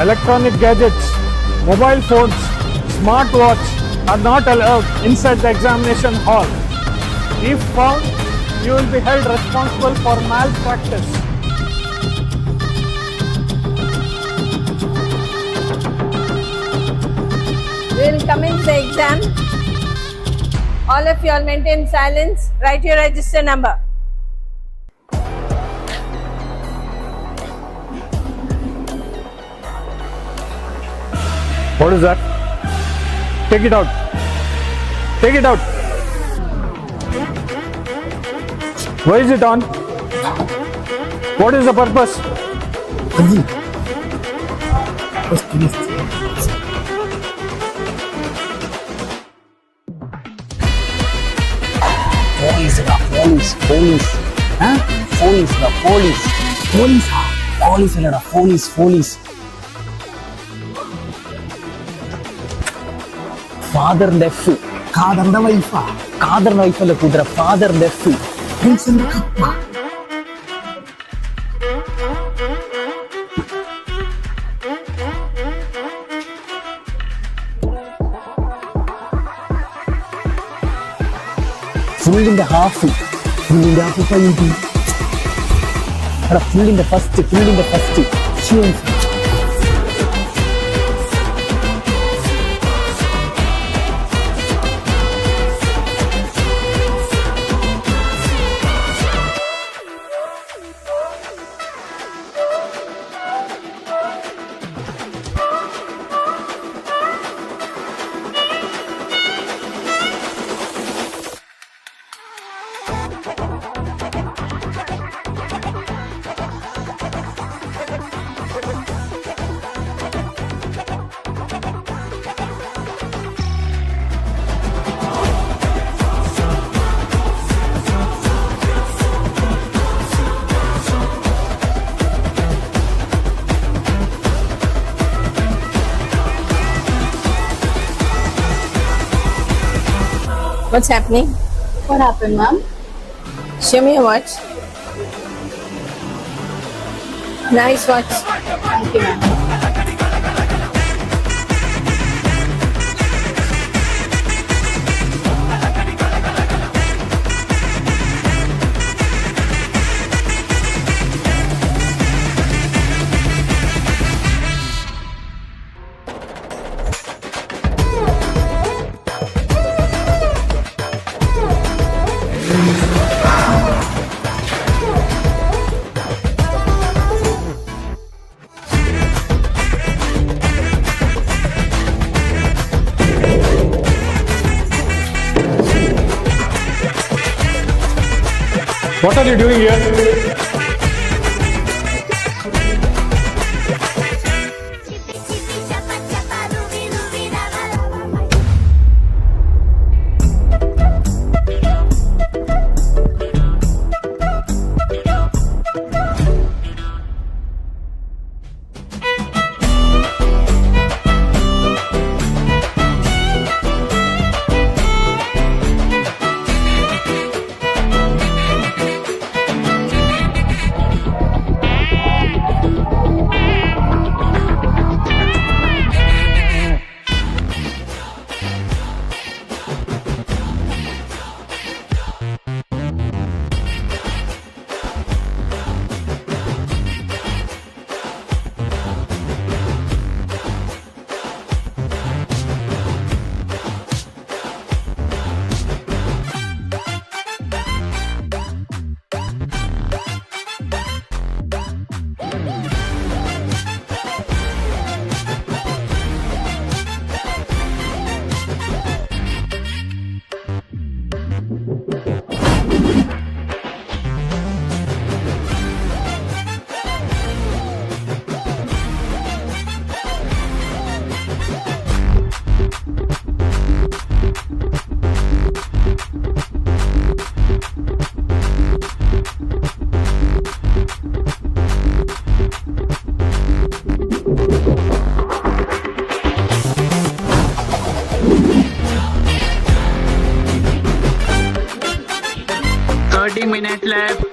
electronic gadgets, mobile phones, smartwatch, are not allowed inside the examination hall. If found, you will be held responsible for malpractice. We will commence the exam. All of you all maintain silence. Write your register number. What is that? Take it out. Take it out. Why is it on? What is the purpose? Police. Huh? Police. Father left. Kadarna wife. Kadarna wife alle kudra. Father left. Prince in the kappa. Full in the half. Full in the half of the full in the first. Cheers. What's happening? What happened, ma'am? Show me your watch. Nice watch. Thank you, ma'am. What are you doing here? Minutes left.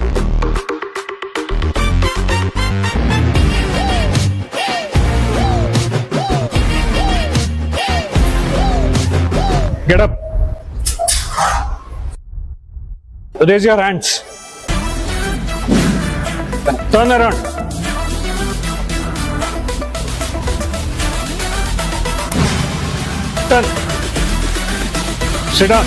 Get up. Raise your hands. Turn around. Turn. Sit down.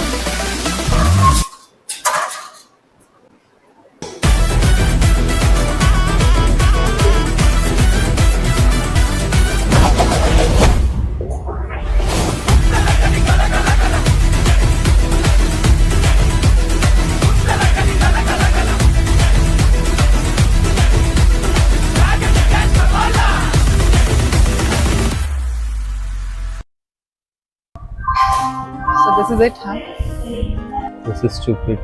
So this is it, huh? This is stupid.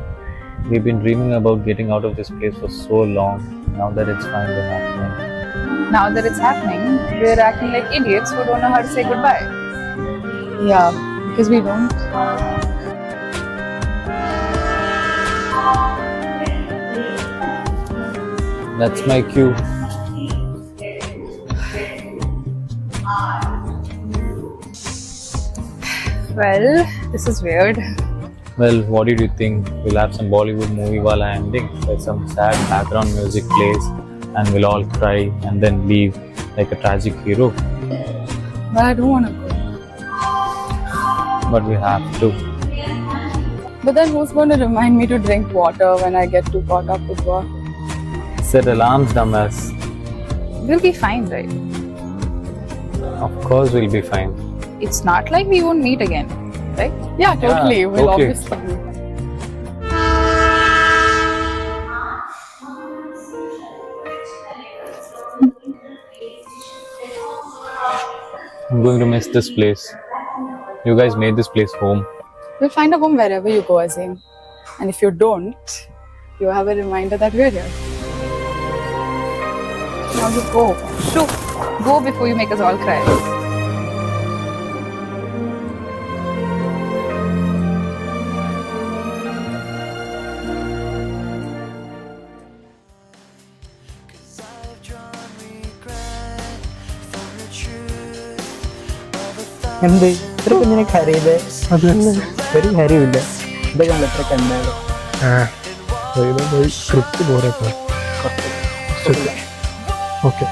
We've been dreaming about getting out of this place for so long. Now that it's finally happening. Now that it's happening, we're acting like idiots who don't know how to say goodbye. Yeah, because we don't. That's my cue. Well, this is weird. Well, what did you think? We'll have some Bollywood movie while ending, where some sad background music plays and we'll all cry and then leave like a tragic hero. But I don't want to go. But we have to. But then who's going to remind me to drink water when I get too caught up with work? Set alarms, dumbass. We'll be fine, right? Of course we'll be fine. It's not like we won't meet again, right? Yeah, totally. Yeah, We'll okay. obviously meet. I'm going to miss this place. You guys made this place home. We'll find a home wherever you go, Azim. And if you don't, you have a reminder that we're here. Now you go. Shoo. Go before you make us all cry. എന്ത് ഇത്ര കുഞ്ഞിനെ കരയില്ലേ ഒരു കാര്യമില്ല ഇതൊക്കെ നമ്മൾ എത്ര കണ്ടാലും script പോരെ okay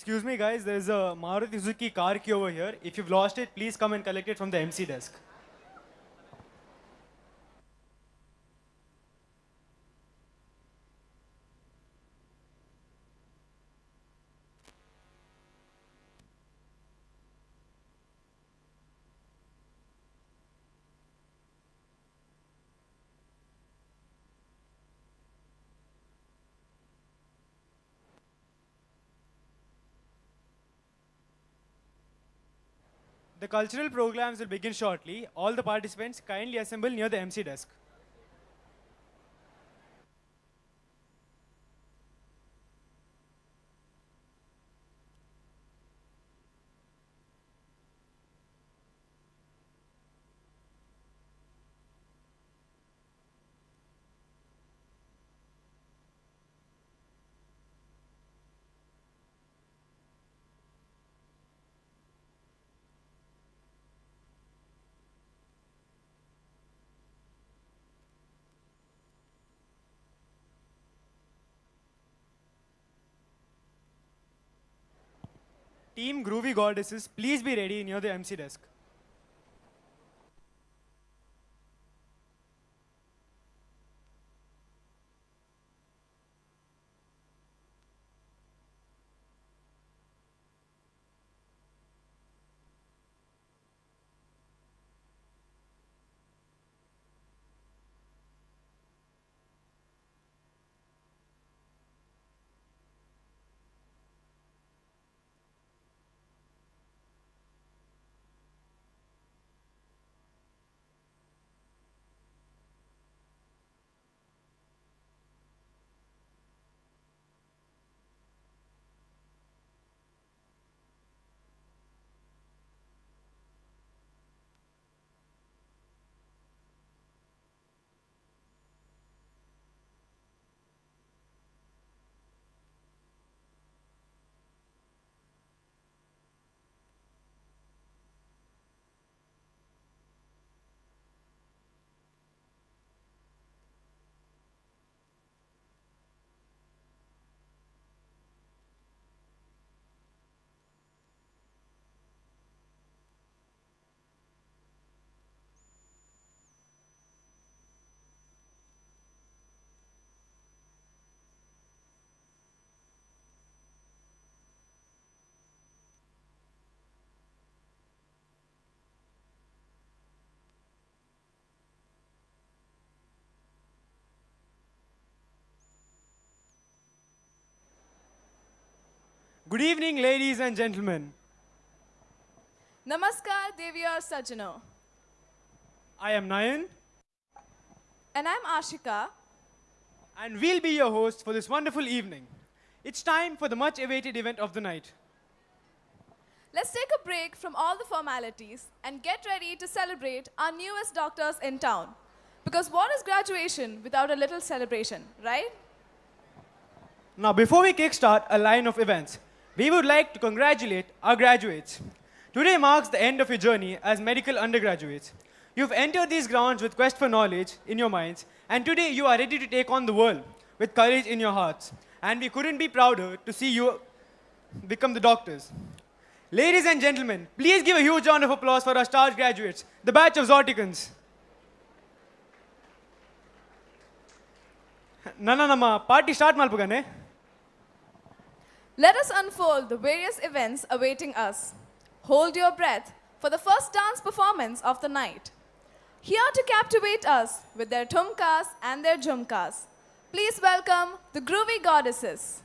Excuse me guys, there's a Maruti Suzuki car key over here. If you've lost it, please come and collect it from the MC desk. The cultural programs will begin shortly. All the participants kindly assemble near the MC desk. Team Groovy Goddesses, please be ready near the MC desk. Good evening, ladies and gentlemen. Namaskar, Devyar Sajano. I am Nayan. And I'm Ashika. And we'll be your hosts for this wonderful evening. It's time for the much awaited event of the night. Let's take a break from all the formalities and get ready to celebrate our newest doctors in town. Because what is graduation without a little celebration, right? Now, before we kickstart a line of events, we would like to congratulate our graduates. Today marks the end of your journey as medical undergraduates. You've entered these grounds with quest for knowledge in your minds, and today you are ready to take on the world with courage in your hearts. And we couldn't be prouder to see you become the doctors. Ladies and gentlemen, please give a huge round of applause for our star graduates, the batch of Zorticans. Nama party start malpugane. Let us unfold the various events awaiting us. Hold your breath for the first dance performance of the night. Here to captivate us with their thumkas and their jumkas. Please welcome the Groovy Goddesses.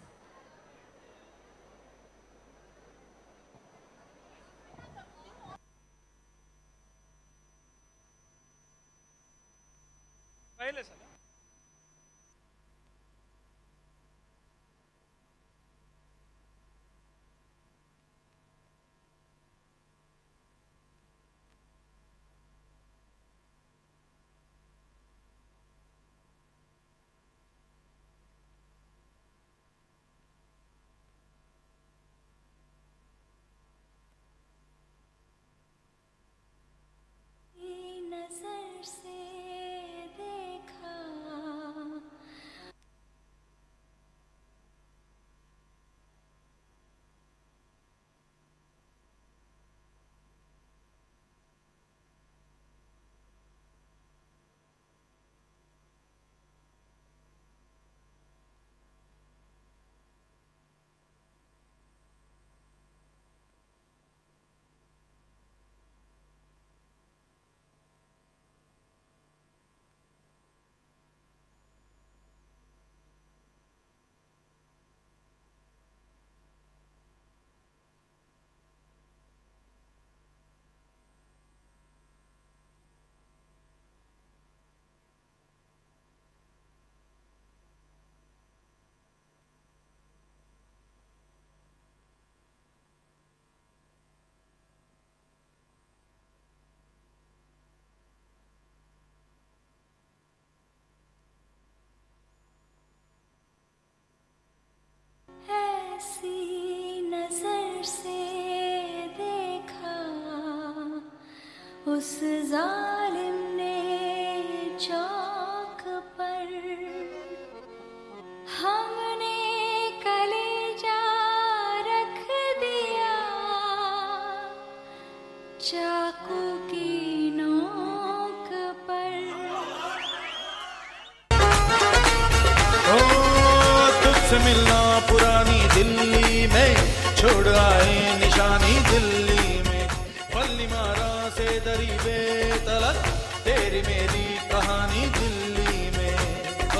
उस जालिम ने चौक पर हमने कलेजा रख दिया से मिलना पुरानी दिल्ली में, छोड़ आए निशानी दिल्ली में। पल्ली मारा से दरी बेतलक, तेरी मेरी कहानी दिल्ली में।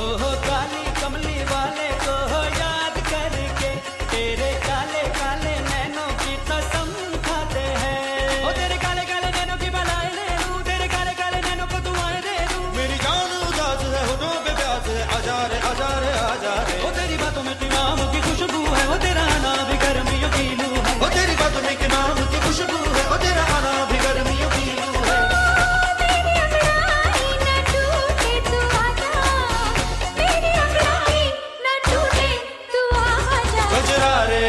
ओहो काली कमली वाले को याद करके, तेरे काले काले नैनों की कसम खाते हैं। ओ तेरे काले काले नैनों की बलाएं ले लूं, तेरे काले काले नैनों को दुआएं दे दूं। मेरी जान उदास है, होठों पे प्यास है, आजा रे आजा रे आजा रे। ओ तेरी बातों में इमाम की खुशबू है, वो तेरा आना भी गर्मियों की लू है। ओ तेरी बातों में इमाम की खुशबू है, ओ तेरा आना भी गर्मियों की लू है। गजरा रे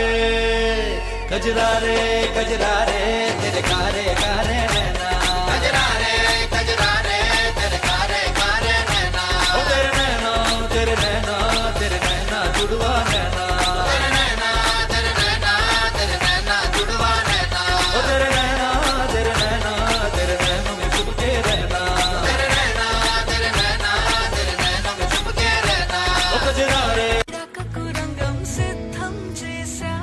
गजरा रे गजरा रे, तेरे कारे कारे नैना। गजरा रे तेरे कारे कारे नैना। ओ तेरे नैना तेरे नैना तेरे नैना जुड़वा नैना। तेरे नैना तेरे नैना तेरे नैना जुड़वा नैना। ओ तेरे नैना तेरे नैना तेरे नैनों में छुप के रहना। तेरे नैना तेरे नैना तेरे नैनों में छुप के रहना। ओ गजरा रे రంగం సిద్ధం చేశా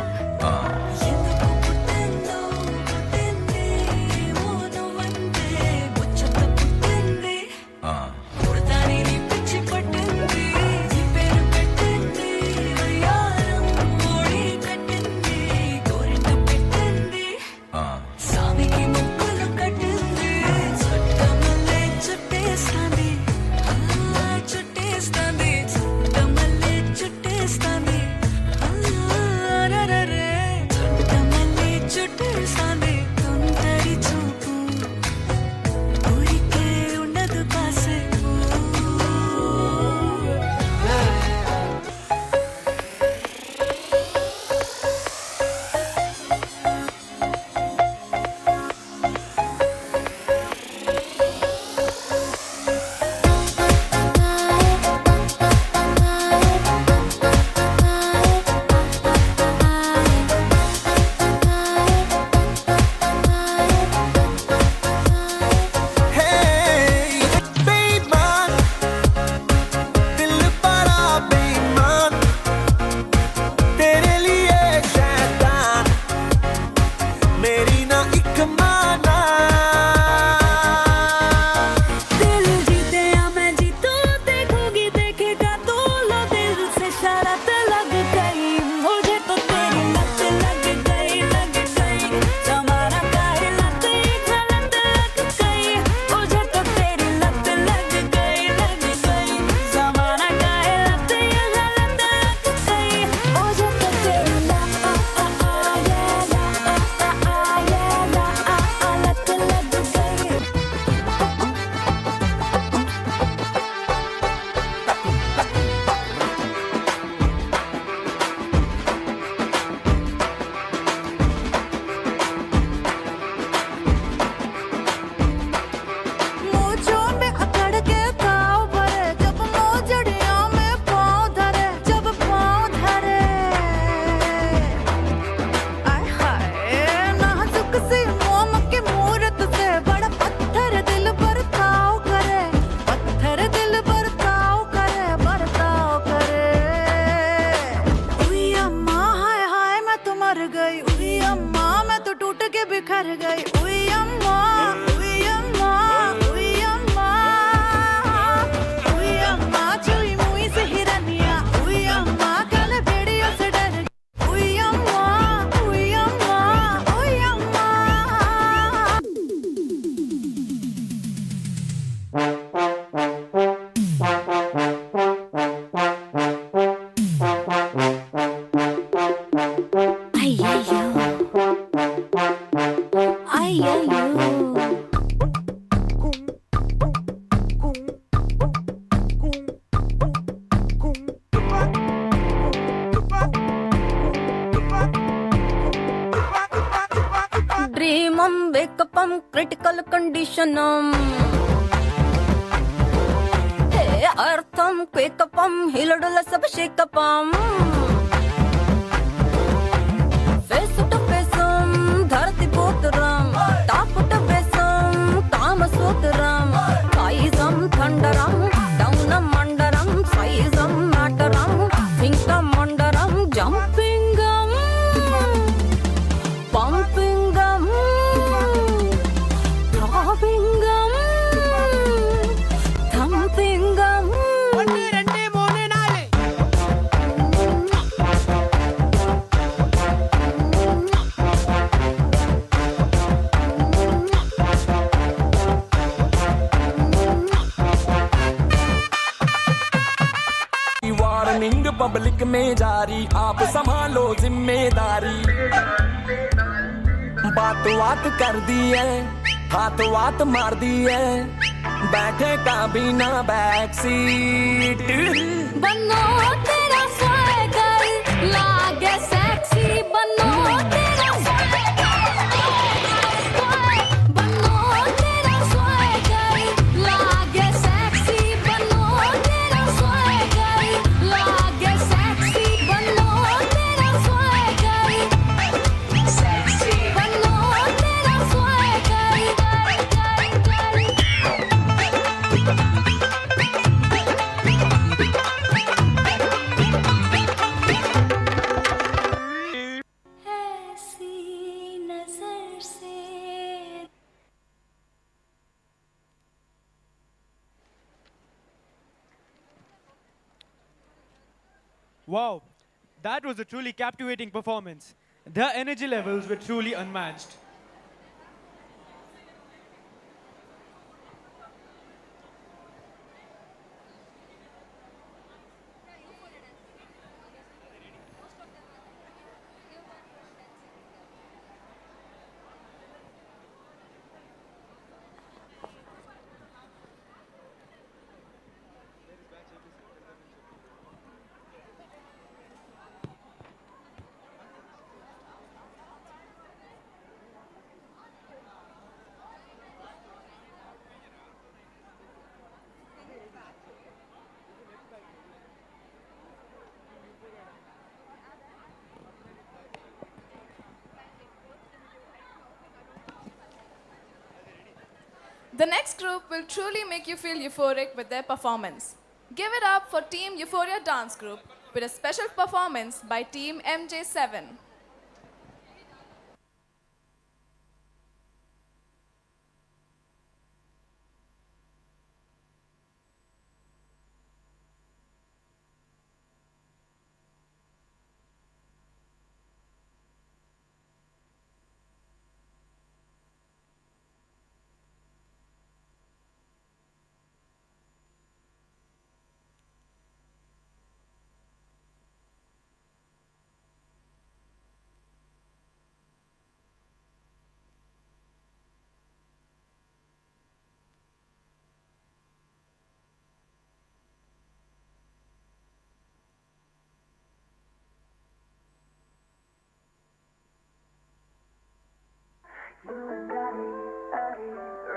critical condition hey artham quake upam hilodula sab shake upam face to face dharati potram top to besam kama sutram kaisam thandaram down mandaram saisam mataram think mandaram भाई आप संभालो जिम्मेदारी। बात बात कर दी है, हाथ वात मार दी है, बैठे का बिना बैक सीट। बनो तेरा स्वैगर लागे सेक्सी, बनो तेरा बनो तेरा स्वैगर लागे सेक्सी, बनो तेरा स्वैगर लागे सेक्सी, बनो तेरा स्वैगर सेक्सी, बनो तेरा swagger. Wow, that was a truly captivating performance. Their energy levels were truly unmatched. The next group will truly make you feel euphoric with their performance. Give it up for Team Euphoria Dance Group with a special performance by Team MJ7.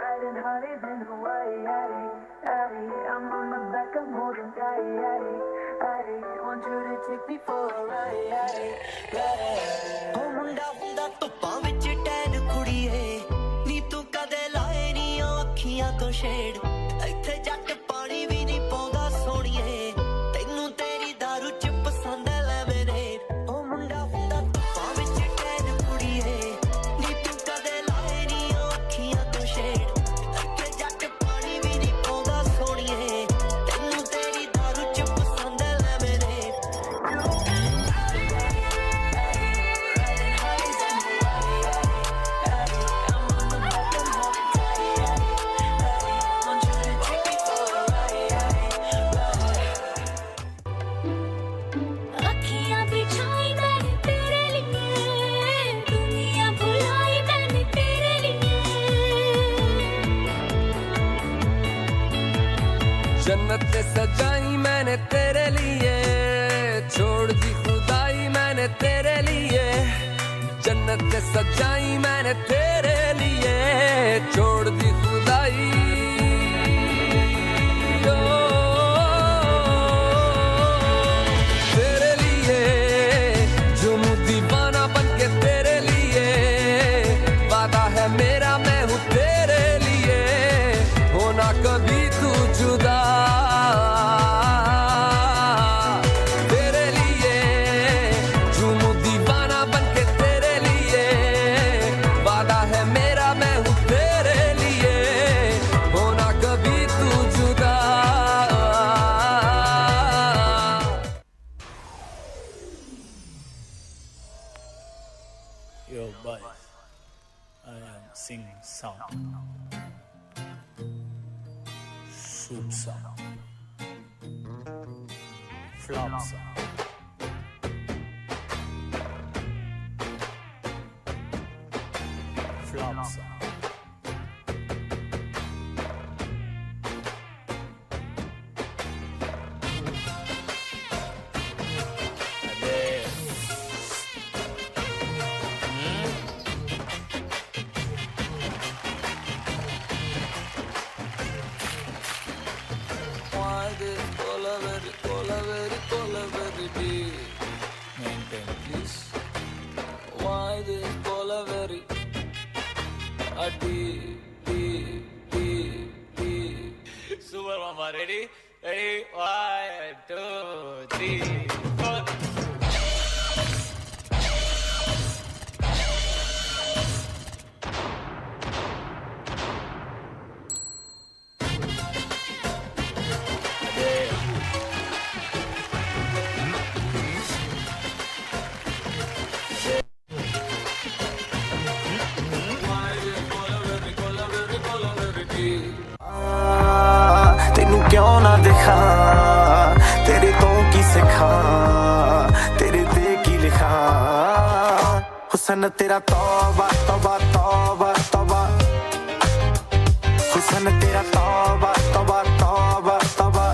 Riding harder than Hawaii, I'm on the back of more than want you to take me for a ride. Oh मुंडा हुंदा धुप्पां विच tan कुड़ीए, नी तू कदे लाए नी अखियां तो shade, इत्थे जट पानी भी नहीं पौंदा सोहणीए, तैनू तेरी दारू च पसंद है लेमनेड। ओ मुंडा हुंदा धुप्पां विच टैन कुड़ीए, नी तू कदे लाए नी अखियां तो शेड, इत्थे जट पानी भी नहीं पौंदा सोहणीए, तैनू तेरी दारू च पसंद है लेमनेड। अखियां बिछाई मैंने तेरे लिए, दुनिया भुलाई मैंने तेरे लिए। जन्नत सजाई मैंने तेरे लिए, छोड़ दी खुदाई मैंने तेरे लिए। जन्नत सजाई मैंने तेरे लिए, छोड़ दी खुदाई। ओ, तेरे लिए झूमूं दीवाना बनके तेरे लिए, वादा है मेरा मैं हूँ तेरे लिए, होना कभी तू जुदा। तेरे लिए झूमूं दीवाना बनके तेरे लिए, वादा है मेरा मैं हूँ तेरे लिए, होना कभी तू जुदा। Yo, boys, I am singing song, shoot song, flop song, drops. Maintain, please. Why this cola very Super Mama, ready? Ready? 1, 2, 3, 4. तेनू क्यों ना दिखा तेरे तो की सिखा तेरे ते की लिखा हुसन तेरा तौबा तौबा तौबा तौबा हुसन तेरा तौबा तौबा तौबा तौबा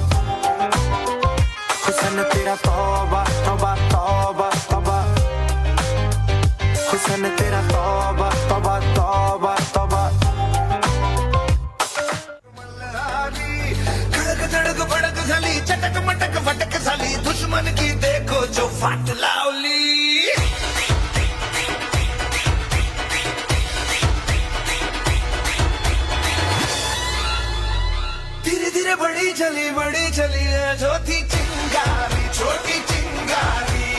हुसन तेरा तौबा तौबा तौबा तौबा हुसन तेरा तौबा तौबा तौबा तौबा धड़क भड़क झाली चटक मटक फटक झाली दुश्मन की देखो जो फाट लावली धीरे धीरे बड़ी चली है जो थी चिंगारी छोटी चिंगारी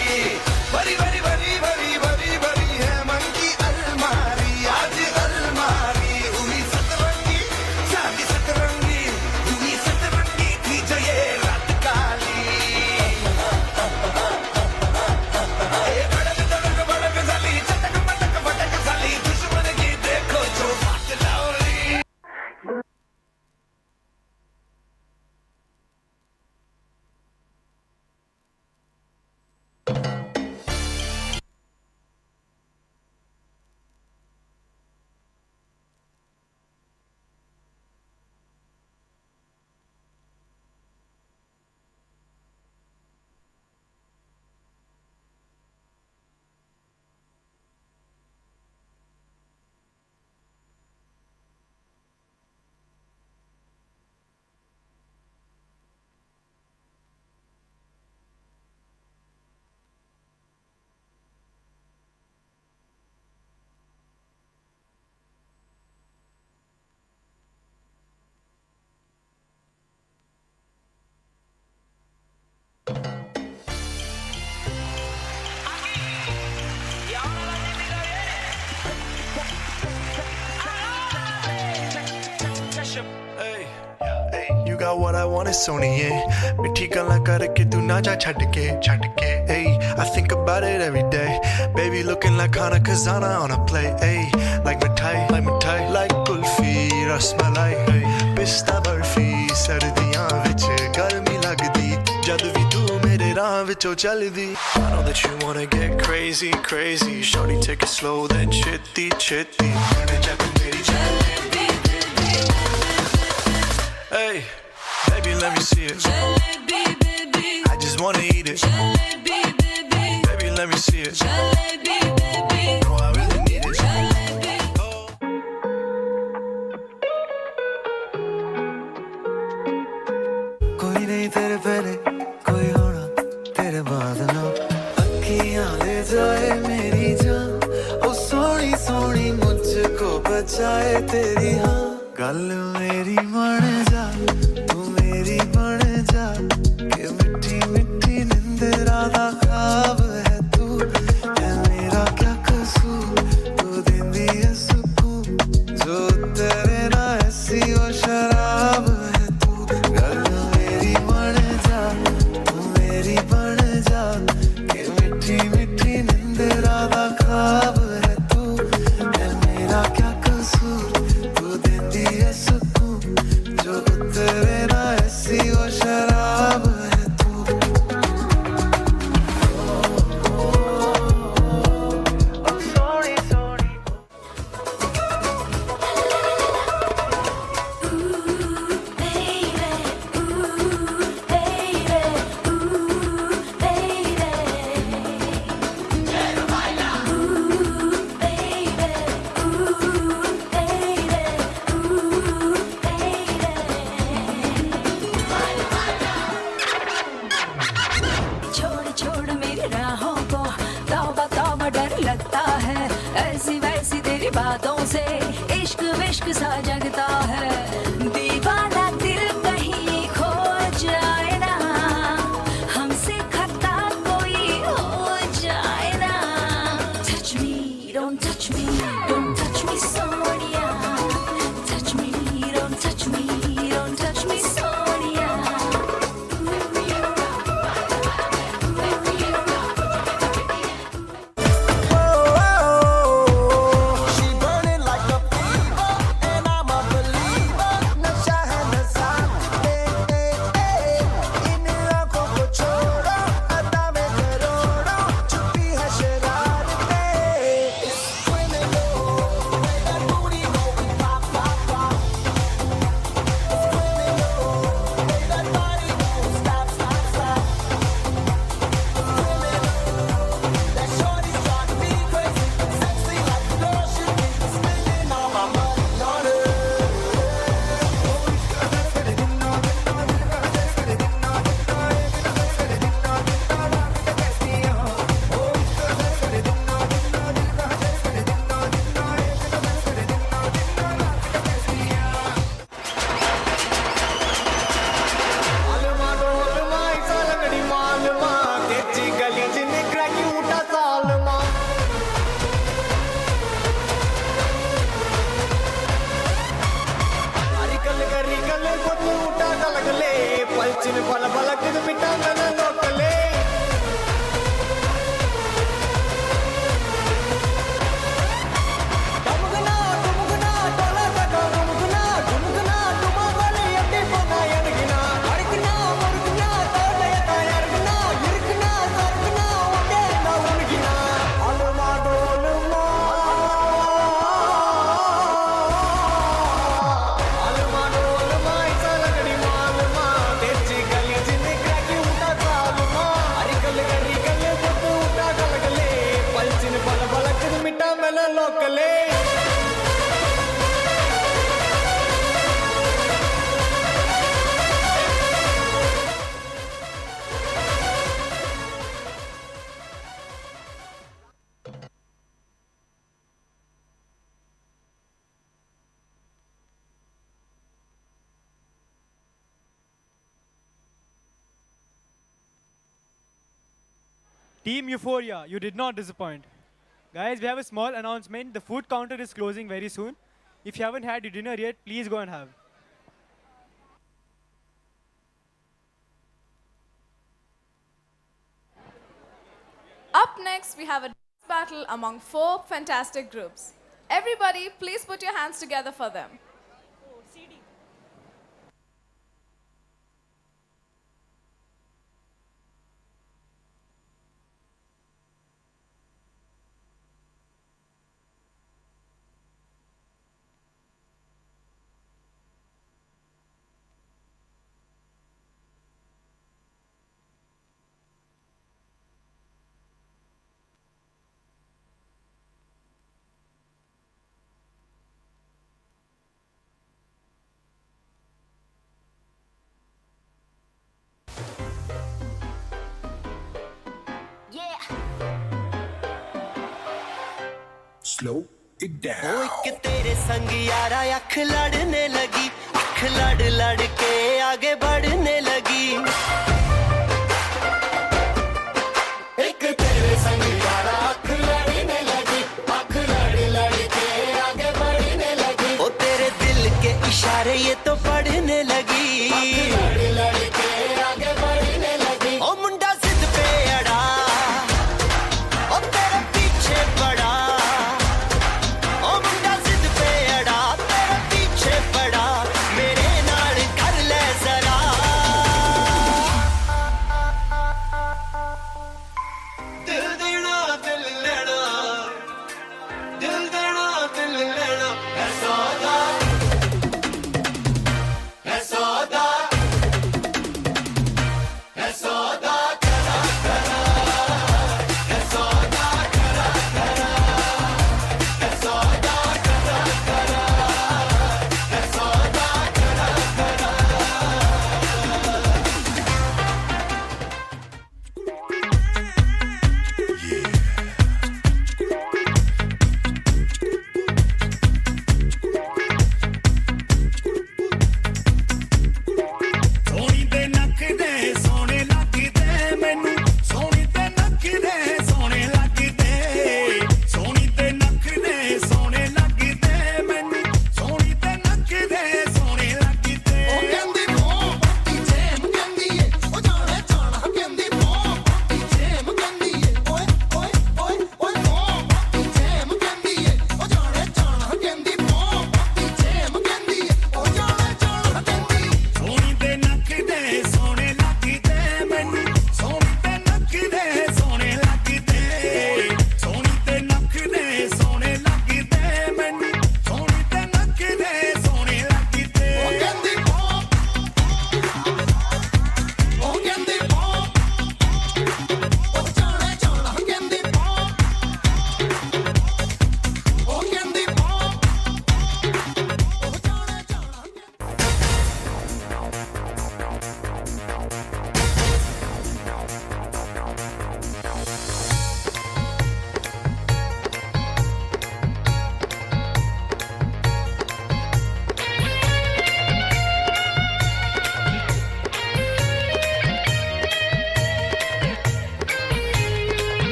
बड़ी बड़ी बड़ी बड़ी बड़ी बड़ी है मन की अलमारी आज अलमारी हुई सतरंगी जागी सतरंगी हुई सतरंगी थी जो ये रात काली भड़क झाली चटक मटक फटक झाली दुश्मन की देखो जो फाट लावली You got what I want, it's Sony, yeah. मिठी गल्ला करके तू ना जा छड़ के Hey, I think about it every day. Baby looking like Hana Kazana on a plate. Hey, like mithai, like kulfi, rasmalai. Pista barfi, sardiyan vich garmi lagdi. Jad vi tu mere raah vichon chaldi. I know that you wanna get crazy, crazy. Shorty take it slow, then chitty, chitty. Hey, baby, let me see it. I just wanna eat it. Baby, let me see it. No, I really need it. कोई नहीं तेरे पहले कोई होना तेरे बाद ना अखियां ले जाए मेरी जान ओ सोनी सोनी मुझको बचाए तेरी हाँ गल मेरी मन जा तू मेरी बन जा कि मिठी मिठी निंदरा दा ख्वाब है तू है मेरा क्या कसूर तू देंदी है सुकून जो तेरे ना ऐसी वो शराब है तू गल मेरी मन जा तू मेरी बन जा कि मिठी मिठी निंदरा दा ख्वाब है तू है मेरा क्या कसूर तू देंदी है सुकून जो तेरे ना ऐसी वो शराब है तू सोनी सोनी ऐसी वैसी तेरी बातों से इश्क विश्क सा जगता है दीवाना दिल कहीं खो जाए ना हमसे खता कोई हो जाए ना touch me don't touch me don't touch me Sonia touch me don't touch me don't touch me Sonia Team Euphoria, you did not disappoint. Guys, we have a small announcement. The food counter is closing very soon. If you haven't had your dinner yet, please go and have. Up next, we have a dance battle among 4 fantastic groups. Everybody, please put your hands together for them. Slow it down. ओ एक तेरे संग यारा अख लड़ने लगी अख लड़ लड़ के आगे बढ़ने लगी एक तेरे संग यारा अख लड़ने लगी अख लड़ लड़ के आगे बढ़ने लगी ओ तेरे दिल के इशारे ये तो पढ़ने लगी अख लड़ लड़ के आगे बढ़ने लगी ओ मुंडा जिद पे अड़ा ओ तेरे पीछे पड़ा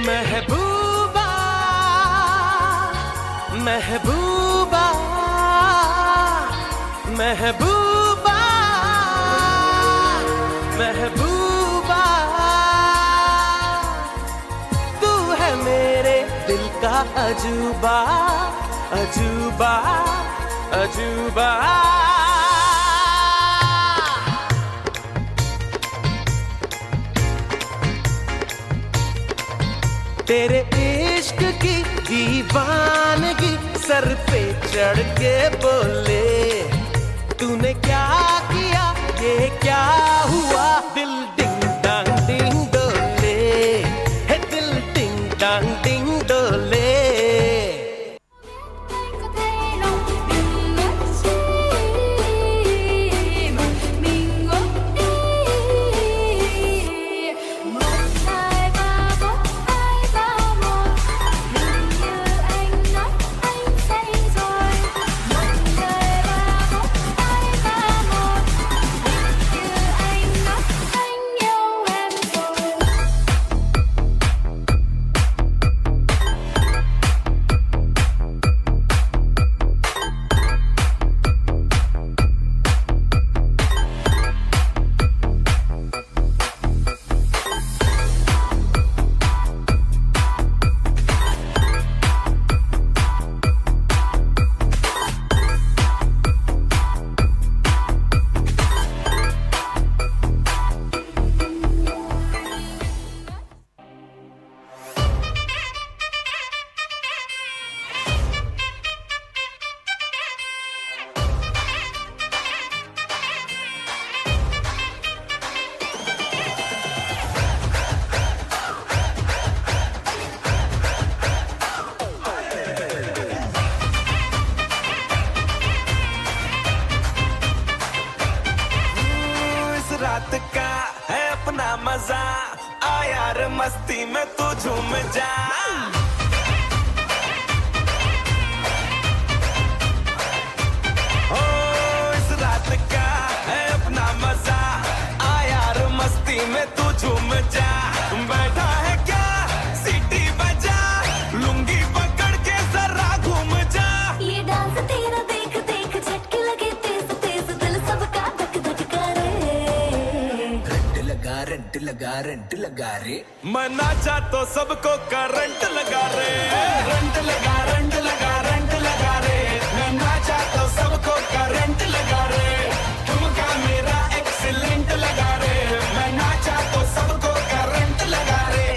महबूबा महबूबा महबूबा महबूबा तू है मेरे दिल का अजूबा अजूबा अजूबा तेरे इश्क की दीवानगी सर पे चढ़ के बोले तूने क्या किया ये क्या हुआ दिल डिंग डांग डिंग डोले है दिल डिंग डांग डिंग डोले रात का है अपना मजा आ यार मस्ती में तू झूम जा ओ इस रात का है अपना मजा आ यार मस्ती में तू झूम जा बैठा है क्या सीटी बजा लुंगी पकड़ के जरा घूम जा ये डांस तेरा देख देख झटके लगे तेज तेज दिल सबका धक धक करे रंट लगा रे मैं नाचा तो सबको करंट लगा रे रंट लगा रंट लगा रंट लगा रे मैं नाचा तो सबको करंट लगा रे ठुमका मेरा एक्सीलेंट लगा रे मैं नाचा तो सबको करंट लगा रे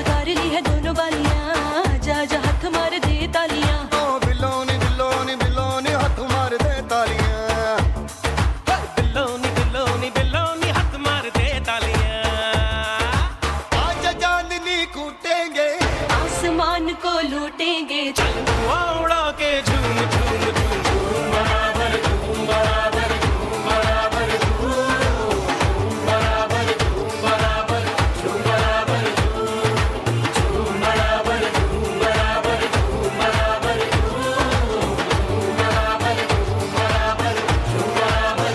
उतार ली है दोनों बालियां जा जा हाथ मार दे तालियां बिलोनी बिलोनी बिलोनी हाथ मार दे तालियां बिलोनी बिलोनी बिलोनी हाथ मार दे तालियां आज चांदनी कूटेंगे आसमान को लूटेंगे उड़ा के झूम झूम झूम झूम बराबर झूम बराबर झूम बराबर झूम बराबर झूम बराबर झूम बराबर झूम बराबर झूम बराबर झूम बराबर झूम बराबर झूम बराबर झूम बराबर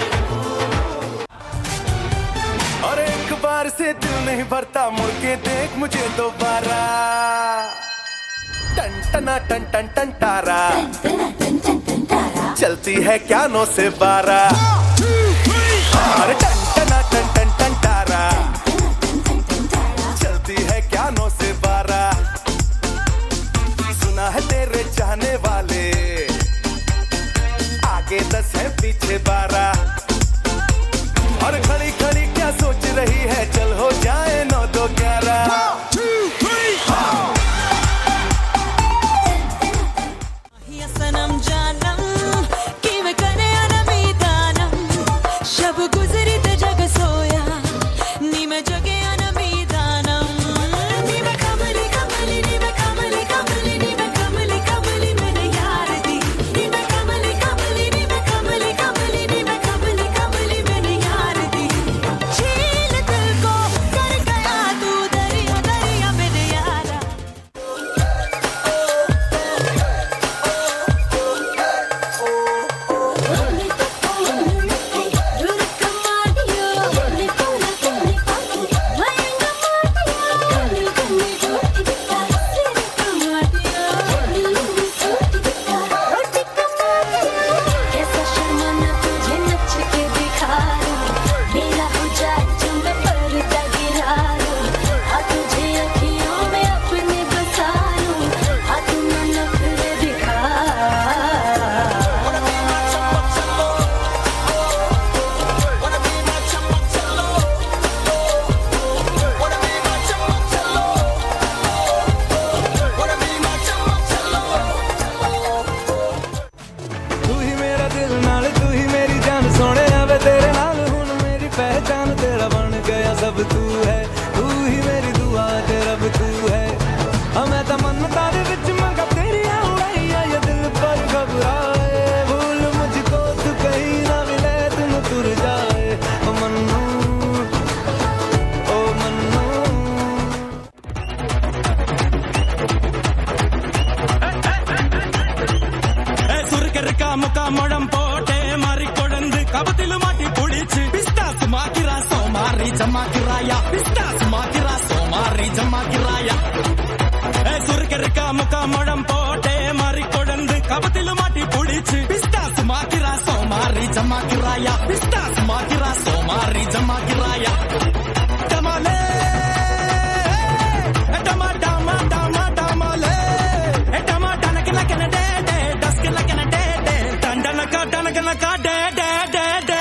और एक बार से दिल नहीं भरता मुड़ के देख मुझे दोबारा टन टना टन टन टन तारा चलती है क्या 9 से 12 अरे टन टना टन टन टन तारा चलती है क्या 9 से 12 सुना है तेरे चाहने वाले आगे 10 है पीछे 12 और खड़ी खड़ी क्या सोच रही है चल हो जाए 9 2 11 सनम जानम कि मैं करे अनमी दानम शब गुजरी ते जग सोया नी मैं जगे अनमी दानम नी मैं कमली कमली नी मैं कमली कमली नी मैं कमली कमली मैंने यार दी नी मैं कमली कमली नी मैं कमली कमली नी मैं कमली कमली मैंने यार दी झील दिल को कर गया तू दरिया दरिया मेरे यारा कैसा शर्माना तुझे नच के दिखा मेरा हो जाए जो मैं पर्दा गिरा हाँ तुझे अखियों में अपने बसा लूं हाँ तुम नखरे दिखा तू ही मेरा दिल नाल तू ही मेरी जान सोने वे तेरे नाल हुन मेरी पहचान तेरा बन गया सब तू है तू ही मेरी दुआ ते रब तू है मैं तो मन्नतां दे विच मंगा तेरियां उड़ाइयां ये दिल पर घबराए भूल मुझको तू कहीं ना मिले तू तुर जाए ओ मन्नू ओ मन्नू సురకరక ముఖమడం పోటే మరి కొడందు కబతిలు మాటి పుడిచి పిస్తాస్ మాకిరా సోమారి జమాకిరాయ పిస్తాస్ మాకిరా సోమారి జమాకిరాయ సురకరక ముఖమడం పోటే మరి కొడందు కబతిలు మాటి పుడిచి పిస్తాస్ మాకిరా సోమారి జమాకిరాయ పిస్తాస్ మాకిరా సోమారి జమాకిరాయ టమాలే టమా టమా టమా టమాలే టమా టనక నకన డే డే డస్క నకన డే డే టండనక టనకనక డే డే డే డే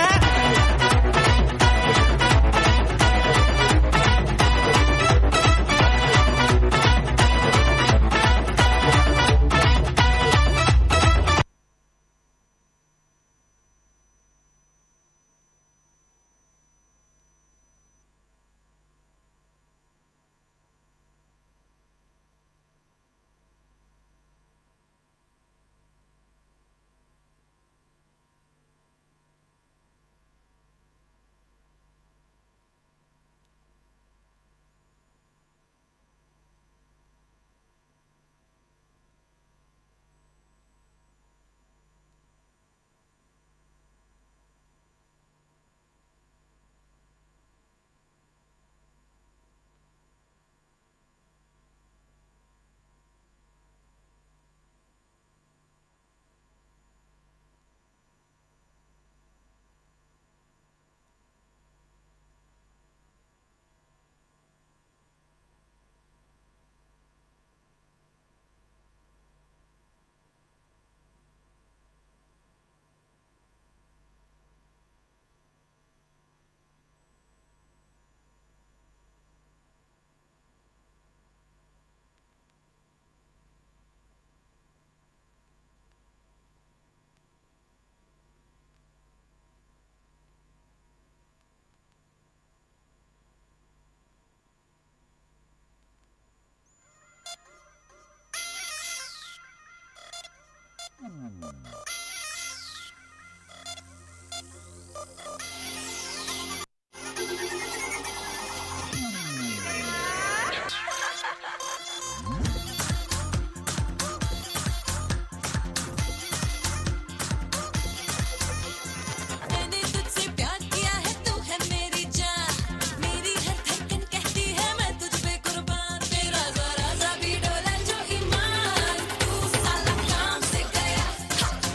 मैंने तुझसे प्यार किया है, तू है मेरी जान, मेरी हर धड़कन कहती है मैं तुझ पे कुर्बान, तेरा जरा सा भी डोला जो ईमान, तू साला काम से गया,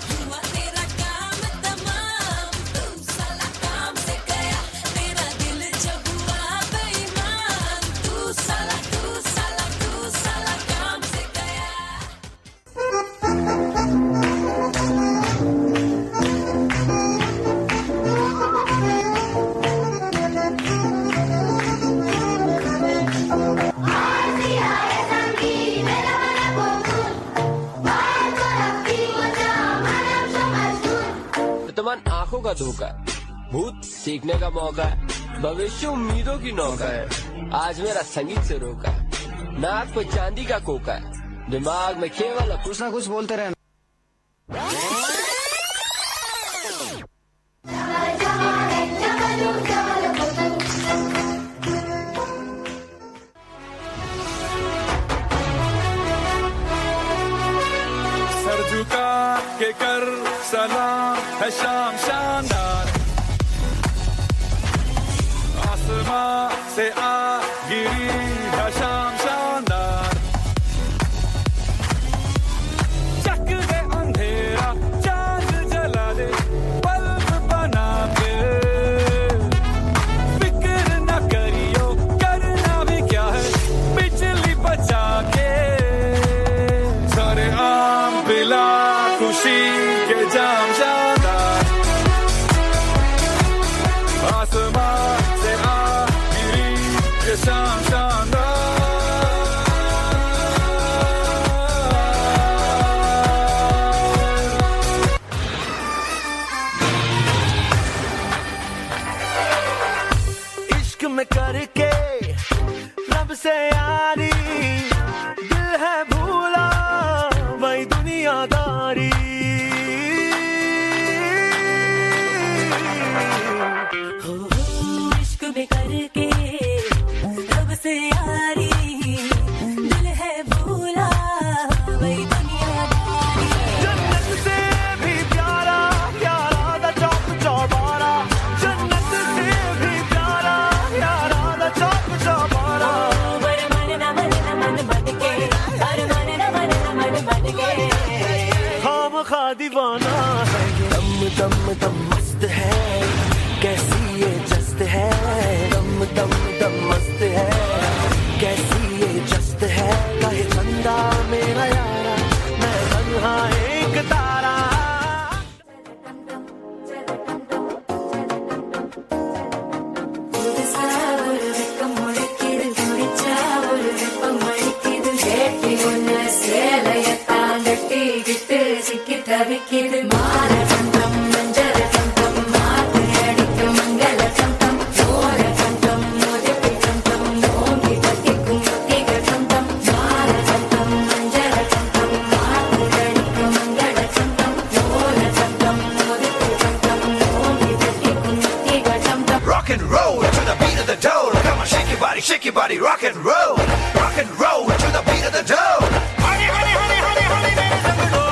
हुआ तेरा काम तमाम, तू साला काम से गया, तेरा दिल जो हुआ बेईमान, तू साला काम से गया। वर्तमान आंखों का धोखा है, भूत सीखने का मौका है, भविष्य उम्मीदों की नौका है, आज मेरा संगीत से रोका है, नाक पे चांदी का कोका है, दिमाग में केवल कुछ ना कुछ बोलते रहना। सर झुका के कर सलाम है शाम शानदार, आसमां से आ गिरी है शाम शानदार, चक दे अंधेरा चांद जला दे बल्ब बना के, फिक्र न करियो करना भी क्या है बिजली बचा के, सारे आम पिला खुशी के जाम शानदार, आसमां से आ गिरी के शाम शानदार। इश्क में करके रब से यारी, दिल है भूला वही दुनियादारी, इश्क में करके रब से यारी, दिल है भूला वही दुनियादारी, जन्नत से भी प्यारा प्यारा दा चौक चौबारा, जन्नत से भी प्यारा प्यारा दा चौक चौबारा, वर मन न भटके, हर मन न भटके, खाम खा दीवाना है, दम दम दम मस्त है, कैसी ये जस्त है, दम दम दम मस्त है, कैसी ये जस्त है, कहे चंदा मेरा यारा, मैं तन्हा एक तारा। ഒരു വെക്കം മുഴക്കിയത് കുടിച്ചാ ഒരു വെപ്പം മഴിക്കിത് കേട്ടി ഒന്ന് സേലയത്താൻ കെട്ടിക്കിട്ട് സിക്കി തവിക്കിത് മാരകന്തം മഞ്ചരകന്തം മാറ്റി അടിക്കും മംഗലകന്തം ഓരകന്തം മുതപ്പികന്തം ഓങ്കി കത്തിക്കും മുത്തികന്തം മാരകന്തം മഞ്ചരകന്തം മാറ്റി അടിക്കും മംഗലകന്തം ഓരകന്തം മുതപ്പികന്തം ഓങ്കി കത്തിക്കും മുത്തികന്തം. Rock and roll to the beat of the dole. Come on, shake your body, rock and roll to the beat of the dole. Honey, honey, honey, honey, honey, baby, let me go.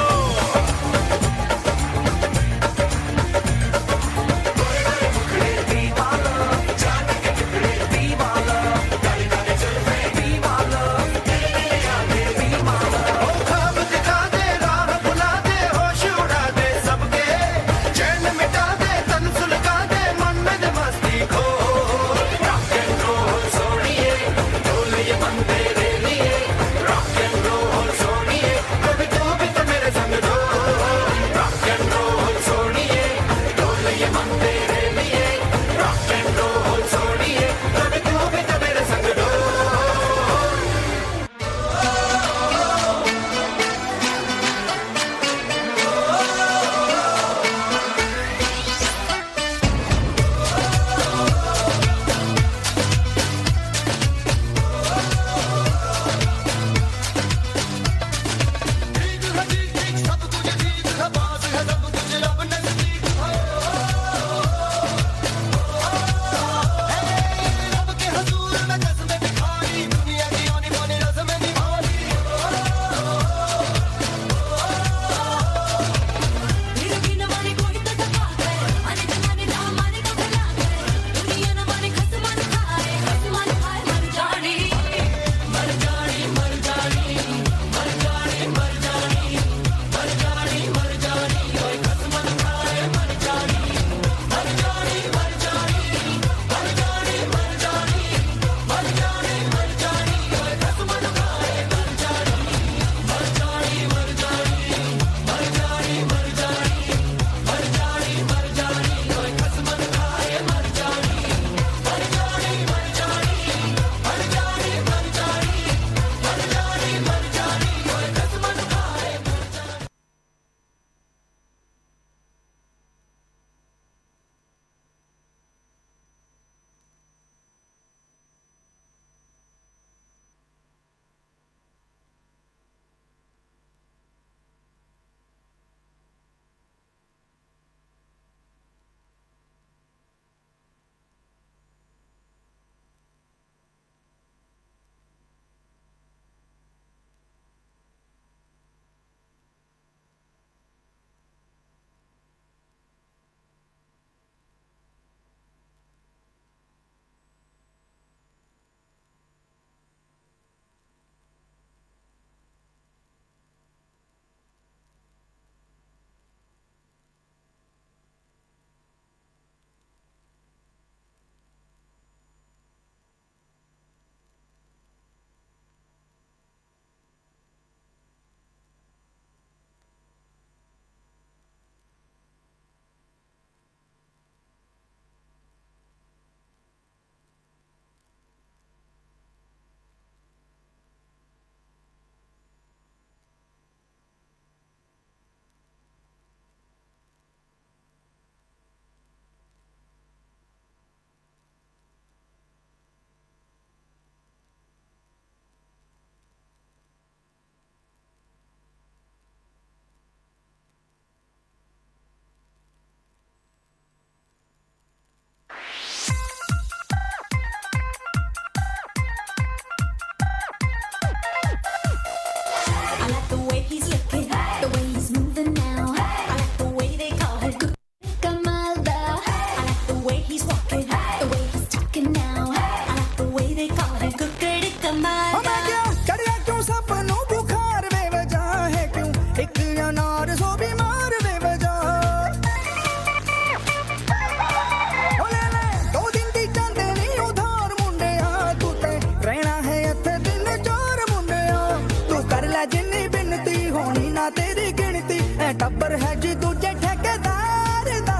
जिन्नी बिनती होनी ना तेरी गिनती ए टब्बर है जी दूजे ठेकेदार दा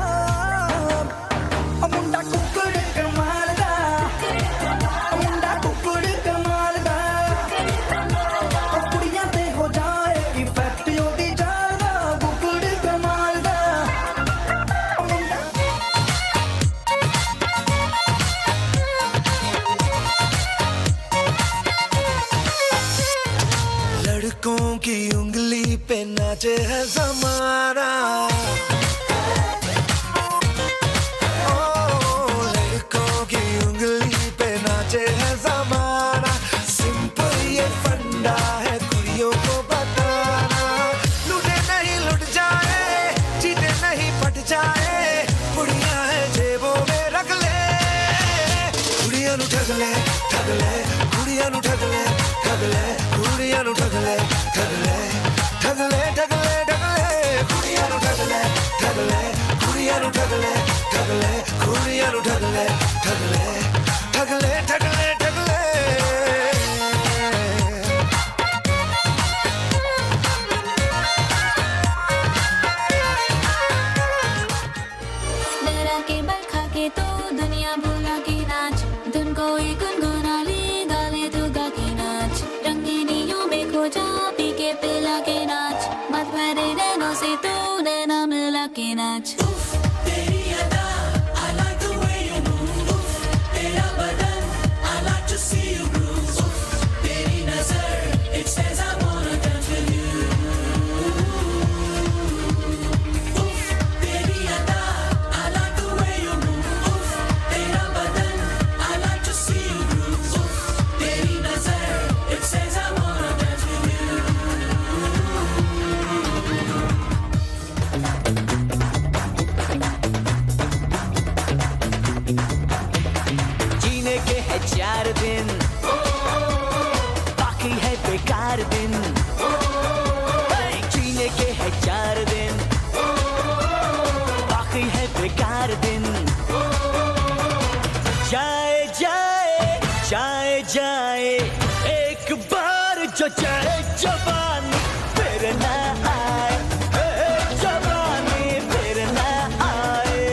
ओ मुंडा कुकड़ कमाल दा ओ मुंडा कुकड़ कमाल दा ओ कुड़ियां ते हो जाए इफेक्ट ओदी जादा कुकड़ कमाल दा ओ मुंडा लड़कों की उंगली पे नाचे है ज़माना ओ लड़कों की उंगली पे नाचे है ज़माना सिंपल ये फंडा है कुड़ियों को बताना लूटे नहीं लुट जाए जीते नहीं पट जाए कुड़ियां है जेबों में रख ले कुड़ियां नु ठग ले कुड़ियां नु ठग ले कुड़ियां नु ठग ले कुड़ियां नु ठग ले कुड़ियां नु ठग ले कुड़ियां नु ठग ले डरा के बल खा के तो दुनिया भूला के नाच धुन को एक गुनगुना ले गाले तो गा के नाच रंगीनियों में खो जा पी के पिला के नाच मत भरे नैनों से तू नैना मिला के नाच तेरी अदा I like the way you move तेरा बदन I like to see you groove तेरी नजर it says I wanna dance with you तेरी अदा I like the way you move तेरा बदन I like to see you groove तेरी नजर it says I wanna dance with you जीने के है 4 दिन बाकी है बेकार दिन जीने के है 4 दिन बाकी है बेकार दिन जाए जाए जाए जाए एक बार जो जाए जवानी फिर ना आए जवानी फिर ना आए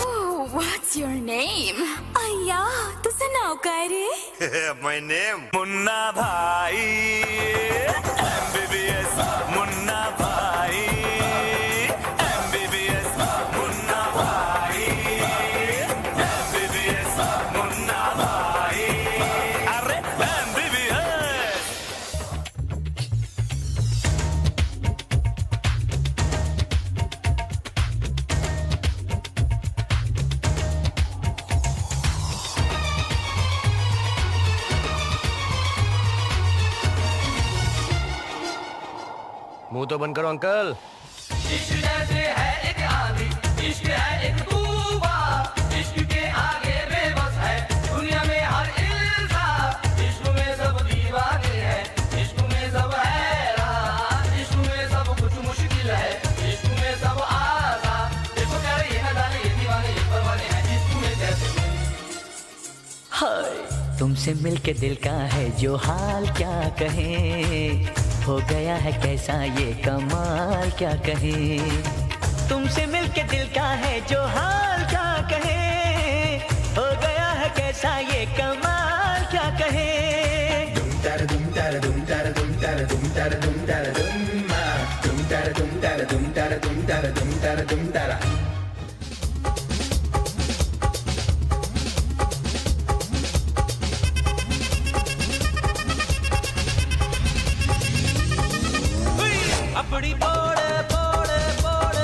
Oh, what's your name? अय्या तू सुनाओ काय रे My name मुन्ना भाई MBBS मुन्ना भाई MBBS मुन्ना भाई MBBS मुन्ना भाई अरे MBBS मुंह तो बंद करो अंकल इश्क जैसे है एक आंधी इश्क है एक तूफान इश्क के आगे बेबस है दुनिया में हर इंसान इश्क में सब दीवाने हैं इश्क में सब हैरान इश्क में सब कुछ मुश्किल है इश्क में सब आसान देखो क्या ये न जाने ये दीवाने ये परवाने हैं इश्क में जैसे हाय तुमसे मिलके दिल का है जो हाल क्या कहें हो गया है कैसा ये कमाल क्या कहें तुमसे मिलके दिल का है जो हाल क्या कहें हो गया है कैसा ये कमाल क्या कहें दुम तारा दुम तारा दुम तारा दुम तारा दुम तारा दुम तारा दुम तारा दुम तारा दुम तारा दुम तारा दुम तारा दुम तारा अपनी पोड़ पोड़ पोड़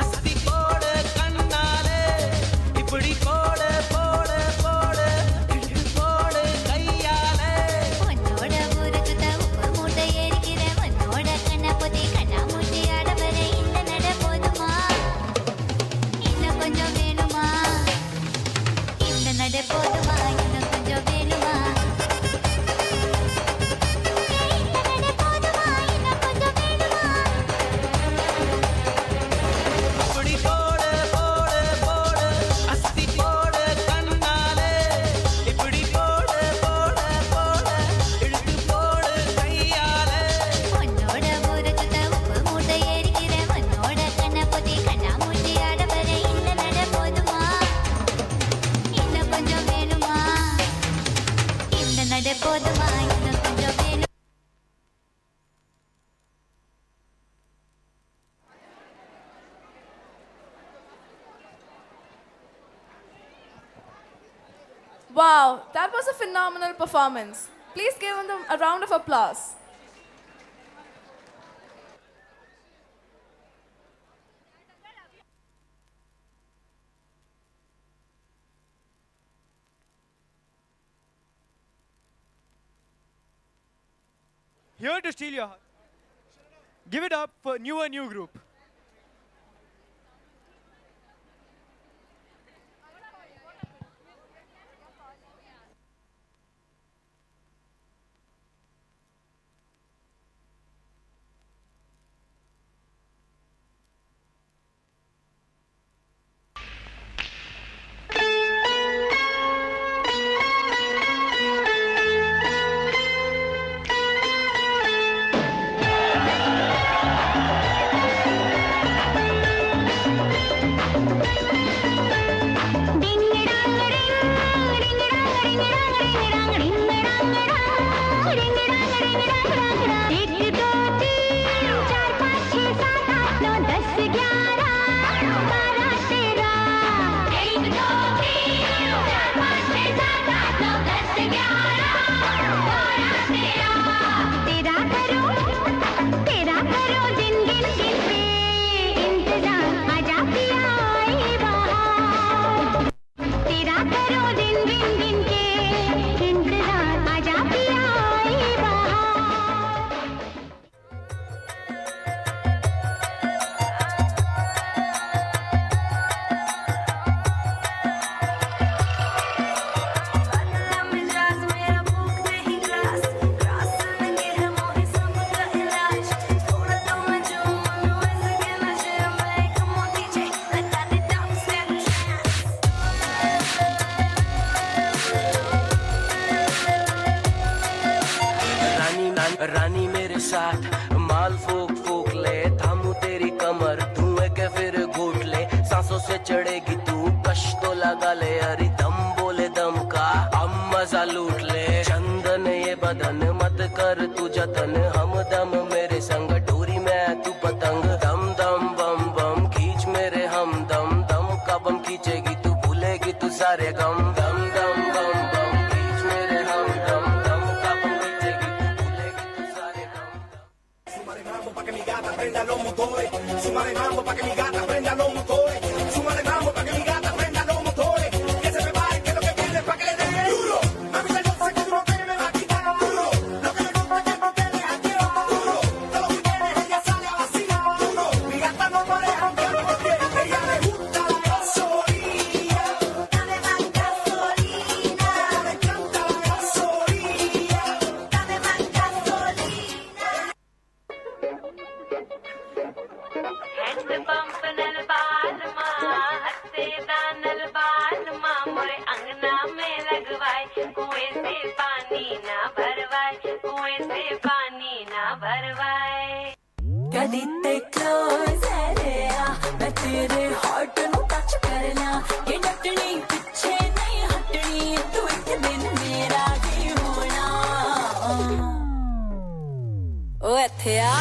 अस्ती पोड़ कन्नाले इपड़ी पोड़ पोड़ पोड़ पोड़ कैयाले உன்னோட ஊருக்கு உப்பு மூட்டை ஏறிக்கிற உன்னோட கண்ண பொத்தி கண்ணா மூட்டி ஆடவர இந்த நட போதுமா இன்னும் கொஞ்சம் வேணுமா இந்த நட போதுமா இன்னும் கொஞ்சம் வேணுமா இந்த நட போதுமா இன்னும் கொஞ்சம் வேணுமா Wow, that was a phenomenal performance. Please give them a round of applause. Here to steal your heart. Give it up for New Group. रानी मेरे साथ माल फूक फूक ले, थामू तेरी कमर धुएं के फिर घूट ले, सांसों से चढ़ेगी तू कश तो लगा ले, अरे दम बोले दम का हम मजा लूट ले, चंदन ये बदन मत कर तू जतन, हम दम मेरे संग डोरी में तू पतंग, दम दम बम बम खींच मेरे हम दम, दम का बम खींचेगी तू भूलेगी तू सारे गम, दम दम बम बम खींच मेरे हम दम, दम का बम खींचेगी तू भूलेगी तू सारे गम. Súmale mambo pa' que mi gata prenda los motores. Súmale mambo pa' que mi gata prenda los motores. Súmale mambo pa' que mi gata prenda los motores. Que se prepare que lo que viene es pa' que le dé duro. Mami, yo sé que tú no me va a quitar duro. Lo que me gusta es que no te deja tirar duro. Todos los weekends ella sale a vacilar duro. Mi gata no puede janguear porque ella le gusta la gasolina. Dame más gasolina. Le encanta la gasolina. Dame más gasolina. Hand pump नल बाल माँ हंसे दानल बाल माँ मोरे अंगना में लगवाए कुएं से पानी ना भरवाए कुएं से पानी ना भरवाए कदी ते क्लोज है रे आ मैं तेरे हार्ट नु टच करना ये डटनी पीछे नहीं हटनी तू एक दिन मेरा ही होना ओ इत्थे आ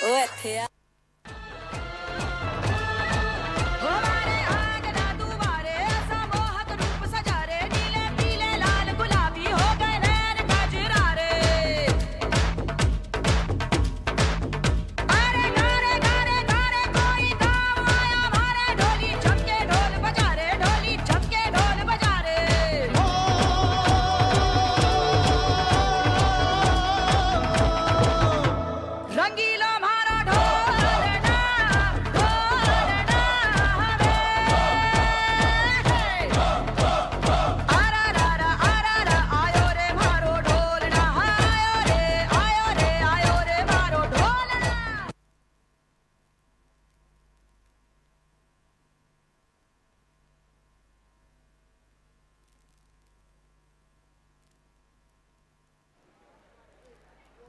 ओ इत्थे आ रंगीला मारा ढोलना ढोलना आरा रा आयो रे मारो ढोलना आयो रे मारो ढोलना.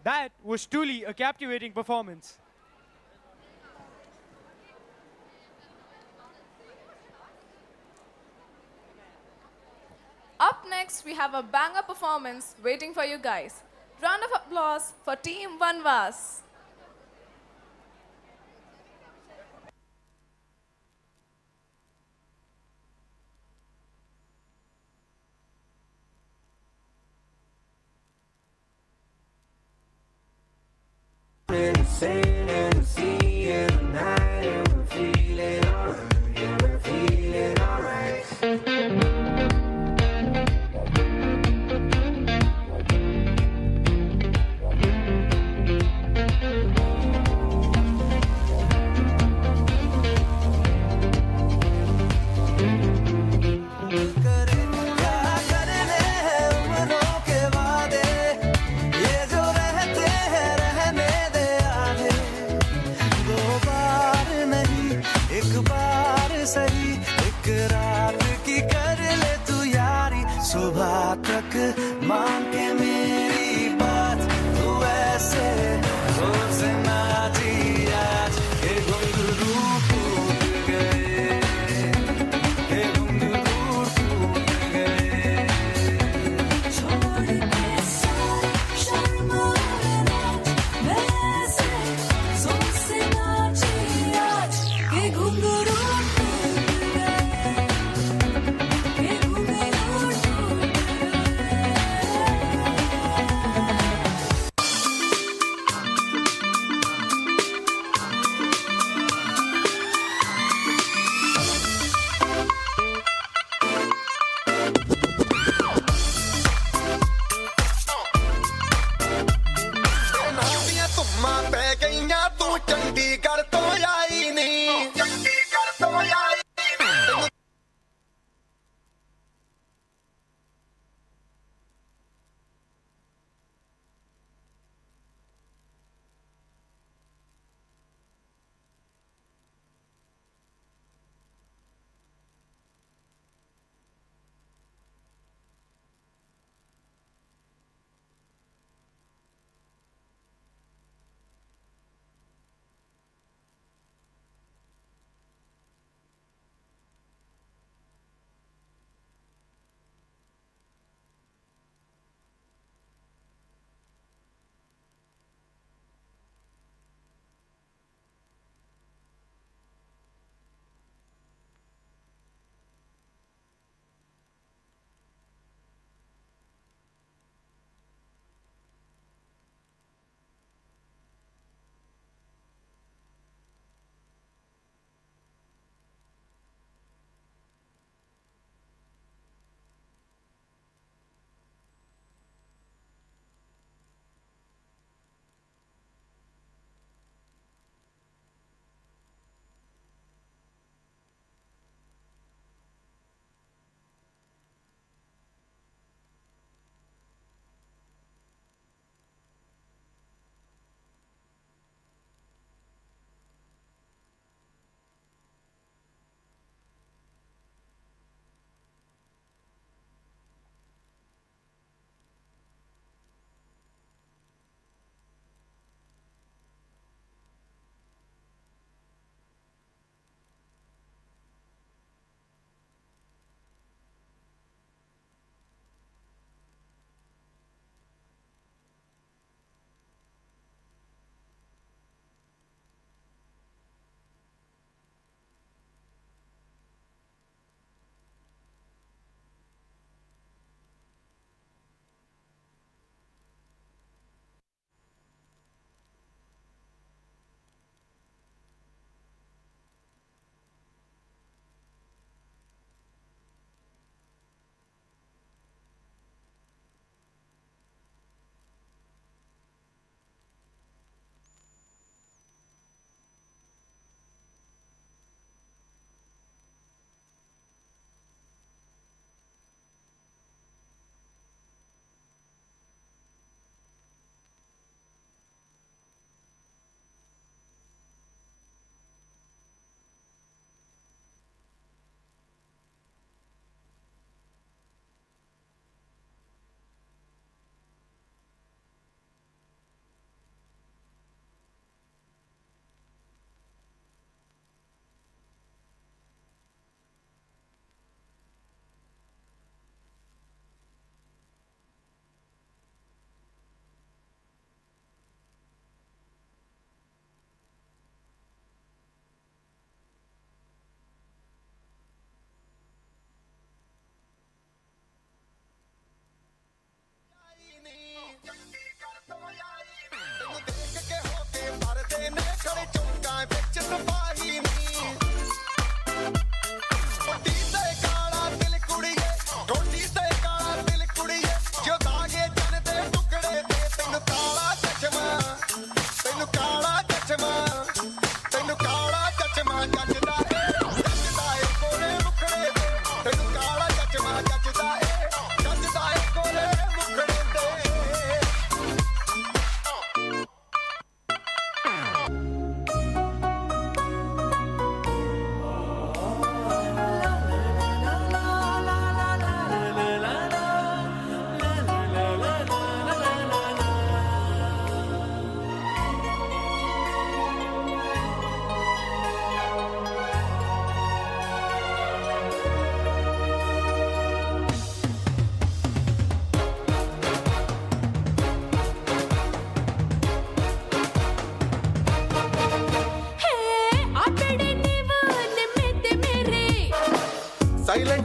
That was truly a captivating performance. Up next, we have a banger performance waiting for you guys. Round of applause for Team Vanvas. sailing, seeing the night, and we're feeling alright. Yeah, we're feeling alright.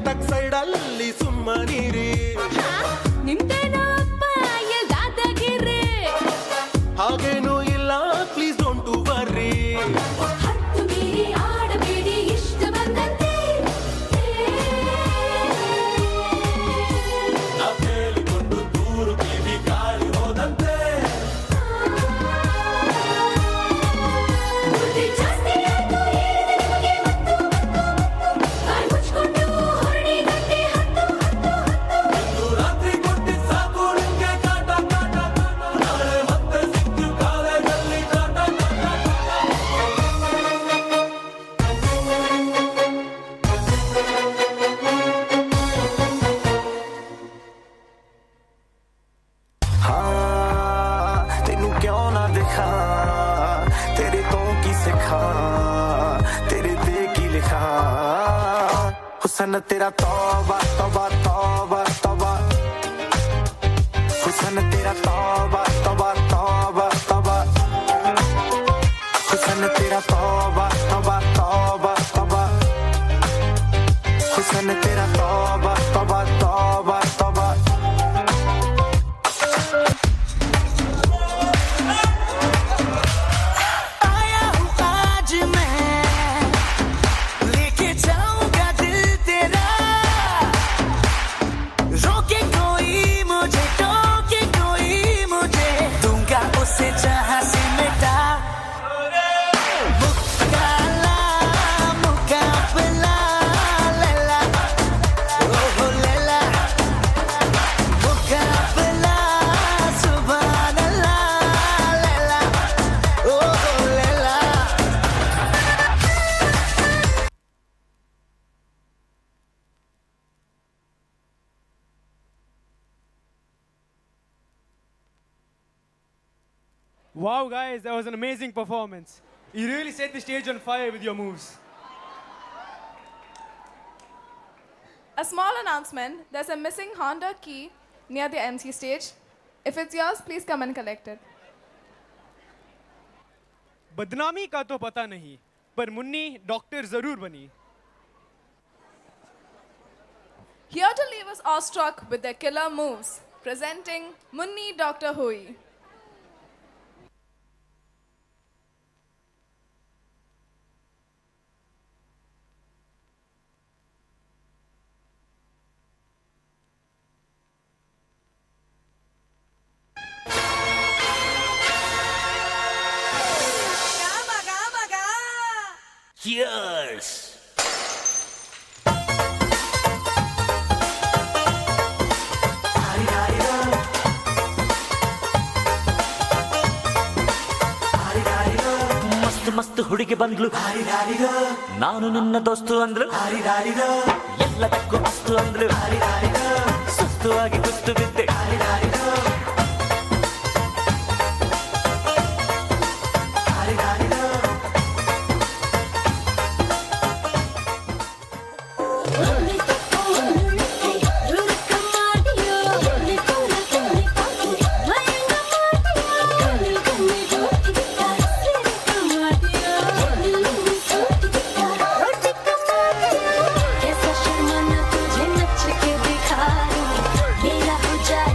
ತಕ್ ಸೈಡಲ್ಲಿ ಸುಮ್ಮನಿರಿ ನಿಮ್ದೇನೋ ಅಪ್ಪ ದಾದಾಗಿರಿ ಹಾಗೇನೂ ಇಲ್ಲ please don't ವರ್ರಿ ಹತ್ತು ಮೀರಿ ಆಡಬೇಡಿ ಇಷ್ಟ ಬಂದಂತೆ ಹೇಳಿಕೊಂಡು ದೂರು ಕಿವಿ ಗಾಳಿ ಹೋದಂತೆ ಬುದ್ಧಿ ಜಾಸ್ತಿ ಆಯ್ತು ಹೇಳಿದೆ ನಿಮಗೆ ಮತ್ತು ಬಾಯಿ ಮುಚ್ಕೊಂಡು ಹೊರಡಿ ಗಂಟೆ ಇಂದು ರಾತ್ರಿ ಕೊಟ್ಟಿ ಸಾಕು ನಿಂಗೆ ಕಾಟ ಕಾಟ ನಾಳೆ ಮತ್ತೆ ಸಿಕ್ಕು ಕಾಲೇಜಲ್ಲಿ ಕಾಟ हाँ तेनू क्यों ना दिखा तेरे तो की सिखा तेरे दे की लिखा हुसन तेरा तौबा तौबा तौबा तौबा हुसन तेरा तौबा तौबा तौबा तौबा हुसन तेरा तौबा तौबा तौबा तौबा हुसन तेरा तौबा तौबा तौबा तौबा आया हूँ आज मैं लेके जाऊंगा दिल तेरा रोके कोई मुझे टोके कोई मुझे दूंगा उसे जहां से मिटा मुकाला मुकाबला लैला ओह लैला मुकाबला सुभान अल्लाह लैला ओह Laila Wow, guys, that was an amazing performance. You really set the stage on fire with your moves. A small announcement, there's a missing Honda key near the MC stage. If it's yours, please come and collect it. बदनामी का तो पता नहीं, पर Munni doctor जरूर बनी. Here to leave us awestruck with their killer moves, presenting Munni Dr. Hui. Cheers! ಮಸ್ತ್ ಮಸ್ತ್ ಹುಡುಗಿ ಬಂದ್ಲು ನಾನು ನಿನ್ನ ದೋಸ್ತು ಅಂದ್ಲು ಎಲ್ಲದಕ್ಕೂ ಅಸ್ತು ಅಂದ್ಲು ಸುಸ್ತು ಆಗಿ ಕುಸ್ತು ಬಿದ್ದೆ कैसा शर्माना तुझे नच के दिखा दूं मेरा हो जाए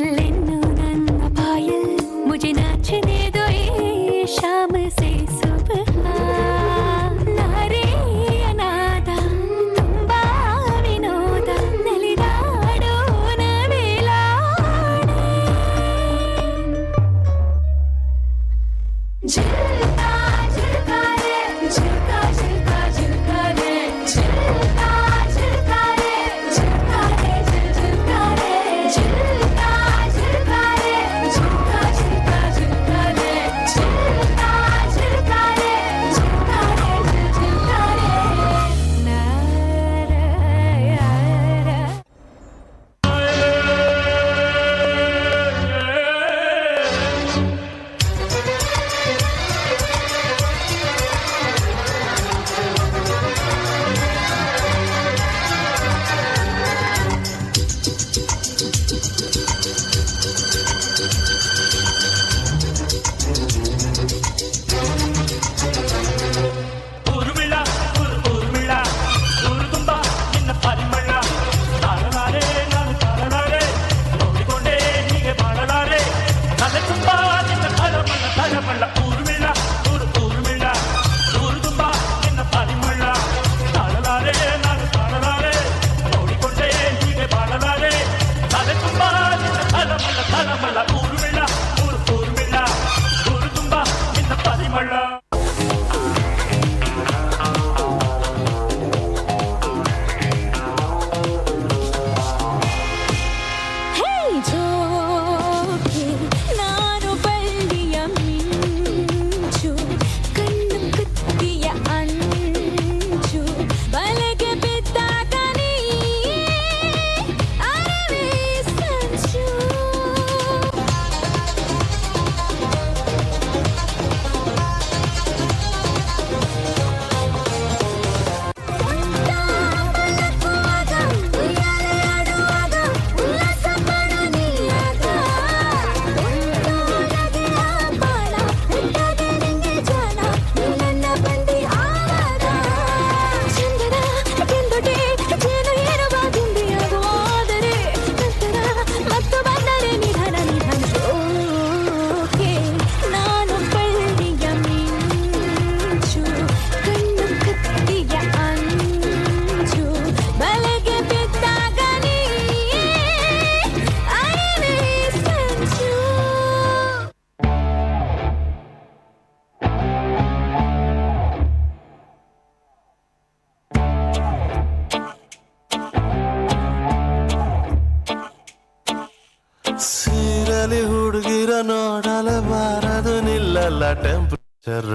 ಸ್ಕೂಲಲ್ಲಿ ಹುಡುಗಿರ ನೋಡಲಬಾರದು ನಿಲ್ಲಲ್ಲ ಟೆಂಪರೇಚರ್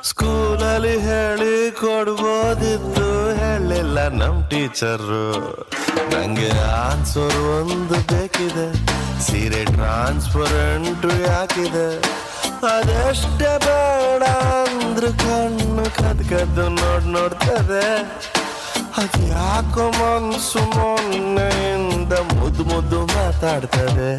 ಸ್ಕೂಲಲ್ಲಿ ಹೇಳಿ ಕೊಡ್ಬೋದಿತ್ತು ಹೇಳಿಲ್ಲ ನಮ್ ಟೀಚರು ನಂಗೆ ಆನ್ಸರ್ ಒಂದು ಬೇಕಿದೆ ಸೀರೆ ಟ್ರಾನ್ಸ್ಪರೆಂಟ್ ಯಾಕಿದೆ ಅದಷ್ಟೇ ಬೇಡ ಅಂದ್ರು ಕಣ್ಣು ಕದ್ದು ನೋಡ್ತದೆ ಅದ್ಯಾಕೋ ಮನ್ಸು ಮೊನ್ನೆಯಿಂದ ಮುದ್ದು ಮಾತಾಡ್ತದೆ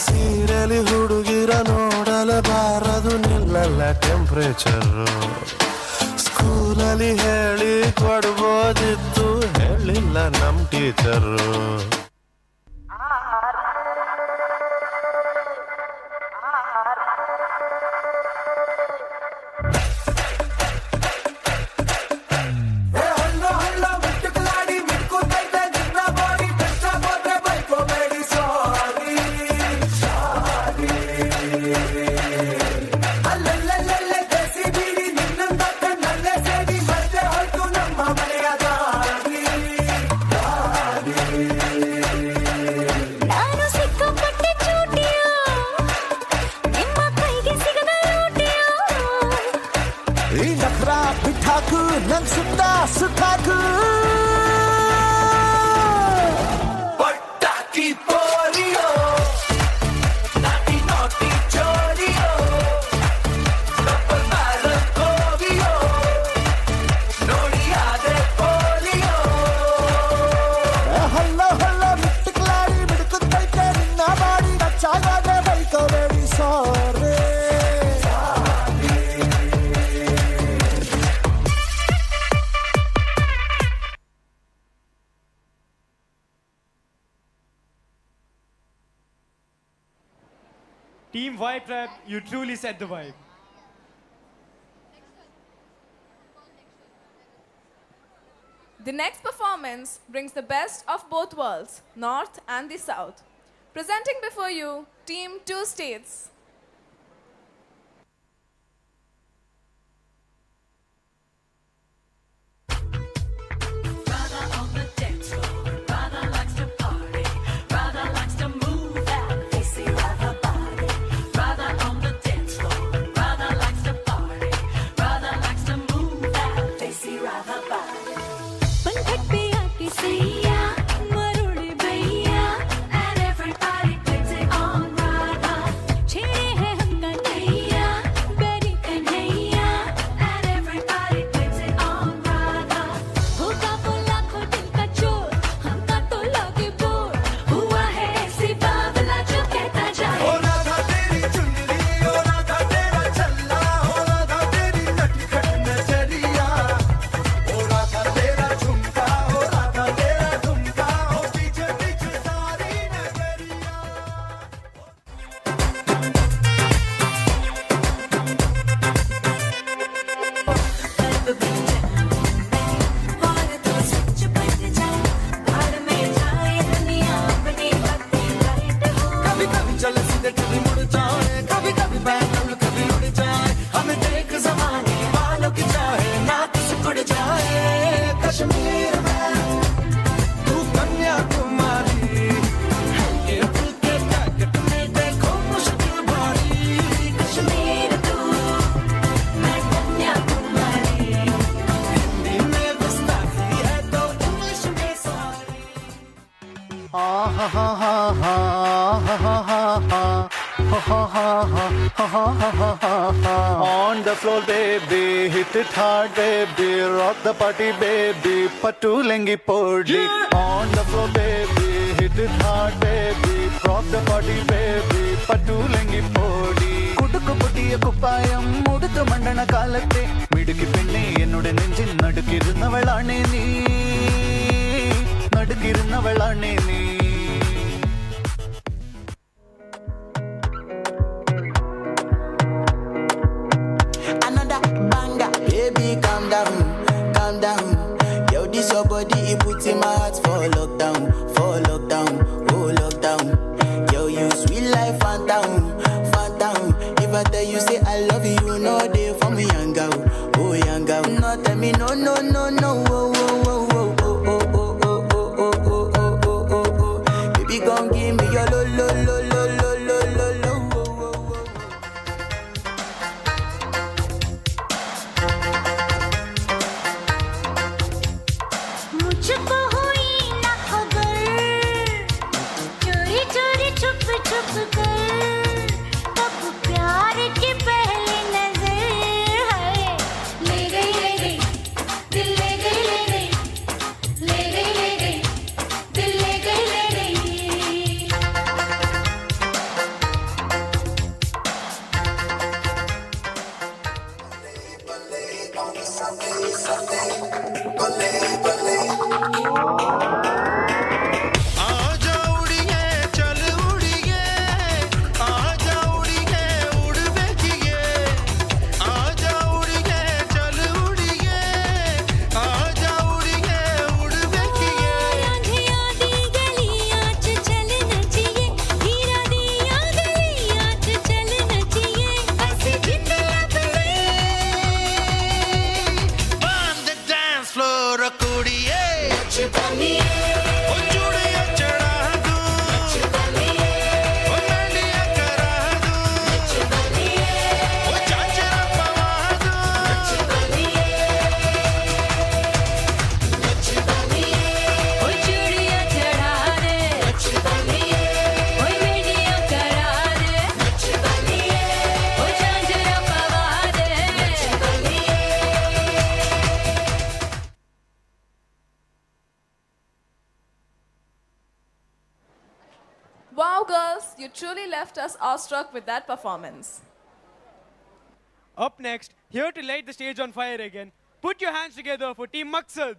ಸೀರೆಲಿ ಹುಡುಗಿರ ನೋಡಲಬಾರದು ನಿಲ್ಲಲ್ಲ ಟೆಂಪರೇಚರು ಸ್ಕೂಲಲ್ಲಿ ಹೇಳಿ ಕೊಡ್ಬೋದಿತ್ತು ಹೇಳಿಲ್ಲ ನಮ್ ಟೀಚರು ನನ್ ಸುತ್ತ ಸುತ್ತಾಕು ಪಟಾಕಿ ಪೋಲಿಯೋ ನಾಟಿ ನಾಟಿ ಚೋರಿಯೋ ಡಬಲ್ ಬ್ಯಾರಲ್ ಕೋವಿಯೋ ನೋಡಿಯಾದೆ ಪೋಲಿಯೋ ಹಲ್ಲ ಹಲ್ಲ ಮಿಟ್ಟುಕಲಾಡಿ ಮಿಡುಕುತ್ತೈತೆ ನಿನ್ನ body ನಚ್ಚಾಗದೆ ಬೈಕೋಬೇಡಿ ಸಾರೇ Team Vibe Trap, you truly set the vibe. The next performance brings the best of both worlds, North and the South. Presenting before you, Team 2 States. On the floor, baby, hit it hard, baby, rock the party, baby, patu lengi podi. On the floor, baby, hit it hard, baby, rock the party, baby, patu lengi podi. കുടുക്കു പൊട്ടിയ കുപ്പായം മുടുത്തു മണ്ടണ കാലത്തെ മിടുക്കി പെണ്ണെ എന്നോട് നെഞ്ചിൽ നടുക്കിരുന്നവളാണേ നീ നടുക്കിരുന്നവളാണേ നീ your body, it puts in my heart for lockdown, oh lockdown. Yo, you sweet life, phantom, phantom. ever tell you say I love you, you know they for me young girl, oh young girl. No tell me no no no no, oh oh oh oh oh oh oh oh oh oh oh oh oh oh. Baby come give me your lo lo lo lo lo lo lo lo. मुझको हुई न खबर चोरी चोरी छुप छुप कर कब प्यार की पहली नजर है ले गई दिल ले गई ले गई दिल ले गई आजा उड़िए चल उड़िए आजा उड़िए उड़ बेकिए आजा उड़िए चल उड़िए आजा उड़िए उड़ बेकिए आंधियां दी गलियां च चल नचिए हीरा दिया गलियां च चल नचिए ऐसी जिंद अपने on the dance floor कुड़िए अच्छे बनिए ओ चूड़ियां चढ़ा दूं अच्छे बनिए ओ मेहंदियां करा दूं अच्छे बनिए ओ चांचरा पवा दूं अच्छे बनिए ओ चूड़ियां चढ़ा दे अच्छे बनिए ओ मेहंदियां करा दे अच्छे बनिए ओ झांझरा पवा दे अच्छे बनिए Wow, girls, you truly left us awestruck with that performance. Up next, here to light the stage on fire again, put your hands together for Team Maqsad.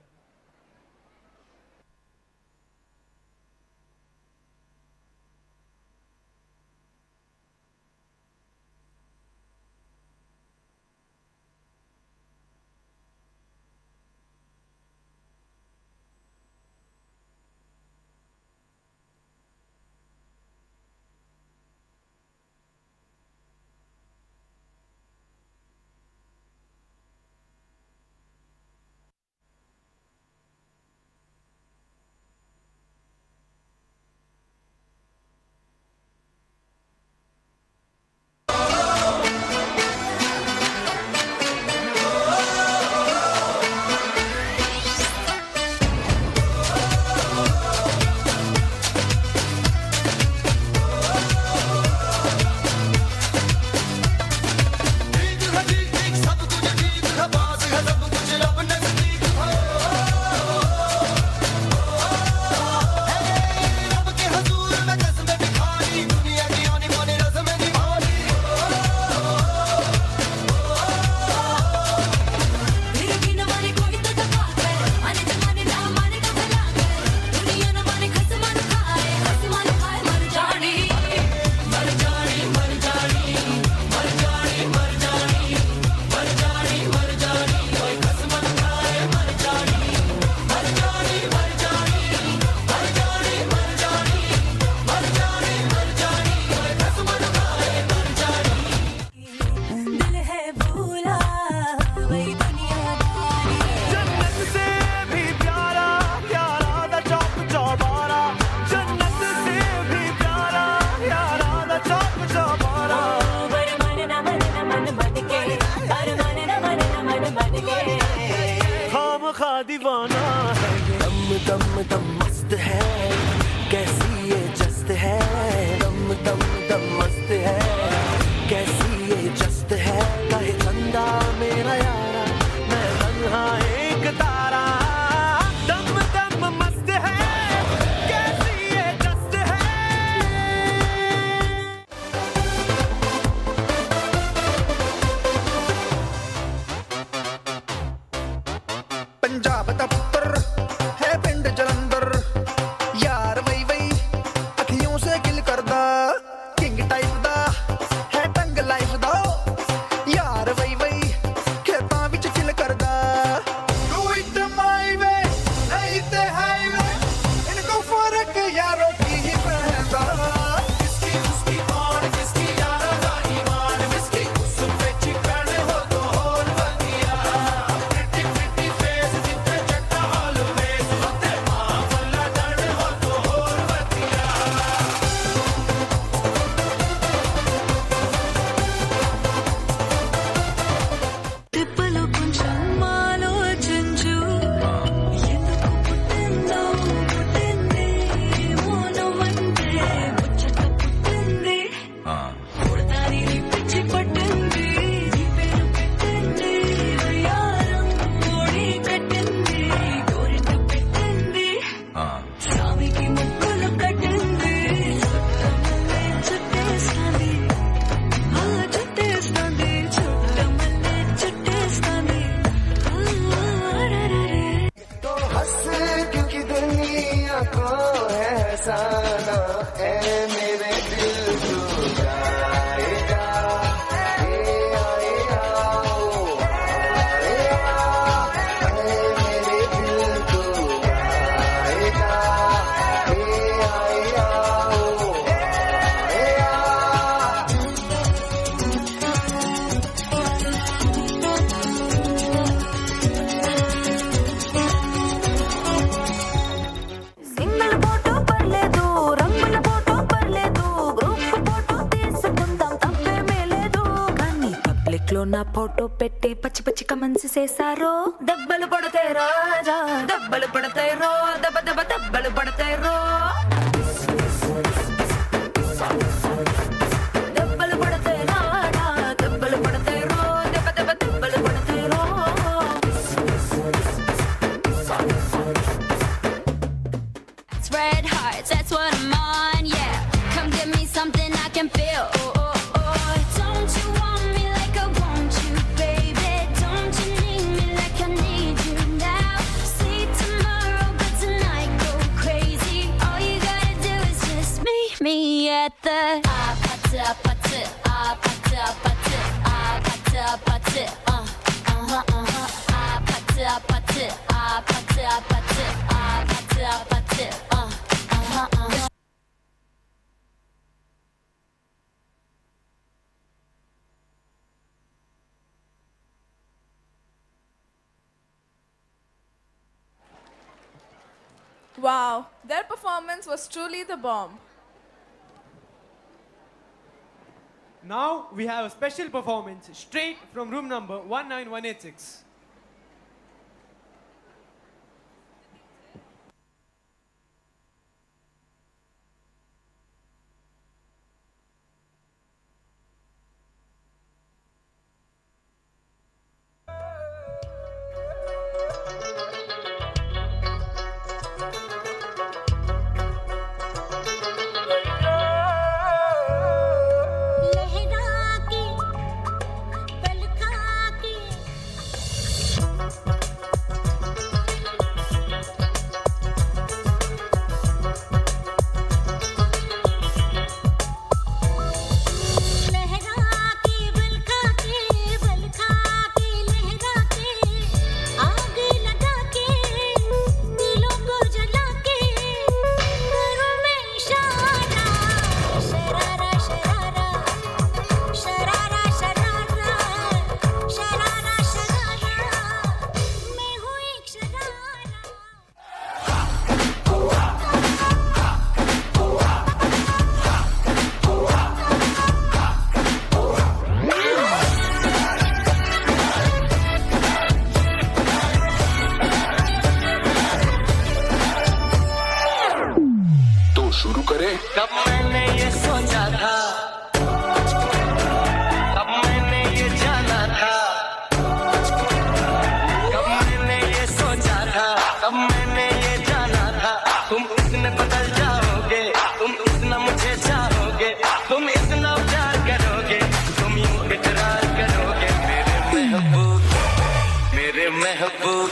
Single photo పర్లేదు రంగుల ఫోటో పర్లేదు గ్రూప్ ఫోటో తీసుకుందాం తప్పేమీ లేదు కానీ public లో నా photo పెట్టి పచ్చి పచ్చి కమెంట్స్ చేశారో దెబ్బలు పడతాయి రాజా దెబ్బలు పడతాయి రో దెబ్బ దెబ్బ దెబ్బలు పడతాయి రో దెబ్బలు పడతాయి రాజా దెబ్బలు పడతాయి రో దెబ్బ దెబ్బ దెబ్బలు పడతాయి రో Red hearts, that's what I'm on, yeah. Come give me something I can feel. Oh, oh, oh. Don't you want me like I want you, baby? Don't you need me like I need you now? See tomorrow, but tonight go crazy. All you gotta do is just meet me at the apata, apata, apata, apata, apata, apata, apata, apata, apata, apata, apata, apata, Wow, their performance was truly the bomb. Now we have a special performance straight from room number 19186. लहरा के पलका के लहरा के बलका के लहरा के आग लगा के दिलों को जला के करूं मैं इशारा शरारा शरारा शरारा शरारा शरारा शरारा मैं हूँ एक शरारा तो शुरू करें। कब मैंने ये सोचा था कब मैंने ये जाना था कब मैंने ये सोचा था कब मैंने ये जाना था तुम इतने बदल जाओगे तुम इतना मुझे चाहोगे तुम इतना प्यार करोगे तुम यूं इकरार करोगे मेरे महबूब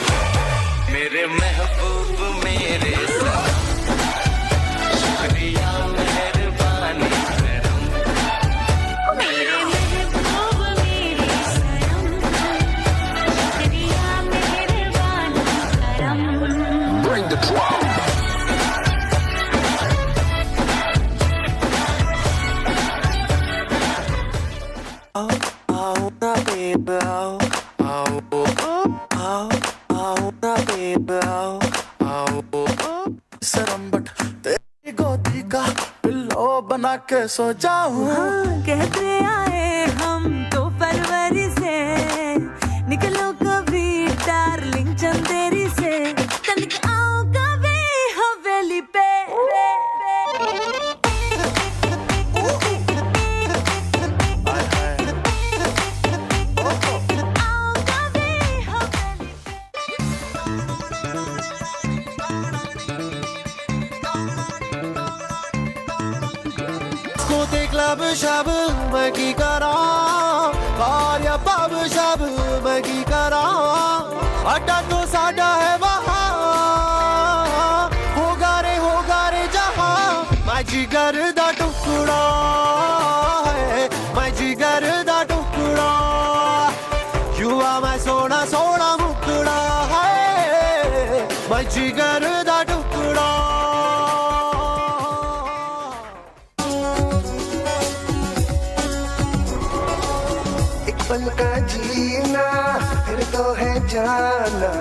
मेरे महबूब मेरे साथ शुक्रिया मेहरबानी करम मेरे महबूब मेरे सनम शुक्रिया मेहरबानी करम Bring the drum. सरम बट तेरी गोदी का पिल्लो बना के सो जाऊं कहते आए हम तो फरवरी से निकलो कभी डार्लिंग चंदेरी से तनिक आओ कभी हवेली पे क्लब शब मैं की करा कार या पब शब मैं की करा अड्डा तो साडा है वहाँ होगा रे जहाँ मैं जिगर जिगर दा टुकड़ा है, मैं जिगर दा टुकड़ा, युवा मैं सोना सोना मुकड़ा है, मैं जिगर दा टुकड़ा। एक पल का जीना फिर तो है जाना,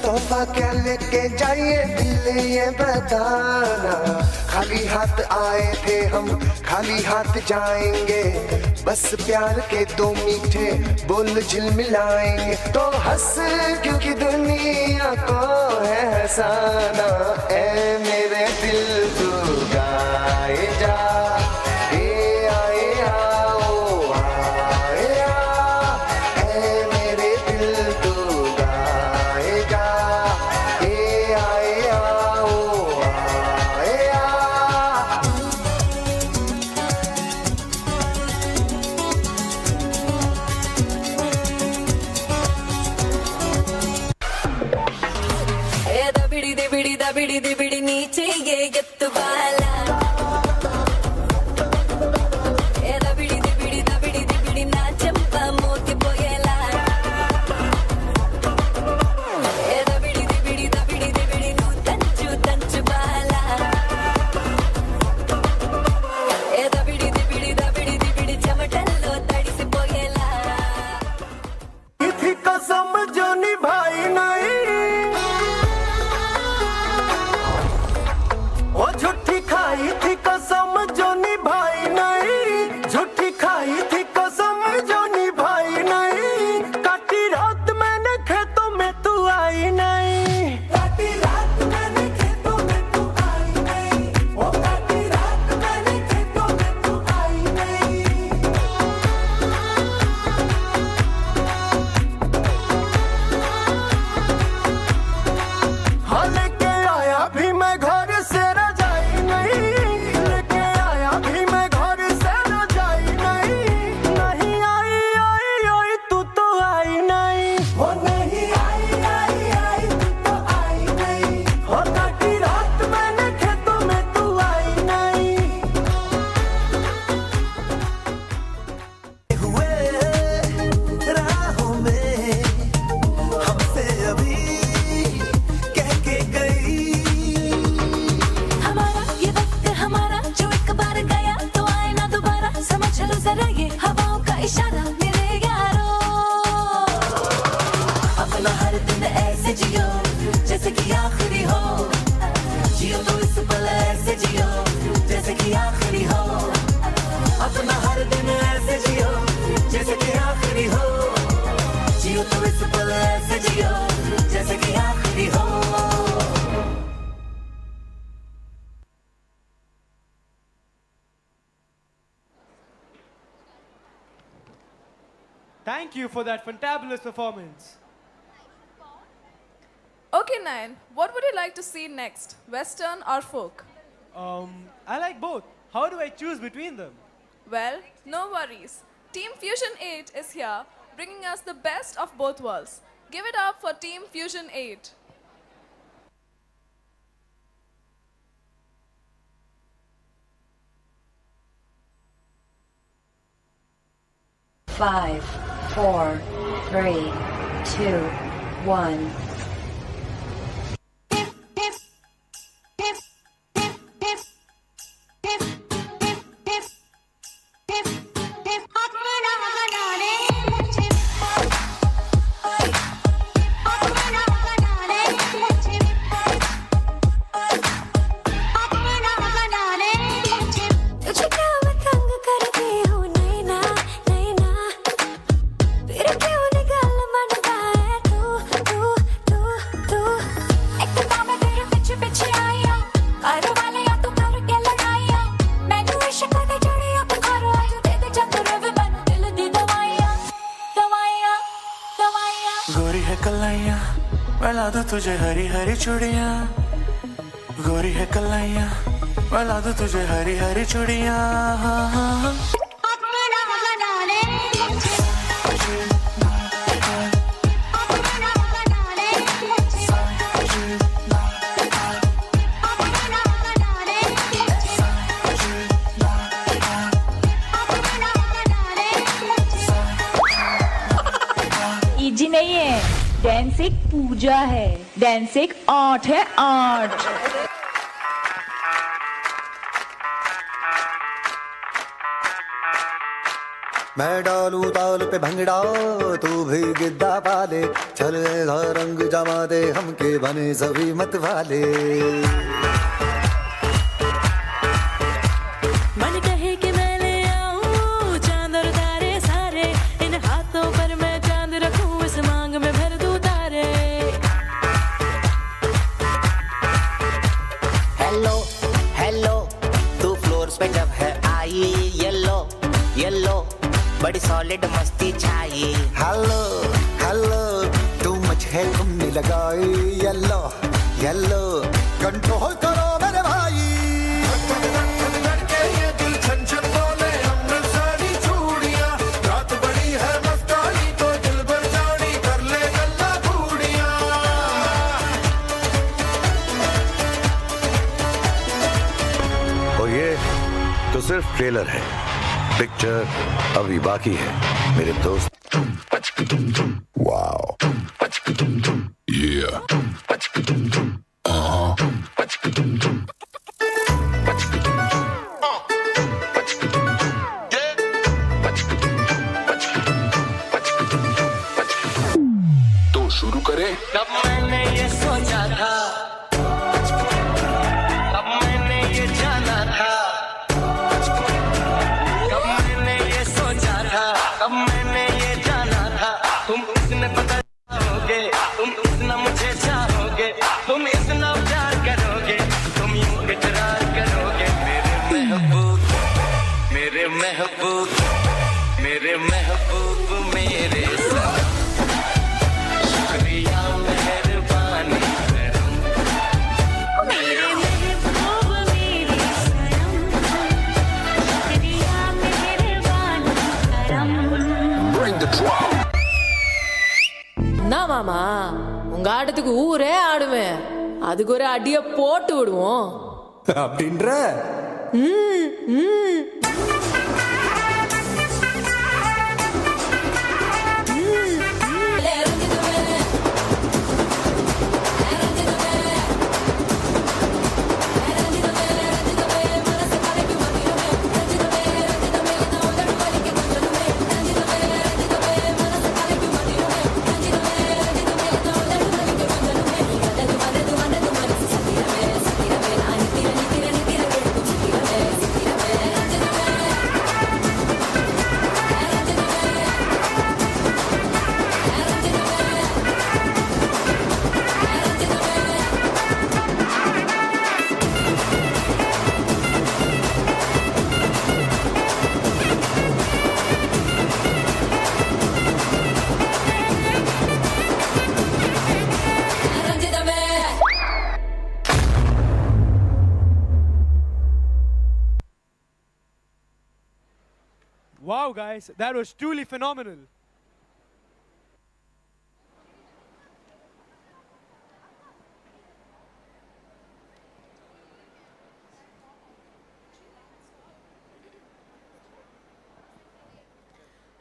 तोहफा क्या लेके जाइए दिल ये बताना। खाली हाथ आए थे हम खाली हाथ जाएंगे, बस प्यार के दो मीठे बोल झिलमिलाएंगे। तो हंस क्योंकि दुनिया को है हंसाना, ऐ मेरे दिल तू गाए जा, ए आए आओ आए आ, ऐ मेरे दिल तू गाए जा, ए आए आओ आए आ। ए दबिड़ी दिबिड़ी दबिड़ी दिबिड़ी नीचे ये गत्त वाला, ए दबिड़ी दिबिड़ी दबिड़ी दिबिड़ी ना चंपा मोती बोयला, ए दबिड़ी दिबिड़ी दबिड़ी दिबिड़ी नू तंचु वाला, ए दबिड़ी दिबिड़ी दबिड़ी दिबिड़ी चमटल्लो तड़ी से बोयला। थी कसम जो निभाई नहीं, वो झूठी खाई थी कसम जो निभाई नहीं, झूठी खाई थी कसम जो निभाई नहीं। काटी रात मैंने खेतों में तू आई नहीं, काटी रात मैंने खेतों में तू आई नहीं, वो काटी रात मैंने खेतों में तू आई नहीं। हाँ लेके आया भी मैं घर से रजाई नहीं, लेके आया भी मैं घर से रजाई नहीं। नहीं आई आई आई तू तो आई नहीं, हो नहीं आई आई आई तू तो आई नहीं, हो काटी रात मैंने खेतों में तू आई नहीं। हुए राहों में हमसे अभी कह के गई, हमारा ये वक्त हमारा जो एक बार गया तो आए ना दोबारा, समझ लो जरा ये हवाओं का इशारा मेरे यारो। अपना हर दिन ऐसे जियो जैसे कि आखिरी हो, जियो तो इस पल ऐसे जियो जैसे कि आखिरी हो। अपना हर दिन ऐसे जियो जैसे कि आखिरी हो, जियो तो इस पल ऐसे जियो जैसे कि आखिरी हो। Thank you for that fantabulous performance. Okay, Nayan, what would you like to see next, Western or folk? I like both. How do I choose between them? Well, no worries. Team Fusion 8 is here, bringing us the best of both worlds. Give it up for Team Fusion 8. Five, four, three, two, one. तुझे क्या मैं तंग करती हूँ नैना नैना, फिर क्यों निकाल मनता है तू तू तू तू। एक तो मैं तेरे पीछे पीछे आई हूँ, घर वाले या तो करके लड़ाइयाँ, मैनू इश्क दे जड़ियाँ बुखार आज दे दे चक्कर वे मैनू दिल दी दवाइयाँ दवाइयाँ दवाइयाँ। गोरी है कलाइयाँ मिला दो तुझे हरी हरी चूड़ियाँ, गोरी है कलाइयाँ मिला दो तुझे हरी हरी चूड़ियाँ। डांस एक पूजा है, डांस एक आर्ट है, आर्ट। मैं डालू ताल पे भंगड़ा तू भी गिद्दा पाले चले रंग जमा दे हमके बने सभी मत वाले मन कहे कि मैं ले आऊं चांद और तारे सारे, इन हाथों पर मैं चांद रखूं, इस मांग में भर दूं तारे। हेलो हेलो तू फ्लोर्स पे जब है आई, येलो येलो बड़ी सॉलिड मस्ती चाहिए। हेलो हेलो तू मुझे घूमने लगाई येलो येलो कंट्रोल करो मेरे भाई। ये दिल छन छन बोले अमृतसरी चूड़ियां, रात बड़ी है मस्तानी तो दिल भर जानी कर ले गल्ला घूड़ियां। और ये तो सिर्फ ट्रेलर है, पिक्चर अभी बाकी है मेरे दोस्त। वाओ तो शुरू करें। कब मैंने ये सोचा था, कब मैंने ये जाना था, कब मैंने ये सोचा था, कब मैंने ये जाना था, तुम इतने पता चाहोगे, तुम इतना मुझे चाहोगे, तुम इतना प्यार करोगे, तुम यूं इकरार करोगे। मेरे महबूब मेरे महबूब मेरे महबूब मेरे साथ, शुक्रिया मेहरबानी करम। मेरे महबूब मेरे सनम, शुक्रिया मेहरबानी करम। Bring the drum. என்ன மாமா உங்க ஆட்டத்துக்கு ஊரே ஆடுவேன், அதுக்கு ஒரு அடிய போட்டு விடுவோம் அப்படின்ற ம், ம். Wow, guys, that was truly phenomenal.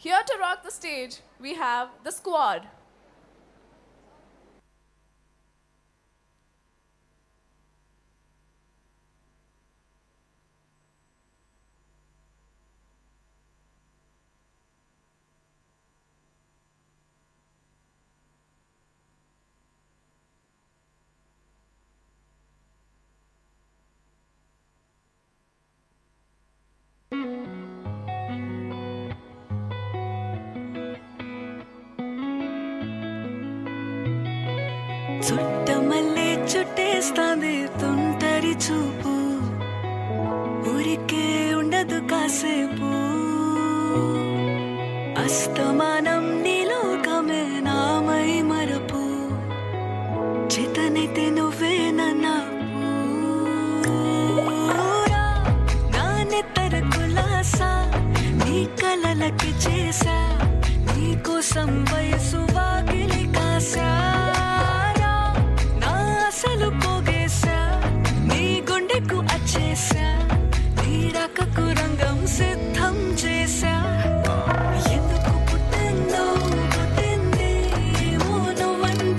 Here to rock the stage, we have the squad. Chuttamalle చుట్టేస్తాంది తుంటరి చూపు, ఊరికే ఉండదు కాసేపు, అస్తమానం నీలోకమే నామై మరపు, చేతనైతే నువ్వే నన్నాపు, నా నెత్తర కులాసా నీ కలలకి చేసా, నీ కోసం వయసు వాకిలి కాసా, అసలు పోగేశా నీ గుండెకు అచ్చేసా, నీ రాకకు రంగం సిద్ధం చేశా, ఎందుకు పుట్టిందో పుట్టింది ఏమో నువ్వంటే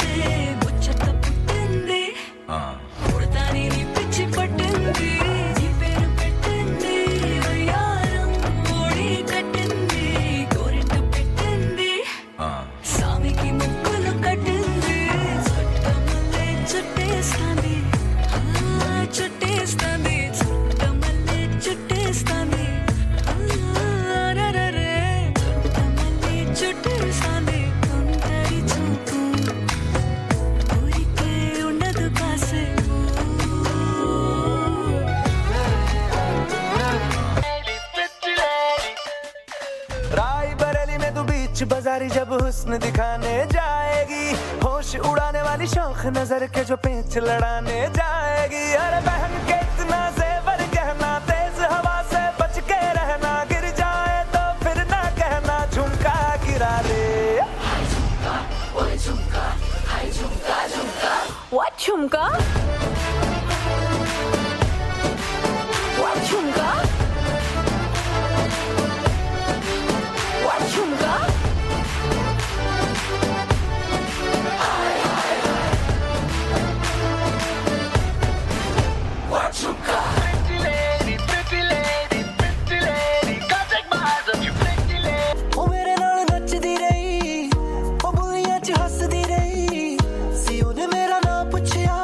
बीच बाजारी जब हुस्न दिखाने जाएगी, होश उड़ाने वाली शौक नजर के जो पेच लड़ाने जाएगी। अरे बहन के इतना जेवर गहना, तेज हवा से बच के रहना, गिर जाए तो फिर ना कहना झुमका गिरा ले। What झुमका? What झुमका? What झुमका? What झुमका? Pretty lady, pretty lady, pretty lady, come take my eyes off you, pretty lady. ओ मेरे नाल नचदी रही, ओ बुलियां च हसदी रही, सी ओने मेरा नाम पुछया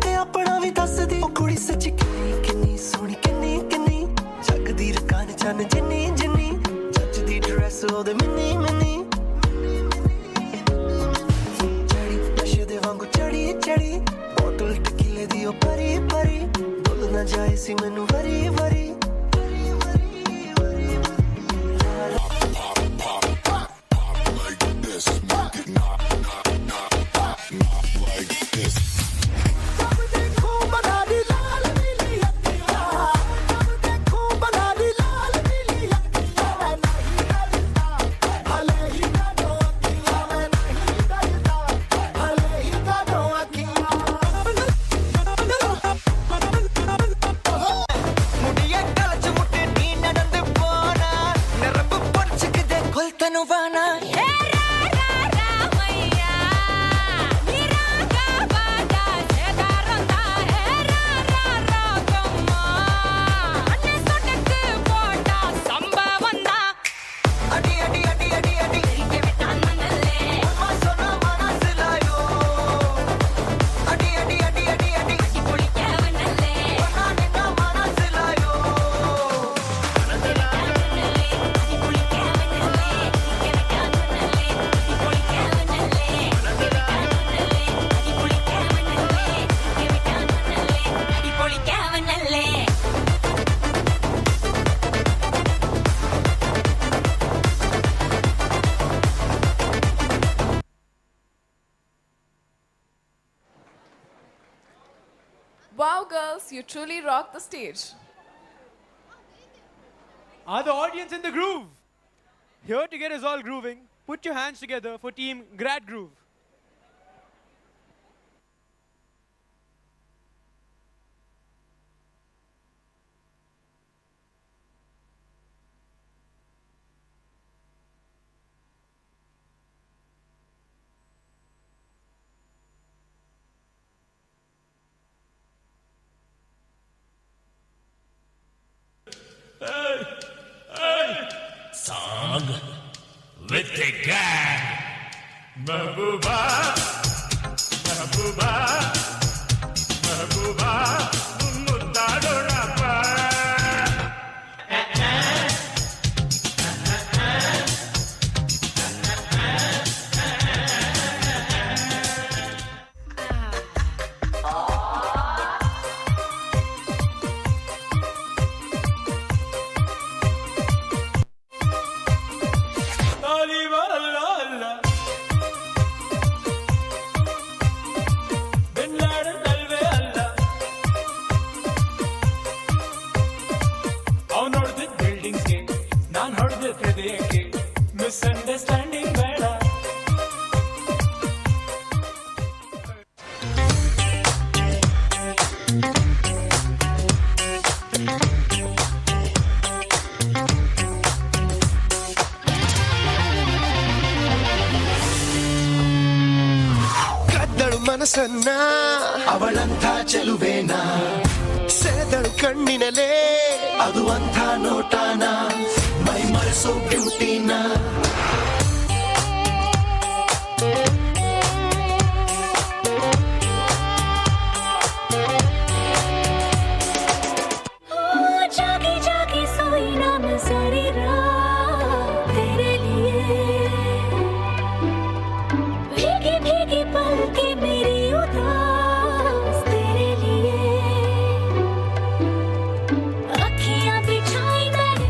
ते अपना भी दसदी। ओ कुड़ी सच्ची किन्नी सोहनी किन्नी किन्नी, जगदी रकान चन जिन्नी जिन्नी, जचदी ड्रेस ओदे मिन्नी मिन्नी, चढ़ी नशे दे वांगू चढ़ी चढ़ी, बोतल टकीले दी ओ भरी भरी, भुल ना जाए सी मैनू worry worry. Wow, girls, you truly rock the stage. Are the audience in the groove? Here to get us all grooving, put your hands together for Team Grad Groove. Song with the gang. Mahbooba, Mahbooba, Mahbooba, muttado na pa. Misunderstanding ಬೇಡ. ಕದ್ದಳು ಮನಸ್ಸನ್ನ ಅವಳಂಥ ಚೆಲುವೇನಾ, ಸೆಳೆದಳು ಕಣ್ಣಿನಲೇ ಅದು ಅಂಥ ನೋಟಾನ, ಮೈ ಮರೆಸೋ ಬ್ಯೂಟಿನ. जागी जागी सोई ना मैं सारी रात तेरे लिए, भीगी भीगी पलकें मेरी उदास तेरे लिए, अखियां बिछाई मैंने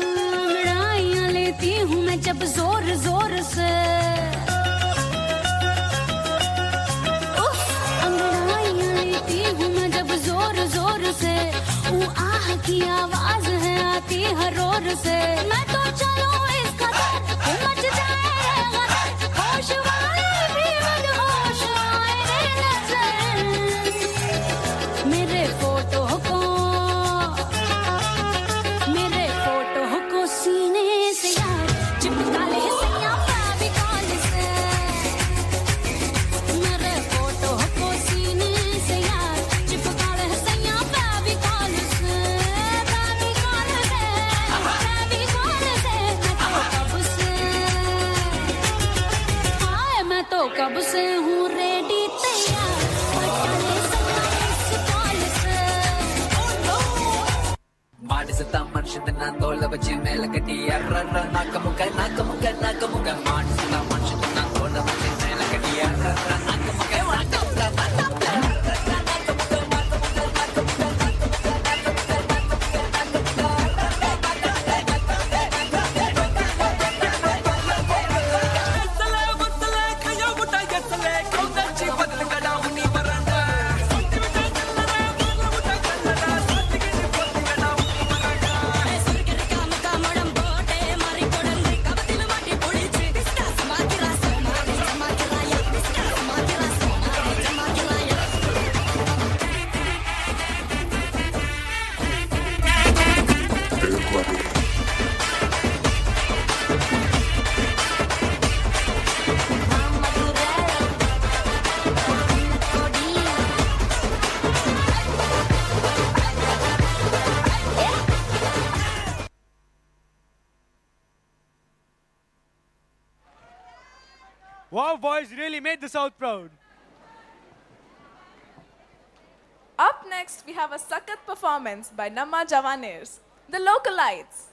अंगड़ाइयाँ लेती हूँ मैं जब जोर जोर से उफ, अंगड़ाइयाँ लेती हूँ मैं जब जोर जोर से वो आह की आवाज है आती हर ओर से मैं तो चलूं इस कदर कि मच जाए गदर होश वाले भी मदहोश आए रे नजर मेरे फोटो को सीने से यार चिपका ले सैया फेविकॉल से मेरे फोटो को सीने से यार चिपका ले सैया फेविकॉल से मैं तो कब से हूँ रेडी तैयार पटा ले सैया इस कॉल से ಮಾಡಿಸುತ್ತ ಮನುಷ್ಯನ ತೋಳ ಬಚ್ಚಿ ಮೇಲೆ ಕಟ್ಟಿ ಎರ್ರ ನಾಕ ಮುಖ ಮಾಡಿಸುತ್ತ ಮನುಷ್ಯನ ತೋಳ ಬಚ್ಚಿ ಮೇಲೆ ಕಟ್ಟಿ ಎರ್ರ ನಾಕ ಮುಖ Wow, boys, really made the South proud. Up next, we have a Sakat performance by Namma Jawanirs, the Localites.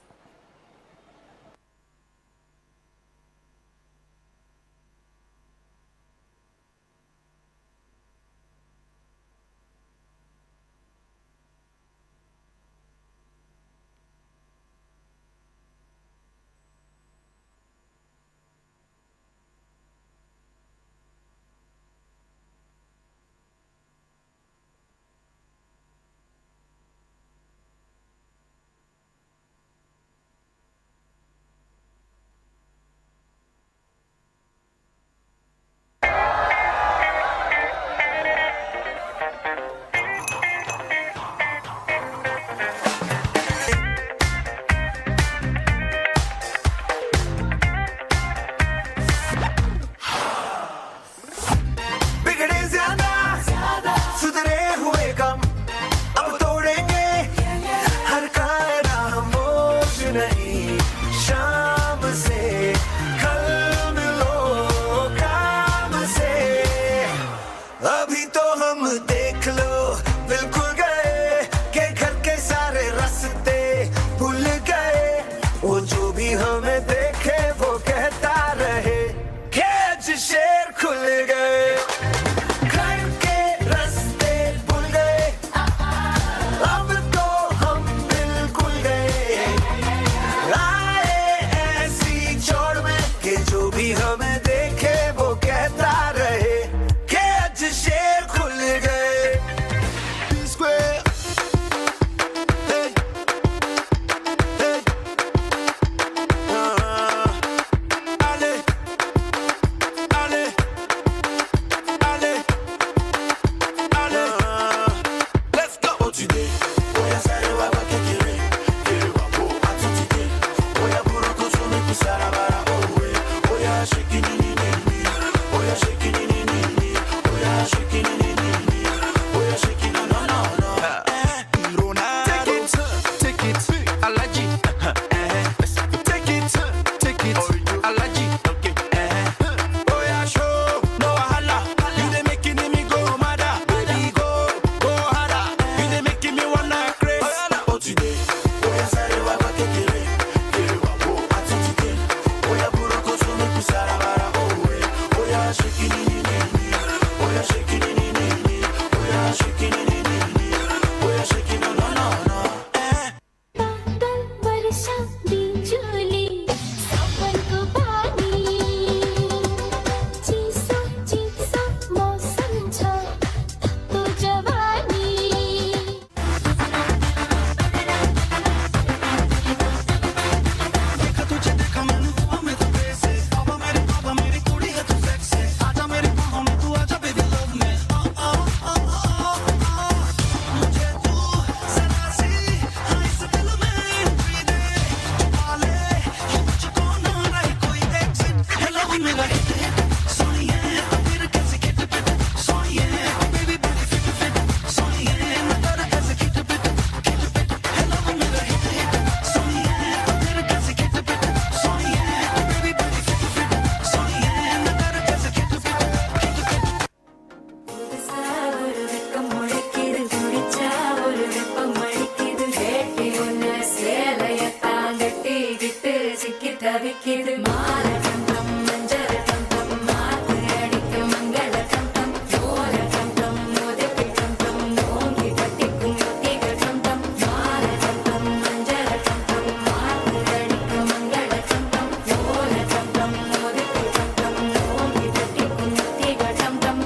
தவிக்குது மால டம் டம் மஞ்சள் டம் டம் மாத்து அடிக்க மங்கள டம் டம் ஜோர டம் டம் மோதிக்கு டம் டம் ஓங்கி தட்டிக்கும் முத்திக டம் டம் மால டம் டம் மஞ்சள் டம் டம் மாத்து அடிக்க மங்கள டம் டம் ஜோர டம் டம் மோதிக்கு டம் டம் ஓங்கி தட்டிக்கும் முத்திக டம் டம்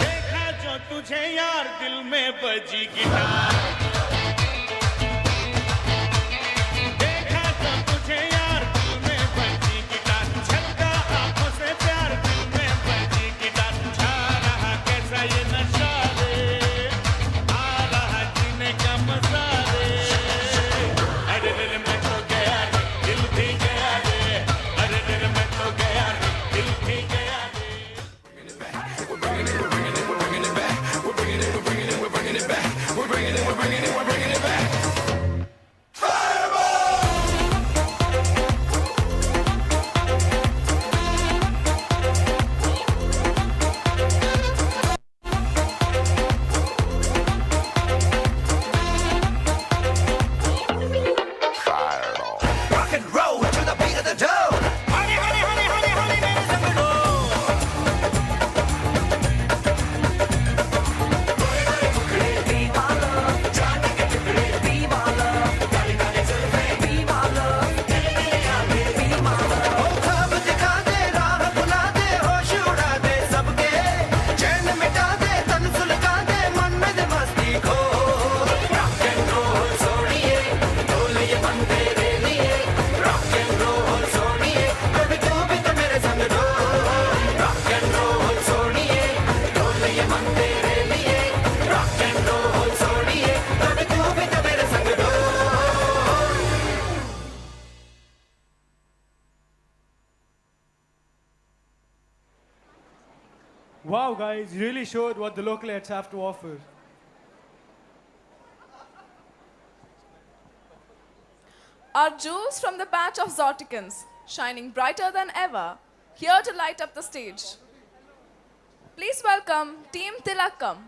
देखा जो तुझे यार दिल में बजी गिटार देखा जो तुझे यार दिल में बजी गिटार छलका आंखों से प्यार दिल में बजी गिटार छा रहा कैसा ये नशा रे आ रहा जीने का मजा रे अरे रे मैं तो गया रे दिल भी गया रे अरे रे मैं तो गया रे दिल भी गया रे Rock and roll to the beat of the drum. Honey, honey, honey, honey, honey, मेरे संग डो. गोरे टुकड़े दीवाना, जाने के टुकड़े दीवाना, काले काले जुल्फे दीवाना, तेरे मेरे आगे दीवाना. ओ ख्वाब दिखा दे, राह बुला दे, होश उड़ा दे सबके, चैन मिटा दे, तन सुलगा दे, मन में दे मस्ती खो. Rock and roll सोनिए, ढोल ये बंदे रे लिए. Rock and roll सोनिए, कभी तू भी तो मेरे संग डो. Rock and roll सोनिए, ढोल ये बंदे रे लिए. Rock and roll सोनिए, कभी तू भी तो मेरे संग dough. Wow, guys, you really showed what the localettes have to offer. Our jewels from the batch of Zoticans, shining brighter than ever, here to light up the stage. Please welcome Team Tilakam.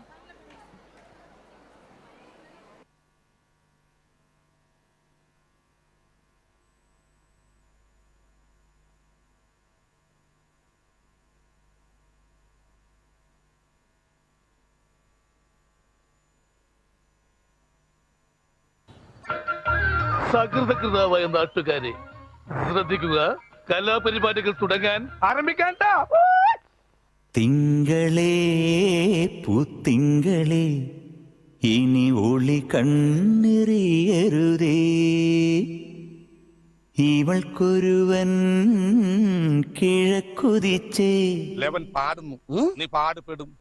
സകൃതകൃതാവായ നാട്ടുകാരെ ശ്രദ്ധിക്കുക, കലാപരിപാടികൾ തുടങ്ങാൻ ആരംഭിക്കാൻ. തിങ്കളേ പൂത്തിങ്കളേ ഇനി ഒളി കണ്ണെറിയരുതേ, ഇവൾക്കൊരുവൻ കിഴക്കുതിച്ചേ. Eleven പാടുന്നു, നീ പാടുപെടും.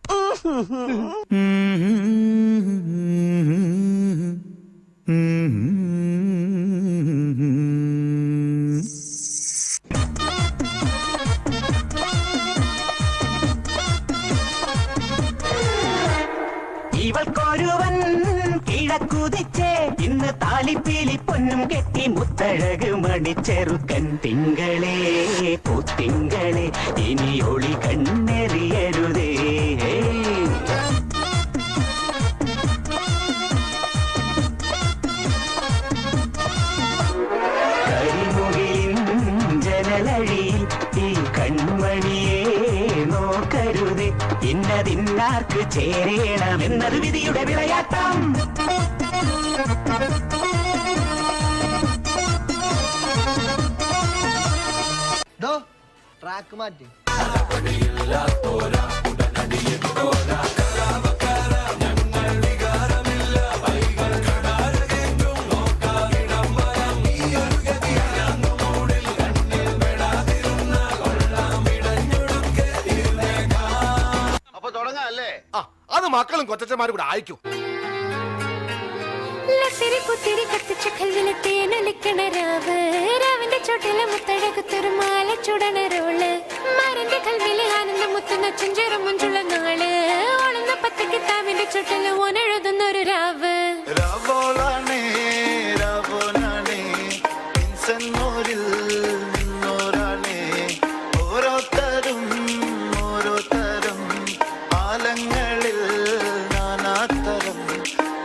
ഇവൾക്കൊരുവൻ കിഴക്കുതിച്ചേ, ഇന്ന് താലിപ്പീലി പൊന്നും കെട്ടി മുത്തഴക് മണിച്ചെറുക്കൻ. തിങ്കളേ പൂത്തിങ്കളേ ഇനി ഒളി കണ്ണെറിയരുതേ. കരിമുകിലിൻ ജനലഴിയിൽ ഈ കൺമണിയെ നോക്കരുതേ, ഇന്നതിന്നാർക്ക് ചേരണമെന്നത് വിധിയുടെ വിളയാട്ടം. ട്രാക്ക് മാറ്റി. അപ്പൊ തുടങ്ങാല്ലേ? അത് മക്കളും കൊച്ചന്മാരും കൂടെ അയക്കും. ലത്തിരി കുത്തിരി കത്തിച്ച കൽവിലെ തേനൊലിക്കണ രാവ് രാവിന്റെ ചോട്ടിലെ മുത്തഴകത്തൊരു മാല ചുടണ റോള് മാറിന്റെ കൽവിലെ ആനന്ദം മുത്തുന്ന ചെഞ്ചേറും മുഞ്ചുള്ള നാള് ഓളുന്ന പത്തക്ക് താവിന്റെ ചോട്ടില് ഓനെഴുതുന്നൊരു രാവ് രാവോളാണേ രാവോനാണേ ഇൻസന്നൂരിൽ നിന്നോരാണേ ഓരോരുത്തരും ഓരോരുത്തരും ആലങ്ങളിൽ നാനാത്തരം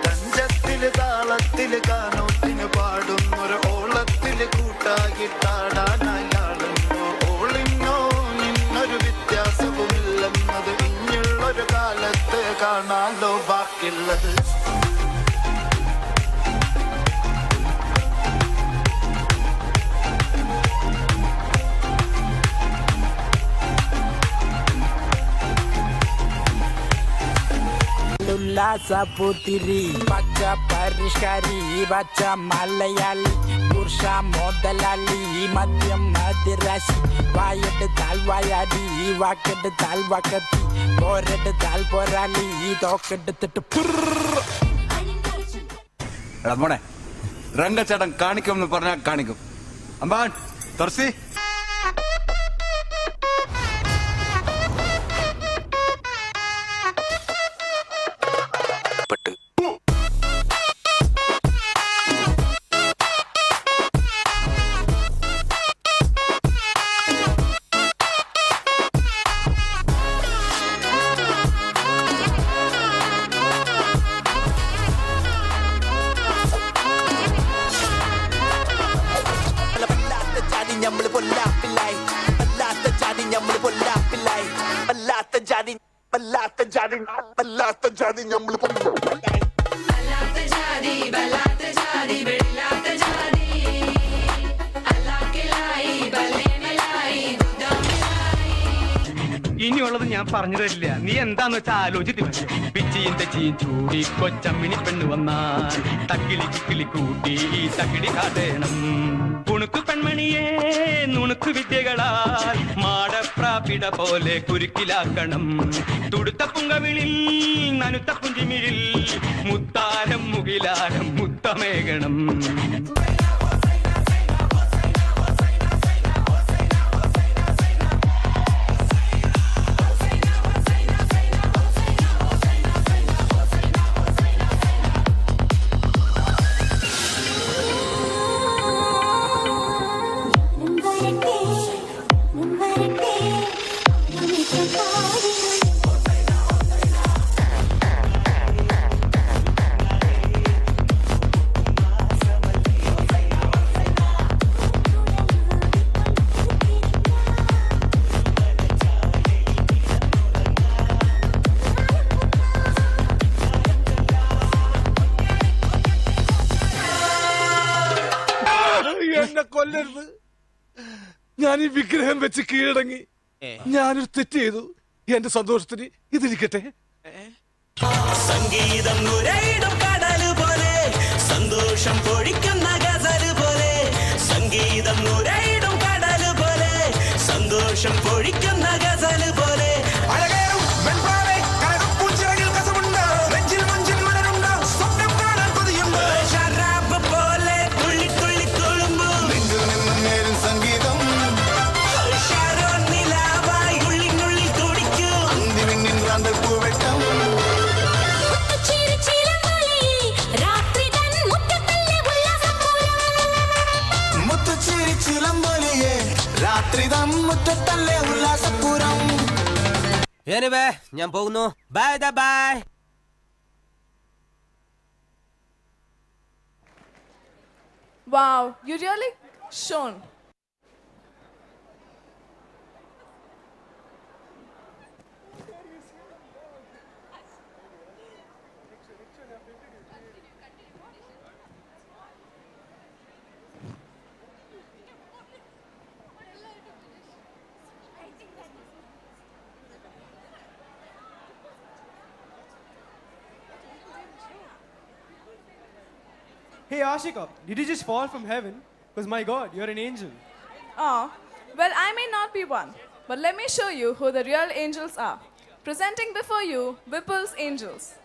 തഞ്ചത്തില് താളത്തില് കാനോത്തിന് പാടുന്നൊരു ഓളത്തില് കൂട്ടാകിട്ടാടാനയാളുന്നു ഓളിന്നോ നിന്നൊരു വ്യത്യാസവുമില്ലെന്നത് ഇനിയുള്ളൊരു കാലത്ത് കാണാലോ ബാക്കിയുള്ളത് ഉല്ലാസപുത്തിരി പച്ച പരിഷ്കാരി പച്ച മലയാളി പുരുഷ മുതലാളി മദ്യം മതിരാശി വായെടുത്താൽ വായാടി വാക്കെടുത്താൽ വാക്കത്തി പോരെടുത്താൽ പോരാളി തോക്കെടുത്തിട്ട് എടാ മോനെ രംഗച്ചേട്ടൻ കാണിക്കും എന്ന് പറഞ്ഞാൽ കാണിക്കും അമ്പാൻ തുറസി ഞമ്മള് പൊല്ലാപ്പില്ലായി വല്ലാത്ത ജാതി ഞമ്മള് പൊല്ലാപ്പില്ലായി വല്ലാത്ത ജാതി വല്ലാത്ത ജാതി വല്ലാത്ത ജാതി ഞമ്മള് പൊല്ലാപ്പില്ലായി വല്ലാത്ത ജാതി വല്ലാത്ത ജാതി വെള്ളാത്ത ജാതി അല്ലാക്കിലായി ബല്ലേമലായി ഇനിയുള്ളത് ഞാൻ പറഞ്ഞു തരില്ല നീ എന്താന്ന് വെച്ചാൽ ആലോചിച്ചിട്ട് പിച്ചിയും തെച്ചിയും ചൂടി കൊച്ചമ്മിനി പെണ്ണു വന്നാൽ തക്കിലി ചിക്കിലി കൂട്ടി തക്കിടി കാട്ടേണം കുണുക്കു പെൺമണിയെ നുണുക്കു വിദ്യകളാൽ മാടപ്രാപിട പോലെ കുരുക്കിലാക്കണം തുടുത്ത പുങ്കവിളിൽ നനുത്ത പുഞ്ചിമിഴിൽ മുത്താരം മുകിലാരം മുത്തമേകണം എന്നെ കൊല്ലരുത്. ഞാൻ ഈ വിഗ്രഹം വെച്ച് കീഴടങ്ങി. ഞാനൊരു തെറ്റ് ചെയ്തു. എന്റെ സന്തോഷത്തിന് ഇതിരിക്കട്ടെ. സംഗീതം നുരയിടും കടല് പോലെ സന്തോഷം പൊഴിക്കുന്ന ഗസല് പോലെ സംഗീതം നുരയിടും കടല് പോലെ സന്തോഷം പൊഴിക്കുന്ന ഗസല് പോലെ അഴകേറും വെൺപാവേ കനകം പൂച്ചിറകിൽ കസമുണ്ട് നെഞ്ചിൽ മഞ്ചിൽ മലരുണ്ട് സ്വപ്നം കാണാൻ കൊതിയുണ്ട് ശരാബ് പോലെ തുള്ളി തുള്ളി തുളുമ്പും നെഞ്ചിൽ നിന്നും നേരും സംഗീതം ശാരോൻ നിലാവായി ഉള്ളി നുള്ളി തുടിക്കും അന്തിമിന്നിൻ റാന്തൽ പൂവെട്ടം ഞാൻ പോകുന്നു. Bye bye. Wow, you really shone. Hey Ashika, did you just fall from heaven? Because my God, you're an angel. Oh, well, I may not be one, but let me show you who the real angels are. Presenting before you, Whipple's Angels.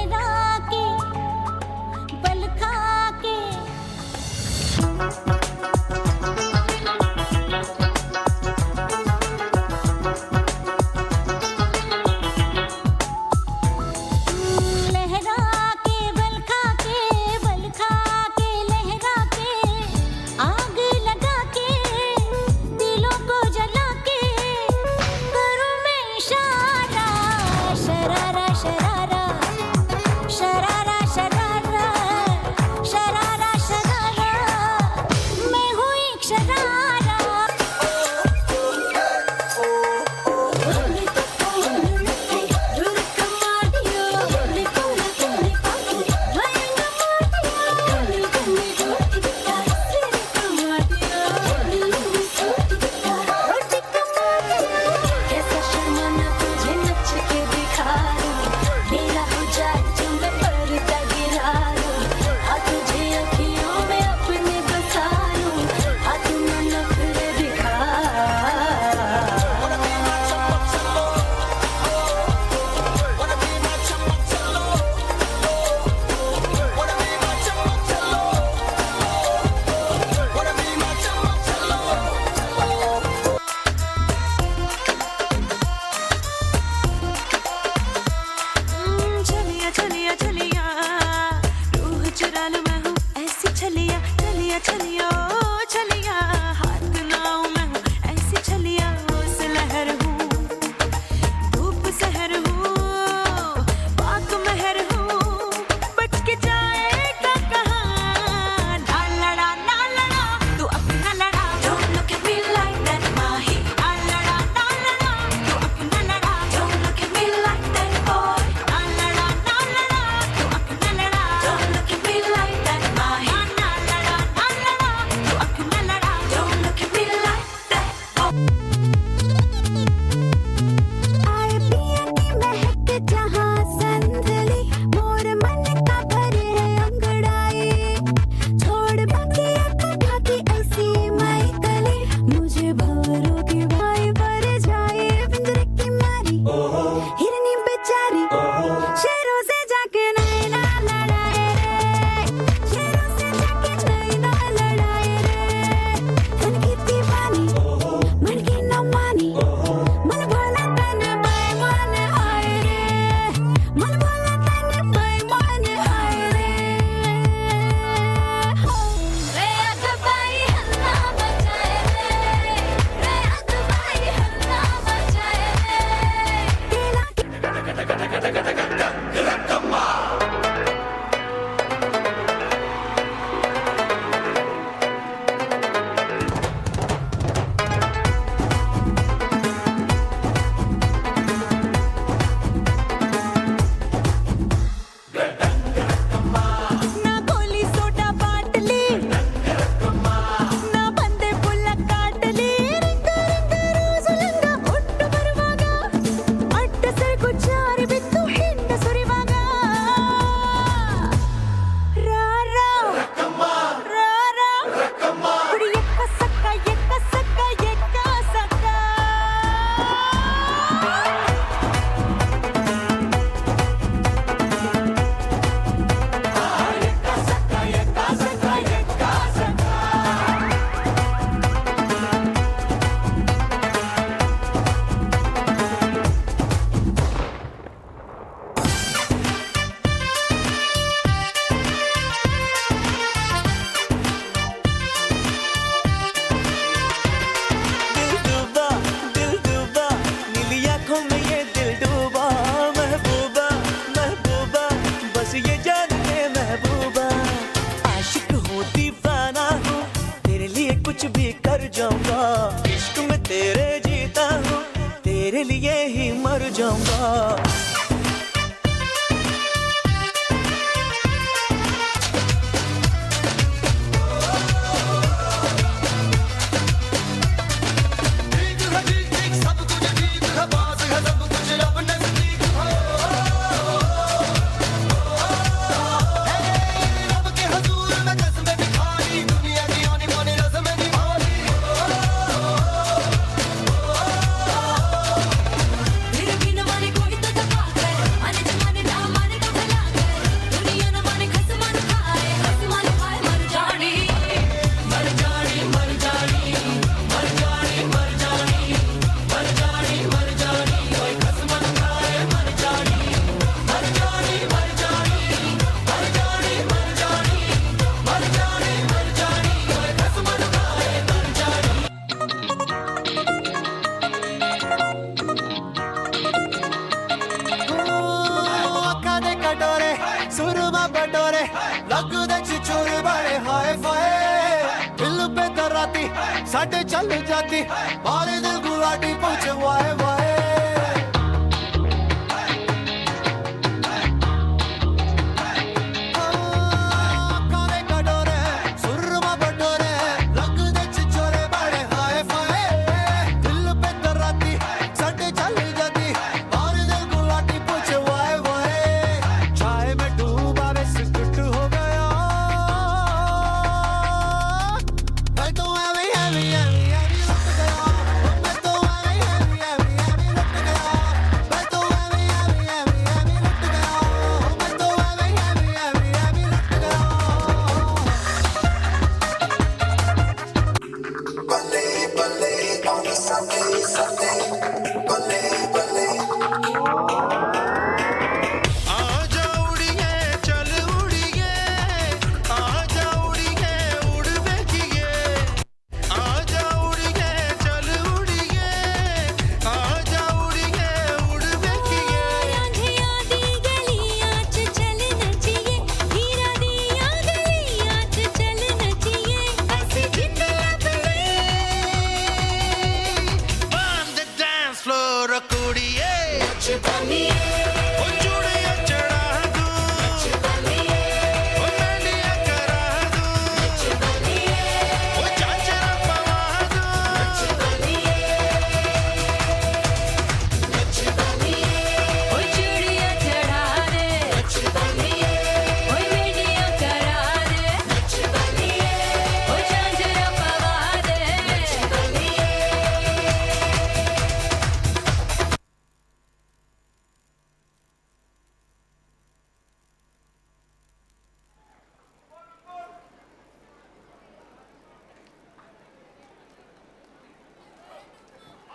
लहरा के बल खा के लहरा के बल खा के लहरा के आग लगा के दिलों को जला के करूं मैं इशारा शरारा शरारा शरारा शरारा शरारा शरारा मैं हूँ एक शरारा कैसा शर्माना तुझे नच के दिखा मेरा हो जाए जो मैं पर्दा गिरा लूं हाँ तुझे अखियों में अपने बसा लूं हाँ तुम नखरे दिखा चलिया चलिया चलिया रूह चुरा लूं मैं हूँ ऐसी छलिया चलिया चलिया ओ चलिया हाथ लाऊं मैं हूँ ऐसी छलिया उस लहर हूँ धूप सहर हूँ पाक महर हूँ बच के जाएगा कहाँ ना लड़ा तू अपना लड़ा Don't look at me like that माही ना लड़ा तू अपना लड़ा Don't look at me like that boy ना लड़ा तू अपना लड़ा Don't look at me like that माही ना लड़ा तू अपना लड़ा Don't look at me like that आए पिया की महक जहाँ संदली मोर मन का भरे है अंगड़ाई छोड़ बाकी अकड़ा की ऐसी माई कली मुझे भंवरों की भाई पर जाए पिंजरे की मारी हिरनी बेचारी शेरों से जाके नैना लड़ाए रे शेरों से जाके नैना लड़ाए रे धन की दीवानी मन की न मानी मन भोला तन बेईमान आए रे मन भोला तन बेईमान आए रे रे अकबाई हल्ला मचाए रे अकबाई हल्ला मचाए ना गोली सोडा बाटली ना बंदे पुल्ला काटली रिंग रिंग रोजुलंगा ಒಟ್ಟು ಬರುವಾಗ ಅಡ್ಡ ಸೆರಗು ಜಾರಿ ಬಿತ್ತು ಹಿಂಡ ಸುರಿವಾಗ ರಾರಾ ಹುಡಿ ಎಕ್ಕ ಸಕ್ಕ ಎಕ್ಕ ಸಕ್ಕ ಎಕ್ಕ ಸಕ್ಕ दिल डूबा नीली आंखों में ये दिल डूबा महबूबा महबूबा बस ये जान ले महबूबा आशिक हूँ दीवाना हूँ तेरे लिए कुछ भी कर जाऊंगा इश्क में तेरे जीता हूँ तेरे लिए ही मर जाऊंगा मेरे बिना वाले कोई तो कटोरे लग दे चुर बड़े हाय फाय दिल पे तराती साडे चल जाती मारे दिल गुलाटी पूछ वाए वाए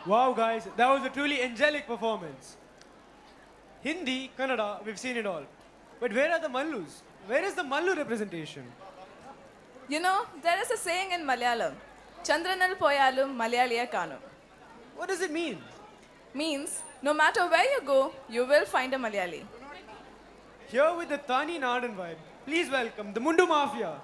Wow, guys, that was a truly angelic performance. Hindi, Kannada, we've seen it all. But where are the Mallus? Where is the Mallu representation? You know, there is a saying in Malayalam, Chandranal Poyalum Malayaliya Kanu. What does it mean? Means, no matter where you go, you will find a Malayali. Here with the Thani Nadan vibe, please welcome the Mundu Mafia.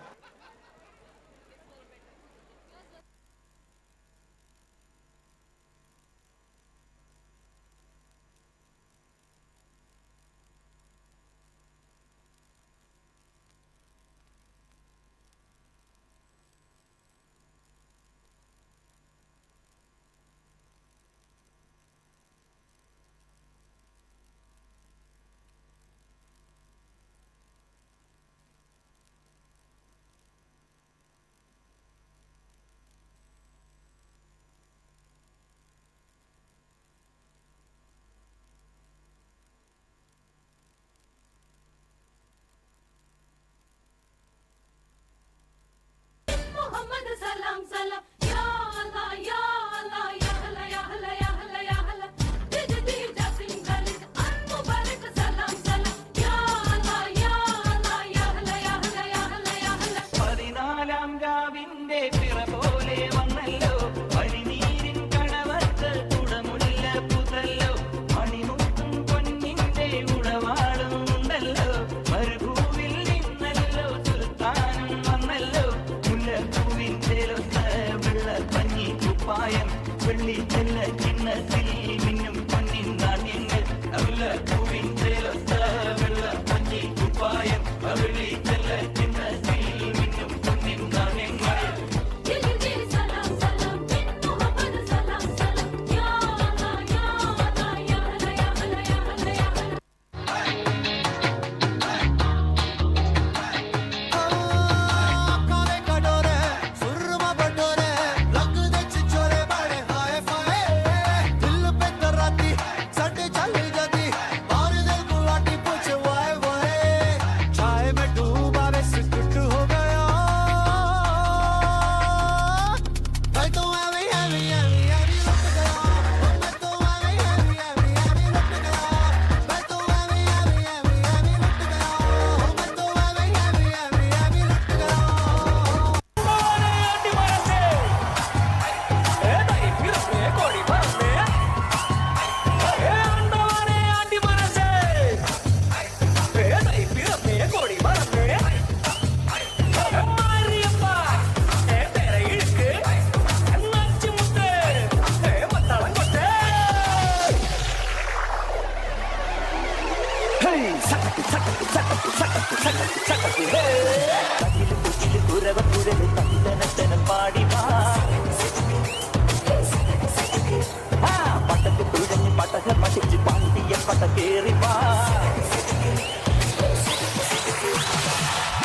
പട്ടക്ക് തുഴഞ്ഞ് പട്ടക പഠിച്ച് പാണ്ടിയ പട്ട കേറി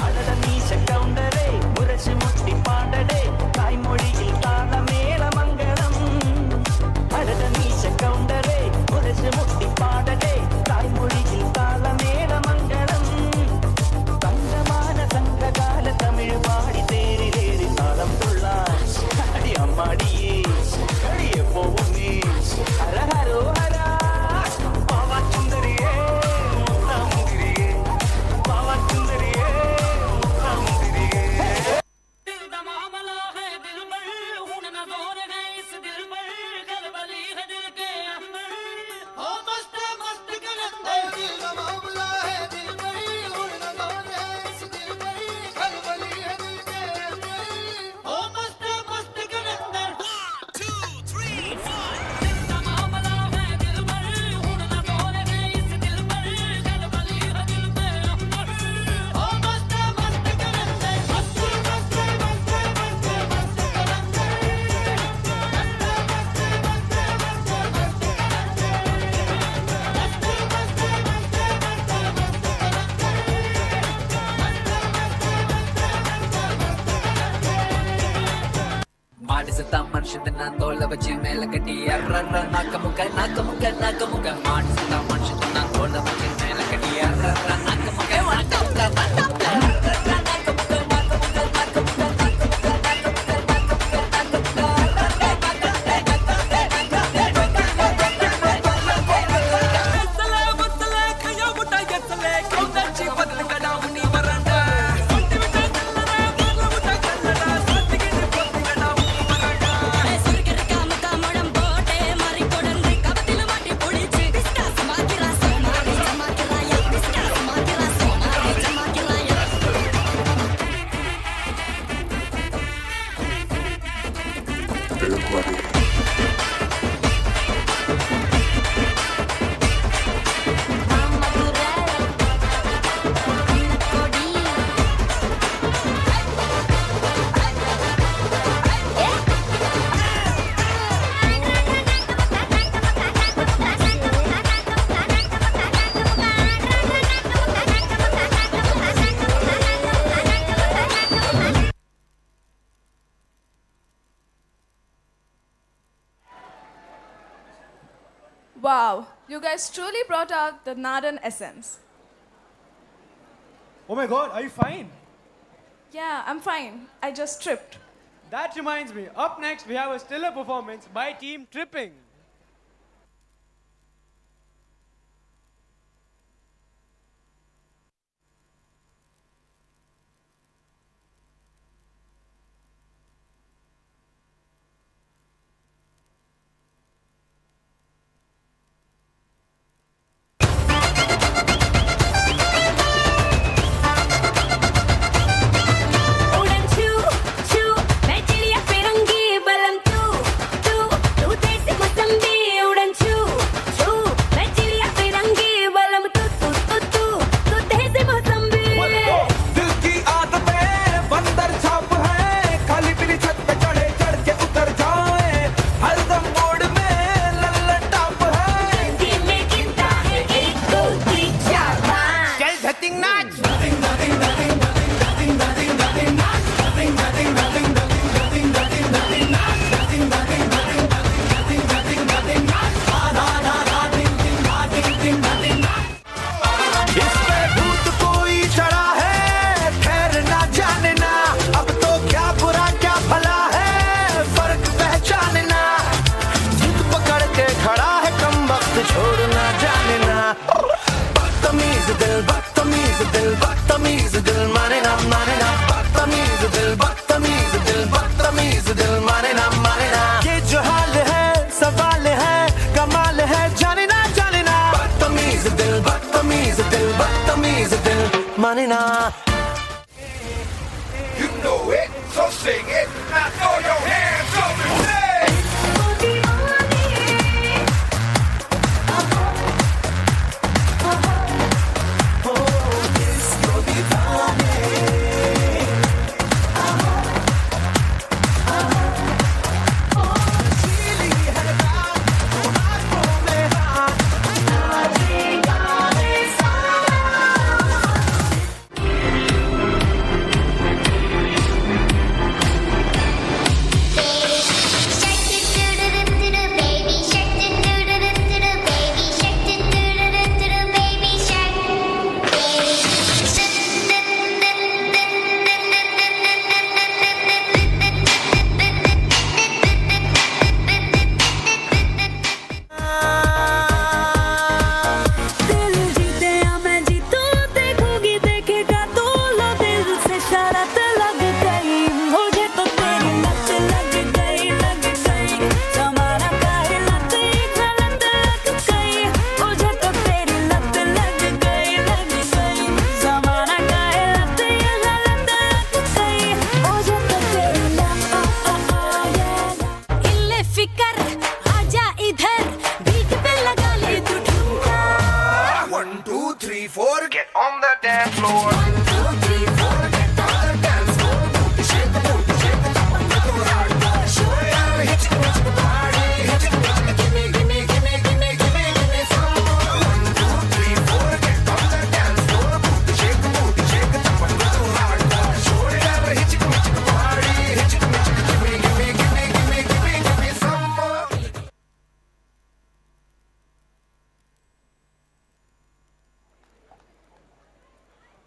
അടട മീശ കൗണ്ടരേ മുരശ് മുട്ടി പാടടേ തായ്മൊഴിയിൽ താളമേള മംഗളം അടട മീശ കൗണ്ടരേ മുരശ് മുട്ടി പാടടേ തായ്മൊഴിയിൽ താളമേള മംഗളം തങ്കമാന സംഘകാല തമിഴ് പാടി തേരിലേറി താളം തുള്ളാൻ അടി അമ്മാടിയേ കളിയെ പോവും നീ ഹര ഹരോ ഹര പാവാ സുന്ദരിയേ മുത്തമുന്തിരിയേ പാവാ സുന്ദരിയേ മുത്തമുന്തിരിയേ दिल दा मामला है दिल पर हुन न जोर है इस दिल पर खलबली है दिल के अंदर ओ मस्त मस्त कलंदर दिल दा मामला है दिल पर हुन न जोर है इस दिल पर खलबली है दिल के अंदर ओ मस्त मस्त कलंदर 1 2 3 4 दिल दा मामला है दिल पर हुन न जोर है इस दिल पर खलबली है दिल के अंदर ओ मस्त मस्त कलंदर मस्त मस्त ಮಾಡಿಸುತ್ತ ಮನುಷ್ಯನ ತೋಳ ಬಚ್ಚಿ ಮೇಲೆ ಕಟ್ಟಿ ಅರ್ರ ನಾಕ ಮುಖ ನಾಕ ಮುಖ ನಾಕ ಮುಖ ಮಾಡಿಸುತ್ತ ಮನುಷ್ಯನ ತೋಳ ಬಚ್ಚಿ ಮೇಲೆ ಕಟ್ಟಿ ಅರ್ರ ನಾಕ ಮುಖ ನಾಕ ಮುಖ ನಾಕ ಮುಖ Wow, you guys truly brought out the Nadan essence. Oh my god, are you fine? Yeah, I'm fine. I just tripped. That reminds me, up next we have a stellar performance by Team Tripping. उड़न छू छू मैं चिड़िया फिरंगी बलम तू तू तू देसी मौसम्बी उड़न छू छू मैं चिड़िया फिरंगी बलम तू तू तू तू तू देसी मौसम्बी दिल की आदतें बंदर छाप है खाली पीली छत पे चढ़े चढ़ के उतर जाए हरदम मोड़ में लल्लन टाप है दिल में गिनता है 1 2 3 4 5 चल धतिंग नाच इस पे भूत कोई चढ़ा है खैर ना जाने ना अब तो क्या बुरा क्या भला है फर्क पहचानना जिद पकड़ के खड़ा है कम वक्त छोड़ ना जाने ना बदतमीज दिल बदतमीज दिल बदतमीज दिल माने ना बदतमीज दिल बदतमीज दिल बदतमीज दिल माने ना ये जो हाल है सवाल है कमाल है जाने ना बदतमीज दिल बदतमीज दिल बदतमीज दिल माने ना You know it, so sing it, now throw your hands up and say Oh, disco divine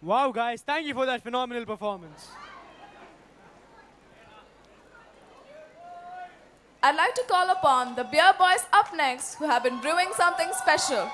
Wow, guys, thank you for that phenomenal performance. I'd like to call upon the Beer Boys up next, who have been brewing something special.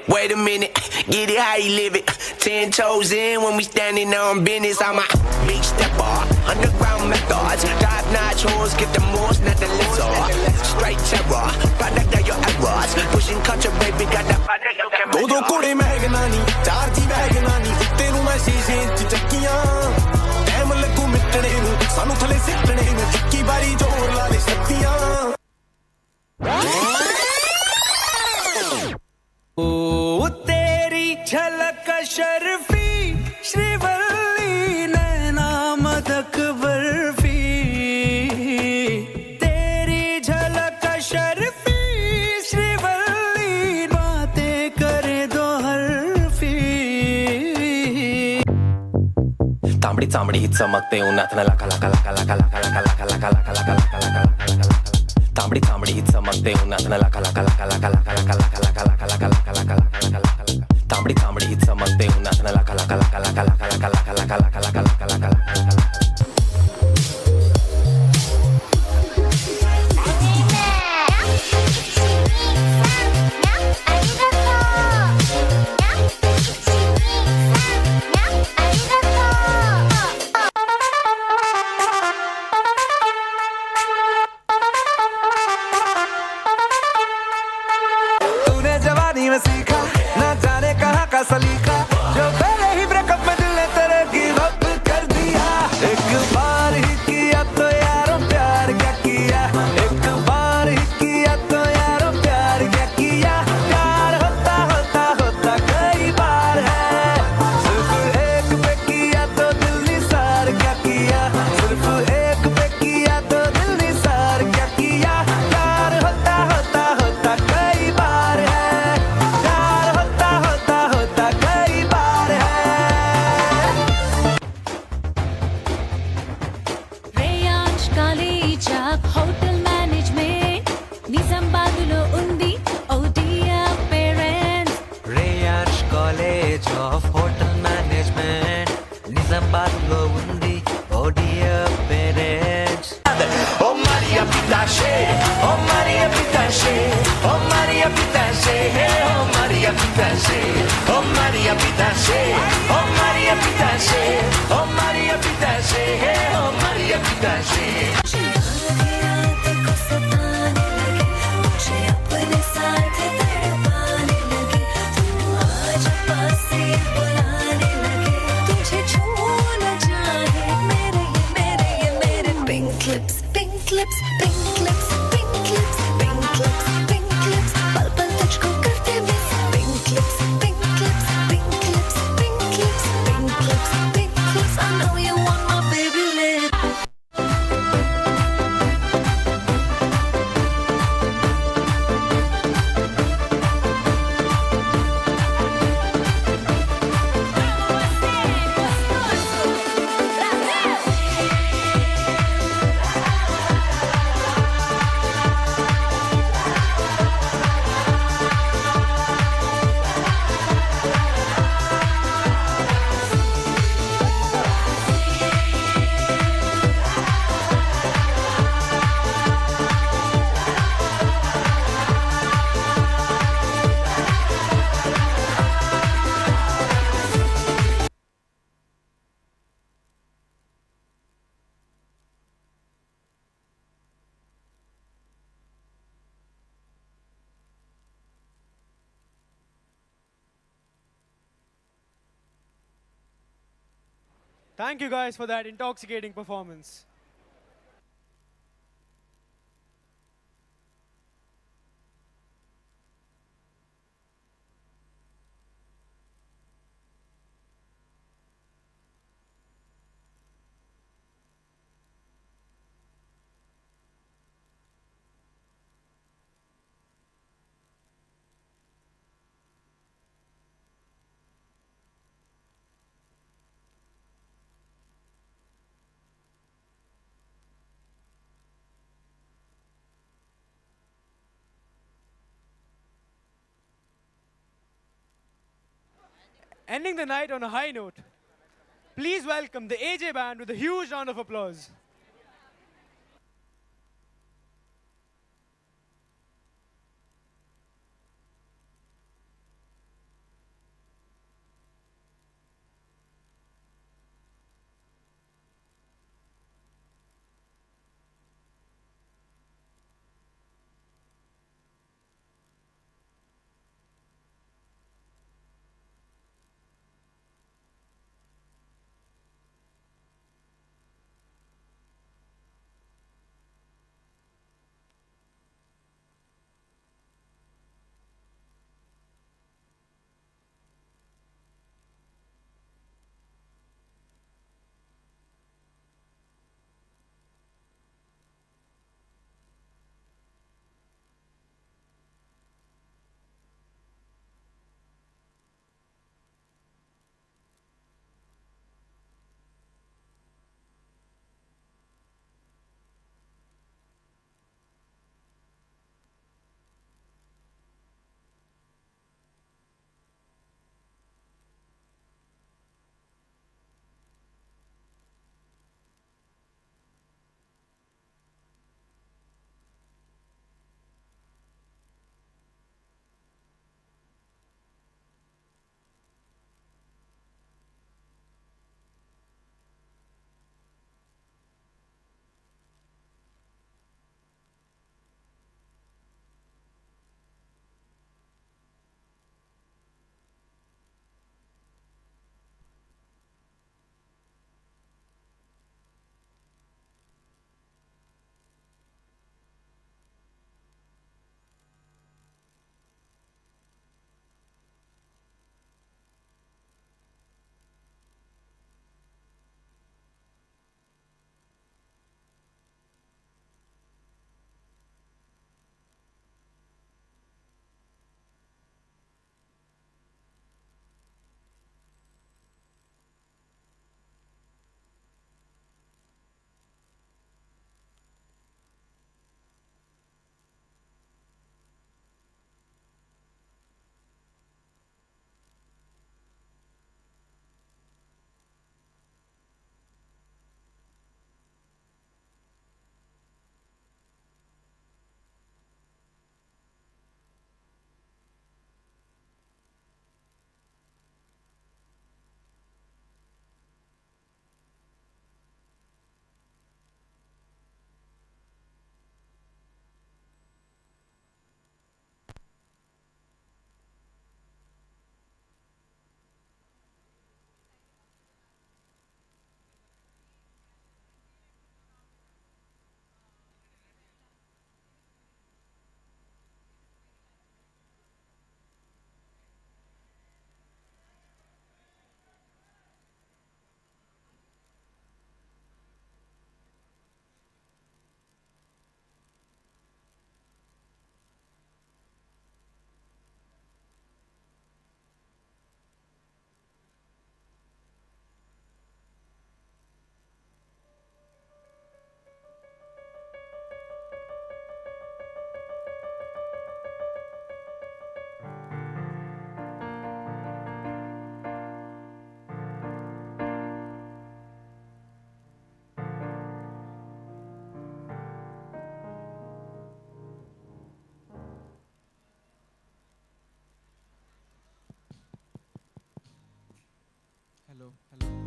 Wait a minute, get it how you live it. 10 toes in when we standing on business. I'm a big stepper, underground methods. Top-notch hoes, get the most, not the lesser. Straight terror, product of your errors. Pushing culture, baby, got that product of your ਦੋ ਕੋੜੇ ਮਹਿਗਨਾ ਨੀ ਚਾਰ ਜੀ Wagon ਨੀ ਤੈਨੂੰ ਮੈਂ ਸ਼ੀਸ਼ੇ ਚ ਚੱਕੀਆਂ time ਲੱਗੂ ਮਿੱਟਣੇ ਨੂੰ ਸਾਨੂੰ ਥਲੇ ਸਿੱਟਣੇ ਨੂੰ ਚੱਕੀ ਬਾਰੀ ਜ਼ੋਰ ਲਾ ਲੈ ਸ਼ਕਤੀਆਂ ओ तेरी झलक शर्फी श्रीवल्ली नैना मदक बर्फी तेरी झलक शर्फी श्रीवल्ली बातें करे दो हरफी तांबडी चांबडी चमकते उन्हात लाका लाका लाका लाका लाका लाका लाका लाका लाका लाका लाका लाका लाका तांबडी चांबडी चमकते उन्हात लाका लाका लाका लाका लाका लाका लाका लाका लाका लाका लाका लाका लाका लाका तांबडी चांबडी चमकते उन्हात लाका लाका लाका लाका लाका लाका लाका लाका लाका लाका लाका लाका लाका सलीका जो पहले ही ब्रेकअप में दिल ने तेरे गिव अप कर दिया एक बार ही किया तो यारो प्यार क्या किया एक बार ही किया तो यारो प्यार क्या किया प्यार होता होता होता कई बार है सिर्फ एक पे किया तो दिल निसार क्या किया सिर्फ एक पे किया तो दिल निसार क्या किया प्यार होता होता होता कई बार है प्यार होता होता होता कई बार है Reyansh college of hotel management నిజామాబాద్లో ఉంది Odia parents Reyansh college of hotel management నిజామాబాద్లో ఉంది Odia parents Oh Maria Pitache, oh Maria Pitache, oh Maria Pitache, hey oh Maria Pitache, oh Maria Pitache, oh Maria Pitache, oh Maria Pitache, hey oh Maria Pitache. Pink lips, pink lips, pink lips, pink lips, pink lips, pink lips. पल पल तुझको करते miss. Pink lips, pink lips, pink lips, pink lips, pink lips, pink lips. I know you want my baby lips. Thank you guys for that intoxicating performance. Ending the night on a high note, please welcome the AJ Band with a huge round of applause. Hello, hello.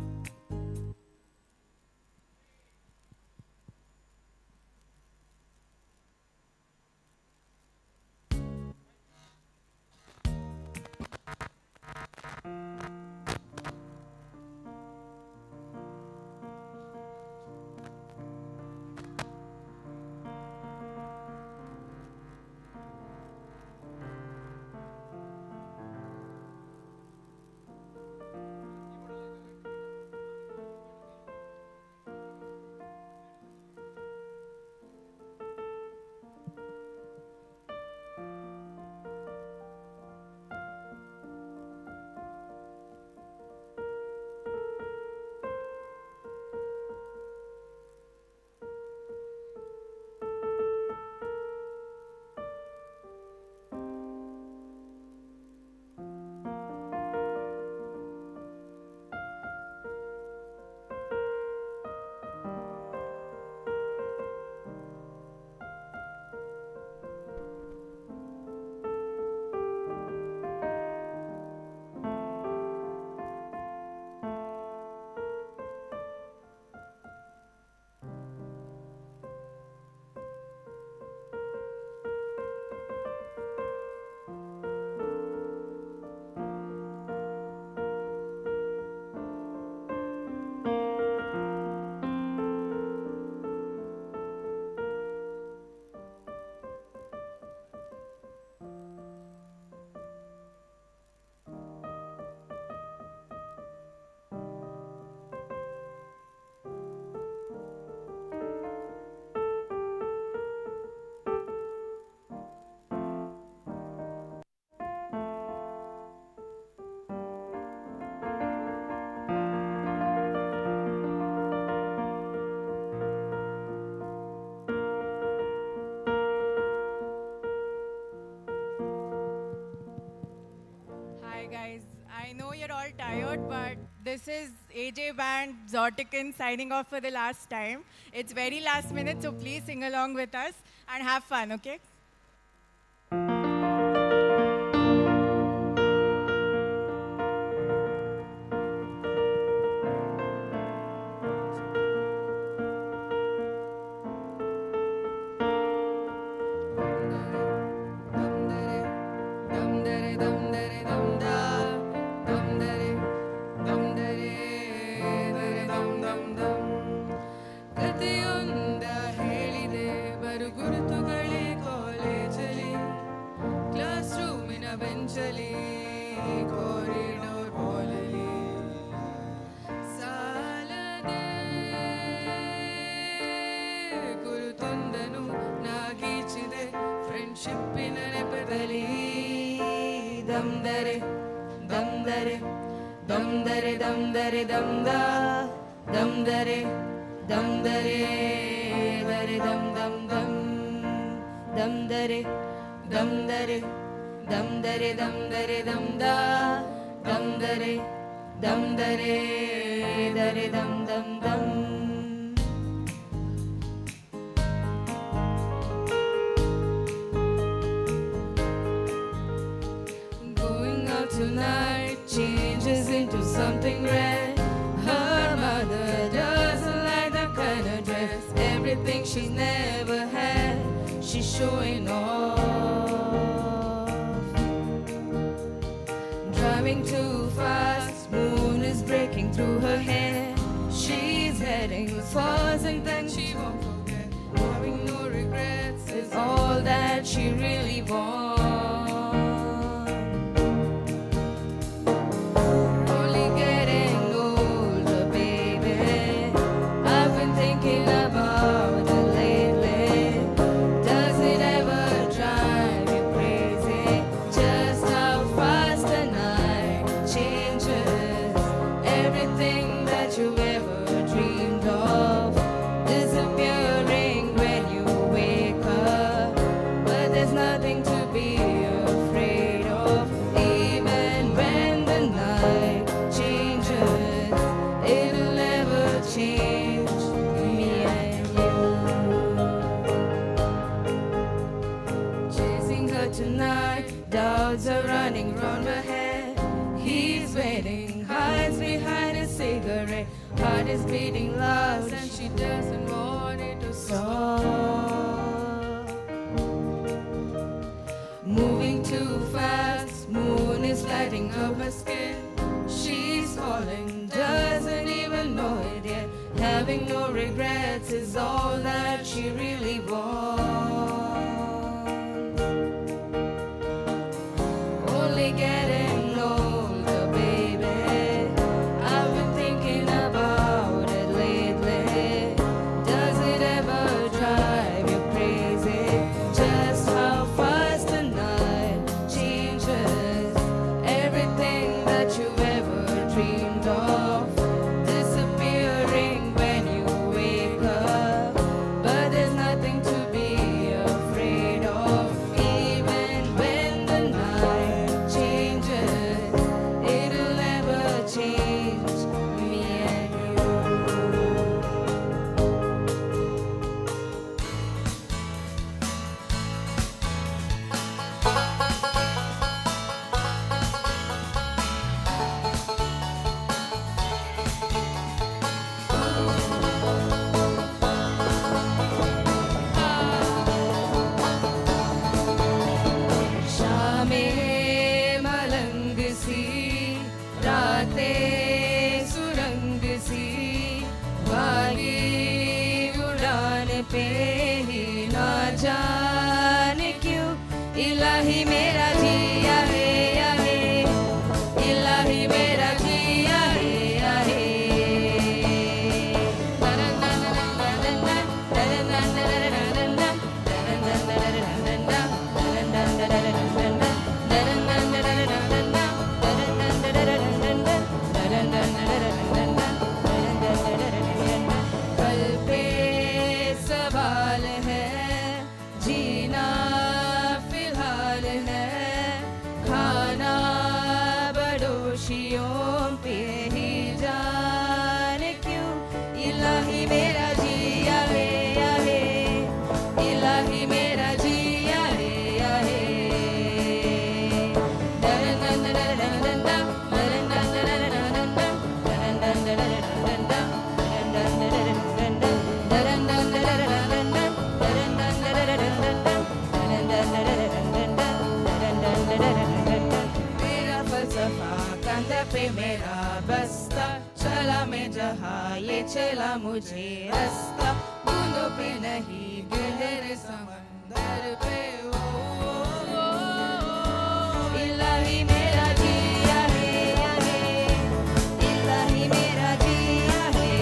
all tired, but this is AJ Band Zortican signing off for the last time. It's very last minute, so please sing along with us and have fun, okay? ಪ್ರತಿಯೊಂದ ಹೇಳಿದೆ ಬರು ಗುರುತುಗಳೇ ಕಾಲೇಜಲ್ಲಿ class ರೂಮಿನ ಬೆಂಚಲಿ corridor ಹಾಲಲ್ಲಿ ಸಾಲದೆ ಗುರುತೊಂದನು ನಾಗೀಚಿದೆ ಫ್ರೆಂಡ್ಶಿಪ್ಪಿನ ನೆಪದಲ್ಲಿ ದಮ್ದರೆ ದಮ್ದರೆ ದಮ್ದರೆ ದಮ್ದರೆ ದಮ್ದ ದಮ್ದರೆ ದಮ್ದರೆ ದರೆ ದಮ್ ದಮ್ ದಮ್ ದಮ್ದರೆ ದಮ್ದರೆ ದಮ್ದರೆ ದಮ್ದರೆ ದಮ್ದ ದಮ್ದರೆ ದಮ್ದರೆ ದರೆ ದಮ್ ದಮ್ ದಮ್ Going out tonight changes into something red. Her mother doesn't like that kind of dress. Everything she's never had, she's showing off. Driving too fast, moon is breaking through her hair. She's heading far and then she won't forget. Having no regrets is all that she really wants. Only getting older, baby. I've been thinking about it lately. Does it ever drive you crazy? Just how fast the night changes. Everything that you ever dreamed of disappearing when you wake up. But there's nothing to be afraid of. Even when the night changes, it'll never change me and you. Chasing her tonight, doubts are running round my head. He's waiting, hides behind his cigarette. Heart is beating loud and she doesn't want it to stop. Moving too fast, moon is lighting up her skin. She's falling, doesn't even know it yet. Having no regrets is all that she really wants. Only getting older, baby. I've been thinking about it lately. Does it ever drive you crazy? Just how fast the night changes. Everything that you ever dreamed of disappearing when you wake up. But there's nothing to be afraid of. Even when the night changes, it'll never change me and you. शामें मलंग सी रातें सुरंग सी वाली उड़ान पे ही ना जाने क्यों इलाही मेरा जिया है या है इलाही मेरा जिया है या है कल पे सवाल है जीना फिलहाल है खाना बड़ोशियों मेरा बस्ता चला मैं जहाँ ये चला मुझे रास्ता बूंदों पे नहीं गहरे समंदर पे इलाही मेरा जिया है इलाही मेरा जिया है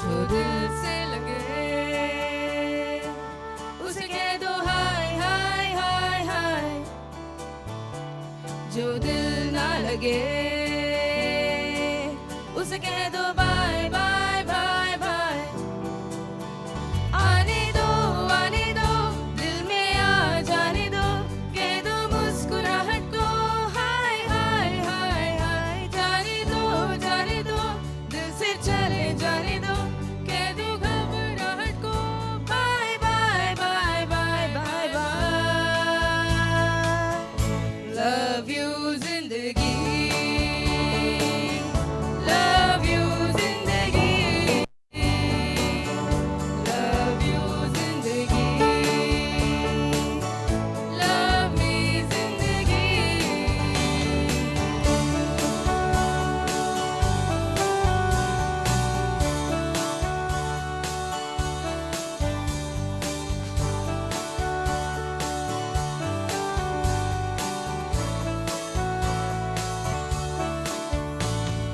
जो दिल से लगे उसे कह दो हाय हाय हाय हाय जो दिल ना लगे उसे कह दो बाय बाय बाय बाय आने दो दिल में आ जाने दो कह दो मुस्कुराहट को हाय हाय हाय हाय जाने दो दिल से चले जाने दो कह दो घबराहट को bye bye bye bye bye bye love you जिंदगी लव यू जिंदगी लव यू जिंदगी लव मी जिंदगी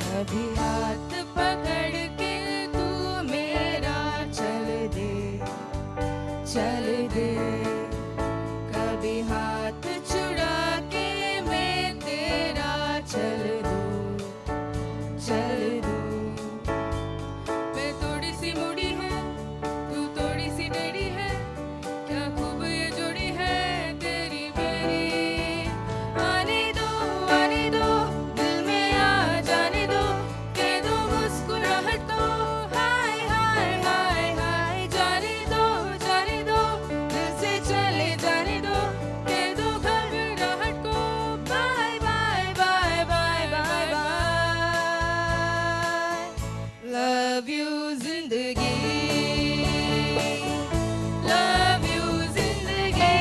कभी हाथ पकड़ के तू मेरा चल दे कभी हाथ छुड़ा के मैं तेरा चल दो मैं थोड़ी सी मुड़ी हूँ तू थोड़ी सी टेढ़ी है क्या खूब ये जोड़ी है तेरी मेरी आने दो दिल में आ जाने दो कह दो मुस्कुराहट को हाय हाय हाय हाय जाने दो दिल से चले जाने दो कह दो घबराहट को bye bye bye bye bye bye love you जिंदगी लव यू जिंदगी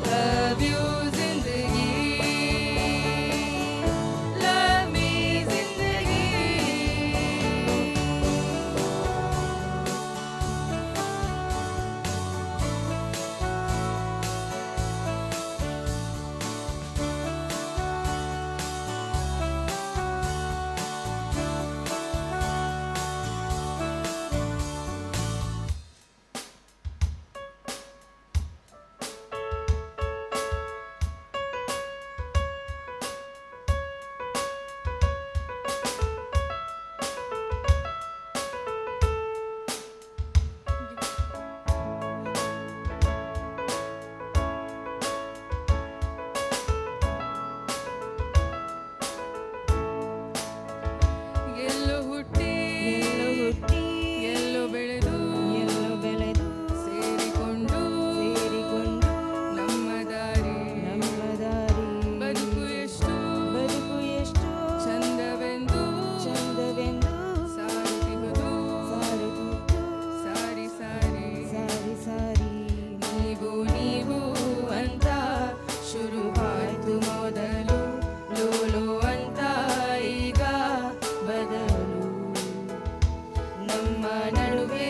लव यू जिंदगी लव मी जिंदगी ಎಲ್ಲೋ ಹುಟ್ಟಿ ಎಲ್ಲೋ ಬೆಳೆದು ಸೇರಿಕೊಂಡು ನಮ್ಮ ದಾರಿ ಬದುಕು ಎಷ್ಟು ಚಂದವೆಂದು ಸಾರುತ್ತಿಹುದು ಸಾರಿ ನೀವು ಅಂತ ಶುರುವಾಯ್ತು ಮೊದಲು ಲೋಲೋ ಅಂತ ಈಗ ಬದಲು ನಮ್ಮ ನಡುವೆ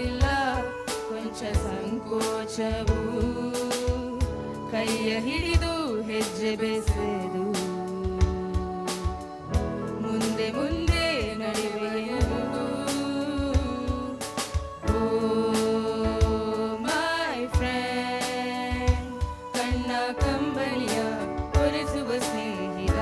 ಇಲ್ಲ ಕೊಂಚ ಸಂಕೋಚವು ಕೈಯ ಹಿಡಿದು ಹೆಜ್ಜೆ ಬೆಸೆದು ಮುಂದೆ ನಡೆಯುವುದು ಓ ಮೈ ಫ್ರೆಂಡ್ ಕಣ್ಣ ಕಂಬಳಿಯ ಒರೆಸುವ ಸ್ನೇಹಿತ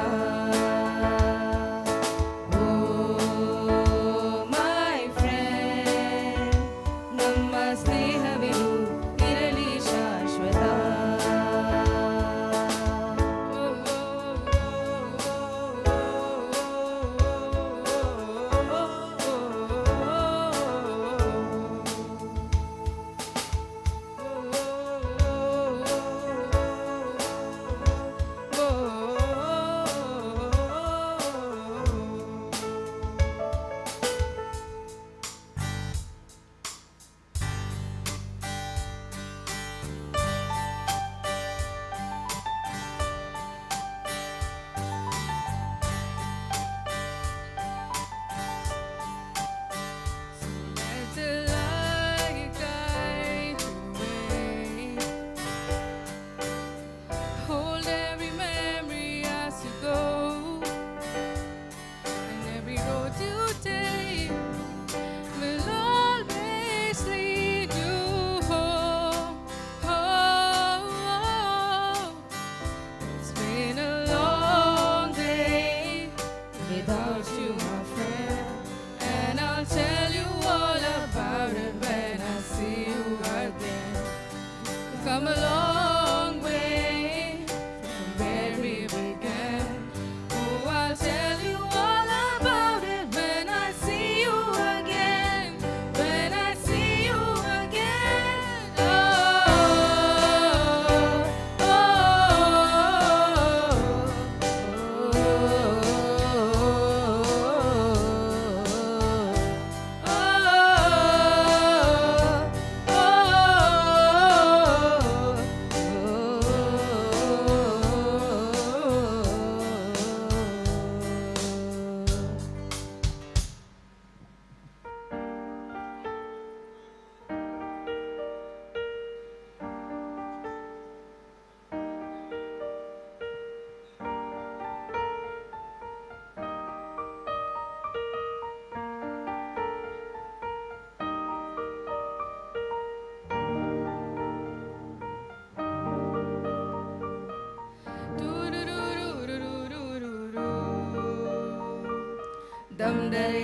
dum dare,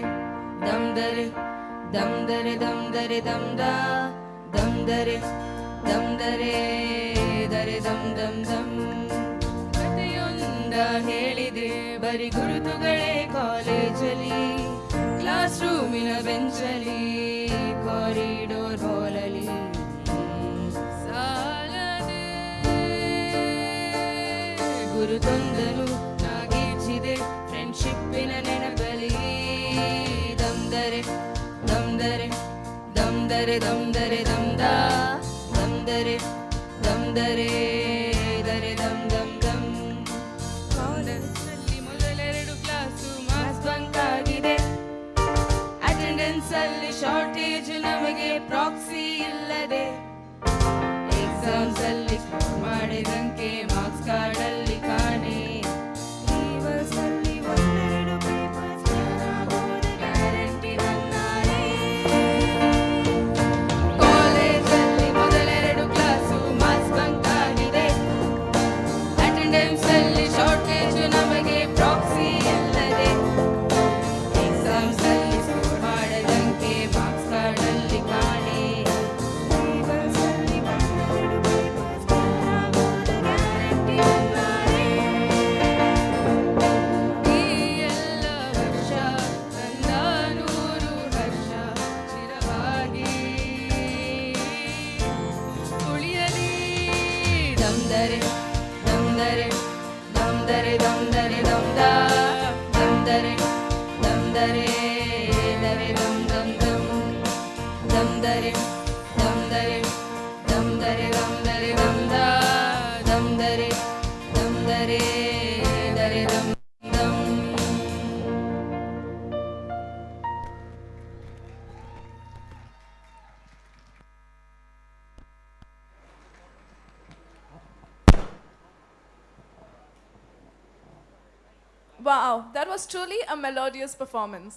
dum dare, dum dare, dum dare, dum da, dum dare, dum dare, dare dum dum dum. ಕಥೆಯೊಂದ ಹೇಳಿದೆ ಬರಿ ಗುರುತುಗಳೇ ಕಾಲೇಜಲ್ಲಿ, ಕ್ಲಾಸ್ ರೂಮಿನ ಬೆಂಚಲ್ಲಿ, ಕಾರಿಡೋರ್ ಹಾಲಲ್ಲಿ ಸಾಲದೆ ಗುರುತೊಂದನು ನಾಗೀಚಿದೆ ಫ್ರೆಂಡ್ಶಿಪ್ಪಿನ ನೆನಪಲಿ. ದಮ್ದರೆ ದಮ್ದರೆ ದಮ್ದರೆ ದಮ್ದರೆ ದಮ್ದ ದಮ್ದರೆ ದಮ್ದರೆ ದರೆ ದಮ್ ದಮ್ ದಮ್. ಕಾಲೇಜಲ್ಲಿ ಮೊದಲೆರಡು ಕ್ಲಾಸು ಮಾಸ್ ಬಂಕ್ ಆಗಿದೆ, ಅಟೆಂಡೆನ್ಸ್ ಅಲ್ಲಿ ಶಾರ್ಟೇಜ್ ನಮಗೆ ಪ್ರಾಕ್ಸಿ ಇಲ್ಲದೆ, ಎಕ್ಸಾಮ್ಸ್ ಅಲ್ಲಿ ಸ್ಕೋರ್ ಮಾಡಿದಂಕೆ ಮಾರ್ಕ್ಸ್ ಕಾರ್ಡ್ ಅಲ್ಲಿ ಕಾಣೆ, ಲೀವರ್ಸ್ ಅಲ್ಲಿ ಒಂದೆರಡು ಪೇಪರ್ಸ್ ಗ್ಯಾರಂಟಿ ನನ್ನಾನೇ. ಕಾಲೇಜಲ್ಲಿ ಮೊದಲೆರಡು ಕ್ಲಾಸು ಮಾಸ್ ಬಂಕ್ ಆಗಿದೆ, ಅಟೆಂಡೆನ್ಸ್ ಅಲ್ಲಿ ಶಾರ್ಟೇಜ್ ನಮಗೆ ಪ್ರಾಕ್ಸಿ ಇಲ್ಲದೆ, ಎಕ್ಸಾಮ್ಸ್ ಅಲ್ಲಿ ಸ್ಕೋರ್ ಮಾಡದಂಕೆ ಮಾರ್ಕ್ಸ್ ಕಾರ್ಡ್ ಅಲ್ಲಿ ಕಾಣೆ, ಲೀವರ್ಸ್ ಅಲ್ಲಿ ಒಂದೆರಡು ಪೇಪರ್ಸ್ ಗ್ಯಾರಂಟಿ ನನ್ನಾನೇ. ಈ ಎಲ್ಲ ವರ್ಷ ನನ್ನ 100 ಹರ್ಷ ಚಿರವಾಗಿ ಉಳಿಯಲಿ. ದಮ್ದರೆ ದಮ್ದರೆ ದಮ್ದರೆ ದಮ್ದರೆ ದಮ್ದ ದಮ್ದರೆ ದಮ್ದರೆ ದರೆ ದಮ್ ದಮ್ ದಮ್. ದಮ್ದರೆ ದಮ್ದರೆ ದಮ್ದರೆ ದಮ್ದರೆ ದಮ್ದ ದಮ್ದರೆ ದಮ್ದರೆ ದರೆ ದಮ್ ದಮ್. Wow, that was truly a melodious performance.